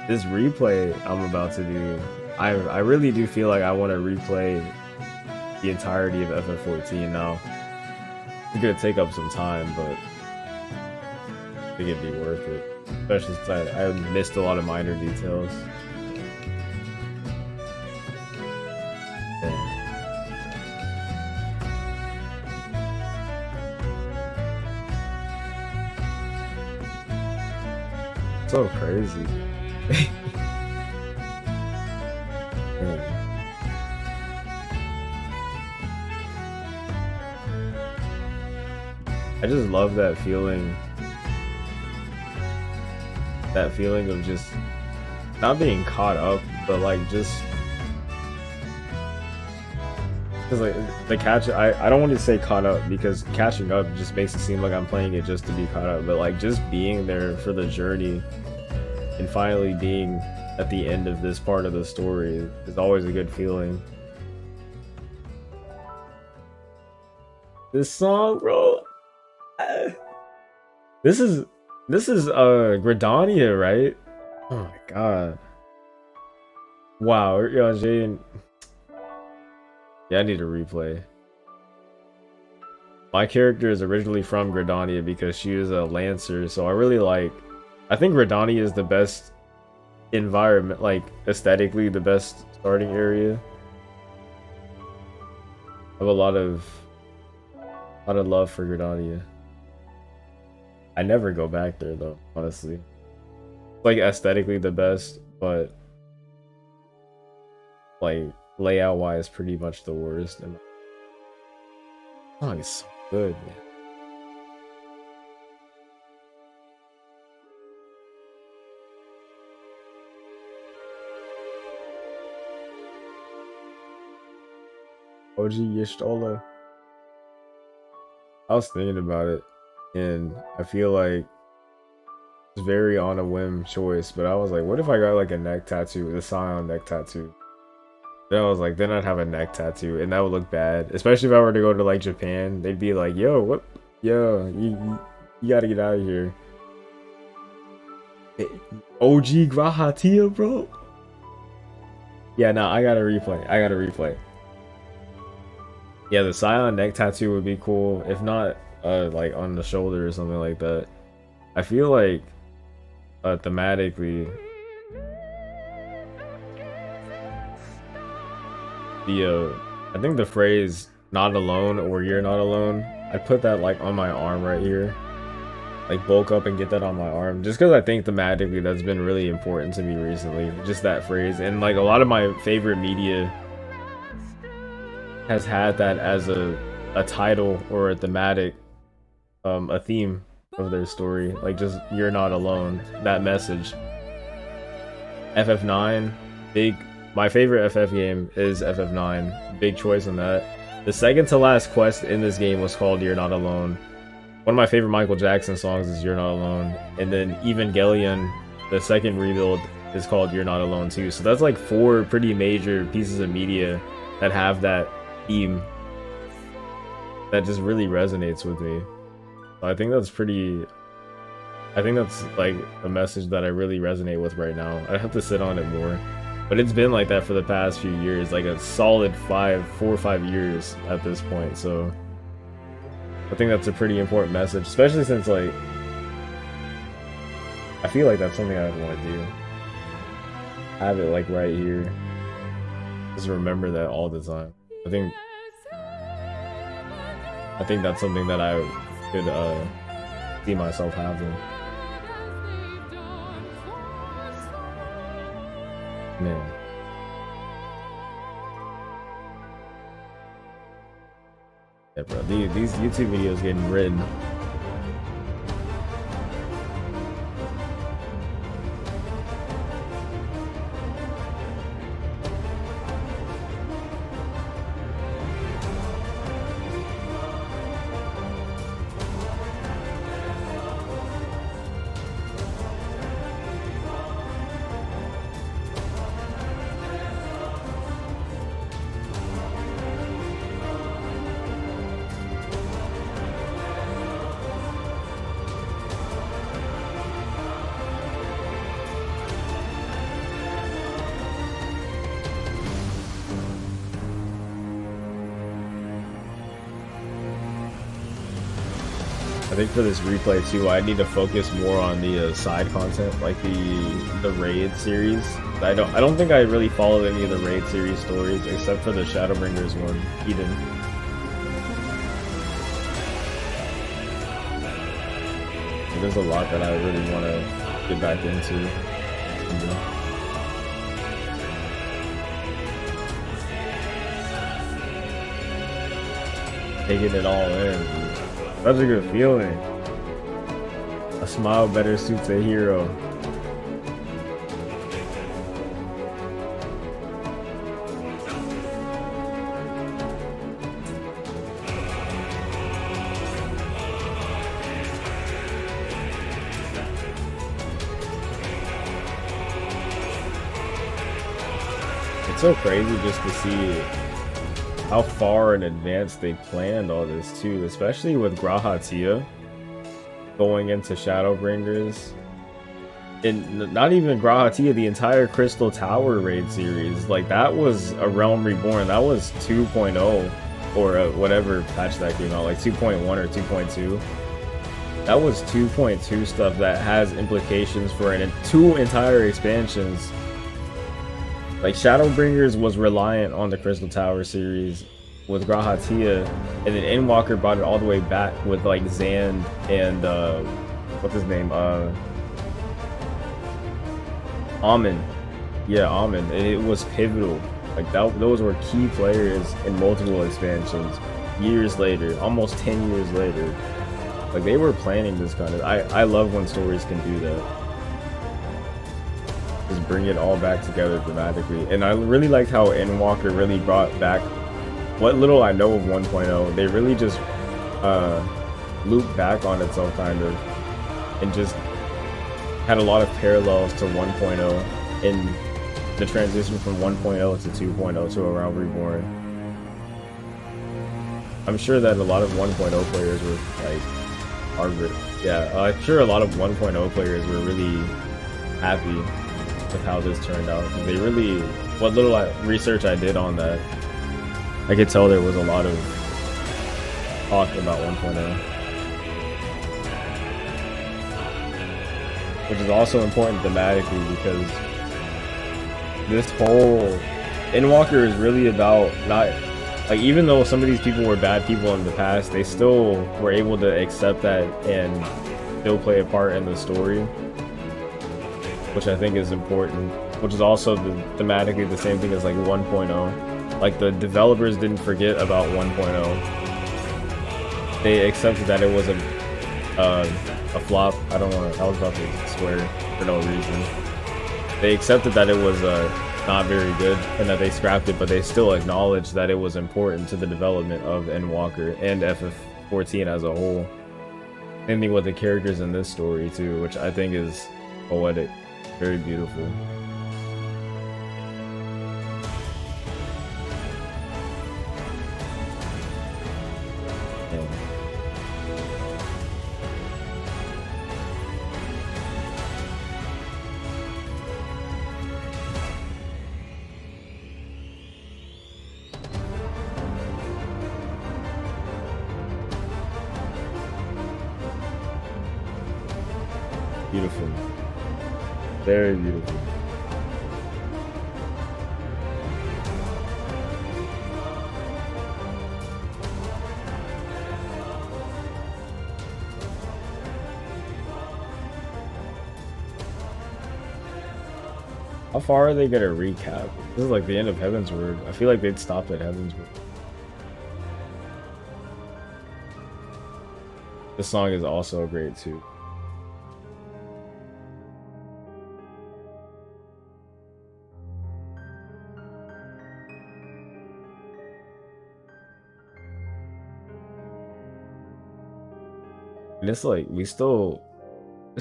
This replay I'm about to do, I really do feel like I want to replay the entirety of FF14 now. It's gonna take up some time, but I think it'd be worth it. Especially since I missed a lot of minor details. Yeah. So crazy. I just love that feeling. That feeling of just not being caught up, but like just because like the catch, I don't want to say caught up because catching up just makes it seem like I'm playing it just to be caught up, but like just being there for the journey and finally being at the end of this part of the story is always a good feeling. This song, bro. This is Gridania, right? Oh my god. Wow, yo, Jane. Yeah, I need a replay. My character is originally from Gridania because she was a Lancer, so I think Gridania is the best environment, like aesthetically the best starting area. I have a lot of love for Gridania. I never go back there though, honestly. Like aesthetically the best, but like layout wise pretty much the worst. And oh, it's so good, man. OG Y'shtola. I was thinking about it, and I feel like it's very on a whim choice, but I was like, what if I got like a neck tattoo, the Scion neck tattoo? Then I was like, then I'd have a neck tattoo, and that would look bad. Especially if I were to go to like Japan, they'd be like, yo, what? Yo, you gotta get out of here. OG Grahatia, bro. Yeah, no, I gotta replay. Yeah, the Scion neck tattoo would be cool. If not, like on the shoulder or something like that. I feel like, thematically, I think the phrase "not alone" or "you're not alone," I'd put that like on my arm right here. Like bulk up and get that on my arm, just because I think thematically that's been really important to me recently. Just that phrase, and like a lot of my favorite media has had that as a title or a thematic, a theme of their story. Like just "you're not alone," that message. FF9, big. My favorite FF game is FF9. Big choice on that. The second to last quest in this game was called "You're Not Alone." One of my favorite Michael Jackson songs is "You're Not Alone," and then Evangelion, the second rebuild, is called "You're Not Alone" too. So that's like 4 pretty major pieces of media that have that theme that just really resonates with me. So I think that's like a message that I really resonate with right now. I have to sit on it more, but it's been like that for the past few years, like a solid 4 or 5 years at this point. So I think that's a pretty important message, especially since like I feel like that's something I want to do. Have it like right here. Just remember that all the time. I think that's something that I could see myself having. Man. Yeah, bro, these YouTube videos getting written. I think for this replay too, I need to focus more on the side content, like the raid series. I don't think I really followed any of the raid series stories except for the Shadowbringers one, Eden. There's a lot that I really want to get back into. Taking it all in. Such a good feeling. A smile better suits a hero. It's so crazy just to see how far in advance they planned all this too, especially with Grahatia going into Shadowbringers. And not even Grahatia, the entire Crystal Tower raid series, like that was a Realm Reborn. That was 2.0 or whatever patch that came out, like 2.1 or 2.2. That was 2.2 stuff that has implications for 2 entire expansions. Like Shadowbringers was reliant on the Crystal Tower series with Grahatia, and then Endwalker brought it all the way back with like Zand and what's his name? Amon. Yeah, Amon. And it was pivotal. Like those were key players in multiple expansions. Years later, almost 10 years later, like they were planning this kind of. I love when stories can do that. Just bring it all back together thematically. And I really liked how Endwalker really brought back what little I know of 1.0, they really just looped back on itself kind of, and just had a lot of parallels to 1.0 in the transition from 1.0 to 2.0 to A Realm Reborn. I'm sure that a lot of 1.0 players were like, I'm sure a lot of 1.0 players were really happy with how this turned out. They really, what little research I did on that, I could tell there was a lot of talk about 1.0. Which is also important thematically because this whole Endwalker is really about not, like, even though some of these people were bad people in the past, they still were able to accept that and still play a part in the story, which I think is important, which is also thematically the same thing as like 1.0. Like, the developers didn't forget about 1.0. They accepted that it was a flop. I was about to swear for no reason. They accepted that it was not very good and that they scrapped it, but they still acknowledged that it was important to the development of Endwalker and FF14 as a whole. Same thing with the characters in this story too, which I think is poetic, very beautiful. Beautiful. Very beautiful. How far are they gonna recap? This is like the end of Heavensward. I feel like they'd stop at Heavensward. This song is also great too. And it's like, this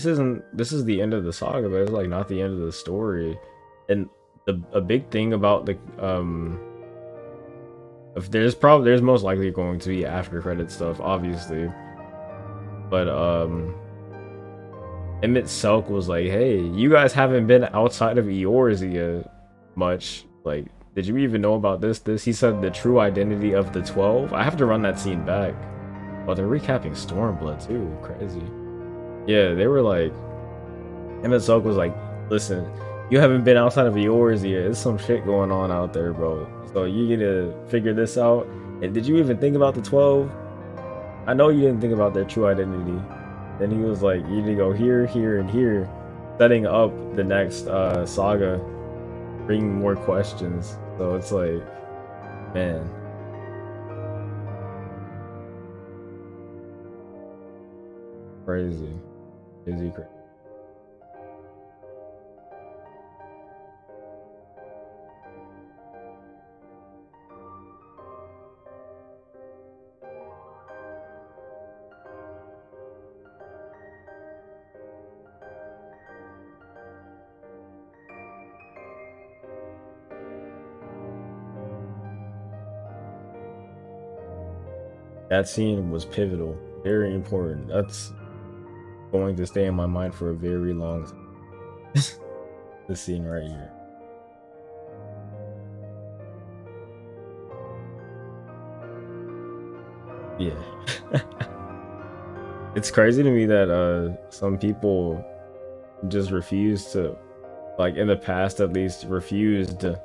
is the end of the saga, but it's like not the end of the story. And a big thing about the if there's most likely going to be after credit stuff, obviously. But Emmett Selk was like, hey, you guys haven't been outside of Eorzea much. Like, did you even know about this? He said the true identity of the 12. I have to run that scene back. Oh, they're recapping Stormblood too. Crazy. Yeah, they were like, Emmett Selk was like, listen, you haven't been outside of Eorzea. There's some shit going on out there, bro. So you need to figure this out. And did you even think about the 12? I know you didn't think about their true identity. Then he was like, you need to go here, here, and here, setting up the next saga, bringing more questions. So it's like, man. Crazy. Crazy. That scene was pivotal, very important. That's going to stay in my mind for a very long time. This scene right here. Yeah. It's crazy to me that some people just refuse to, like, in the past at least, refused to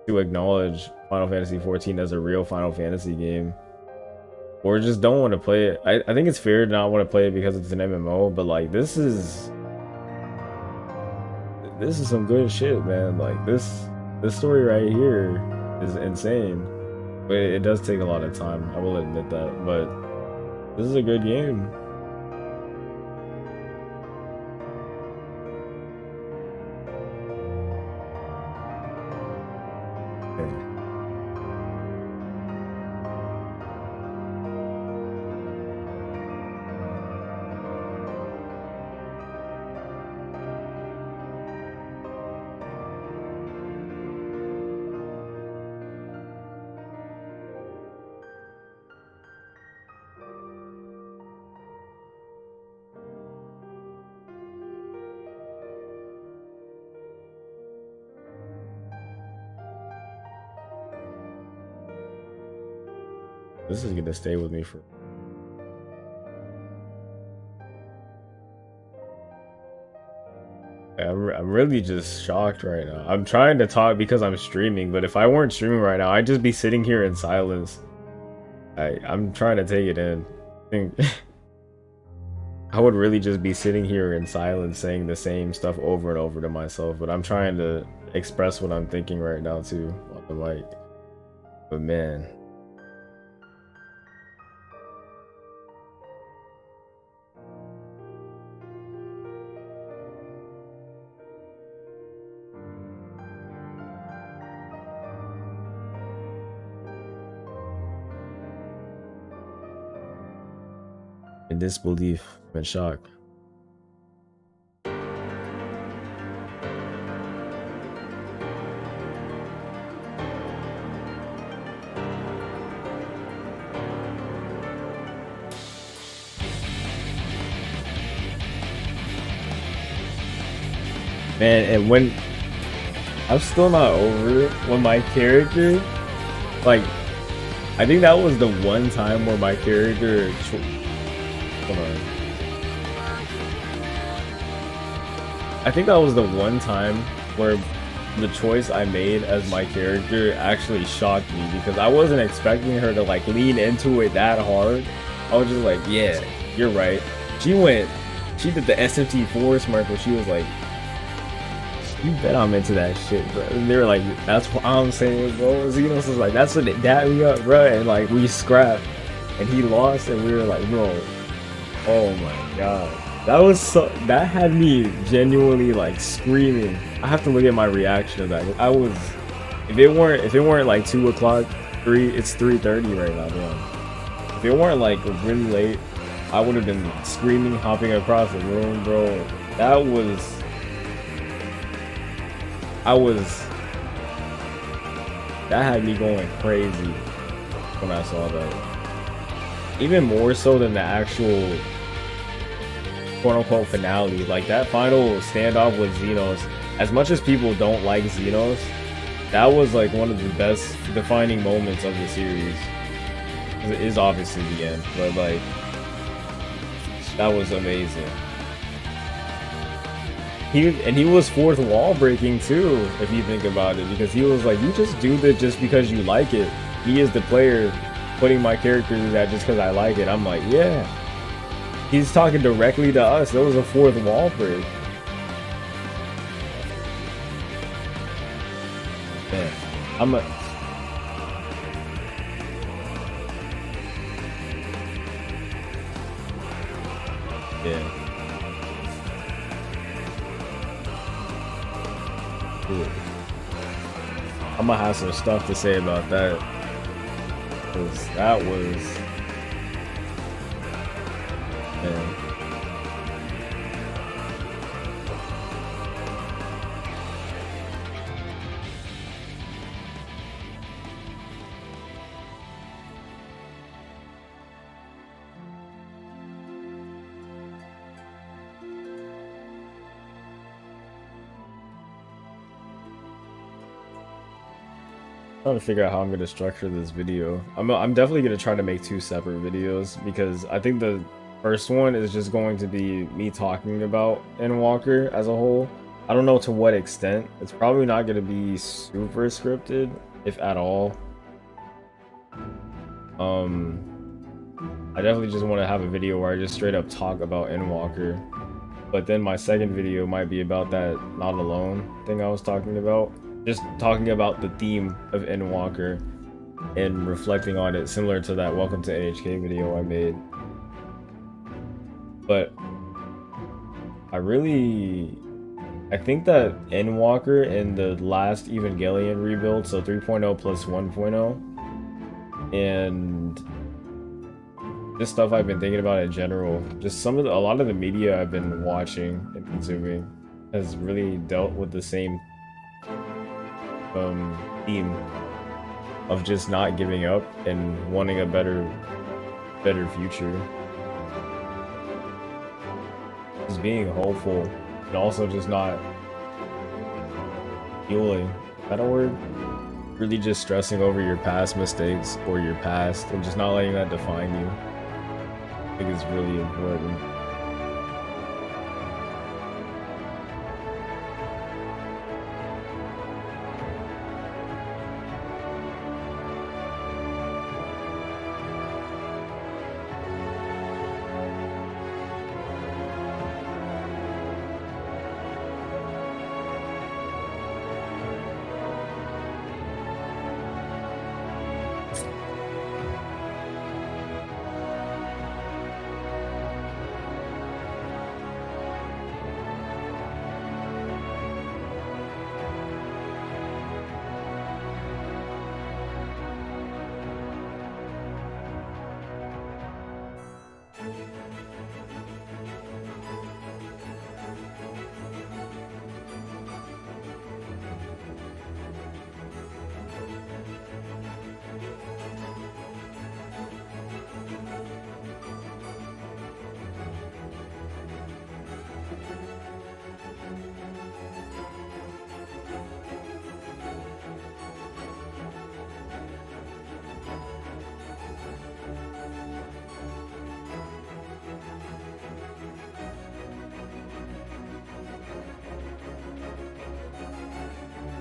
acknowledge Final Fantasy XIV as a real Final Fantasy game. Or just don't want to play it. I think it's fair to not want to play it because it's an MMO, but like, this is some good shit, man. Like, this story right here is insane. But it does take a lot of time, I will admit that, but this is a good game. This is gonna stay with me for. I'm really just shocked right now. I'm trying to talk because I'm streaming, but if I weren't streaming right now, I'd just be sitting here in silence. I'm trying to take it in. I think I would really just be sitting here in silence saying the same stuff over and over to myself, but I'm trying to express what I'm thinking right now too on the mic. But man. In disbelief, I'm in shock. Man, and when I'm still not over it, when my character, like, I think that was the one time where my character. Hold on. I think that was the one time where the choice I made as my character actually shocked me, because I wasn't expecting her to like lean into it that hard. I was just like, yeah, you're right. She did the SFT4 smirk where she was like, you bet I'm into that shit, bro. And they were like, that's what I'm saying, bro. Xenos was like, that's what it dapped me up, bro. And like, we scrapped. And he lost, and we were like, bro, oh my god. That had me genuinely like screaming. I have to look at my reaction to that. If it weren't like 2 o'clock, it's 3:30 right now, man. If it weren't like really late, I would have been screaming, hopping across the room, bro. That had me going crazy when I saw that. Even more so than the actual quote-unquote finale. Like that final standoff with Xenos, as much as people don't like Xenos, that was like one of the best defining moments of the series. It is obviously the end, but like, that was amazing. He was fourth wall breaking too, if you think about it, because he was like, you just do that just because you like it. He is the player putting my character through that just because I like it. I'm like, yeah. He's talking directly to us. That was a fourth wall break. Man, yeah. I'm gonna have some stuff to say about that, because that was, man. Trying to figure out how I'm going to structure this video. I'm definitely going to try to make 2 separate videos, because I think the first one is just going to be me talking about Endwalker as a whole. I don't know to what extent. It's probably not going to be super scripted, if at all. I definitely just want to have a video where I just straight up talk about Endwalker. But then my second video might be about that Not Alone thing I was talking about. Just talking about the theme of Endwalker and reflecting on it, similar to that Welcome to NHK video I made. But I think that Endwalker in the last Evangelion rebuild, so 3.0 plus 1.0, and just stuff I've been thinking about in general, just a lot of the media I've been watching and consuming has really dealt with the same theme of just not giving up and wanting a better future. Just being hopeful and also just not fueling. Is that a word? really just stressing over your past mistakes or your past and just not letting that define you. I think it's really important.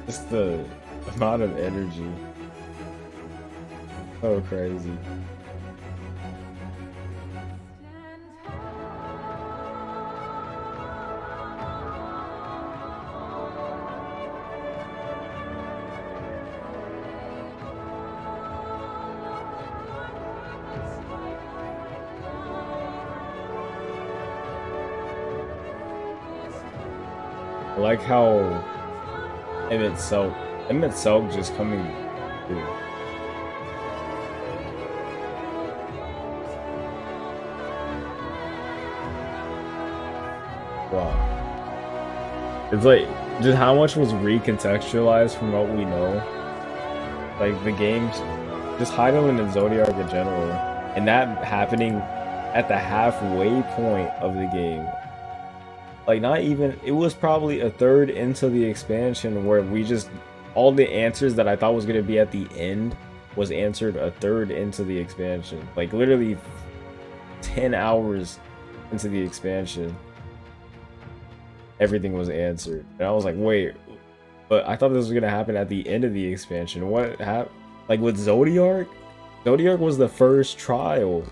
Just the amount of energy. So crazy. I like how Emmett Selk just coming through. Wow. It's like, just how much was recontextualized from what we know. Like, the games, just Heidelin and Zodiac in general, and that happening at the halfway point of the game. Like, not even, it was probably a third into the expansion where we just, all the answers that I thought was going to be at the end was answered a third into the expansion. Like, literally 10 hours into the expansion, everything was answered. And I was like, wait, but I thought this was going to happen at the end of the expansion. What happened? Like, with Zodiac? Zodiac was the first trial.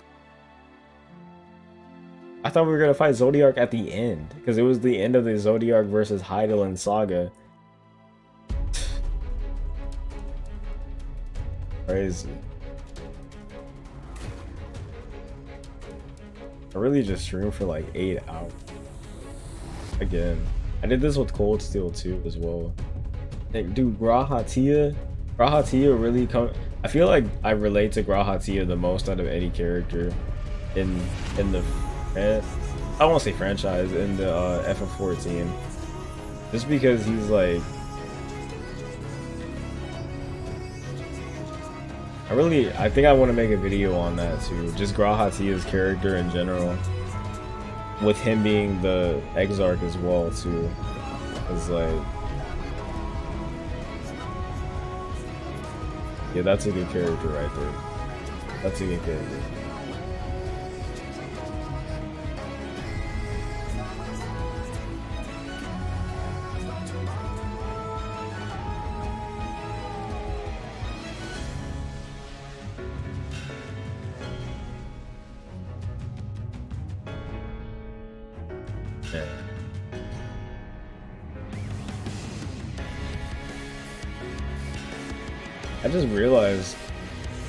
I thought we were going to fight Zodiac at the end, because it was the end of the Zodiac versus Heidelin saga. Crazy. I really just streamed for like 8 hours. Again, I did this with Cold Steel too as well. Like, dude, Grahatia really come. I feel like I relate to Grahatia the most out of any character in the. I won't say franchise, in the FF14, just because he's like, I think I want to make a video on that too, just Grahatia's character in general, with him being the Exarch as well too. It's like, yeah, that's a good character right there. That's a good character. I just realized,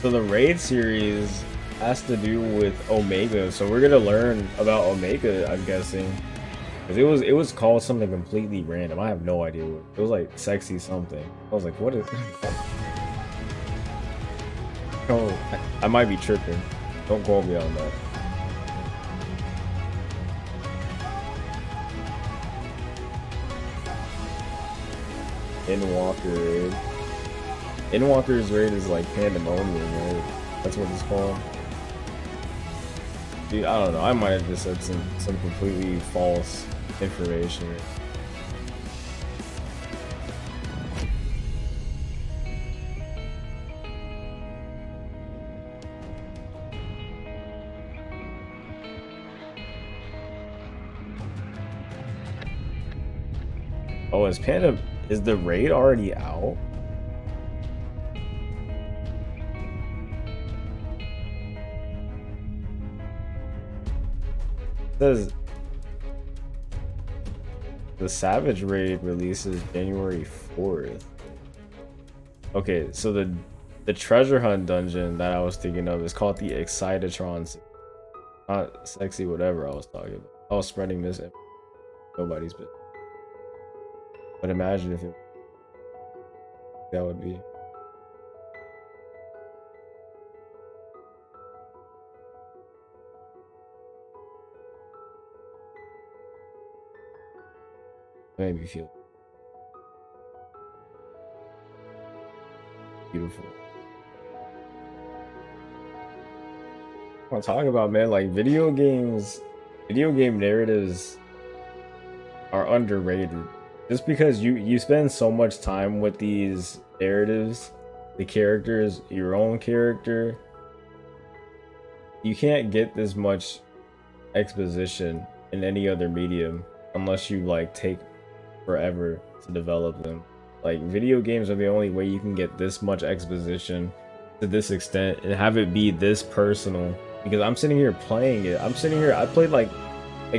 so the raid series has to do with Omega, so we're gonna learn about Omega, I'm guessing, because it was called something completely random. I have no idea what it was, like sexy something. I was like, what is? Oh, I might be tripping. Don't quote me on that. Endwalker raid. Endwalker's raid is like pandemonium, right? That's what it's called. Dude, I don't know. I might have just said some completely false information. Oh, is the raid already out? It says the Savage raid releases January 4th. Okay, so the treasure hunt dungeon that I was thinking of is called the Excitatron. Not sexy, whatever I was talking about. I was spreading this. Nobody's been. But imagine if that would be. That made me feel beautiful. I want to talk about, man, like video game narratives are underrated. Just because you spend so much time with these narratives, the characters, your own character, you can't get this much exposition in any other medium unless you like take forever to develop them. Like video games are the only way you can get this much exposition to this extent and have it be this personal. Because I'm sitting here playing it. I played like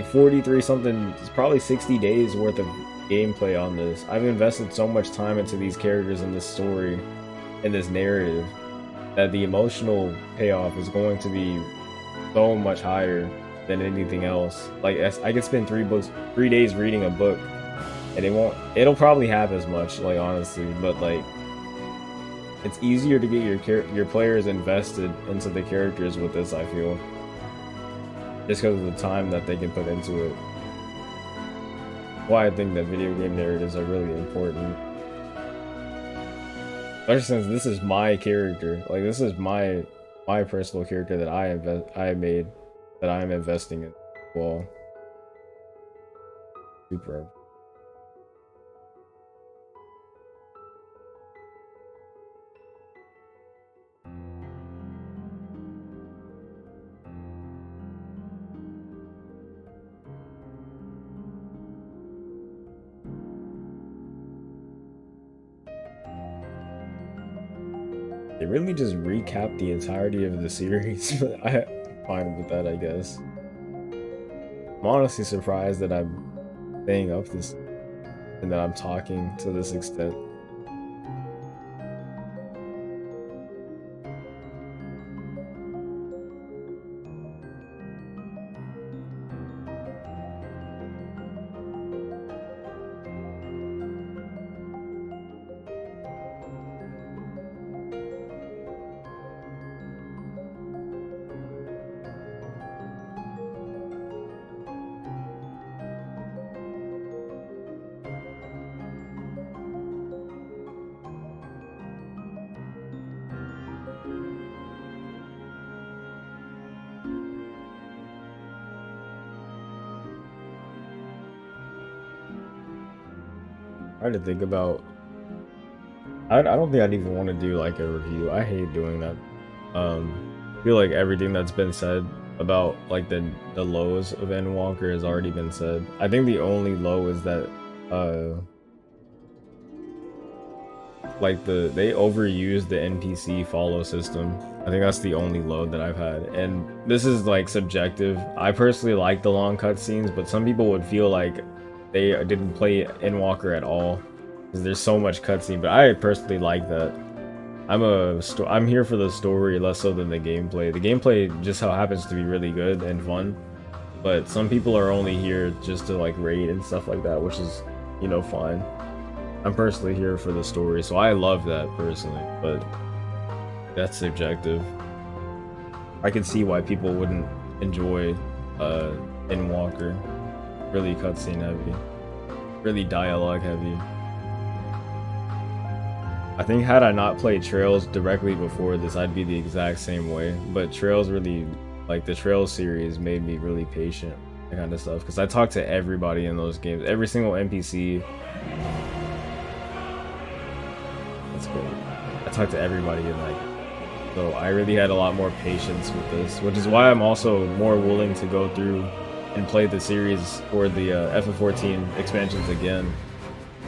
43 something, it's probably 60 days worth of gameplay on this. I've invested so much time into these characters and this story and this narrative that the emotional payoff is going to be so much higher than anything else. Like I could spend 3 days reading a book and it'll probably have as much, like honestly, but like it's easier to get your players invested into the characters with this, I feel. Just because of the time that they can put into it. Why I think that video game narratives are really important. Especially since this is my character. Like this is my personal character that I made, that I am investing in. Well, super. They really just recap the entirety of the series, but I'm fine with that, I guess. I'm honestly surprised that I'm staying up this and that I'm talking to this extent. Hard to think about. I don't think I'd even want to do like a review. I hate doing that. I feel like everything that's been said about like the lows of Endwalker has already been said. I think the only low is that like they overused the NPC follow system. I think that's the only low that I've had, and this is like subjective. I personally like the long cutscenes, but some people would feel like they didn't play Endwalker at all because there's so much cutscene. But I personally like that. I'm here for the story less so than the gameplay. The gameplay just so happens to be really good and fun, but some people are only here just to like raid and stuff like that, which is, you know, fine. I'm personally here for the story, so I love that personally, but that's subjective. I can see why people wouldn't enjoy Endwalker. Really cutscene heavy, really dialogue heavy. I think had I not played Trails directly before this, I'd be the exact same way. But Trails really, like the Trails series, made me really patient, that kind of stuff. Because I talked to everybody in those games, every single NPC. That's good. I talked to everybody in that. So I really had a lot more patience with this, which is why I'm also more willing to go through and play the series or the FF14 expansions again.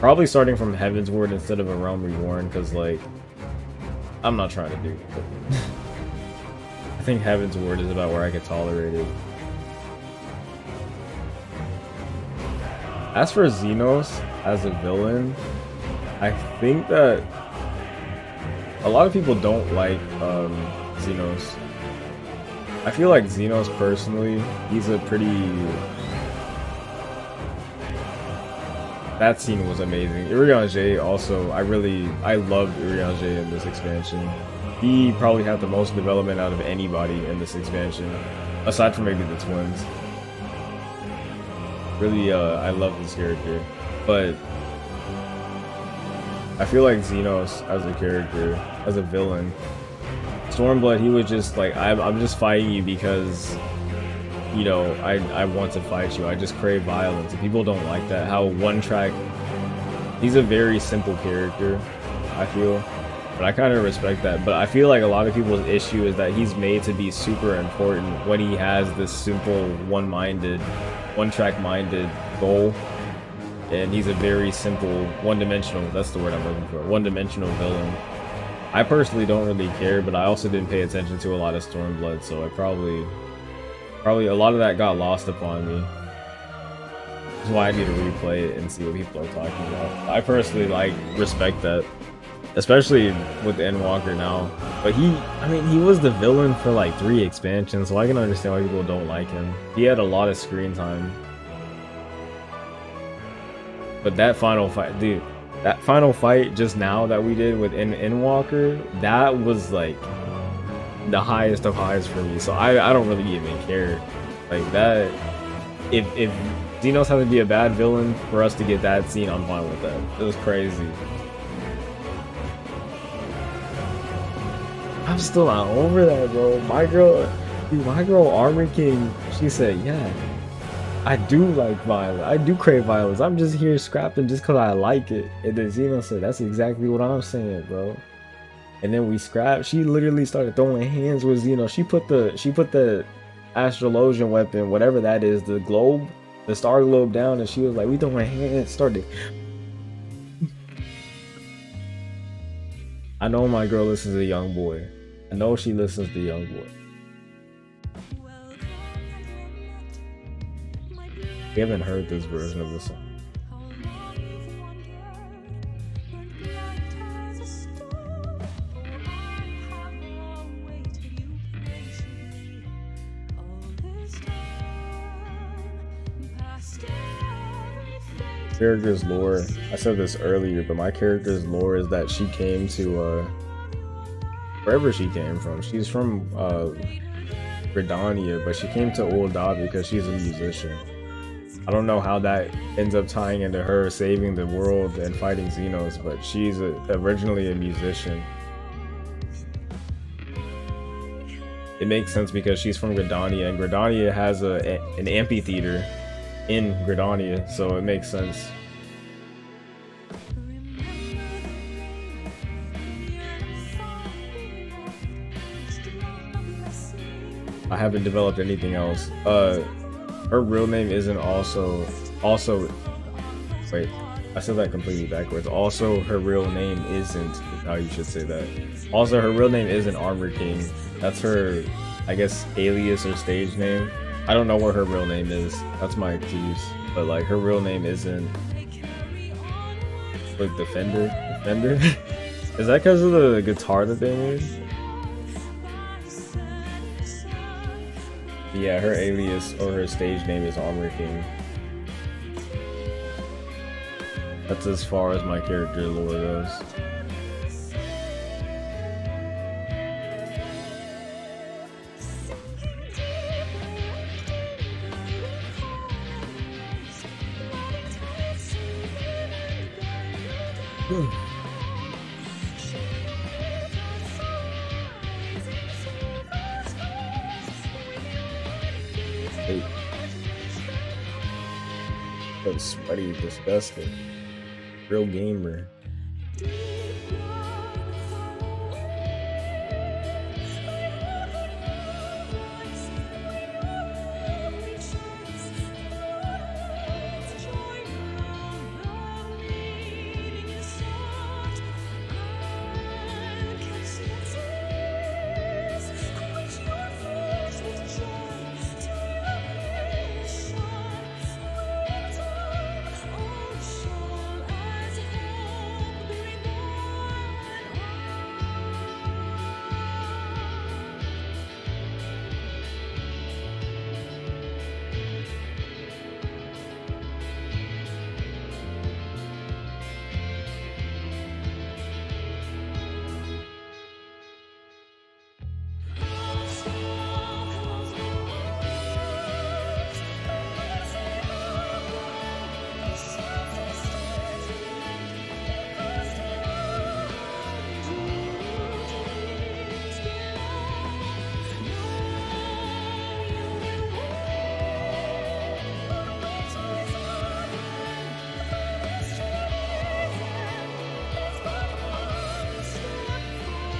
Probably starting from Heavensward instead of A Realm Reborn, because, like, I'm not trying to do it. I think Heavensward is about where I could tolerate it. As for Xenos as a villain, I think that a lot of people don't like Xenos. I feel like Xenos personally, he's a pretty... That scene was amazing. Urianger also, I loved Urianger in this expansion. He probably had the most development out of anybody in this expansion, aside from maybe the twins. Really, I love this character, but I feel like Xenos as a character, as a villain, Stormblood, he was just like, I'm just fighting you because, you know, I want to fight you. I just crave violence. And people don't like that. How one track, he's a very simple character, I feel. But I kind of respect that. But I feel like a lot of people's issue is that he's made to be super important when he has this simple, one-track minded goal. And he's a very simple, one-dimensional, that's the word I'm looking for, one-dimensional villain. I personally don't really care, but I also didn't pay attention to a lot of Stormblood, so I probably a lot of that got lost upon me. That's why I need to replay it and see what people are talking about. I personally respect that, especially with Endwalker now. But he was the villain for like 3 expansions, so I can understand why people don't like him. He had a lot of screen time. But that final fight, dude, that final fight just now that we did with Endwalker, that was like the highest of highs for me. So I don't really even care. Like that, if Xenos has to be a bad villain for us to get that scene, I'm fine with that. It was crazy. I'm still not over that, bro. My girl Armor King, she said, yeah, I do like violence. I do crave violence. I'm just here scrapping just because I like it. And then Xeno said, that's exactly what I'm saying, bro. And then we scrapped. She literally started throwing hands with Xeno. She put the astrologian weapon, whatever that is, the globe, the star globe down, and she was like, we throwing hands. Started. I know my girl listens to Young Boy. I know she listens to Young Boy. We haven't heard this version of the song. Character's lore, I said this earlier, but my character's lore is that she came to wherever she came from. She's from Gridania, but she came to Ul'dah because she's a musician. I don't know how that ends up tying into her saving the world and fighting Xenos, but she's originally a musician. It makes sense because she's from Gridania, and Gridania has an amphitheater in Gridania, so it makes sense. I haven't developed anything else. Her real name isn't also wait, I said that completely backwards. Also, her real name isn't how you should say that. Also, her real name isn't Armor King. That's her, I guess, alias or stage name. I don't know what her real name is. That's my excuse. But like, her real name isn't like Defender. Is that because of the guitar that they made? Yeah, her alias or her stage name is Armor King. That's as far as my character lore goes. That's sweaty, disgusting. Real gamer.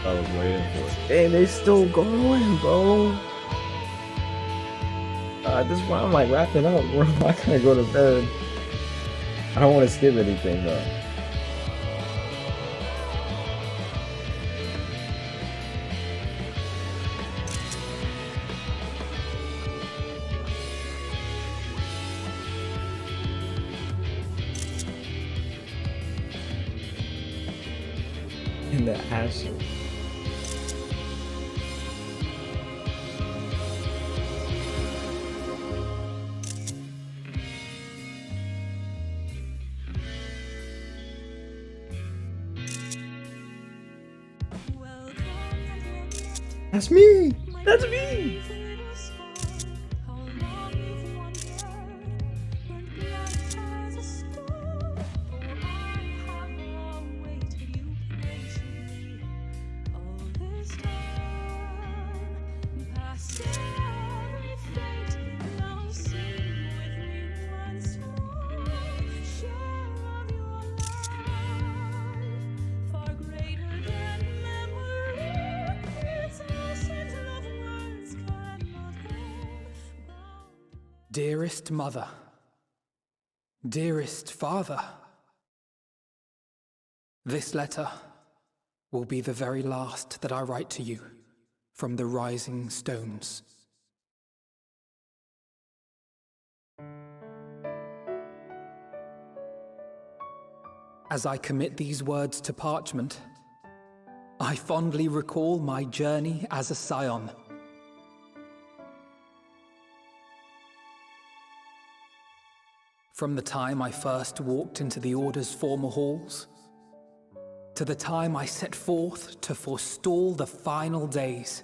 I was waiting for. Dang, they still going, bro. This is why I'm like wrapping up, bro. I gotta go to bed. I don't want to skip anything though. In the ashes. That's me! That's me! Dearest mother, dearest father, this letter will be the very last that I write to you from the rising stones. As I commit these words to parchment, I fondly recall my journey as a scion. From the time I first walked into the Order's former halls, to the time I set forth to forestall the final days.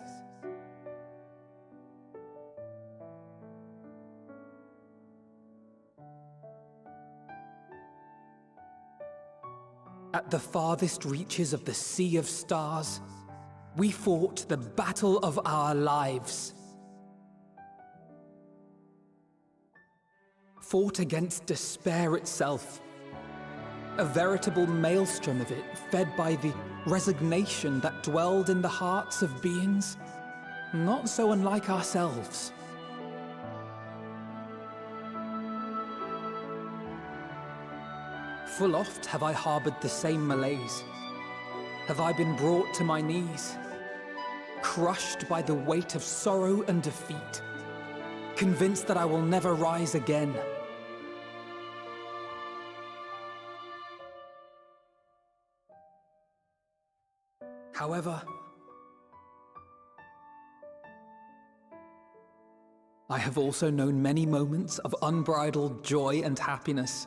At the farthest reaches of the Sea of Stars, we fought the battle of our lives. Fought against despair itself, a veritable maelstrom of it, fed by the resignation that dwelled in the hearts of beings not so unlike ourselves. Full oft have I harbored the same malaise. Have I been brought to my knees, crushed by the weight of sorrow and defeat, convinced that I will never rise again. However, I have also known many moments of unbridled joy and happiness.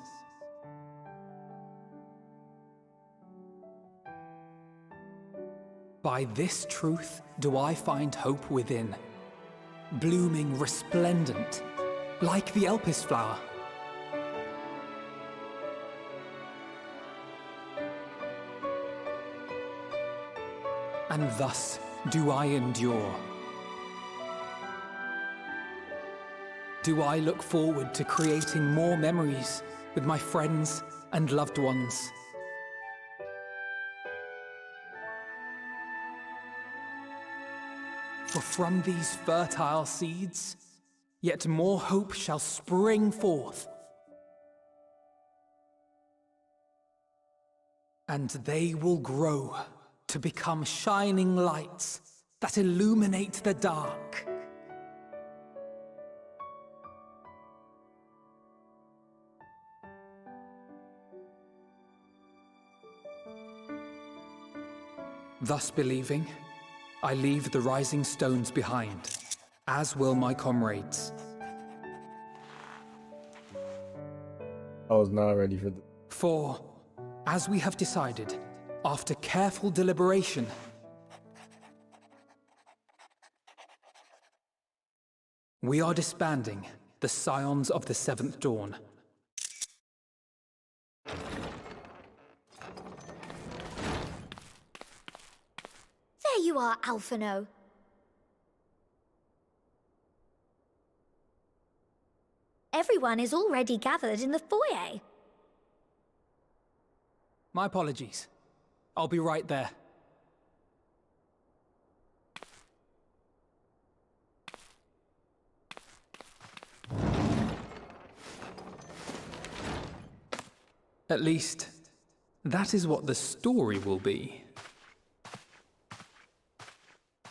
By this truth do I find hope within, blooming resplendent, like the Elpis flower. And thus do I endure. Do I look forward to creating more memories with my friends and loved ones. For from these fertile seeds, yet more hope shall spring forth. And they will grow to become shining lights that illuminate the dark. Thus believing, I leave the rising stones behind, as will my comrades. I was not ready for the... For, as we have decided, after careful deliberation, we are disbanding the Scions of the Seventh Dawn. There you are, Alphino. Everyone is already gathered in the foyer. My apologies. I'll be right there. At least, that is what the story will be.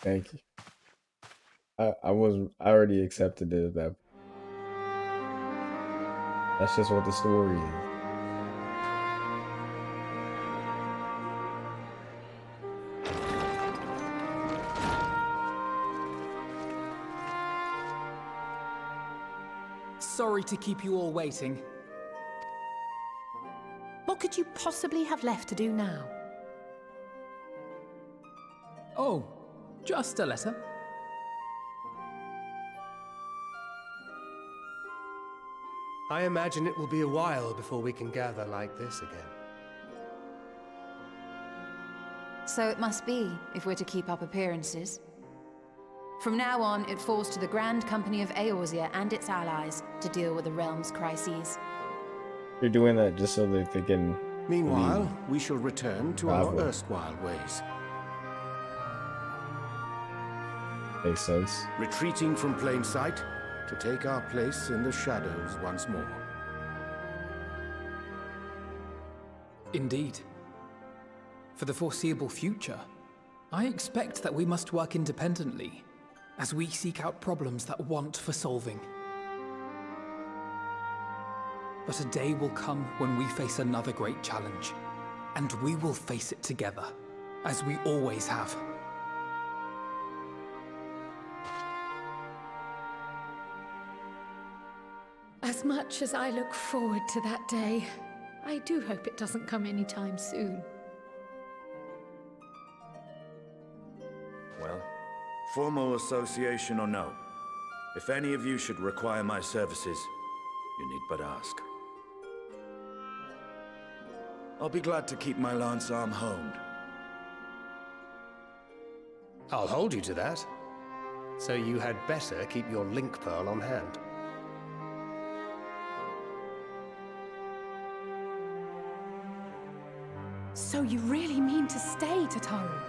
Thank you. I already accepted it. That's just what the story is. Sorry to keep you all waiting. What could you possibly have left to do now? Oh, just a letter. I imagine it will be a while before we can gather like this again. So it must be, if we're to keep up appearances. From now on, it falls to the Grand Company of Eorzea and its allies to deal with the realm's crises. They're doing that just so that they can... Meanwhile, we shall return to travel. our erstwhile ways. Makes sense. Retreating from plain sight to take our place in the shadows once more. Indeed. For the foreseeable future, I expect that we must work independently as we seek out problems that want for solving. But a day will come when we face another great challenge, and we will face it together, as we always have. As much as I look forward to that day, I do hope it doesn't come anytime soon. Well, formal association or no, if any of you should require my services, you need but ask. I'll be glad to keep my lance arm honed. I'll hold you to that. So you had better keep your link pearl on hand. So you really mean to stay, Tataru?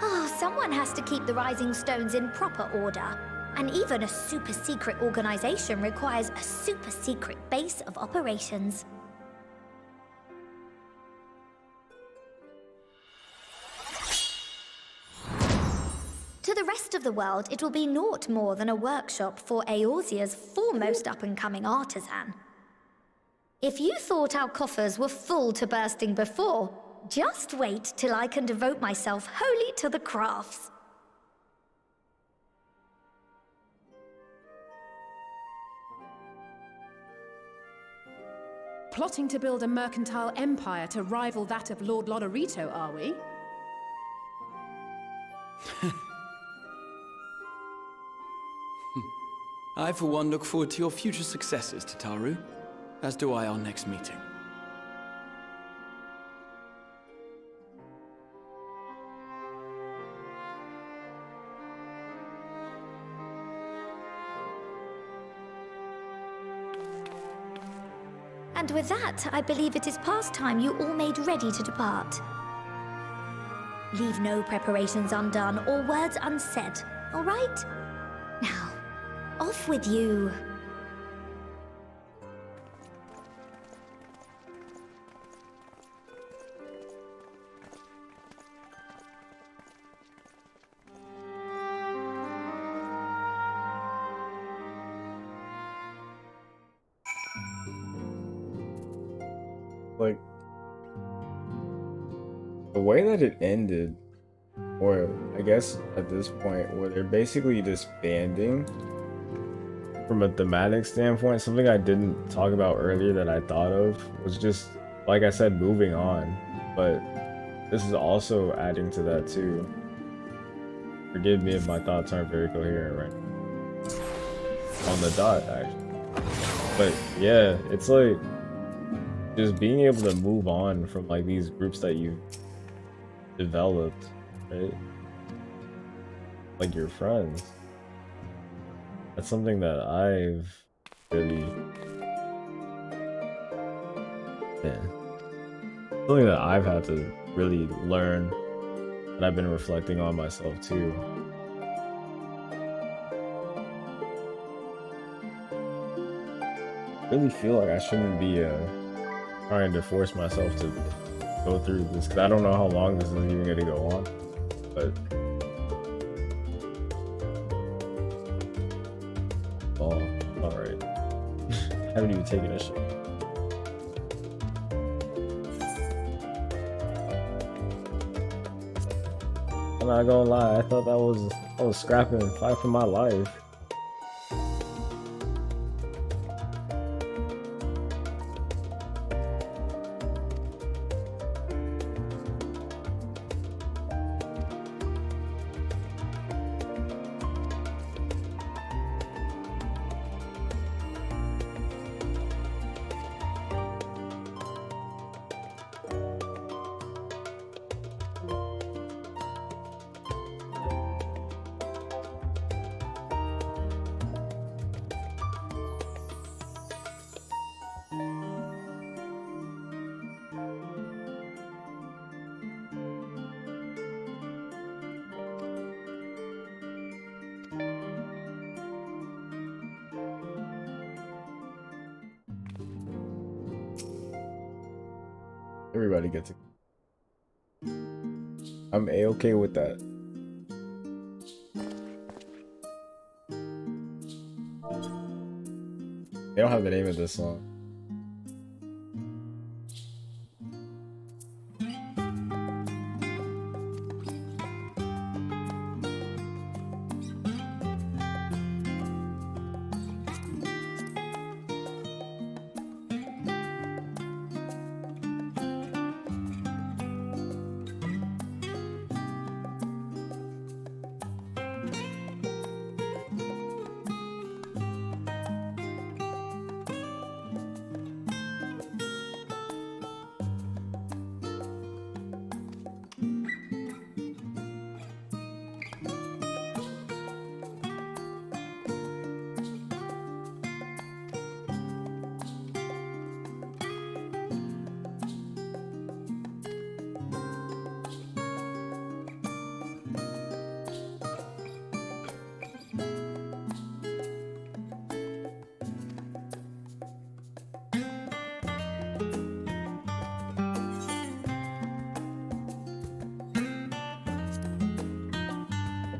Oh, someone has to keep the Rising Stones in proper order. And even a super-secret organization requires a super-secret base of operations. To the rest of the world, it will be naught more than a workshop for Eorzea's foremost up-and-coming artisan. If you thought our coffers were full to bursting before, just wait till I can devote myself wholly to the crafts. Plotting to build a mercantile empire to rival that of Lord Lodorito, are we? I, for one, look forward to your future successes, Tataru, as do I our next meeting. And with that, I believe it is past time you all made ready to depart. Leave no preparations undone or words unsaid, all right? Now, off with you. Like, the way that it ended, or I guess at this point, where they're basically disbanding from a thematic standpoint, something I didn't talk about earlier that I thought of was just, like I said, moving on. But this is also adding to that too. Forgive me if my thoughts aren't very coherent right now. On the dot, actually. But yeah, it's like just being able to move on from like these groups that you've developed, right? Like your friends. That's something that I've really, something that I've had to really learn, and I've been reflecting on myself too. really feel like I shouldn't be trying to force myself to go through this because I don't know how long this is even going to go on. But oh, all right. I haven't even taken a shit. I'm not gonna lie, I thought I was scrapping 5 for my life. Everybody gets it. I'm A-okay with that. They don't have the name of this song.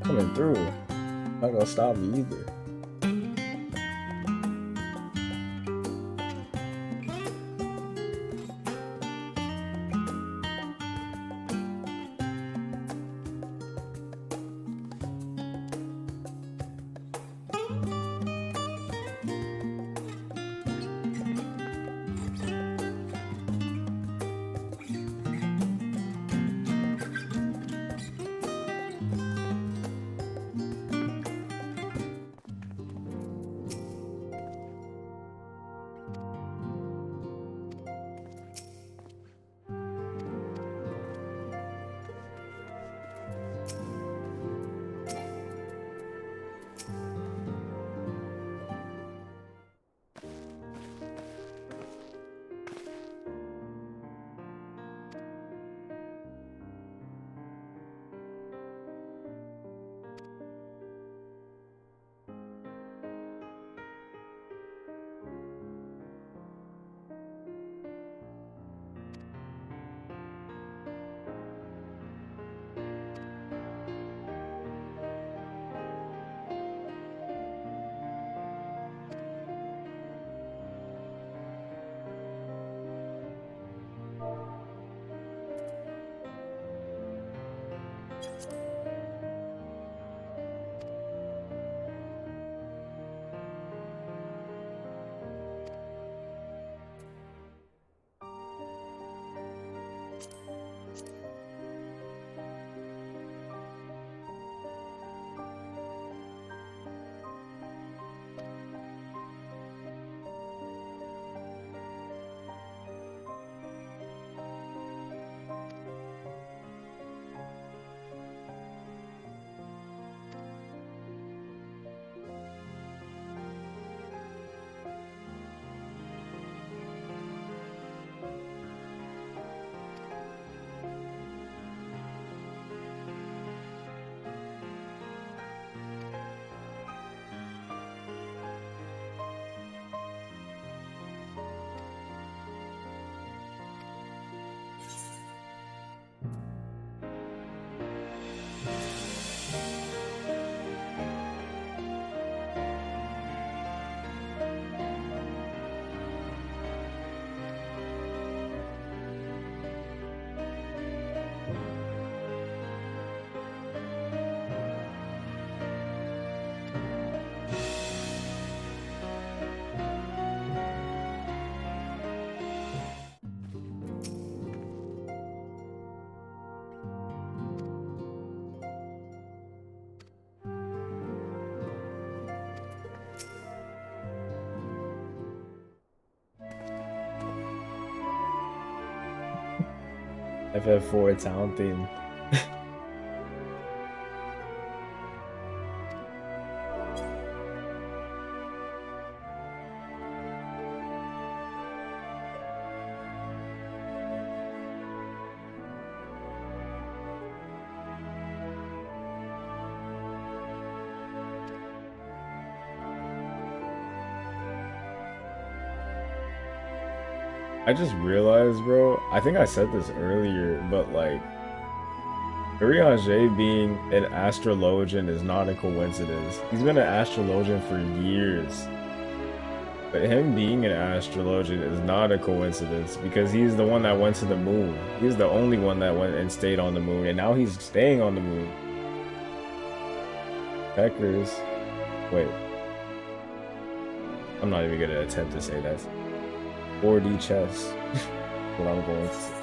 Coming through. Not gonna stop me either. FF4 town theme. I just realized, bro, I think I said this earlier, but like, Urianger being an astrologian is not a coincidence. He's been an astrologian for years. But him being an astrologian is not a coincidence because he's the one that went to the moon. He's the only one that went and stayed on the moon, and now he's staying on the moon. Peckers. Wait. I'm not even gonna attempt to say that. 4D chess. What I'm going to say.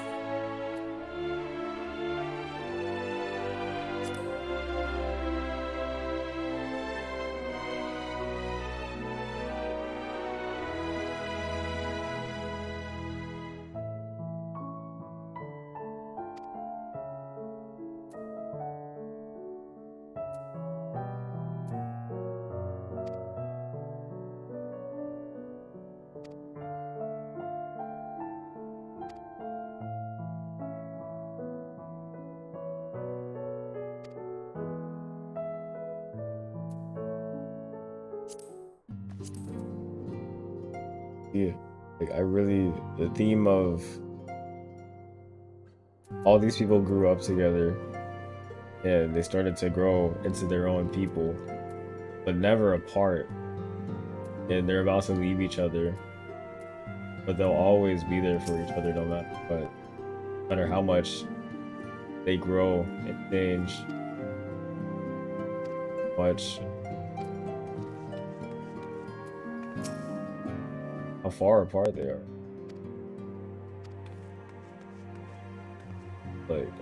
Yeah, like the theme of all these people grew up together and they started to grow into their own people, but never apart. And they're about to leave each other, but they'll always be there for each other, no matter how much they grow and change. How far apart they are. Like,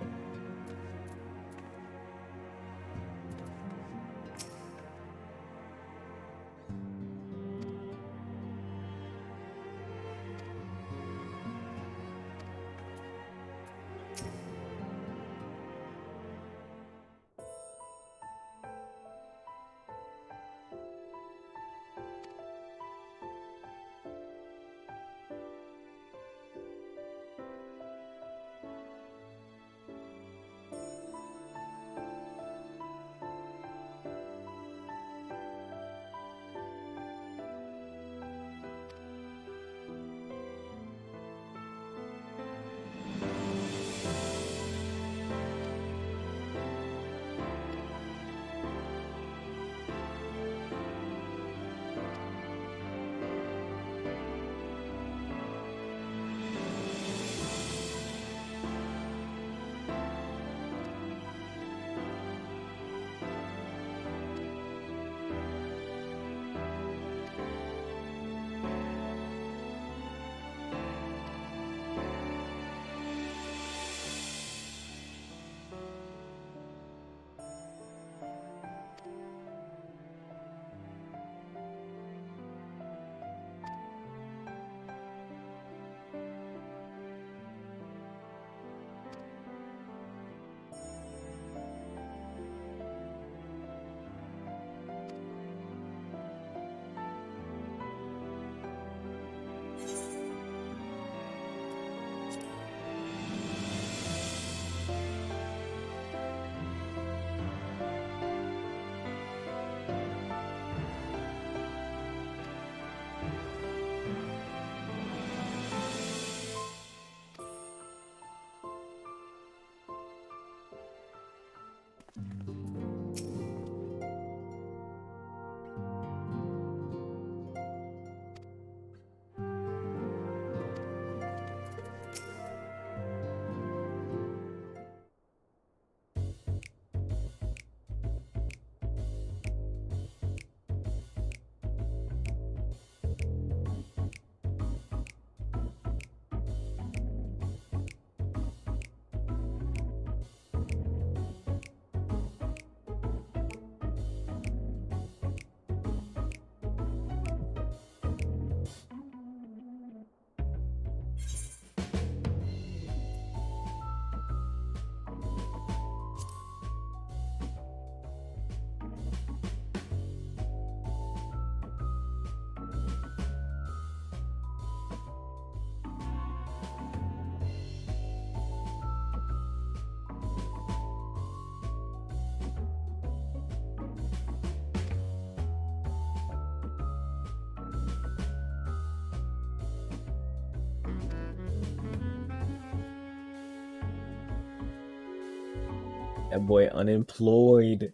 That boy unemployed.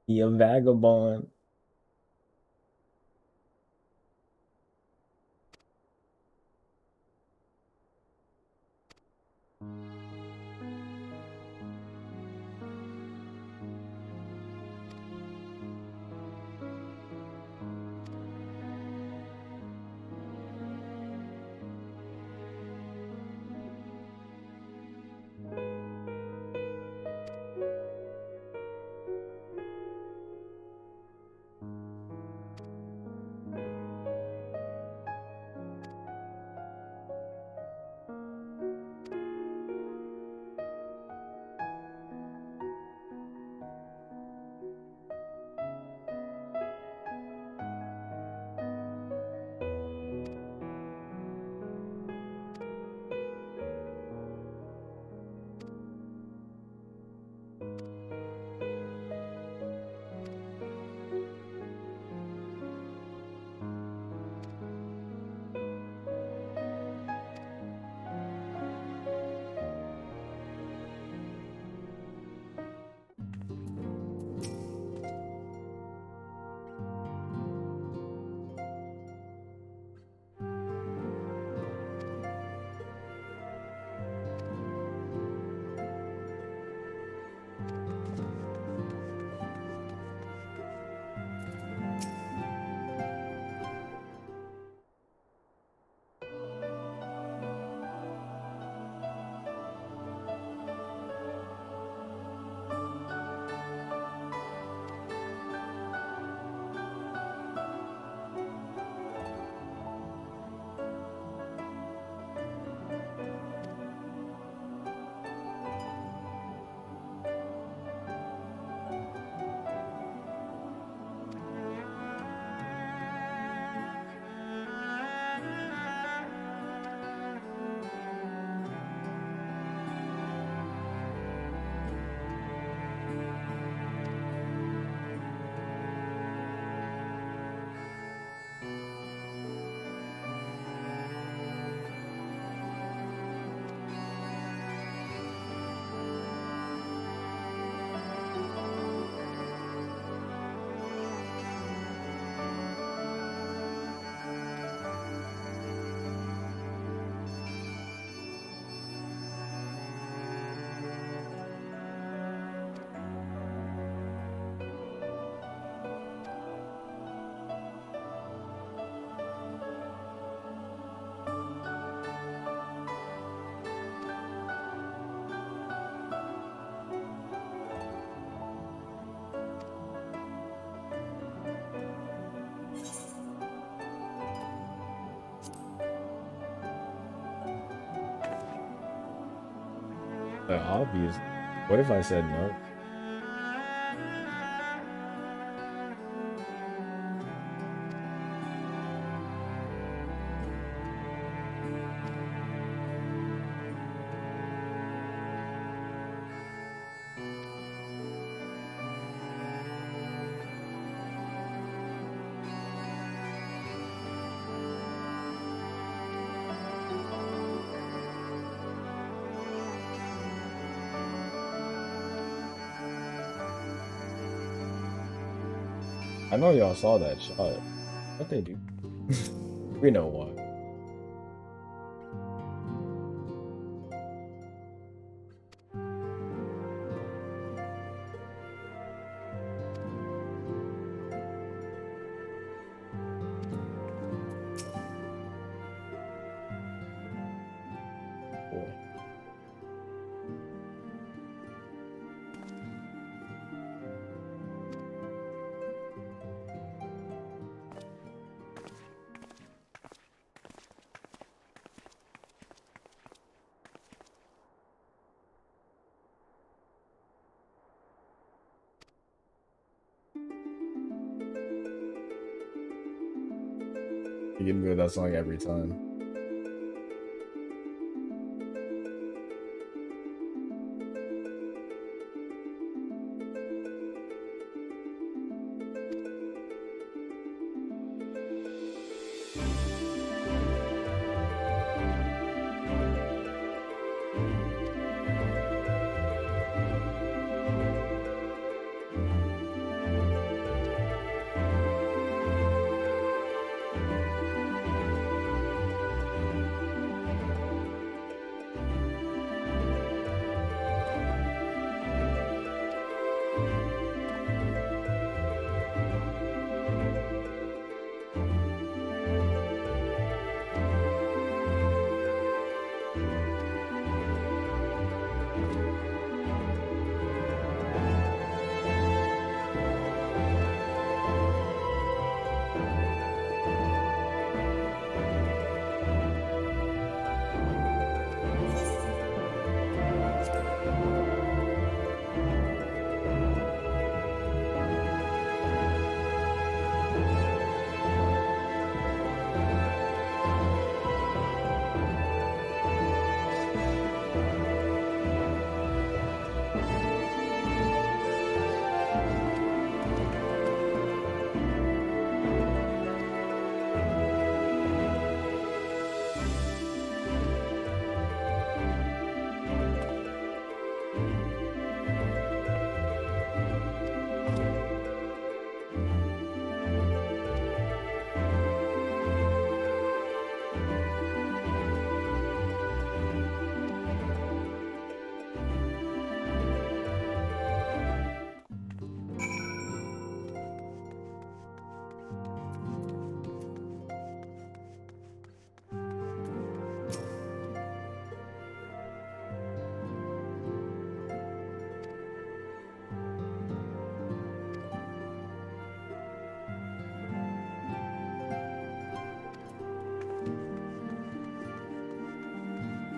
He a vagabond. Obvious. What if I said no? I know y'all saw that shot. What they do? We know why. You get me with that song every time.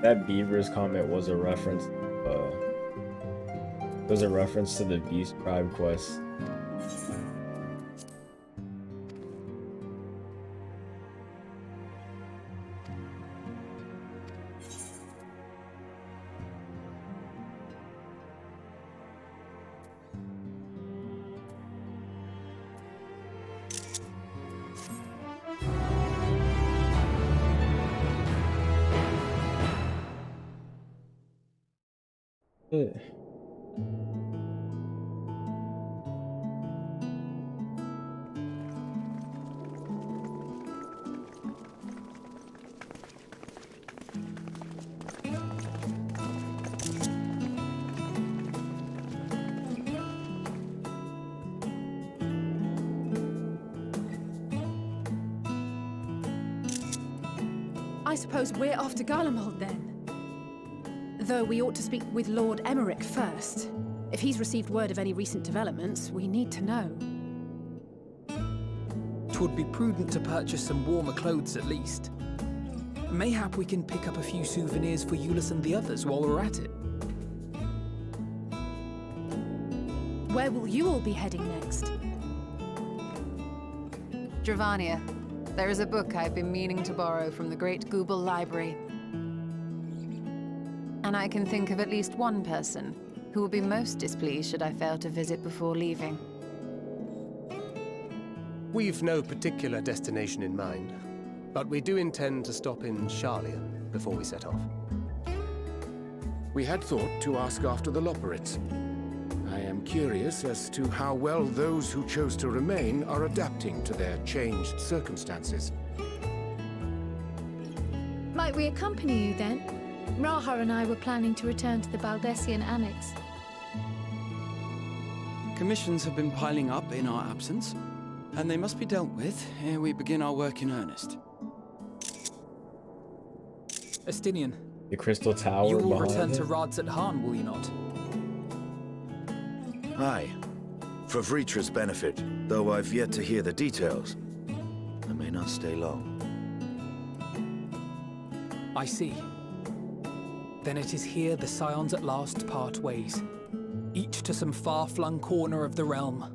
That Beavers comment was a reference. Was a reference to the Beast Tribe quest. I suppose we're off to Garlemald then. Though we ought to speak with Lord Emmerich first. If he's received word of any recent developments, we need to know. 'Twould be prudent to purchase some warmer clothes at least. Mayhap we can pick up a few souvenirs for Euless and the others while we're at it. Where will you all be heading next? Dravania. There is a book I've been meaning to borrow from the Great Google Library. And I can think of at least one person who will be most displeased should I fail to visit before leaving. We've no particular destination in mind, but we do intend to stop in Sharlayan before we set off. We had thought to ask after the Loporrits. I am curious as to how well those who chose to remain are adapting to their changed circumstances. Might we accompany you then? Raha and I were planning to return to the Baldessian Annex. Commissions have been piling up in our absence, and they must be dealt with ere we begin our work in earnest. Estinian. The Crystal Tower. You will behind return it? to Radzat-Han, will you not? Aye. For Vritra's benefit, though I've yet to hear the details. I may not stay long. I see. Then it is here the Scions at last part ways, each to some far-flung corner of the realm.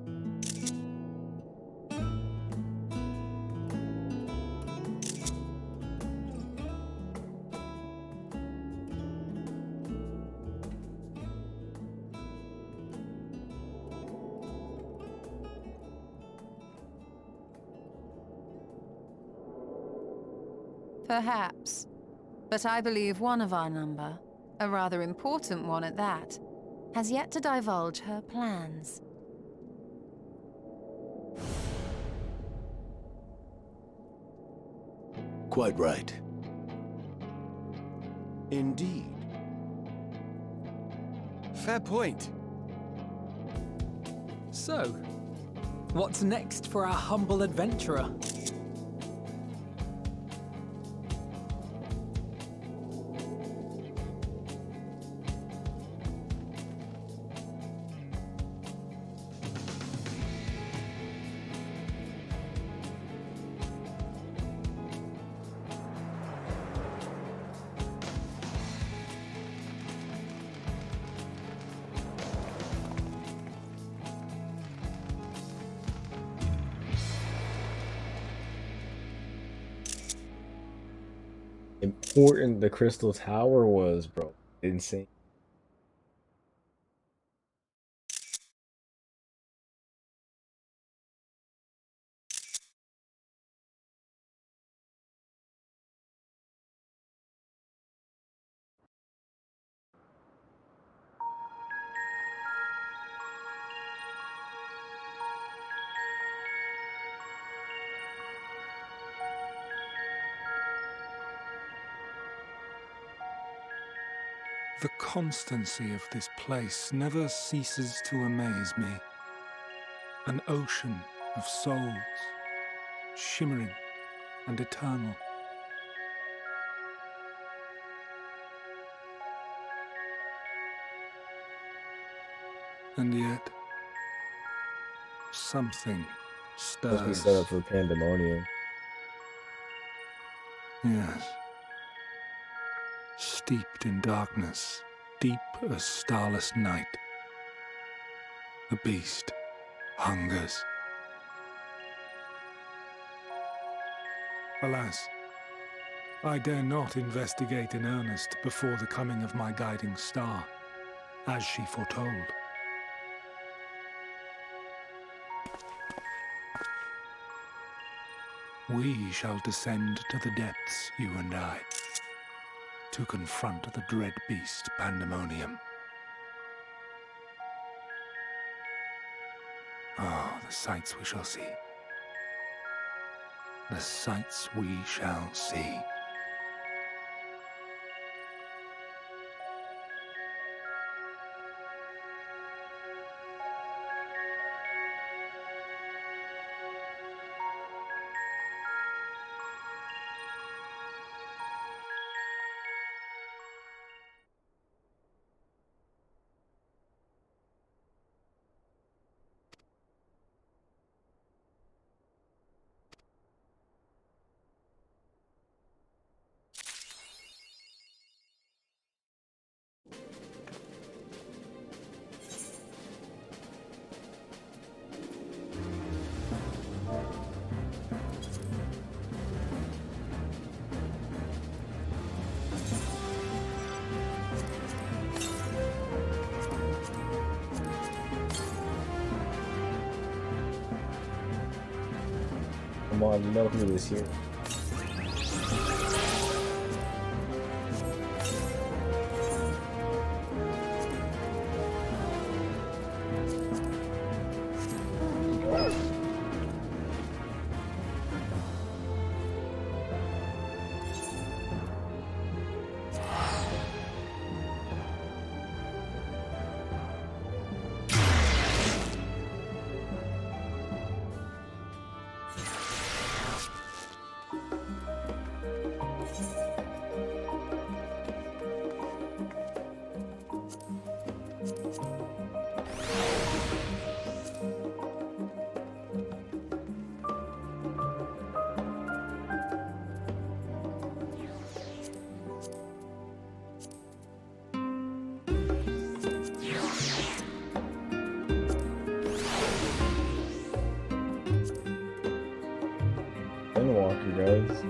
Perhaps. But I believe one of our number, a rather important one at that, has yet to divulge her plans. Quite right. Indeed. Fair point. So, what's next for our humble adventurer? Important the Crystal Tower was, bro. Insane. The constancy of this place never ceases to amaze me. An ocean of souls, shimmering and eternal. And yet, something stirs. Must be set up for pandemonium. Yes. Still. steeped in darkness, deep as starless night. The beast hungers. Alas, I dare not investigate in earnest before the coming of my guiding star, as she foretold. We shall descend to the depths, you and I, to confront the dread beast Pandemonium. Oh, the sights we shall see. The sights we shall see. Come on, you know who is here. Endwalker, guys.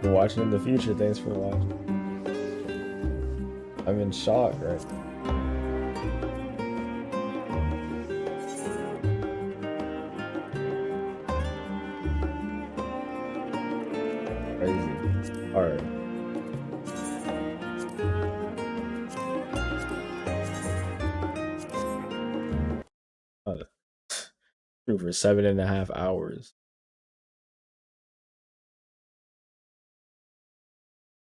You're watching in the future. Thanks for watching. I'm in shock, right? Crazy. Alright. For 7.5 hours.